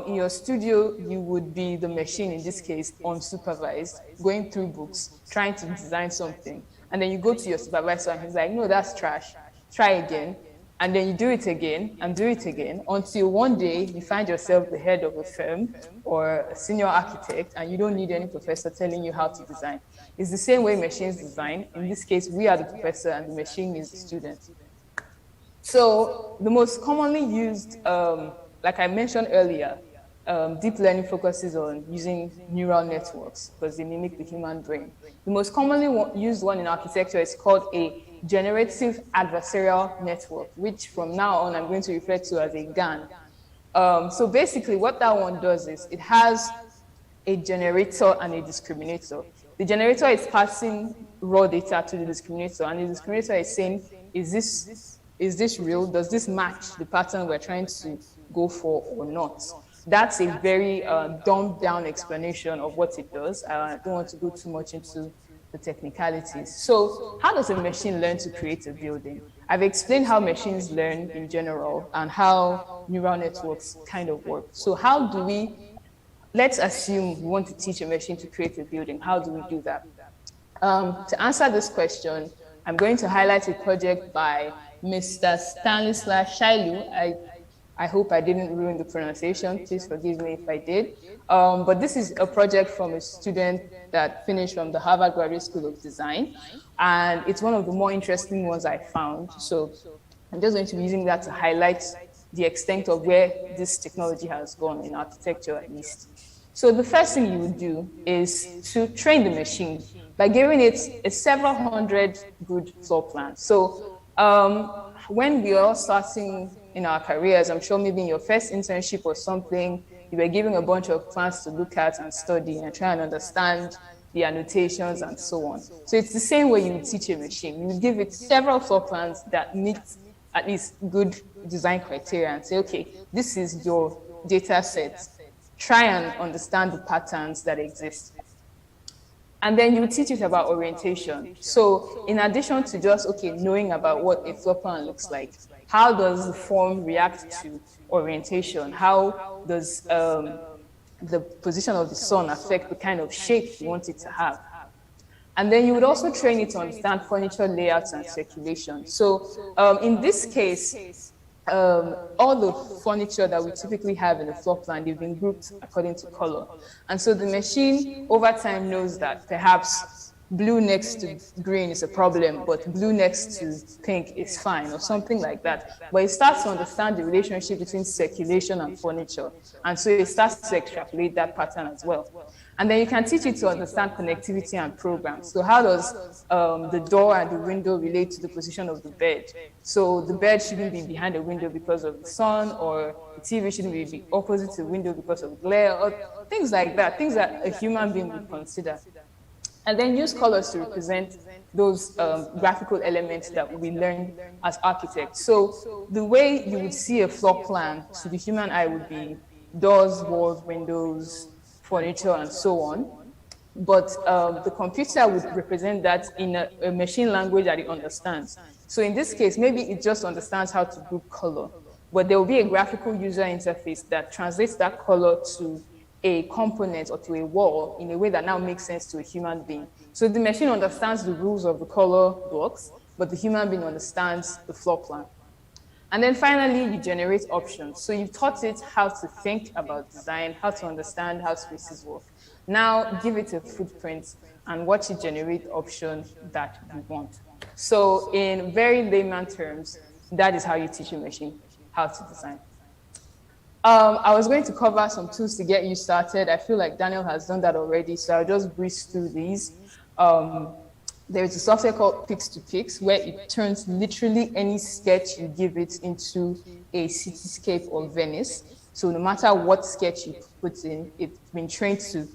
In your studio, you would be the machine, in this case, unsupervised, going through books, trying to design something. And then you go to your supervisor and he's like, no, that's trash. try again, and then you do it again and do it again until one day you find yourself the head of a firm or a senior architect and you don't need any professor telling you how to design. It's the same way machines design. In this case, we are the professor and the machine is the student. So the most commonly used, like I mentioned earlier, deep learning focuses on using neural networks because they mimic the human brain. The most commonly used one in architecture is called a generative adversarial network, which from now on I'm going to refer to as a GAN. So basically what that one does is it has a generator and a discriminator. The generator is passing raw data to the discriminator, and the discriminator is saying, is this real? Does this match the pattern we're trying to go for or not? That's a very dumbed down explanation of what it does. I don't want to go too much into the technicalities. So how does a machine learn to create a building? I've explained how machines learn in general and how neural networks kind of work. So how do we, let's assume we want to teach a machine to create a building. How do we do that? To answer this question, I'm going to highlight a project by Mr. Stanley/Shailu. I hope I didn't ruin the pronunciation. Please forgive me if I did. But this is a project from a student that finished from the Harvard Graduate School of Design. And it's one of the more interesting ones I found. So I'm just going to be using that to highlight the extent of where this technology has gone in architecture at least. So the first thing you would do is to train the machine by giving it a several hundred good floor plans. So when we are all starting in our careers, I'm sure maybe in your first internship or something, you were given a bunch of plans to look at and study and try and understand the annotations and so on. So it's the same way you would teach a machine. You would give it several floor plans that meet at least good design criteria and say, okay, this is your data set. Try and understand the patterns that exist. And then you teach it about orientation. So in addition to just, okay, knowing about what a floor plan looks like, how does the form react to orientation? How does the position of the sun affect the kind of shape you want it to have? And then you would also train it to understand furniture layouts and circulation. So in this case, all the furniture that we typically have in a floor plan, they've been grouped according to color. And so the machine over time knows that perhaps blue next to green is a problem, but blue next to pink is fine, or something like that. But it starts to understand the relationship between circulation and furniture. And so it starts to extrapolate that pattern as well. And then you can teach it to understand connectivity and programs. So how does the door and the window relate to the position of the bed? So the bed shouldn't be behind the window because of the sun, or the TV shouldn't be opposite to the window because of glare, or things like that, things that a human being would consider. And then use colors to represent those graphical elements that we learn as architects. So the way you would see a floor plan to the human eye would be doors, walls, windows, furniture, and so on. But the computer would represent that in a machine language that it understands. So in this case, maybe it just understands how to group color, but there will be a graphical user interface that translates that color to a component or to a wall in a way that now makes sense to a human being. So the machine understands the rules of the color blocks, but the human being understands the floor plan. And then finally, you generate options. So you've taught it how to think about design, how to understand how spaces work. Now give it a footprint and watch it generate options that you want. So in very layman terms, that is how you teach a machine how to design. I was going to cover some tools to get you started. I feel like Daniel has done that already, so I'll just breeze through these. There is a software called Pix2Pix where it turns literally any sketch you give it into a cityscape or Venice. So no matter what sketch you put in, it's been trained to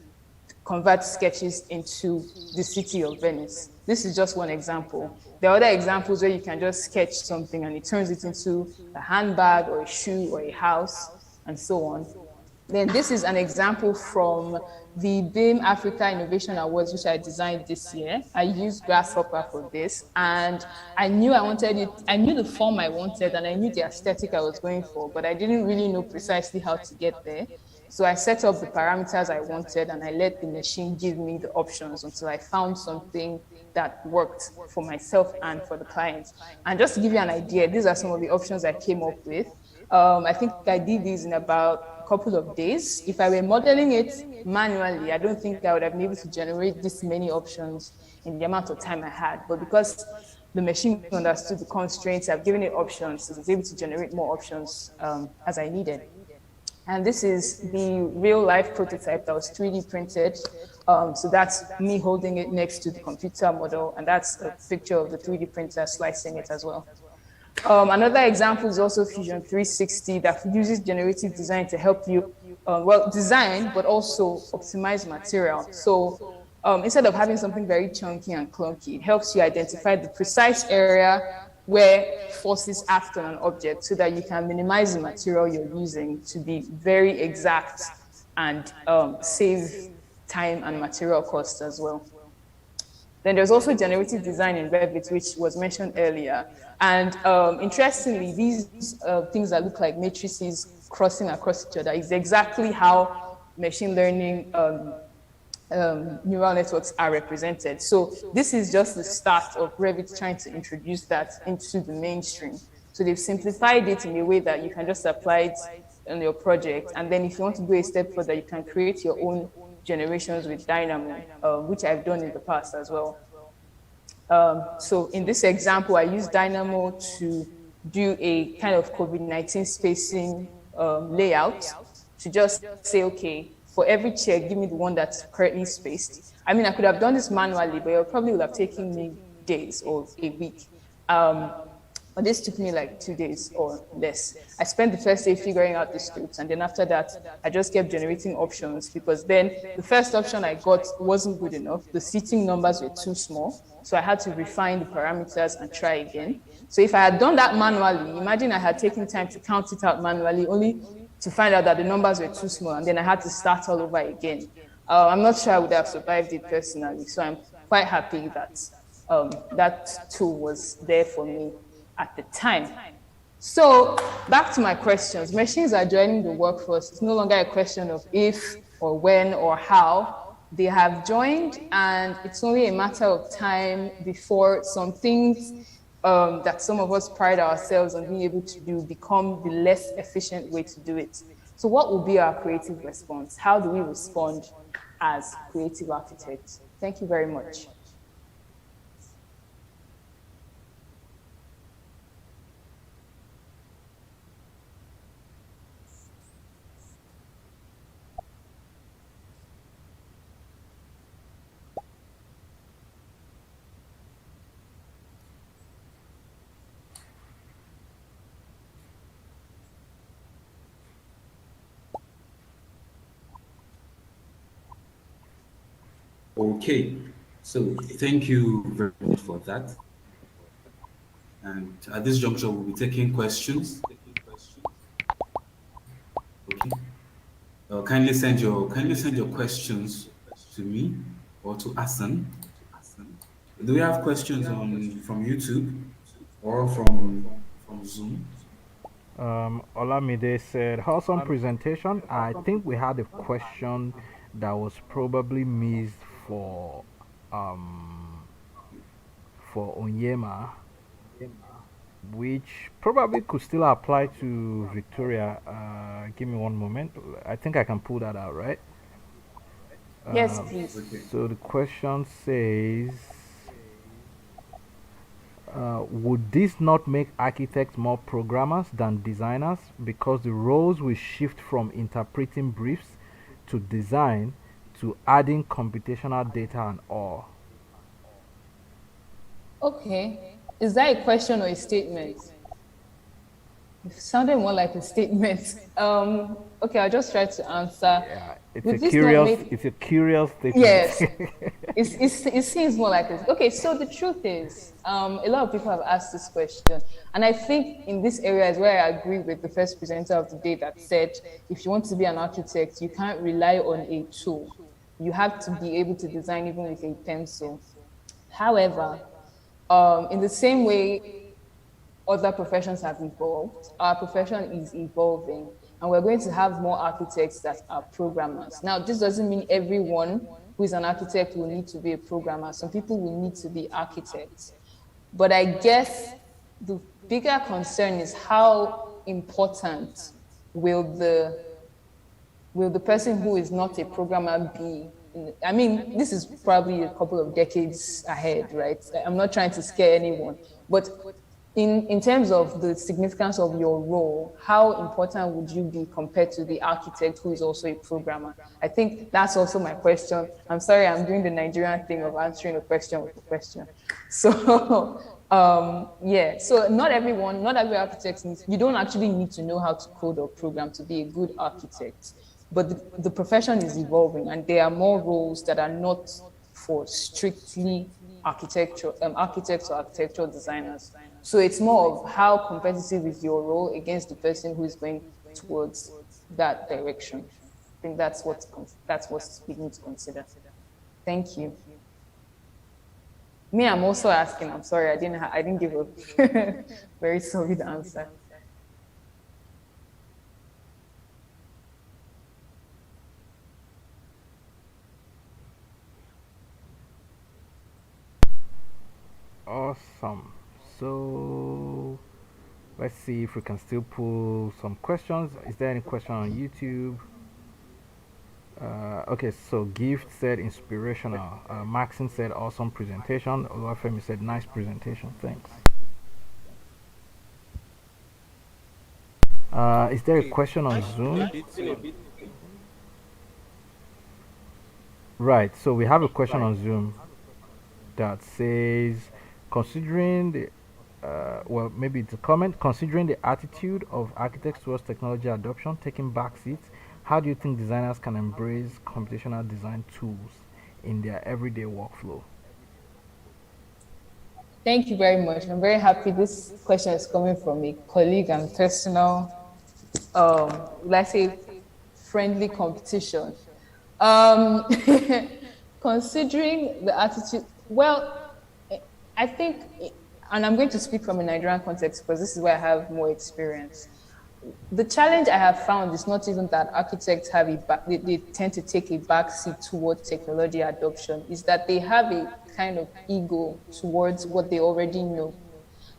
convert sketches into the city of Venice. This is just one example. There are other examples where you can just sketch something and it turns it into a handbag or a shoe or a house and so on. Then this is an example from the BIM Africa Innovation Awards, which I designed this year. I used Grasshopper for this, and I knew I wanted it. I knew the form I wanted, and I knew the aesthetic I was going for, but I didn't really know precisely how to get there. So I set up the parameters I wanted and I let the machine give me the options until I found something that worked for myself and for the client. And just to give you an idea, these are some of the options I came up with. I think I did these in about a couple of days. If I were modeling it manually, I don't think I would have been able to generate this many options in the amount of time I had. But because the machine understood the constraints, I've given it options, so it was able to generate more options as I needed. And this is the real life prototype that was 3D printed. So that's me holding it next to the computer model, and that's a picture of the 3D printer slicing it as well. Another example is also Fusion 360 that uses generative design to help you, design, but also optimize material. So instead of having something very chunky and clunky, it helps you identify the precise area where forces act on an object so that you can minimize the material you're using to be very exact and save time and material costs as well. Then there's also generative design in Revit, which was mentioned earlier. And interestingly, these things that look like matrices crossing across each other is exactly how machine learning neural networks are represented. So this is just the start of Revit trying to introduce that into the mainstream. So they've simplified it in a way that you can just apply it on your project. And then if you want to go a step further, you can create your own generations with Dynamo, which I've done in the past as well. So in this example, I use Dynamo to do a kind of COVID-19 spacing layout to just say, okay, for every chair, give me the one that's currently spaced. I mean, I could have done this manually, but it probably would have taken me days or a week. But this took me like 2 days or less. I spent the first day figuring out the scripts, and then after that, I just kept generating options because then the first option I got wasn't good enough. The seating numbers were too small, so I had to refine the parameters and try again. So if I had done that manually, imagine I had taken time to count it out manually, only to find out that the numbers were too small, and then I had to start all over again. I'm not sure I would have survived it personally, so I'm quite happy that that tool was there for me at the time. So back to my questions. Machines are joining the workforce. It's no longer a question of if or when or how. They have joined, and it's only a matter of time before some things that some of us pride ourselves on being able to do become the less efficient way to do it. So what will be our creative response? How do we respond as creative architects? Thank you very much. Okay, so thank you very much for that. And at this juncture, we'll be taking questions. Okay. Kindly send your questions to me or to Hassan. Do we have questions from YouTube or from Zoom? Olamide said, awesome presentation. I think we had a question that was probably missed for Onyema, which probably could still apply to Victoria. Give me one moment. I think I can pull that out, right? Yes, please. So the question says, would this not make architects more programmers than designers because the roles will shift from interpreting briefs to design to adding computational data and all? Okay. Is that a question or a statement? It sounded more like a statement. Okay, I'll just try to answer. Yeah, it's a curious statement. Yes, it seems more like it. Okay, so the truth is, a lot of people have asked this question, and I think in this area is where I agree with the first presenter of the day that said, if you want to be an architect, you can't rely on a tool. You have to be able to design even with a pencil. However, in the same way other professions have evolved, our profession is evolving. and we're going to have more architects that are programmers. Now, this doesn't mean everyone who is an architect will need to be a programmer. Some people will need to be architects. But I guess the bigger concern is how important will the person who is not a programmer be? I mean, this is probably a couple of decades ahead, right? I'm not trying to scare anyone, but in terms of the significance of your role, how important would you be compared to the architect who is also a programmer? I think that's also my question. I'm sorry, I'm doing the Nigerian thing of answering a question with a question. So, yeah, so not every architect needs, you don't actually need to know how to code or program to be a good architect. But the profession is evolving, and there are more roles that are not for strictly architects or architectural designers. So it's more of how competitive is your role against the person who is going towards that direction. I think that's what we need to consider. Thank you. Me, I'm also asking. I'm sorry, I didn't give a very solid answer. Awesome. So let's see if we can still pull some questions. Is there any question on YouTube? Okay, so Gift said inspirational. Maxine said awesome presentation. Olafemi said nice presentation. Thanks. Is there a question on Zoom? Right, so we have a question on Zoom that says, considering the well, maybe it's a comment, considering the attitude of architects towards technology adoption taking back seats, how do you think designers can embrace computational design tools in their everyday workflow? Thank you very much. I'm very happy this question is coming from a colleague and personal, let's say, friendly competition. Considering the attitude, well, I think, and I'm going to speak from a Nigerian context because this is where I have more experience. The challenge I have found is not even that architects have they tend to take a backseat towards technology adoption, is that they have a kind of ego towards what they already know.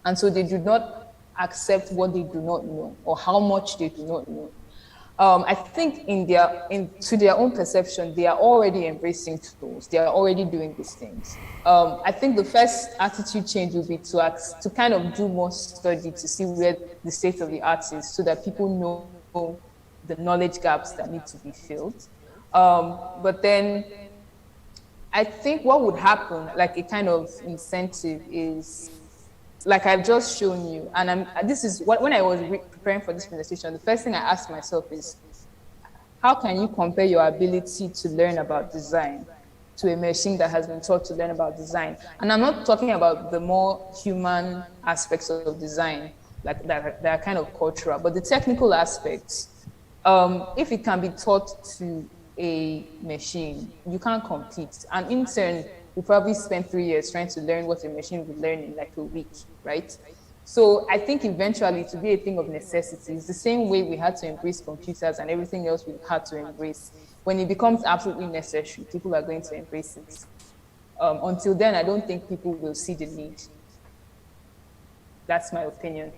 And so they do not accept what they do not know or how much they do not know. I think to their own perception, they are already embracing tools. They are already doing these things. I think the first attitude change will be to kind of do more study to see where the state of the art is, so that people know the knowledge gaps that need to be filled. But then I think what would happen, like a kind of incentive, is like I've just shown you, and this is what, when I was preparing for this presentation, the first thing I asked myself is, how can you compare your ability to learn about design to a machine that has been taught to learn about design? And I'm not talking about the more human aspects of design, like that are kind of cultural, but the technical aspects. If it can be taught to a machine, you can't compete. An intern will probably spend 3 years trying to learn what a machine will learn in like a week, right? So I think eventually to be a thing of necessity is the same way we had to embrace computers and everything else we had to embrace. When it becomes absolutely necessary, people are going to embrace it. Until then, I don't think people will see the need. That's my opinion.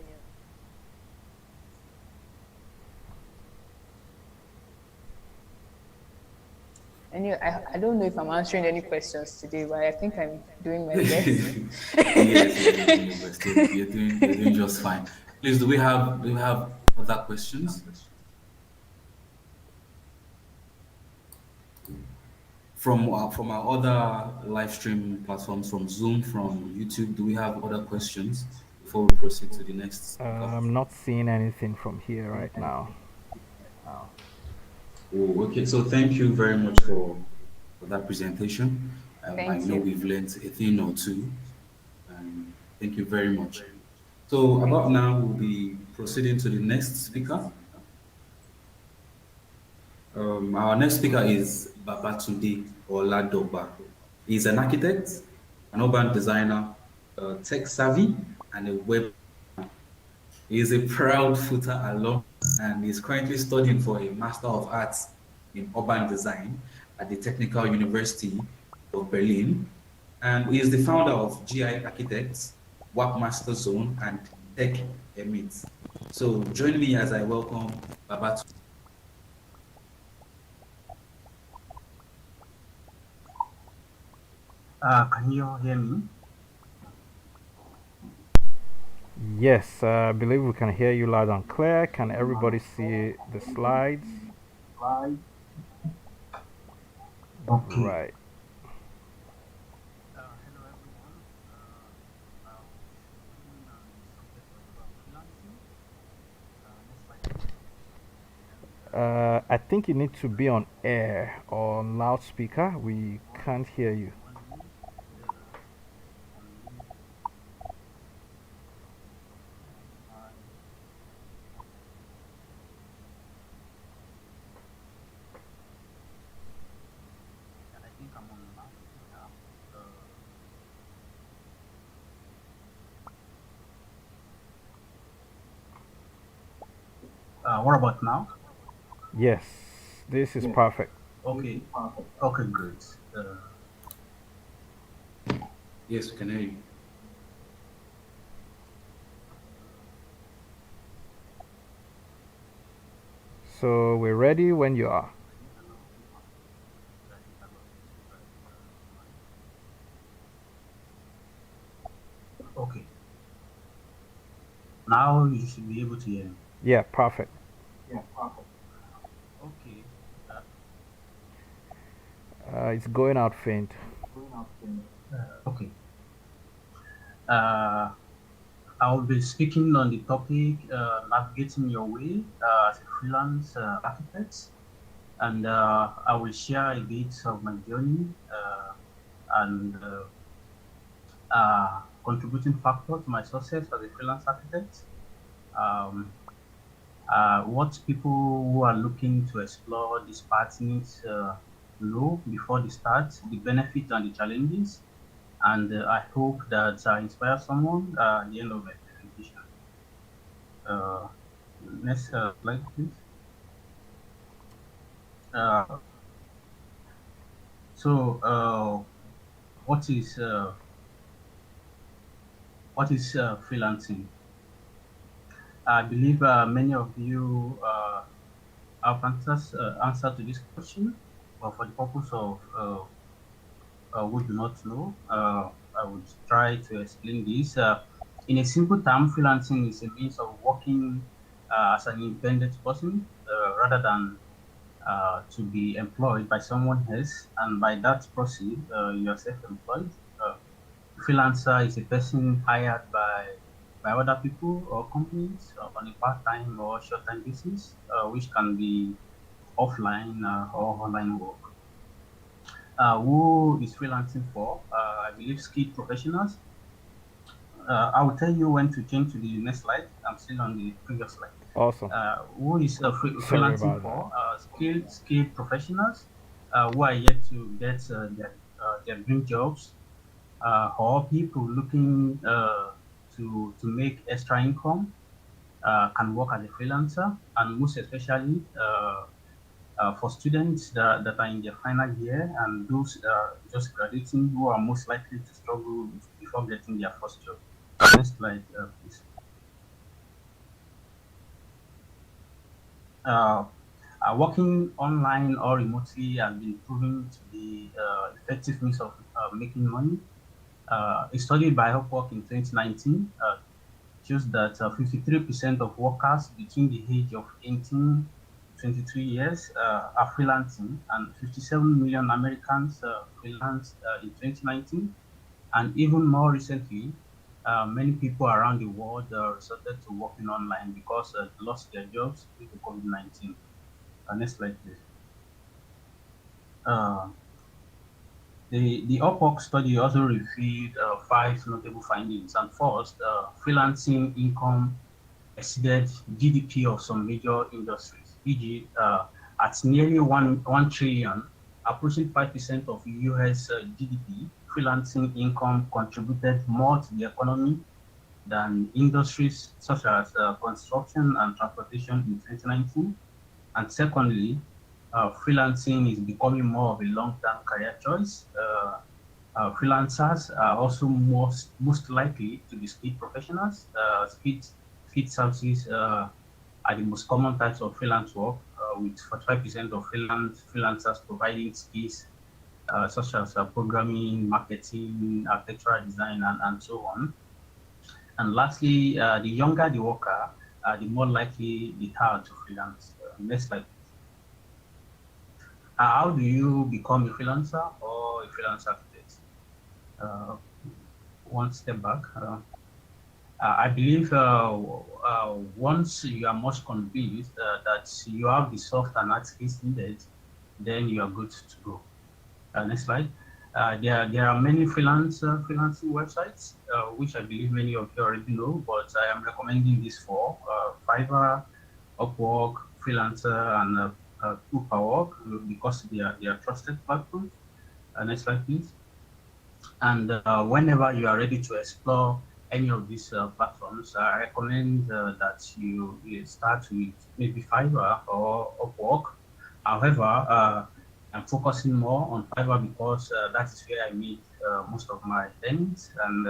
Anyway, I don't know if I'm answering any questions today, but I think I'm doing my best. Yes, you're doing just fine. Please, do we have other questions? From our other live stream platforms, from Zoom, from YouTube, do we have other questions before we proceed to the next? I'm not seeing anything from here right now. Oh, okay, so thank you very much for that presentation. I know we've learned a thing or two. Thank you very much. So about now, we'll be proceeding to the next speaker. Our next speaker is Babatunde Oladogba. He's an architect, an urban designer, tech savvy, and a web. He is a proud FUTA alum and is currently studying for a Master of Arts in Urban Design at the Technical University of Berlin. And he is the founder of GI Architects, Work Master Zone, and Tech Emit. So join me as I welcome Babatunde. Can you hear me? Yes, I believe we can hear you loud and clear. Can everybody see the slides? Okay. Right. I think you need to be on air or on loudspeaker. We can't hear you. What about now? Yes, this is perfect. Okay. Okay, great. Yes, we can hear you. So we're ready when you are. Okay. Now you should be able to hear me. Yeah, perfect. Okay. It's going out faint. Okay. I will be speaking on the topic navigating your way as a freelance architect, and I will share a bit of my journey and contributing factor to my success as a freelance architect. Um, what people who are looking to explore this path needs know before they start, the benefits and the challenges, and I hope that I inspire someone at the end of my presentation. Next slide, please. What is freelancing? I believe many of you have answer to this question, but for the purpose of who do not know, I would try to explain this. In a simple term, freelancing is a means of working as an independent person rather than to be employed by someone else, and by that process, you are self-employed. Freelancer is a person hired by other people or companies on a part-time or short-time basis, which can be offline or online work. Who is freelancing for? I believe skilled professionals. I will tell you when to change to the next slide. I'm still on the previous slide. Awesome. Who is Sorry freelancing about for? Skilled professionals who are yet to get their dream jobs, or people looking to make extra income can work as a freelancer, and most especially for students that are in their final year and those just graduating who are most likely to struggle before getting their first job. Next slide, please. Working online or remotely has been proven to be effective means of making money. A study by Upwork in 2019 shows that 53% of workers between the age of 18 to 22 years are freelancing, and 57 million Americans freelanced in 2019. And even more recently, many people around the world resorted to working online because they lost their jobs due to COVID-19. Next slide, please. The Upwork study also revealed 5 notable findings. And first, freelancing income exceeded GDP of some major industries, e.g., at nearly 1 trillion, approaching 5% of US GDP. Freelancing income contributed more to the economy than industries such as construction and transportation in 2019. And secondly, freelancing is becoming more of a long-term career choice. Freelancers are also most likely to be skilled professionals. Skilled services are the most common types of freelance work, with 45% of freelancers providing skills such as programming, marketing, architectural design, and so on. And lastly, the younger the worker, the more likely they are to freelance. Next slide. How do you become a freelancer or a freelance architect? One step back. I believe once you are much convinced that you have the soft and hard skills needed, then you are good to go. Next slide. There are many freelancing websites, which I believe many of you already know, but I am recommending this for Fiverr, Upwork, Freelancer, and Upwork because they are trusted platforms. Next slide, please. And whenever you are ready to explore any of these platforms, I recommend that you start with maybe Fiverr or Upwork. However, I'm focusing more on Fiverr because that is where I meet most of my earnings. And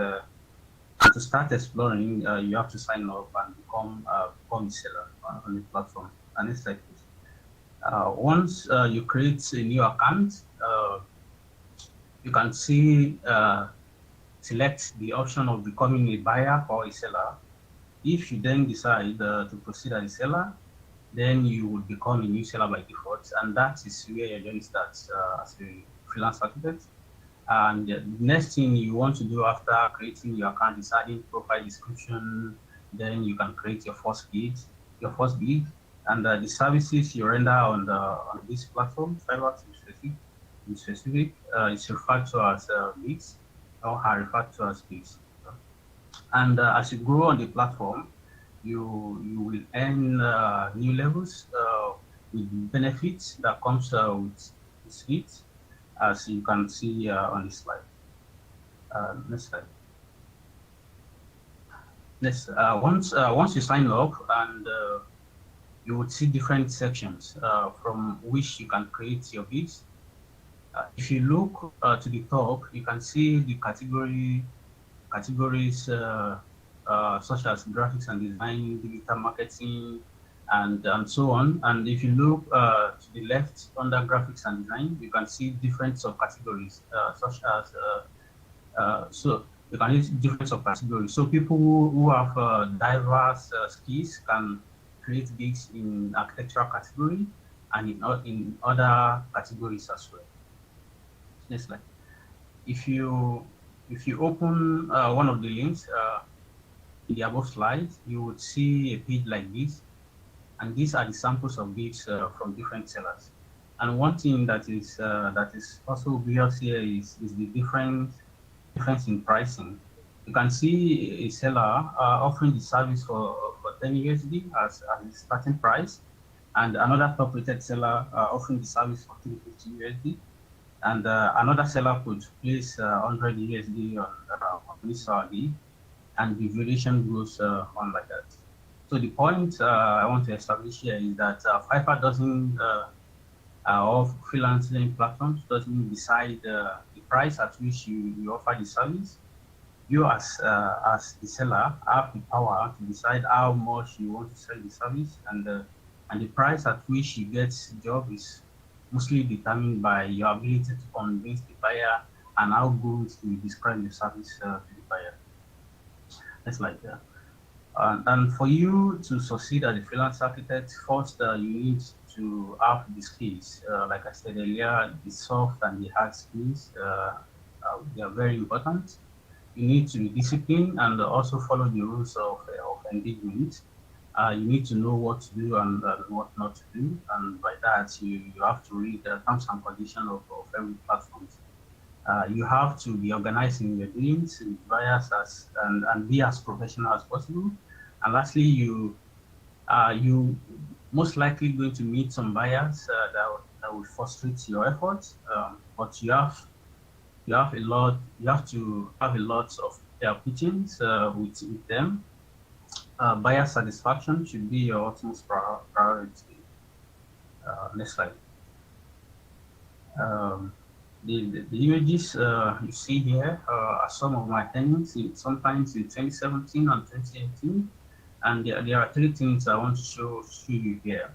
to start exploring, you have to sign up and become a seller on the platform. And it's like this. Once you create a new account, you can see select the option of becoming a buyer or a seller. If you then decide to proceed as a seller, then you will become a new seller by default, and that is where your journey starts as a freelance architect. And the next thing you want to do after creating your account is adding profile description. Then you can create your first gig, and the services you render on this platform, Fiverr specific, is referred to as gigs, or are referred to as gigs. And as you grow on the platform, you will earn new levels with benefits that comes with it, as you can see on this slide. Next slide. Next, once you sign up, and you would see different sections from which you can create your gigs. If you look to the top, you can see the categories such as graphics and design, digital marketing, and so on. And if you look to the left under graphics and design, you can see different subcategories such as so you can use different subcategories. So people who have diverse skills can create gigs in architectural category and in other categories as well. Next slide. If you open one of the links in the above slides, you would see a page like this, and these are the samples of gigs from different sellers. And one thing that is also obvious here is the difference in pricing. You can see a seller offering the service for 10 USD as a starting price, and another top-rated seller offering the service for 350 USD. And another seller could place 100 USD on this RD, and the variation goes on like that. So the point I want to establish here is that Fiverr doesn't, or freelancing platforms doesn't decide the price at which you offer the service. You as the seller have the power to decide how much you want to sell the service, and the price at which you get the job is mostly determined by your ability to convince the buyer and how good you describe the service to the buyer. It's like that. And for you to succeed as a freelance architect, first you need to have the skills. Like I said earlier, the soft and the hard skills, they are very important. You need to be disciplined and also follow the rules of engagement. You need to know what to do and what not to do, and by that you have to read the terms and conditions of every platform. You have to be organized in your dealings with buyers and be as professional as possible. And lastly, you most likely going to meet some buyers that will frustrate your efforts, but you have to have a lot of pitchings with them. Buyer satisfaction should be your utmost priority. Next slide. Um, the images you see here are some of my tenants, sometimes in 2017 and 2018. And there are three things I want to show you here.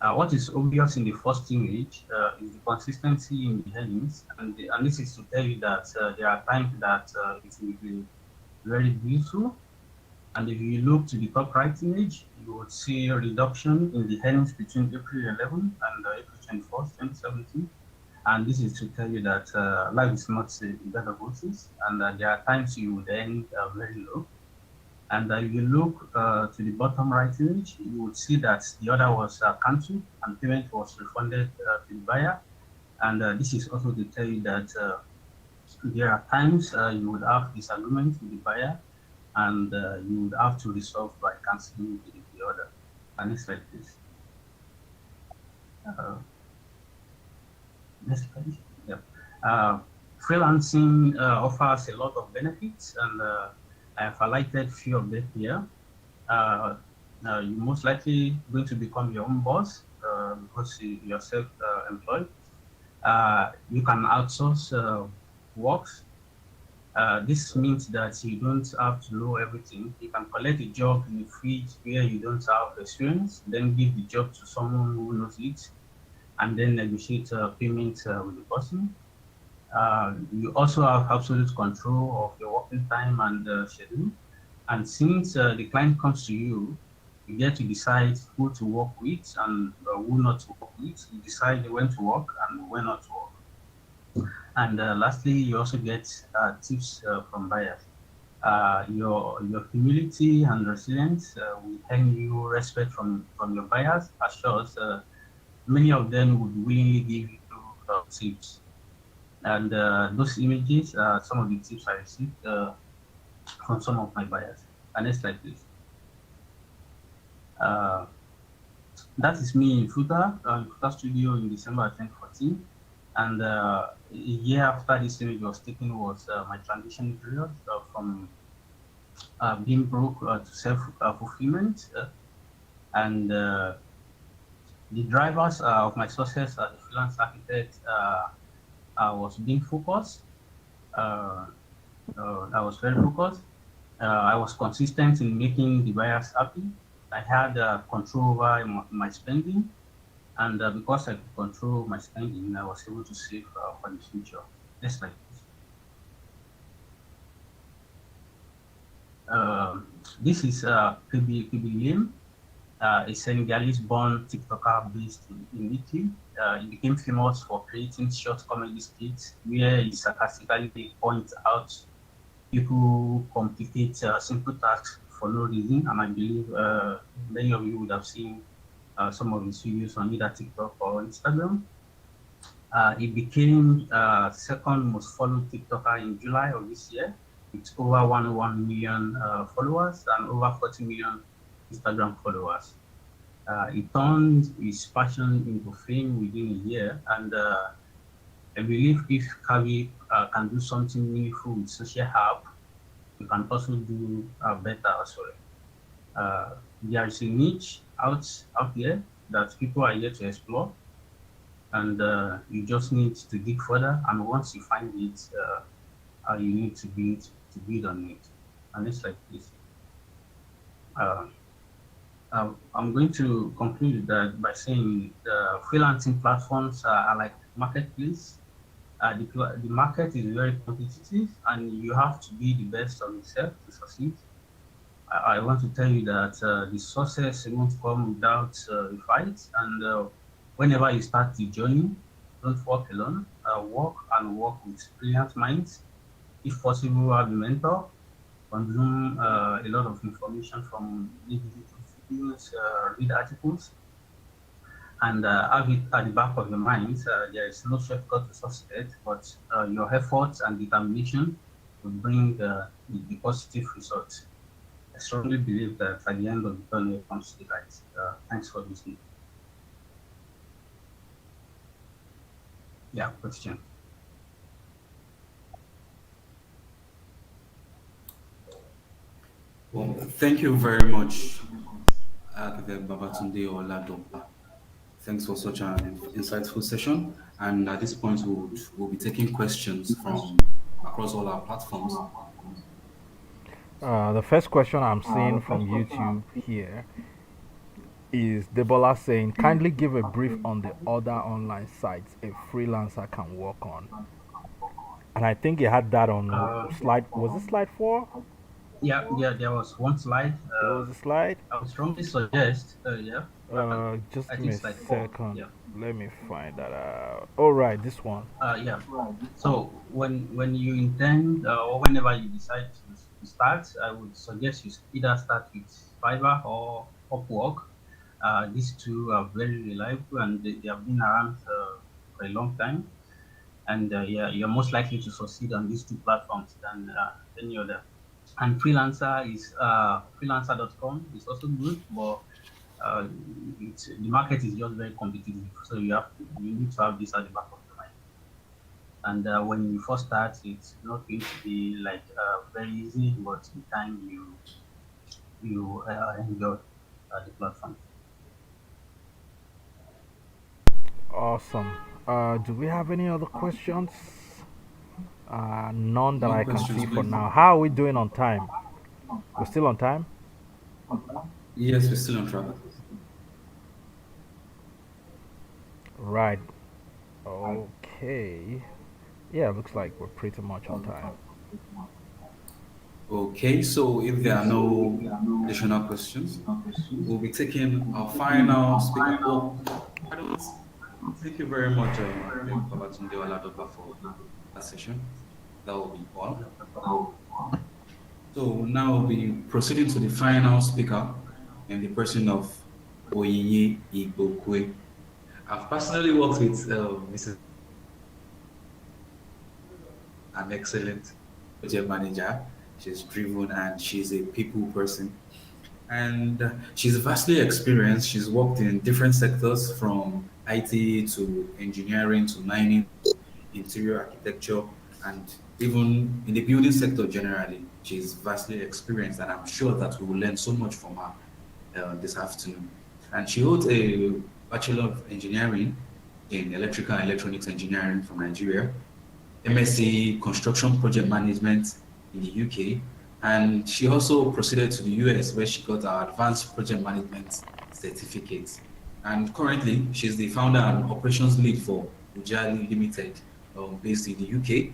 What is obvious in the first image is the consistency in the earnings, and this is to tell you that there are times that it will be very beautiful. And if you look to the top right image, you will see a reduction in the earnings between April 11 and April 21st, 2017. And this is to tell you that life is not a bed of roses, and there are times you would earn very low. And if you look to the bottom right image, you would see that the order was cancelled and payment was refunded to the buyer. And this is also to tell you that there are times you would have disagreement with the buyer, and you would have to resolve by cancelling the order. And next slide, please. Next slide. Yep. Freelancing offers a lot of benefits, and I have highlighted few of them here. You're most likely going to become your own boss because you're self-employed. You can outsource works. This means that you don't have to know everything. You can collect a job in a field where you don't have experience, then give the job to someone who knows it, and then negotiate payment with the person. You also have absolute control of your working time and schedule. And since the client comes to you, you get to decide who to work with and who not to work with. You decide when to work and when not to work. And lastly, you also get tips from buyers. Your humility and resilience will earn you respect from your buyers, as sure as many of them would willingly give you tips. And those images are some of the tips I received from some of my buyers. And next slide, please. That is me in Futa Studio in December 2014. And a year after this image was taken was my transition period from being broke to self-fulfillment. And the drivers of my success as a freelance architect was being focused. I was very focused. I was consistent in making the buyers happy. I had control over my spending, and because I could control my spending, I was able to save for the future. Next slide, please. This is Lim, a Senegalese-born TikToker based in Italy. He became famous for creating short comedy skits where he sarcastically points out people who complicate simple tasks for no reason. And I believe many of you would have seen some of his videos on either TikTok or Instagram. He became second most followed TikToker in July of this year, with over 1 million followers and over 40 million Instagram followers. He turned his passion into fame within a year, and I believe if Kavi can do something meaningful with social app, you can also do better as well. There is a niche out there that people are yet to explore, and you just need to dig further. And once you find it, you need to build on it. And next slide, please. I'm going to conclude that by saying the freelancing platforms are like marketplace. The market is very competitive, and you have to be the best of yourself to succeed. I want to tell you that the success won't come without a fight, and whenever you start the journey, don't walk alone. Work with brilliant minds. If possible, have a mentor. Consume a lot of information from YouTube videos, read articles, and have it at the back of your mind. There is no shortcut to success, but your efforts and determination will bring the positive results. I strongly believe that at the end of the tunnel comes the light. Thanks for listening. Yeah, question. Well, thank you very much, Architect Babatunde Oladogba. Thanks for such an insightful session. And at this point, we'll be taking questions from across all our platforms. The first question I'm seeing from YouTube here is Debola saying, kindly give a brief on the other online sites a freelancer can work on. And I think you had that on Uh, slide, was it slide 4? yeah, there was one slide. There was a slide. I would strongly suggest, Just I give me think a slide 4. second. Yeah. Let me find that out. All right, this one. Yeah. So when you intend or whenever you decide to start, I would suggest you either start with Fiverr or Upwork. These two are very reliable and they have been around for a long time. And yeah, you're most likely to succeed on these two platforms than any other. And freelancer.com is also good, but the market is just very competitive. So you need to have this at the back of your mind. And when you first start, it's not going to be like very easy, but in time you enjoy the platform. Awesome. Do we have any other questions? None that No I can questions, see for please. now. How are we doing on time? We're still on time? Yes, we're still on track. Right. Okay. Yeah, looks like we're pretty much on time. Okay, so if there are no additional questions, we'll be taking our final speaker. Oh, I don't. Thank you very much, Babatunde Oladogba, for that session. That will be all. So now we'll be proceeding to the final speaker in the person of Onyinye Igbokwe. I've personally worked with Mrs. an excellent project manager. She's driven and she's a people person. And she's vastly experienced. She's worked in different sectors from IT to engineering to mining, interior architecture, and even in the building sector generally. She's vastly experienced, and I'm sure that we will learn so much from her this afternoon. And she holds a Bachelor of Engineering in Electrical and Electronics Engineering from Nigeria, MSc Construction Project Management in the UK, and she also proceeded to the US where she got her Advanced Project Management certificate. And currently, she's the founder and operations lead for Ujali Limited, based in the UK,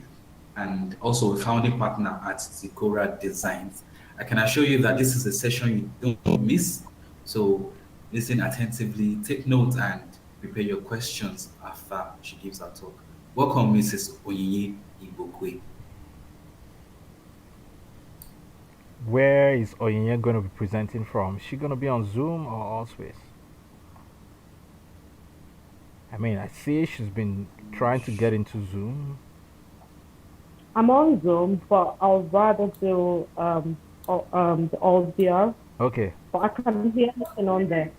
and also a founding partner at Zikora Designs. I can assure you that this is a session you don't miss. So listen attentively, take note, and prepare your questions after she gives her talk. Welcome, Mrs. Onyinye Igbokwe. Where is Onyinye going to be presenting from? Is she going to be on Zoom or Allspace? I mean, I see she's been trying to get into Zoom. I'm on Zoom, but I'll rather do the audio. Okay. But I can't hear anything on there.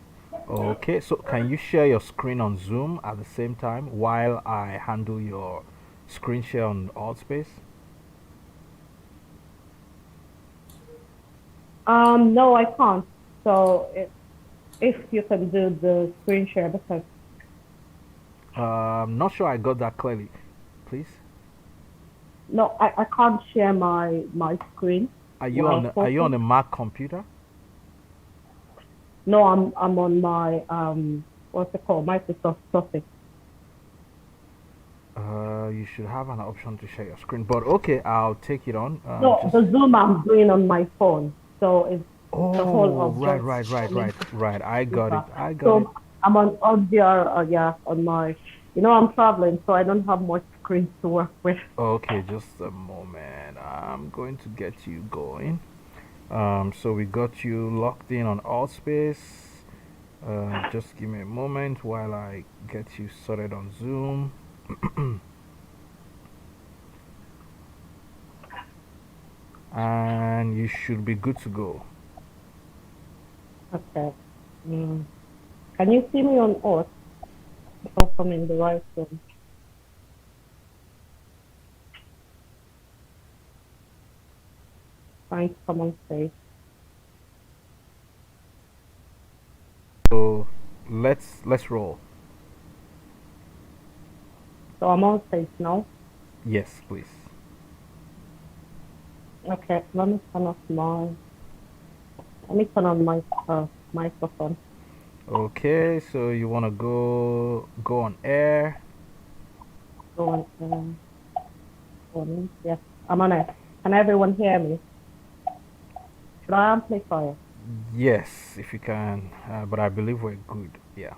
Okay, so can you share your screen on Zoom at the same time while I handle your screen share on Allspace? No, I can't. So if you can do the screen share, because not sure I got that clearly. Please. no, I can't share my screen. Are you on a Mac computer? No, I'm on my what's it called, Microsoft Office. You should have an option to share your screen, but okay, I'll take it on. No, the Zoom I'm doing on my phone, so it's the whole Oh, of right. I got it. So I'm on audio, yeah, on my. I'm traveling, so I don't have much screen to work with. Okay, just a moment. I'm going to get you going. So we got you locked in on Allspace. Just give me a moment while I get you sorted on Zoom. And you should be good to go. Okay. Can you see me on Earth? If I'm in the right room. Trying to come on stage. let's roll. So I'm on stage now. Yes, please. Okay, let me turn off my. Let me turn on my microphone. Okay, so you want to go on air? Go on. Yes, I'm on it. Can everyone hear me? Should I amplify? Yes, if you can. But I believe we're good. Yeah.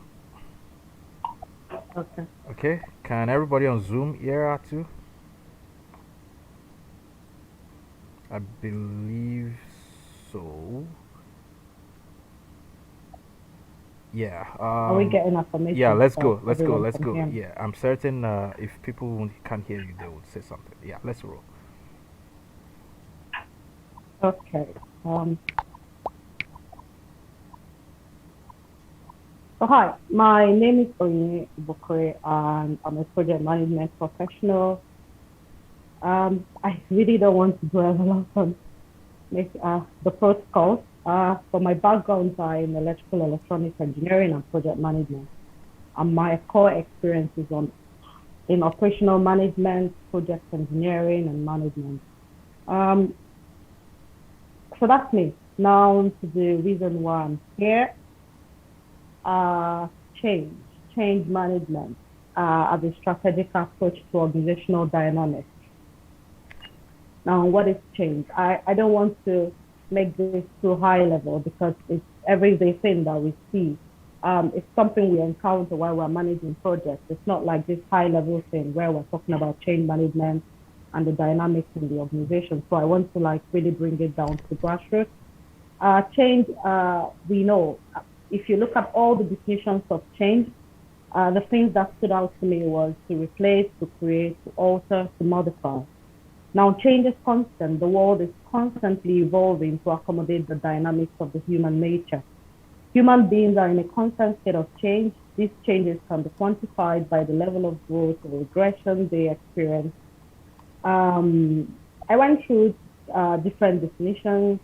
Okay. Okay. Can everybody on Zoom hear too? I believe so. Yeah. Are we getting affirmation? Yeah. Let's So go. Let's go. everyone Let's can go. hear me? Yeah. I'm certain. If people can't hear you, they would say something. Yeah. Let's roll. Okay. So hi, my name is Onyinye Igbokwe, and I'm a project management professional. I really don't want to dwell a lot on the protocols. For my background, I'm electrical electronics engineering and project management, and my core experience is in operational management, project engineering, and management. So that's me. Now to the reason why I'm here. Change management as a strategic approach to organizational dynamics. Now, what is change? I don't want to make this too high level because it's everyday thing that we see. It's something we encounter while we're managing projects. It's not like this high level thing where we're talking about change management and the dynamics in the organization. So I want to really bring it down to grassroots. Change, we know, if you look at all the definitions of change, the things that stood out to me was to replace, to create, to alter, to modify. Now, change is constant. The world is constantly evolving to accommodate the dynamics of the human nature. Human beings are in a constant state of change. These changes can be quantified by the level of growth or regression they experience. I went through different definitions,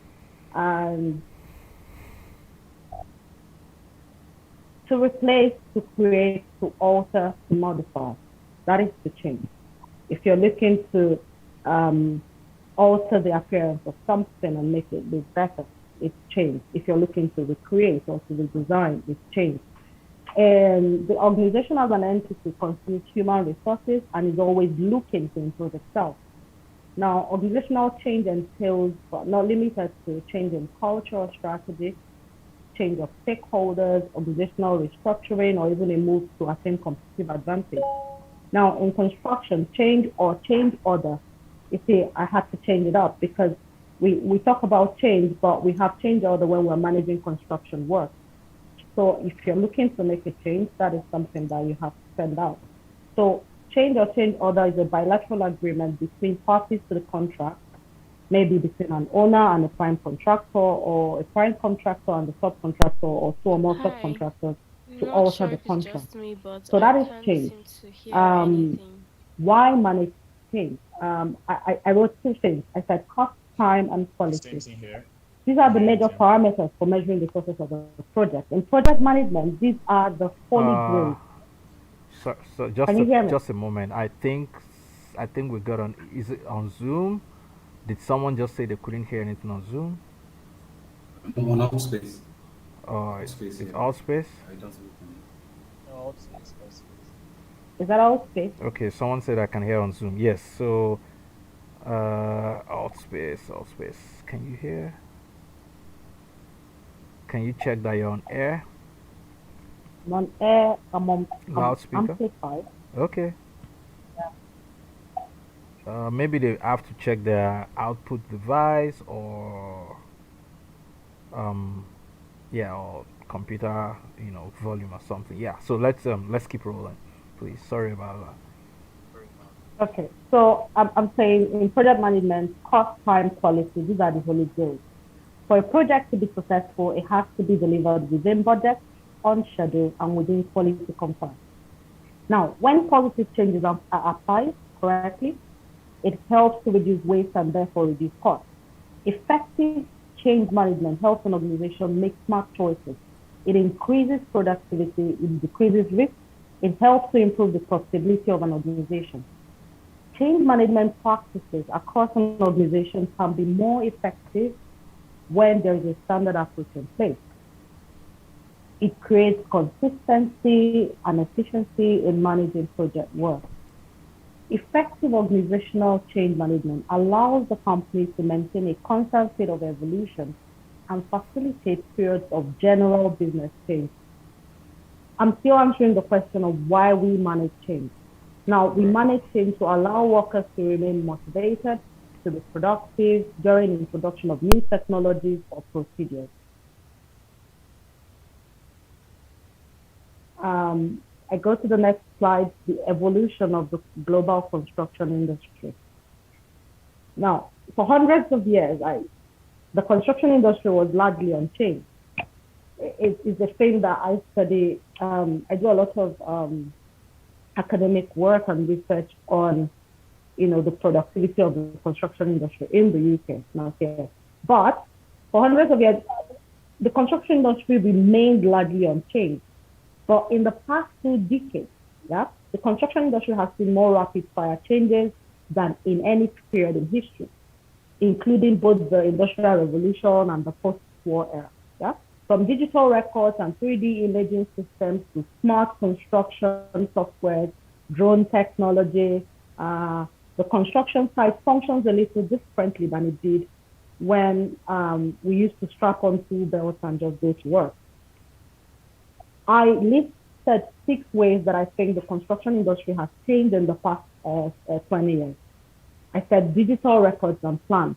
and to replace, to create, to alter, to modify. That is to change. If you're looking to alter the appearance of something and make it look better, it's change. If you're looking to recreate or to redesign, it's change. And the organization as an entity consumes human resources and is always looking to improve itself. Now, organizational change entails, but not limited to, change in culture or strategy, change of stakeholders, organizational restructuring, or even a move to attain competitive advantage. Now, in construction, change or change order, you see, I had to change it up because we talk about change, but we have change order when we're managing construction work. So if you're looking to make a change, that is something that you have to send out. So change or change order is a bilateral agreement between parties to the contract, maybe between an owner and a prime contractor, or a prime contractor and a subcontractor, or two or more subcontractors to alter the contract. So that is change. Why manage change? I wrote two things. I said cost, time, and quality. These are the major parameters for measuring the success of a project. In project management, these are the holy grail. So just a moment. I think we got on. Is it on Zoom? Did someone just say they couldn't hear anything on Zoom? On all space. It's all space. Is that all space? Okay, someone said I can hear on Zoom. Yes. So, all space. Can you hear? Can you check that you're on air? I'm on air. I'm loudspeaker. Amplified. Okay. Yeah. Maybe they have to check their output device or or computer, volume or something. Yeah. So let's keep rolling, please. Sorry about that. Okay. So I'm saying in project management, cost, time, quality, these are the holy grails. For a project to be successful, it has to be delivered within budget, on schedule, and within quality confines. Now, when positive changes are applied correctly, it helps to reduce waste and therefore reduce costs. Effective change management helps an organization make smart choices It increases productivity, it decreases risk, it helps to improve the profitability of an organization. Change management practices across an organization can be more effective when there is a standard approach in place. It creates consistency and efficiency in managing project work. Effective organizational change management allows the company to maintain a constant state of evolution and facilitate periods of general business change. I'm still answering the question of why we manage change. Now, we manage change to allow workers to remain motivated, to be productive during introduction of new technologies or procedures. I go to the next slide, the evolution of the global construction industry. Now, for hundreds of years, the construction industry was largely unchanged. It's a thing that I study. I do a lot of academic work and research on, the productivity of the construction industry in the UK, not here. But for hundreds of years, the construction industry remained largely unchanged. But in the past 2 decades, the construction industry has seen more rapid fire changes than in any period in history, including both the Industrial Revolution and the post-war era. From digital records and 3D imaging systems to smart construction software, drone technology, the construction site functions a little differently than it did when we used to strap on 2 belts and just go to work. I listed 6 ways that I think the construction industry has changed in the past 20 years. I said digital records and plans.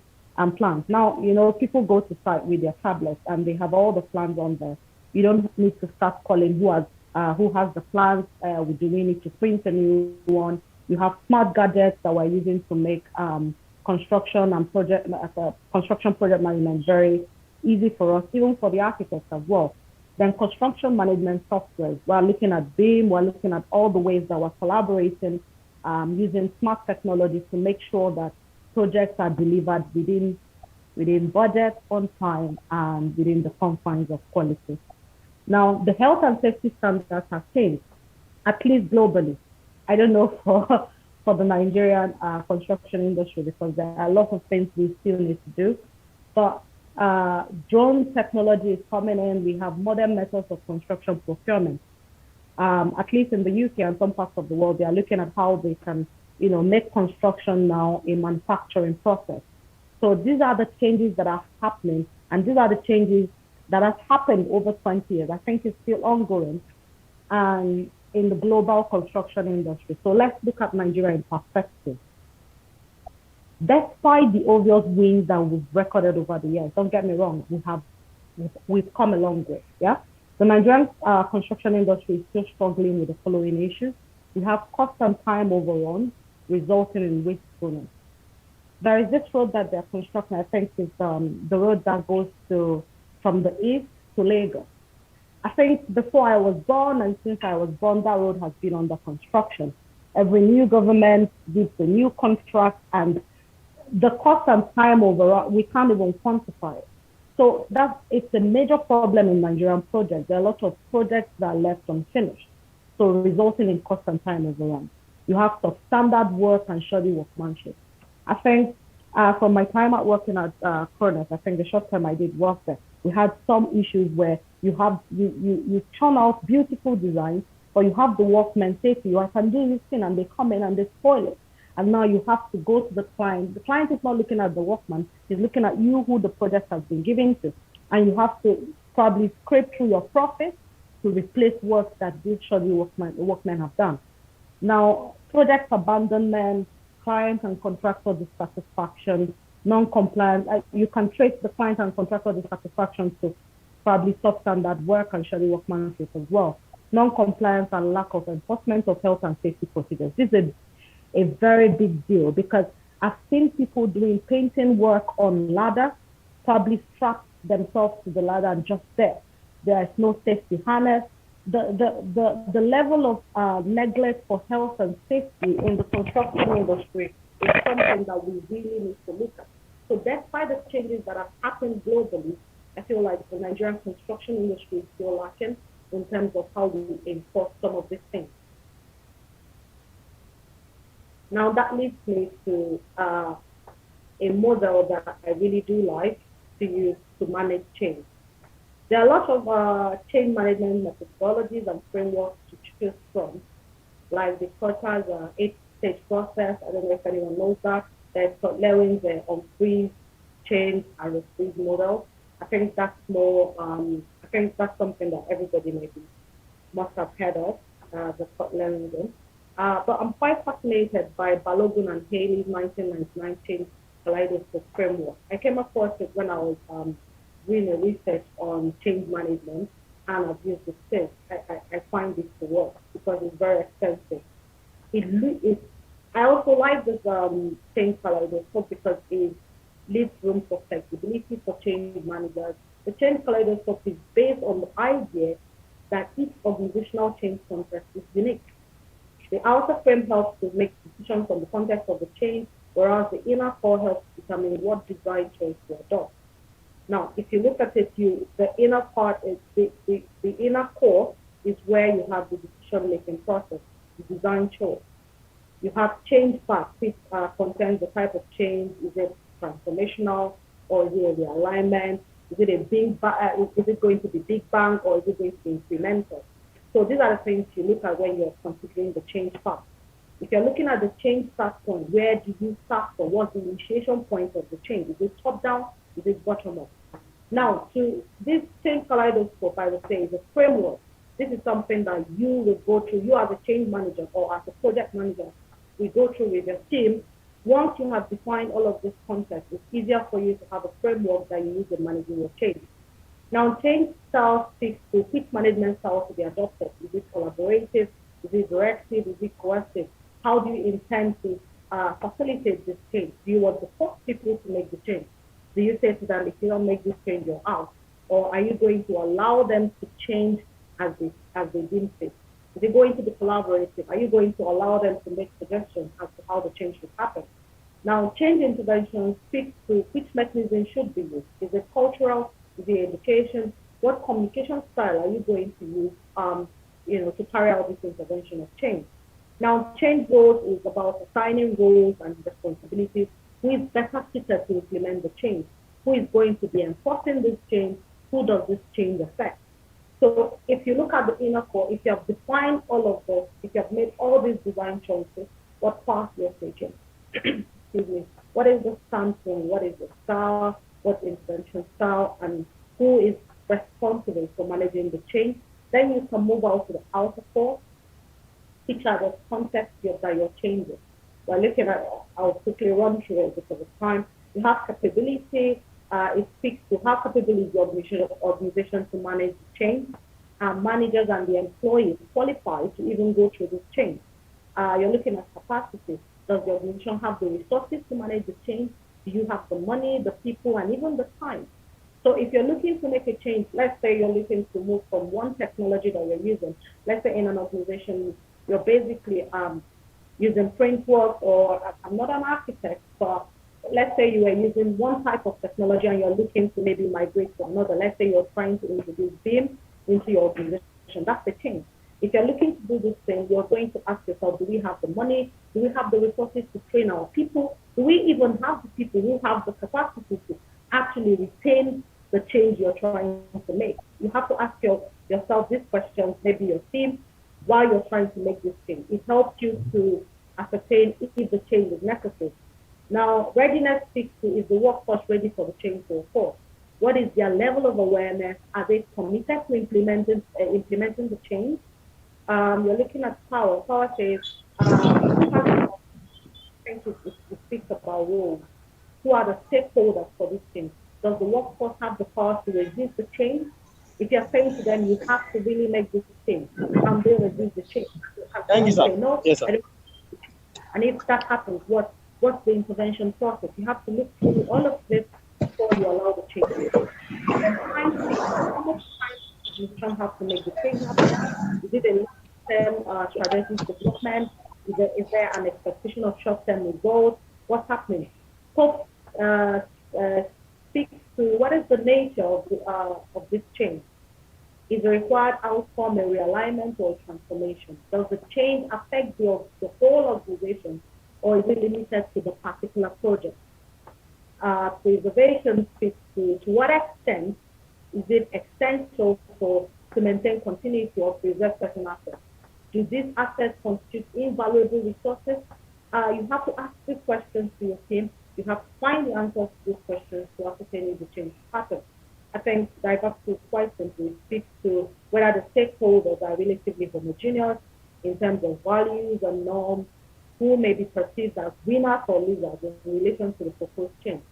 Now, people go to site with their tablets and they have all the plans on there. You don't need to start calling who has the plans. Do we need to print a new one? You have smart gadgets that we're using to make construction project management very easy for us, even for the architects as well. Then construction management software. We're looking at BIM. We're looking at all the ways that we're collaborating using smart technology to make sure that projects are delivered within budget, on time, and within the confines of quality. Now, the health and safety standards have changed, at least globally. I don't know for the Nigerian construction industry, because there are a lot of things we still need to do. But drone technology is coming in. We have modern methods of construction procurement. At least in the UK and some parts of the world, they are looking at how they can, make construction now a manufacturing process. So these are the changes that are happening, and these are the changes that have happened over 20 years. I think it's still ongoing, and in the global construction industry. So let's look at Nigeria in perspective. Despite the obvious wins that we've recorded over the years, don't get me wrong, we've come a long way. The Nigerian construction industry is still struggling with the following issues. We have cost and time overruns, resulting in wastefulness. There is this road that they're constructing, I think is the road that goes from the east to Lagos. I think before I was born and since I was born, that road has been under construction. Every new government gives a new contract, and the cost and time overall, we can't even quantify it. So it's a major problem in Nigerian projects. There are a lot of projects that are left unfinished, so resulting in cost and time overrun. You have substandard work and shoddy workmanship. I think from my time at working at Coronet, I think the short time I did work there, we had some issues where you churn out beautiful designs, but you have the workmen say to you, I can do this thing, and they come in and they spoil it. And now you have to go to the client. The client is not looking at the workman, he's looking at you, who the project has been given to. And you have to probably scrape through your profits to replace work that these shoddy workmen have done. Now, project abandonment, client and contractor dissatisfaction, non-compliance, you can trace the client and contractor dissatisfaction to probably substandard work and shoddy workmanship as well. Non-compliance and lack of enforcement of health and safety procedures. This is a very big deal, because I've seen people doing painting work on ladder, probably strap themselves to the ladder and just there. There is no safety harness. The level of neglect for health and safety in the construction industry is something that we really need to look at. So despite the changes that have happened globally, I feel like the Nigerian construction industry is still lacking in terms of how we enforce some of these things. Now that leads me to a model that I really do like to use to manage change. There are lots of change management methodologies and frameworks to choose from, like the Porter's 8-stage process. I don't know if anyone knows that. There's Lewin's unfreeze, change, and refreeze model. I think that's more. I think that's something that everybody maybe must have heard of. The Lewin's. But I'm quite fascinated by Balogun and Haley's 1999 change kaleidoscope framework. I came across it when I was doing a research on change management, and I've used it since. I find this to work because it's very expensive. I also like this change kaleidoscope because it leaves room for flexibility for change managers. The change kaleidoscope is based on the idea that each organizational change context is unique. The outer frame helps to make decisions on the context of the change, whereas the inner core helps determine what design choice to adopt. Now, if you look at it, the inner part is the inner core is where you have the decision-making process, the design choice. You have change path, which contains the type of change. Is it transformational, or is it a realignment? Is it is it going to be big bang, or is it going to be incremental? So these are the things you look at when you're considering the change path. If you're looking at the change start point, where do you start from? What's the initiation point of the change? Is it top down? Is it bottom up? Now, to this change kaleidoscope, I would say, is a framework. This is something that you will go through. You as a change manager or as a project manager, we go through with your team. Once you have defined all of this concepts, it's easier for you to have a framework that you use in managing your change. Now, change style speaks to which management style to be adopted. Is it collaborative? Is it directive? Is it coercive? How do you intend to facilitate this change? Do you want the first people to make the change? Do you say to them, if you don't make this change, you're out? Or are you going to allow them to change as they deem fit? Is it going to be collaborative? Are you going to allow them to make suggestions as to how the change should happen? Now, change intervention speaks to which mechanism should be used. Is it cultural? Is it education? What communication style are you going to use to carry out this intervention of change? Now, change goals is about assigning roles and responsibilities. Who is better fitted to implement the change? Who is going to be enforcing this change? Who does this change affect? So if you look at the inner core, if you have defined all of this, if you have made all these design choices, what path you're taking? Excuse me. What is the standpoint? What is the style? What intervention style? And who is responsible for managing the change? Then you can move out to the outer core, which are the concepts that you're changing. We're looking at, I'll quickly run through it because of time. You have capability. It speaks to how capable is the organization to manage the change. Managers and the employees qualified to even go through this change. You're looking at capacity. Does the organization have the resources to manage the change? Do you have the money, the people, and even the time? So if you're looking to make a change, let's say you're looking to move from one technology that you're using, let's say in an organization, you're basically using framework, or I'm not an architect, but let's say you are using one type of technology and you're looking to maybe migrate to another. Let's say you're trying to introduce BIM into your organization. That's the change. If you're looking to do this thing, you're going to ask yourself, do we have the money? Do we have the resources to train our people? Do we even have the people who have the capacity to actually retain the change you're trying to make? You have to ask yourself these questions, maybe your team, while you're trying to make this change. It helps you to ascertain if the change is necessary. Now, readiness speaks to, is the workforce ready for the change to occur? What is their level of awareness? Are they committed to implementing the change? You're looking at power. Power says, I think it speaks about roles. Who are the stakeholders for this change? Does the workforce have the power to resist the change? If you're saying to them, you have to really make this change, and they resist the change. Thank you, sir. No, yes, sir. And if that happens, what's the intervention process? You have to look through all of this before you allow the change. And how much time does the organization have to make the change happen? Is it a long-term strategic development? Is there an expectation of short-term results? What's happening? Scope speaks to what is the nature of this change. Is the required outcome a realignment or a transformation? Does the change affect the whole organization, or is it limited to the particular project? Preservation speaks to what extent is it essential to maintain continuity or preserve certain assets? Do these assets constitute invaluable resources? You have to ask these questions to your team. You have to find the answers to these questions to ascertain if the change happens. I think diversity, quite simply, speaks to whether the stakeholders are relatively homogeneous in terms of values and norms, who may be perceived as winners or losers in relation to the proposed change.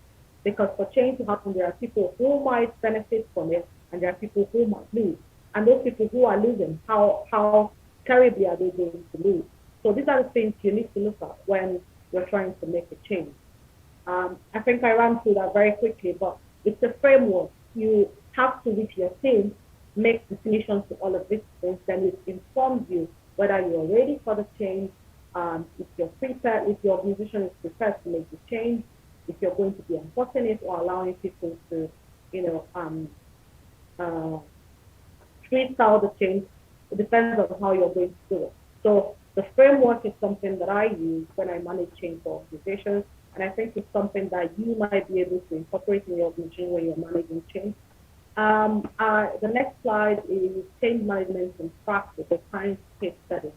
Because for change to happen, there are people who might benefit from it, and there are people who might lose. And those people who are losing, how terribly are they going to lose? So these are the things you need to look at when you're trying to make a change. I think I ran through that very quickly, but it's a framework. You have to, with your team, make definitions to all of these things, then it informs you whether you're ready for the change, if you're prepared, if your organization is prepared to make the change, if you're going to be enforcing it or allowing people to, treat out the change. It depends on how you're going to do it. So the framework is something that I use when I manage change for organizations, and I think it's something that you might be able to incorporate in your organization when you're managing change. The next slide is change management in practice, a science case study.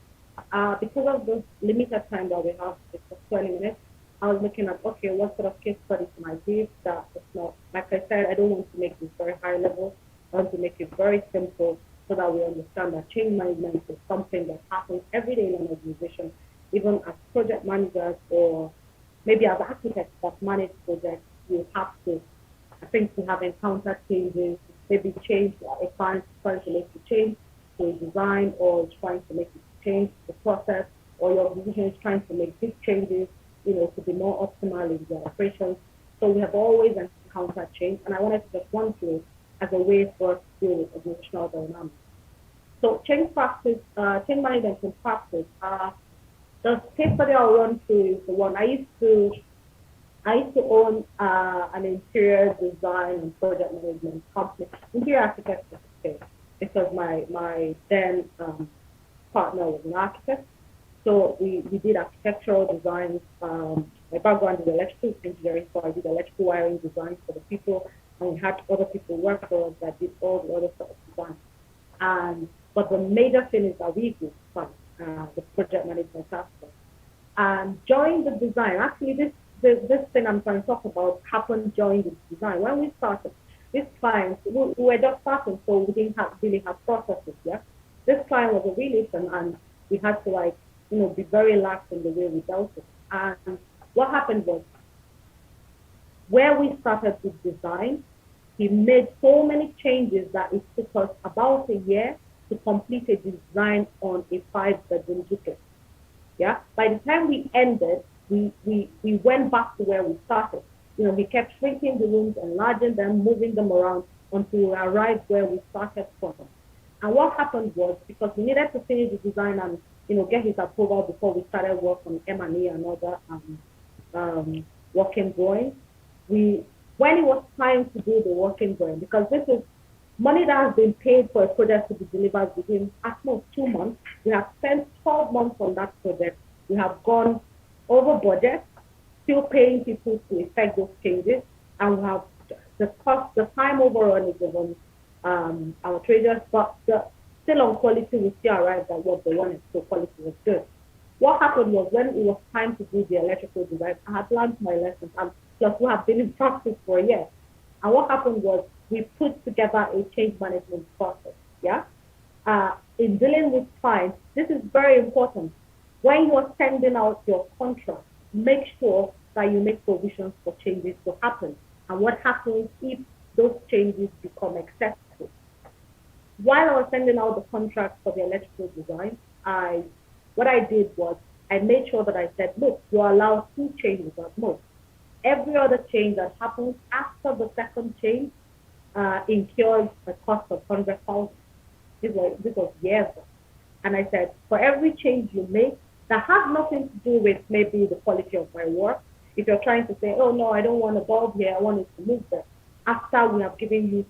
Because of the limited time that we have, it's for 20 minutes, I was looking at, okay, what sort of case study can I give that it's not, like I said, I don't want to make this very high level. I want to make it very simple so that we understand that change management is something that happens every day in an organization, even as project managers or maybe as architects that manage projects. You have to, I think we have encountered changes, maybe change, a client trying to make a change to design or trying to make it change the process, or your organization is trying to make big changes, to be more optimal in their operations. So we have always encountered change, and I wanted to just run through it as a way for us to deal with organizational dynamics. So change management in practice. The case study I'll run through is the one I used to own an interior design and project management company, interior architecture, because my then partner was an architect. So we did architectural designs. My background is electrical engineering, so I did electrical wiring design for the people, and we had other people work for us that did all the other sort of design. But the major thing is that we did the project management aspect. And during the design, actually this thing I'm trying to talk about happened during the design. When we started, this client, we were just starting, so we didn't really have processes, yeah? This client was a realtor, and we had to be very lax in the way we dealt with it. And what happened was, where we started with design, he made so many changes that it took us about a year to complete a design on a 5-bedroom duplex. Yeah. By the time we ended, we went back to where we started. We kept shrinking the rooms, enlarging them, moving them around until we arrived where we started from. And what happened was, because we needed to finish the design and get his approval before we started work on M&E and other working drawings, when it was time to do the working drawing, because this is money that has been paid for a project to be delivered within at most 2 months. We have spent 12 months on that project. We have gone over budget, still paying people to effect those changes, and we have the cost, the time overrun is on our traders, but still on quality, we still arrived at what they wanted, so quality was good. What happened was, when it was time to do the electrical design, I had learned my lessons, and plus we have been in practice for a year. And what happened was, we put together a change management process, yeah? In dealing with clients, this is very important. When you are sending out your contract, make sure that you make provisions for changes to happen. And what happens if those changes become excessive? While I was sending out the contract for the electrical design, what I did was, I made sure that I said, look, you're allowed 2 changes at most. Every other change that happens after the second change incurs a cost of 100,000. This was years ago. And I said, for every change you make that has nothing to do with maybe the quality of my work, if you're trying to say, oh no, I don't want a bulb here, I want it to move there, after we have given you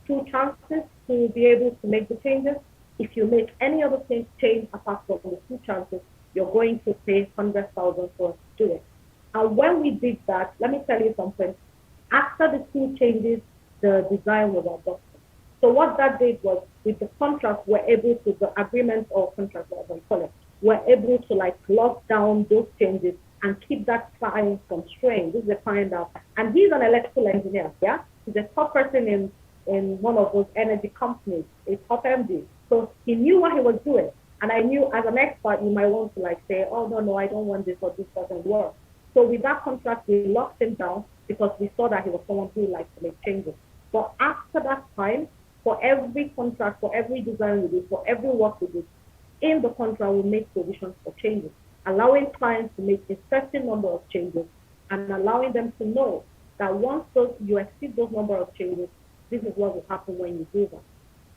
two chances to be able to make the changes. If you make any other change apart from the two chances, you're going to pay 100,000 for us to do it. And when we did that, let me tell you something. After the two changes, the design was adopted. So what that did was, with the contract, we're able to, the agreement or contract, whatever you call it, we're able to like lock down those changes and keep that client from straying. This is a client that, and he's an electrical engineer, yeah? He's a top person in one of those energy companies, a top MD. So he knew what he was doing. And I knew as an expert, you might want to like say, oh, no, I don't want this or this doesn't work. So with that contract, we locked him down because we saw that he was someone who liked to make changes. But after that time, for every contract, for every design we did, for every work we did, in the contract, we make provisions for changes, allowing clients to make a certain number of changes and allowing them to know that once you exceed those number of changes, this is what will happen when you do that.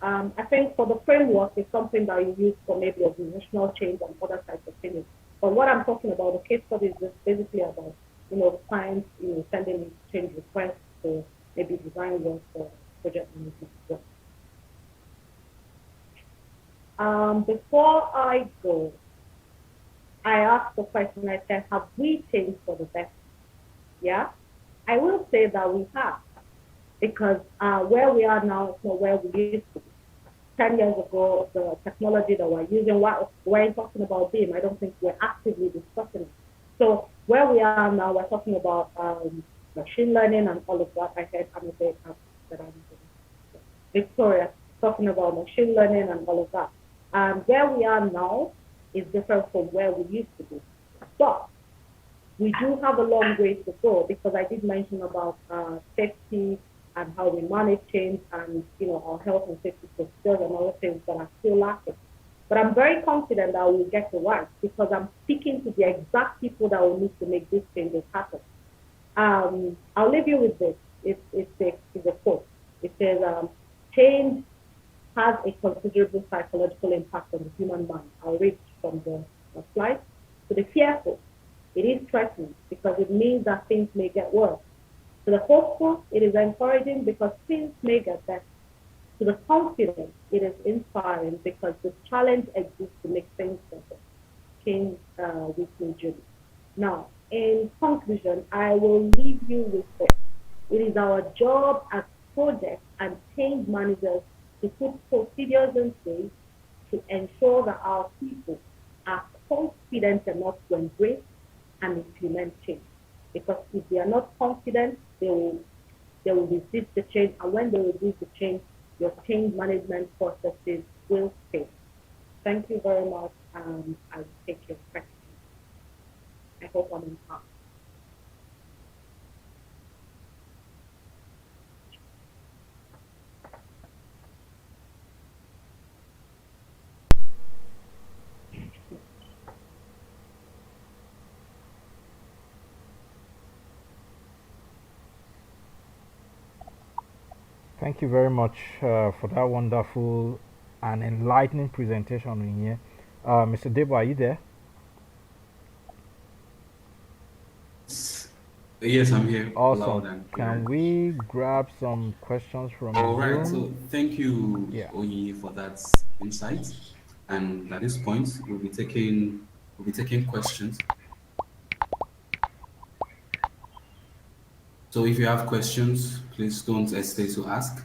I think for the framework, it's something that you use for maybe organizational change and other types of things. But what I'm talking about, the case study is just basically about, the clients, sending in change requests for maybe design work or project management work. Before I go, I asked the question, I said, have we changed for the better? Yeah, I will say that we have, because where we are now is not where we used to be. 10 years ago, the technology that we're using, we're talking about BIM, I don't think we're actively discussing it. So where we are now, we're talking about machine learning and all of that. I heard Victoria talking about machine learning and all of that. Where we are now is different from where we used to be. But we do have a long way to go, because I did mention about safety and how we manage change and our health and safety procedures and other things that are still lacking. But I'm very confident that we'll get it right, because I'm speaking to the exact people that will need to make these changes happen. I'll leave you with this. It's a quote. It says, change has a considerable psychological impact on the human mind. I'll read from the slide. To the fearful, it is threatening because it means that things may get worse. To the hopeful, it is encouraging because things may get better. To the confident, it is inspiring because the challenge exists to make things better. Change with new journey. Now, in conclusion, I will leave you with this. It is our job as project and change managers to put procedures in place to ensure that our people are confident enough to embrace and implement change. Because if they are not confident, they will resist the change, and when they resist the change, your change management processes will fail. Thank you very much, and I'll take your questions. I hope I'm in time. Thank you very much for that wonderful and enlightening presentation, Onyinye. Mr. Debo, are you there? Yes, I'm here. Awesome. Can we grab some questions from All Zoom? right. So thank you, Onyinye, for that insight. And at this point, we'll be taking questions. So if you have questions, please don't hesitate to ask.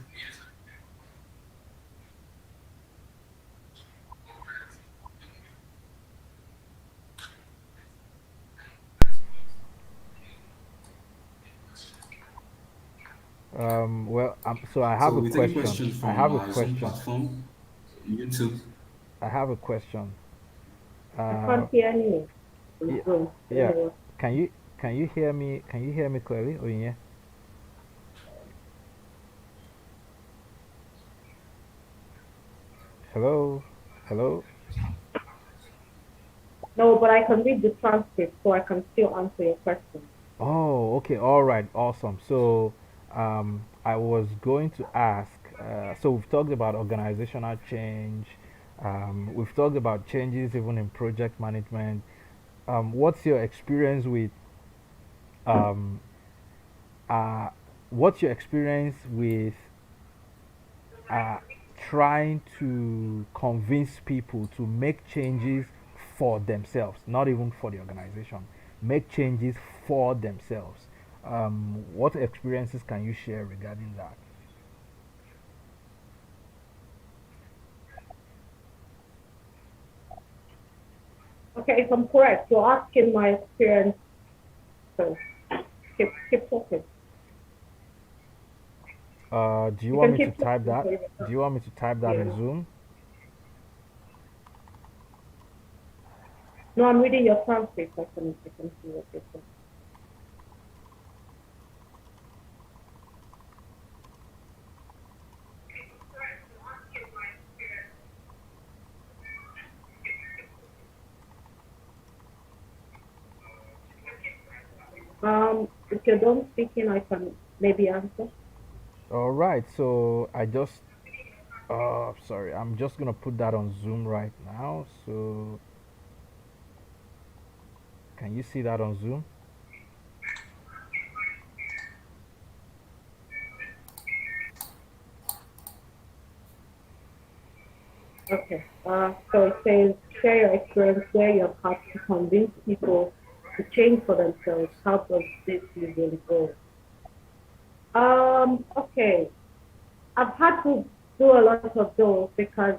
So I have a question. Questions from I have a Zoom question. platform, YouTube. I have a question. I can't hear any. Yeah. Can you hear me? Can you hear me clearly, Onyinye? Hello? Hello? No, but I can read the transcript, so I can still answer your question. Oh, okay. All right. Awesome. So, I was going to ask, so we've talked about organizational change. We've talked about changes even in project management. What's your experience with what's your experience with trying to convince people to make changes for themselves, not even for the organization, make changes for themselves? What experiences can you share regarding that? Okay, if I'm correct, you're asking my experience. So keep talking. Do you You want can me to keep type that? talking. Do you want me to type that in Yeah. Zoom? No, I'm reading your transcript. I can see what you're saying. If you're done speaking, I can maybe answer. All right. So I just, sorry, I'm just gonna put that on Zoom right now. So can you see that on Zoom? Okay. So it says, share your experience where you have had to convince people to change for themselves. How does this usually go? Okay. I've had to do a lot of those because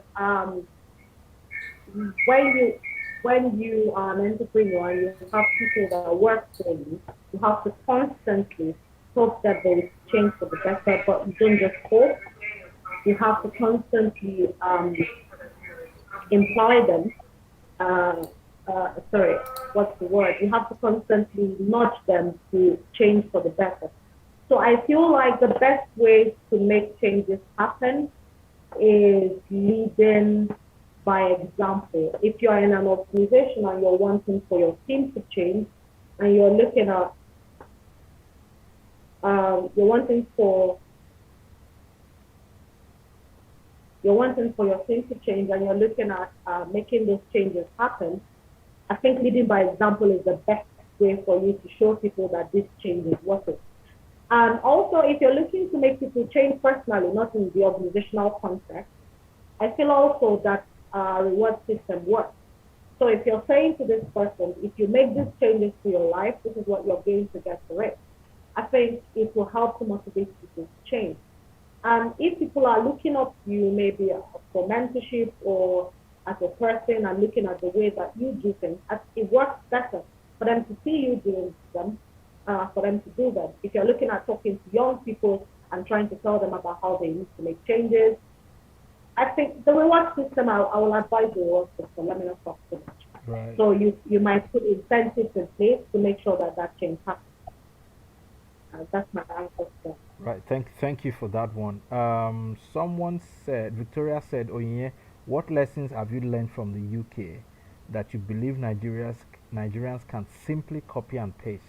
when you when you are an entrepreneur and you have people that work for you have to constantly hope that they will change for the better, but you don't just hope. You have to constantly employ them. Sorry, what's the word? You have to constantly nudge them to change for the better. So I feel like the best way to make changes happen is leading by example. If you're in an organization and you're wanting for your team to change, and you're looking at, you're wanting for your team to change, and you're looking at making those changes happen, I think leading by example is the best way for you to show people that this change is worth it. And also, if you're looking to make people change personally, not in the organizational context, I feel also that reward system works. So if you're saying to this person, if you make these changes to your life, this is what you're going to get for it, I think it will help to motivate people to change. And if people are looking up to you, maybe for mentorship or as a person and looking at the way that you do things, it works better for them to see you doing them, for them to do them. If you're looking at talking to young people and trying to tell them about how they need to make changes, I think the reward system, I will advise the reward system. Let me not talk too much. Right. So you might put incentives in place to make sure that change happens. That's my answer to that. Right. Thank you for that one. Someone said, Victoria said, Onyinye, what lessons have you learned from the UK that you believe Nigerians can simply copy and paste?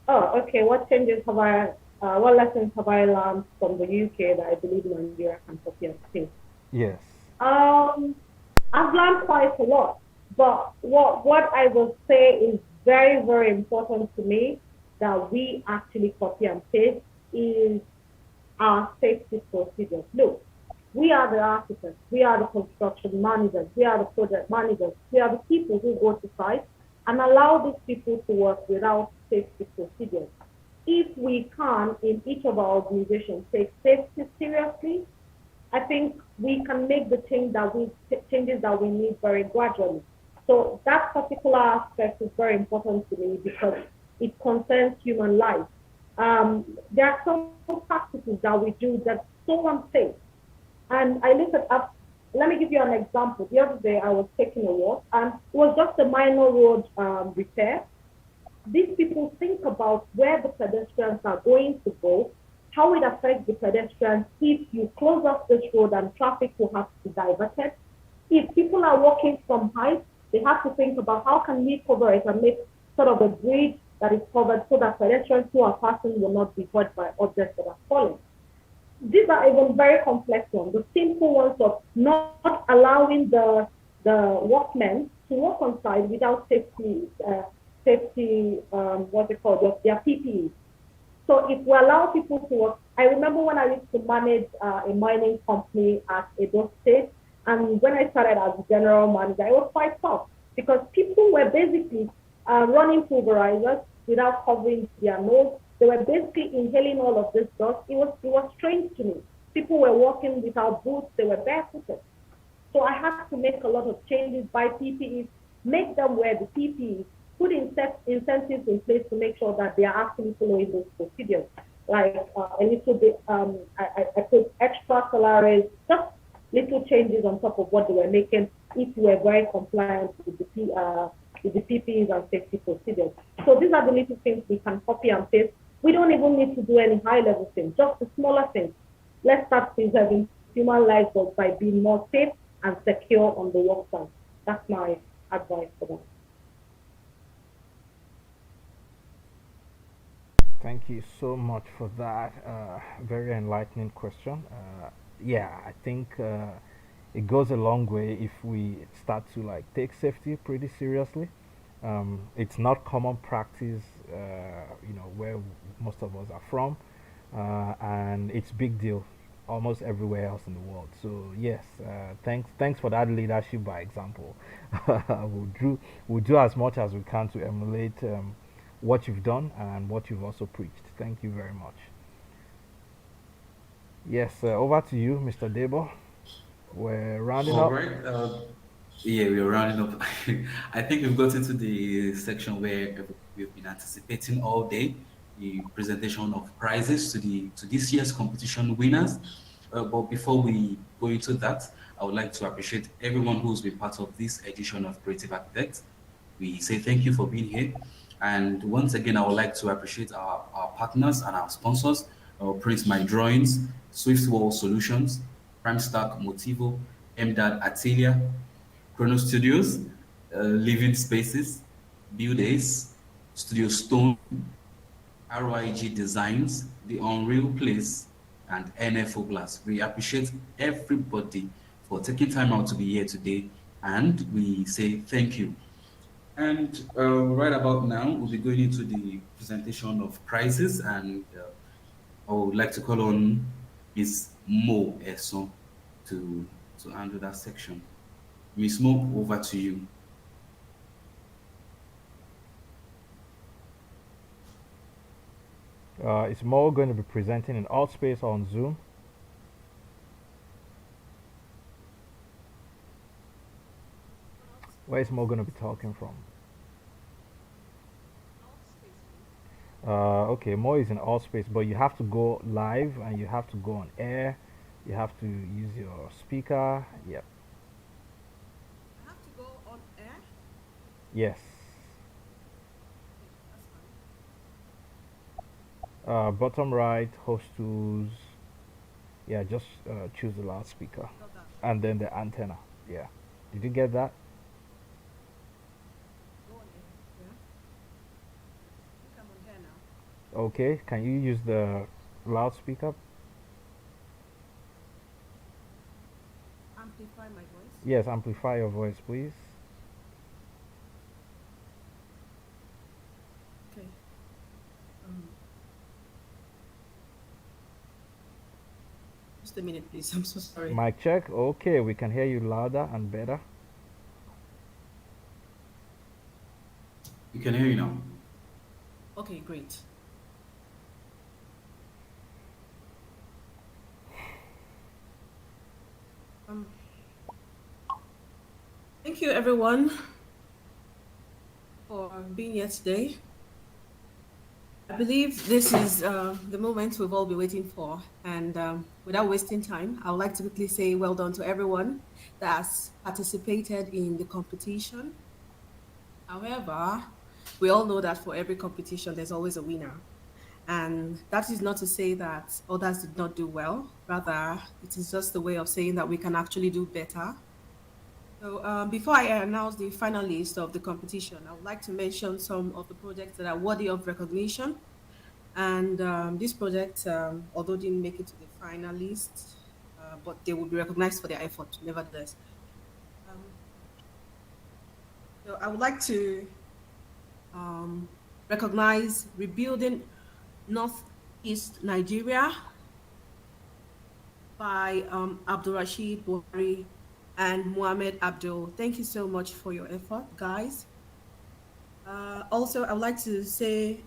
Oh, okay. What lessons have I learned from the UK that I believe Nigeria can copy and paste? Yes. I've learned quite a lot, but what I will say is very, very important to me that we actually copy and paste is our safety procedures. Look, we are the architects, we are the construction managers, we are the project managers, we are the people who go to site and allow these people to work without safety procedures. If we can, in each of our organizations, take safety seriously, I think we can make the changes that we need very gradually. So that particular aspect is very important to me because it concerns human life. There are some practices that we do that's so unsafe. And I look at, let me give you an example. The other day I was taking a walk and it was just a minor road repair. These people think about where the pedestrians are going to go, how it affects the pedestrians if you close off this road and traffic will have to be diverted. If people are walking from height, they have to think about how can we cover it and make sort of a bridge that is covered so that pedestrians who are passing will not be hurt by objects that are falling. These are even very complex ones. The simple ones of not allowing the workmen to walk on site without safety safety, what's it called, their PPE. So if we allow people to work, I remember when I used to manage a mining company at Edo State, and when I started as general manager, it was quite tough because people were basically running pulverizers without covering their nose. They were basically inhaling all of this dust. It was strange to me. People were walking without boots. They were barefooted. So I had to make a lot of changes, buy PPEs, make them wear the PPEs, put incentives in place to make sure that they are actually following those procedures. Like a little bit, I put extra salaries, just little changes on top of what they were making if we were very compliant with the PPEs and safety procedures. So these are the little things we can copy and paste. We don't even need to do any high-level things, just the smaller things. Let's start preserving human lives by being more safe and secure on the work site. That's my advice for them. Thank you so much for that. Very enlightening question. Yeah, I think it goes a long way if we start to like take safety pretty seriously. It's not common practice, where most of us are from, and it's big deal almost everywhere else in the world. So yes, thanks for that leadership by example. we'll do as much as we can to emulate what you've done and what you've also preached. Thank you very much. Yes, over to you, Mr. Debo. We're rounding All up. right. Yeah, we're rounding up. I think we've got into the section where we've been anticipating all day, the presentation of prizes to this year's competition winners. But before we go into that, I would like to appreciate everyone who's been part of this edition of Creative Architects. We say thank you for being here. And once again, I would like to appreciate our partners and our sponsors, Print My Drawings, Swiftwall Solutions, Prime Stack, Motivo, MDAD Atelia, Chrono Studios, Living Spaces, Build Ace, Studio Stone, RYG Designs, The Unreal Place, and NFO Glass. We appreciate everybody for taking time out to be here today, and we say thank you. And right about now, we'll be going into the presentation of prizes, and I would like to call on Ms. Mo Esson to handle that section. Ms. Mo, over to you. Is Mo going to be presenting in Altspace or on Zoom? Where is Mo going to be talking from? Okay, Mo is in Altspace, but you have to go live and you have to go on air. You have to use your speaker. Yep. I have to go on air? Yes. Bottom right, host tools. Yeah, just choose the loudspeaker and then the antenna. Yeah. Did you get that? Okay, can you use the loudspeaker? Amplify my voice? Yes, amplify your voice, please. Okay. Just a minute, please. I'm so sorry. Mic check. Okay, we can hear you louder and better. We can hear you now. Okay, great. Thank you, everyone, for being here today. I believe this is the moment we've all been waiting for. And without wasting time, I would like to quickly say well done to everyone that's participated in the competition. However, we all know that for every competition, there's always a winner. And that is not to say that others did not do well. Rather, it is just a way of saying that we can actually do better. So before I announce the finalists of the competition, I would like to mention some of the projects that are worthy of recognition. And these projects, although didn't make it to the finalists, but they will be recognized for their effort, nevertheless. So I would like to um, recognize Rebuilding Northeast Nigeria by Abdul Rashid Buhari and Muhammad Abdul. Thank you so much for your effort, guys. Also, I would like to say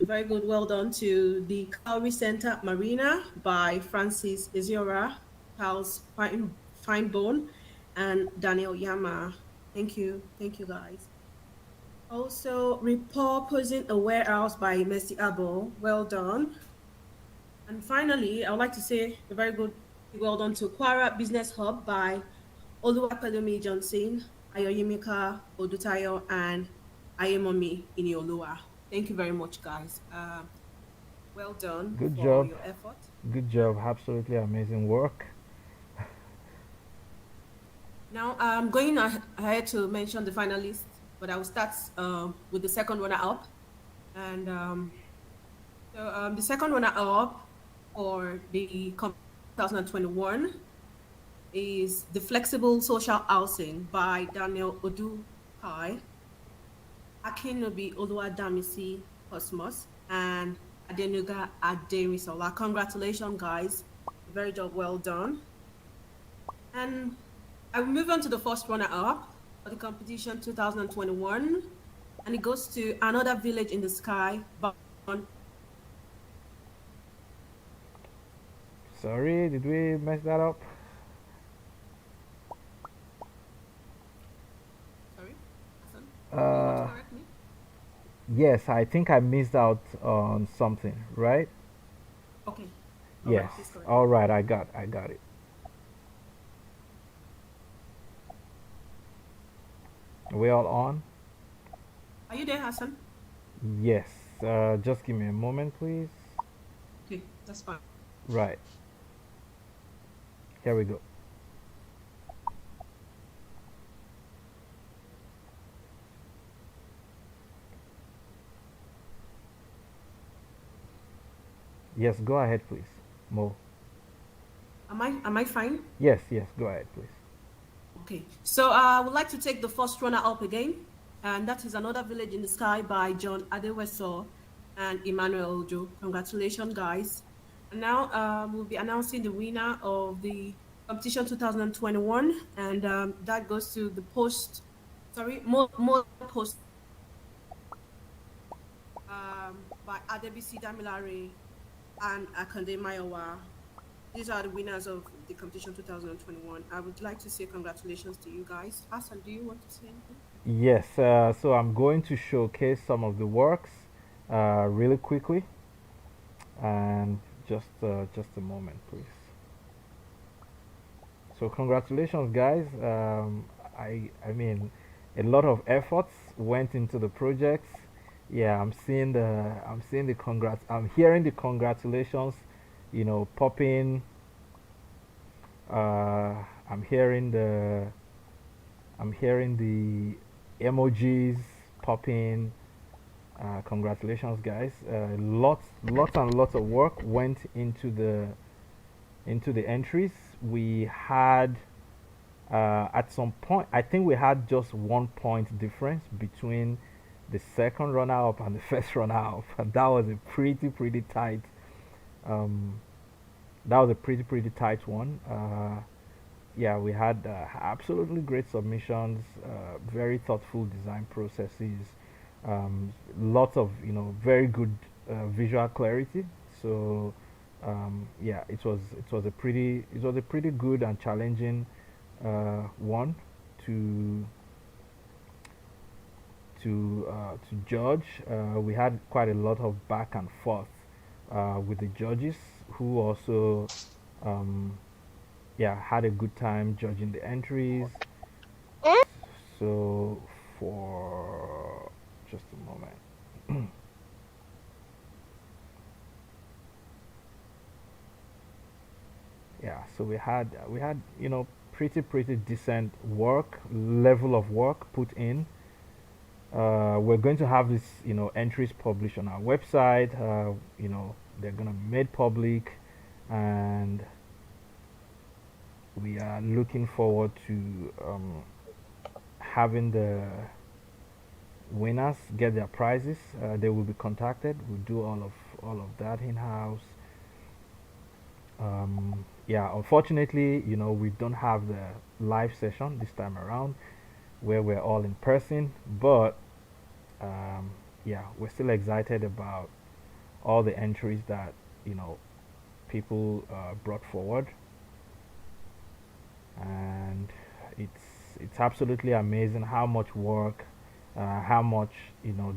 very good well done to the Cowrie Center Marina by Francis Iziora, Charles Finebone, and Daniel Yama. Thank you. Thank you, guys. Also, repurposing a warehouse by Mercy Abo. Well done. And finally, I would like to say a very good well done to Kwara Business Hub by Oluwapelumi Johnson, Ayoyimika Odutayo, and Ayemomi Iniolua. Thank you very much, guys. Well done Good for job. your effort. Good job. Absolutely amazing work. Now I'm going ahead to mention the finalists, but I will start with the second runner-up. And the second runner-up for the 2021 is The Flexible Social Housing by Daniel Odukai, Akinobi Oluwadamisi Cosmos, and Adenuga Ademisola. Congratulations, guys. Very job well done. And I will move on to the first runner-up for the competition 2021, and it goes to Another Village in the Sky by Sorry, did we mess that up? Sorry, Hassan? You want to Uh, correct me? yes, I think I missed out on something, right? Okay. Yes. Please correct. All right, I got it. Are we all on? Are you there, Hassan? Yes. Just give me a moment, please. Okay, that's fine. Right. Here we go. Yes, go ahead, please. Mo. Am I fine? Yes, go ahead, please. Okay. So I would like to take the first runner up again, and that is Another Village in the Sky by John Adeweso and Emmanuel Ojo. Congratulations, guys. And now we'll be announcing the winner of the competition 2021, and that goes to the more post by Adebisi Damilare and Akande Mayowa. These are the winners of the competition 2021. I would like to say congratulations to you guys. Hassan, do you want to say anything? Yes, so I'm going to showcase some of the works really quickly, and just a moment, please. So congratulations, guys. I mean, a lot of efforts went into the projects. Yeah, I'm seeing the congrats. I'm hearing the congratulations, popping. I'm hearing the emojis popping. Congratulations, guys. Lots and lots of work went into the entries. We had at some point, I think we had just 1 point difference between the second runner up and the first runner up, and that was a pretty tight. Um, that was a pretty tight one. Yeah, we had absolutely great submissions, very thoughtful design processes, lots of very good visual clarity. So yeah, it was a pretty good and challenging one to to judge. We had quite a lot of back and forth with the judges, who also yeah, had a good time judging the entries. So for just a moment. Yeah, so we had pretty decent work, level of work put in. We're going to have this entries published on our website. They're gonna be made public, and we are looking forward to having winners get their prizes, they will be contacted. We'll do all of that in house. Yeah, unfortunately, we don't have the live session this time around where we're all in person, but yeah, we're still excited about all the entries that people brought forward, and it's absolutely amazing how much work, how much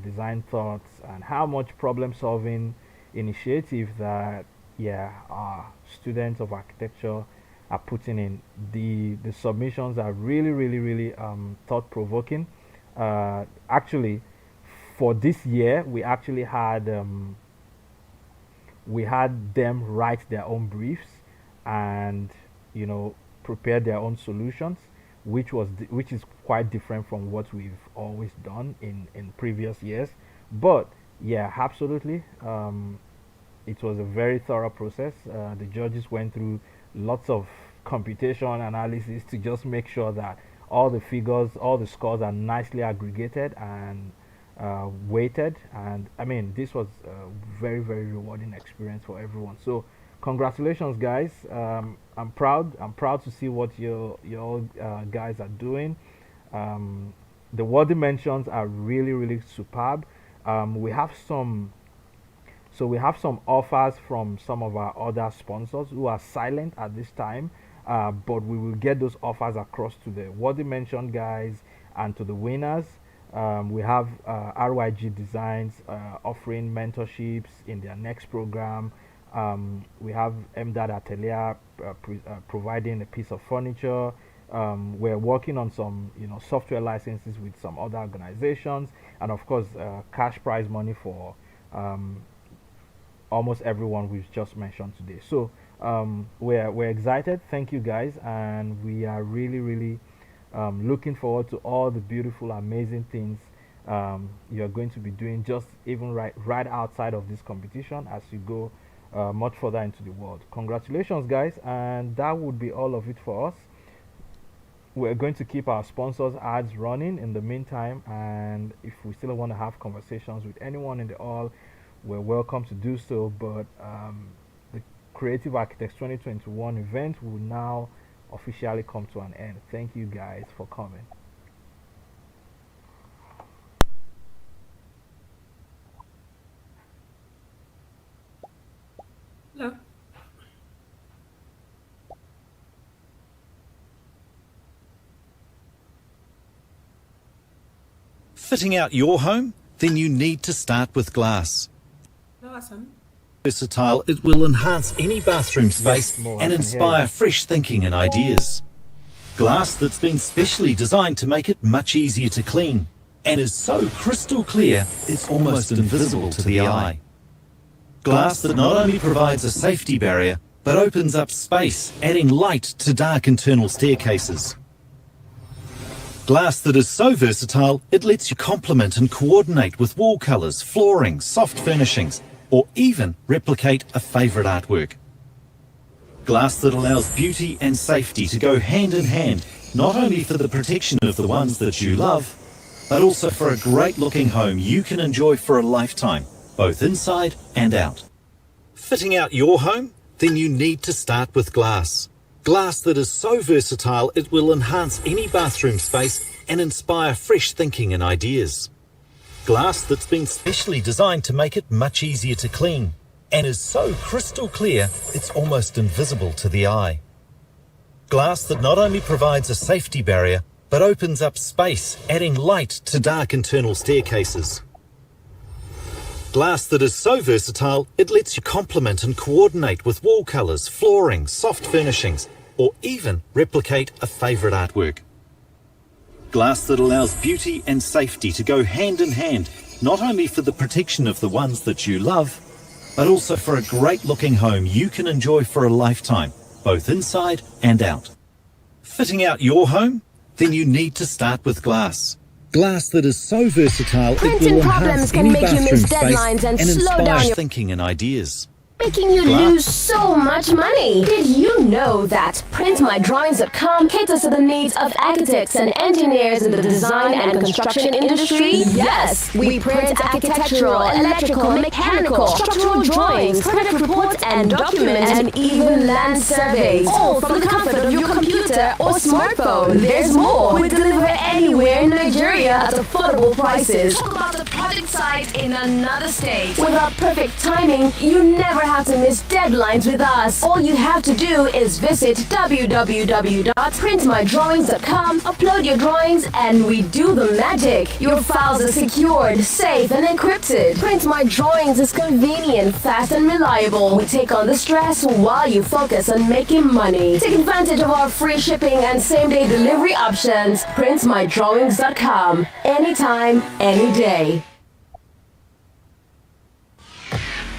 design thoughts, and how much problem solving initiative that our students of architecture are putting in. The submissions are really really thought provoking. Actually, for this year we actually had them write their own briefs and prepare their own solutions, which is quite different from what we've always done in previous years. But yeah, absolutely, it was a very thorough process. The judges went through lots of computation analysis to just make sure that all the figures, all the scores are nicely aggregated and weighted. And I mean, this was a very rewarding experience for everyone. So congratulations, guys. I'm proud to see what you guys are doing. The worthy mentions are really superb. We have some offers from some of our other sponsors who are silent at this time, but we will get those offers across to the worthy mention guys and to the winners. We have RYG Designs offering mentorships in their next program. We have MDAD Atelier providing a piece of furniture. We're working on some software licenses with some other organizations, and of course cash prize money for almost everyone we've just mentioned today. So we're excited. Thank you guys, and we are really looking forward to all the beautiful, amazing things you're going to be doing, just even right outside of this competition as you go much further into the world. Congratulations, guys, and that would be all of it for us. We're going to keep our sponsors ads running in the meantime, and if we still want to have conversations with anyone in the hall, we're welcome to do so. But the Creative Architects 2021 event will now officially come to an end. Thank you guys for coming. Hello. Fitting out your home? Then you need to start with glass. Hello, Hassan. Versatile, it will enhance any bathroom space and inspire fresh thinking and ideas. Glass that's been specially designed to make it much easier to clean and is so crystal clear it's almost invisible to the eye. Glass that not only provides a safety barrier but opens up space, adding light to dark internal staircases. Glass that is so versatile it lets you complement and coordinate with wall colours, flooring, soft furnishings, or even replicate a favourite artwork. Glass that allows beauty and safety to go hand in hand, not only for the protection of the ones that you love, but also for a great looking home you can enjoy for a lifetime, both inside and out. Fitting out your home? Then you need to start with glass. Glass that is so versatile it will enhance any bathroom space and inspire fresh thinking and ideas. Glass that's been specially designed to make it much easier to clean and is so crystal clear it's almost invisible to the eye. Glass that not only provides a safety barrier but opens up space, adding light to dark internal staircases. Glass that is so versatile it lets you complement and coordinate with wall colours, flooring, soft furnishings, or even replicate a favourite artwork. Glass that allows beauty and safety to go hand in hand, not only for the protection of the ones that you love, but also for a great looking home you can enjoy for a lifetime, both inside and out. Fitting out your home? Then you need to start with glass. Glass that is so versatile it will enhance any bathroom space and inspire thinking and ideas. making you lose so much money. Did you know that PrintMyDrawings.com caters to the needs of architects and engineers in the design and construction industry? Yes, we print architectural, electrical, mechanical, structural drawings, project reports and documents, and even land surveys, all from the comfort of your computer or smartphone. There's more. We deliver anywhere in Nigeria at affordable prices. Talk about the project site in another state. With our perfect timing, you never have to miss deadlines with us. All you have to do is visit www.printmydrawings.com, upload your drawings, and we do the magic. Your files are secured, safe, and encrypted. Print My Drawings is convenient, fast, and reliable. We take on the stress while you focus on making money. Take advantage of our free shipping and same-day delivery options. PrintMyDrawings.com. Anytime, any day.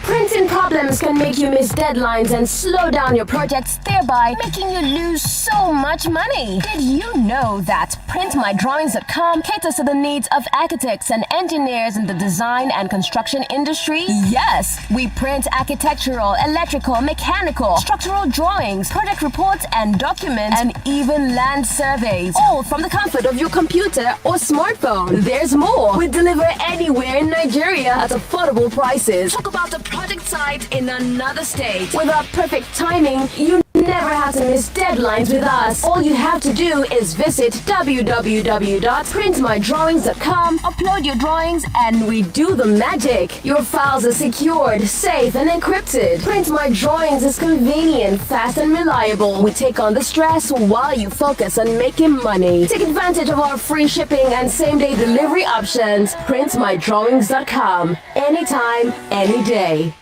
Printing problems can make you miss deadlines and slow down your projects, thereby making you lose so much money. Did you know that PrintMyDrawings.com caters to the needs of architects and engineers in the design and construction industry? Yes, we print architectural, electrical, mechanical, structural drawings, project reports and documents, and even land surveys, all from the comfort of your computer or smartphone. There's more. We deliver anywhere in Nigeria at affordable prices. Talk about the project site in another state. With our perfect timing, you never have to miss deadlines with us. All you have to do is visit www.printmydrawings.com, upload your drawings, and we do the magic. Your files are secured, safe, and encrypted. Print My Drawings is convenient, fast, and reliable. We take on the stress while you focus on making money. Take advantage of our free shipping and same-day delivery options. PrintMyDrawings.com. Anytime, any day.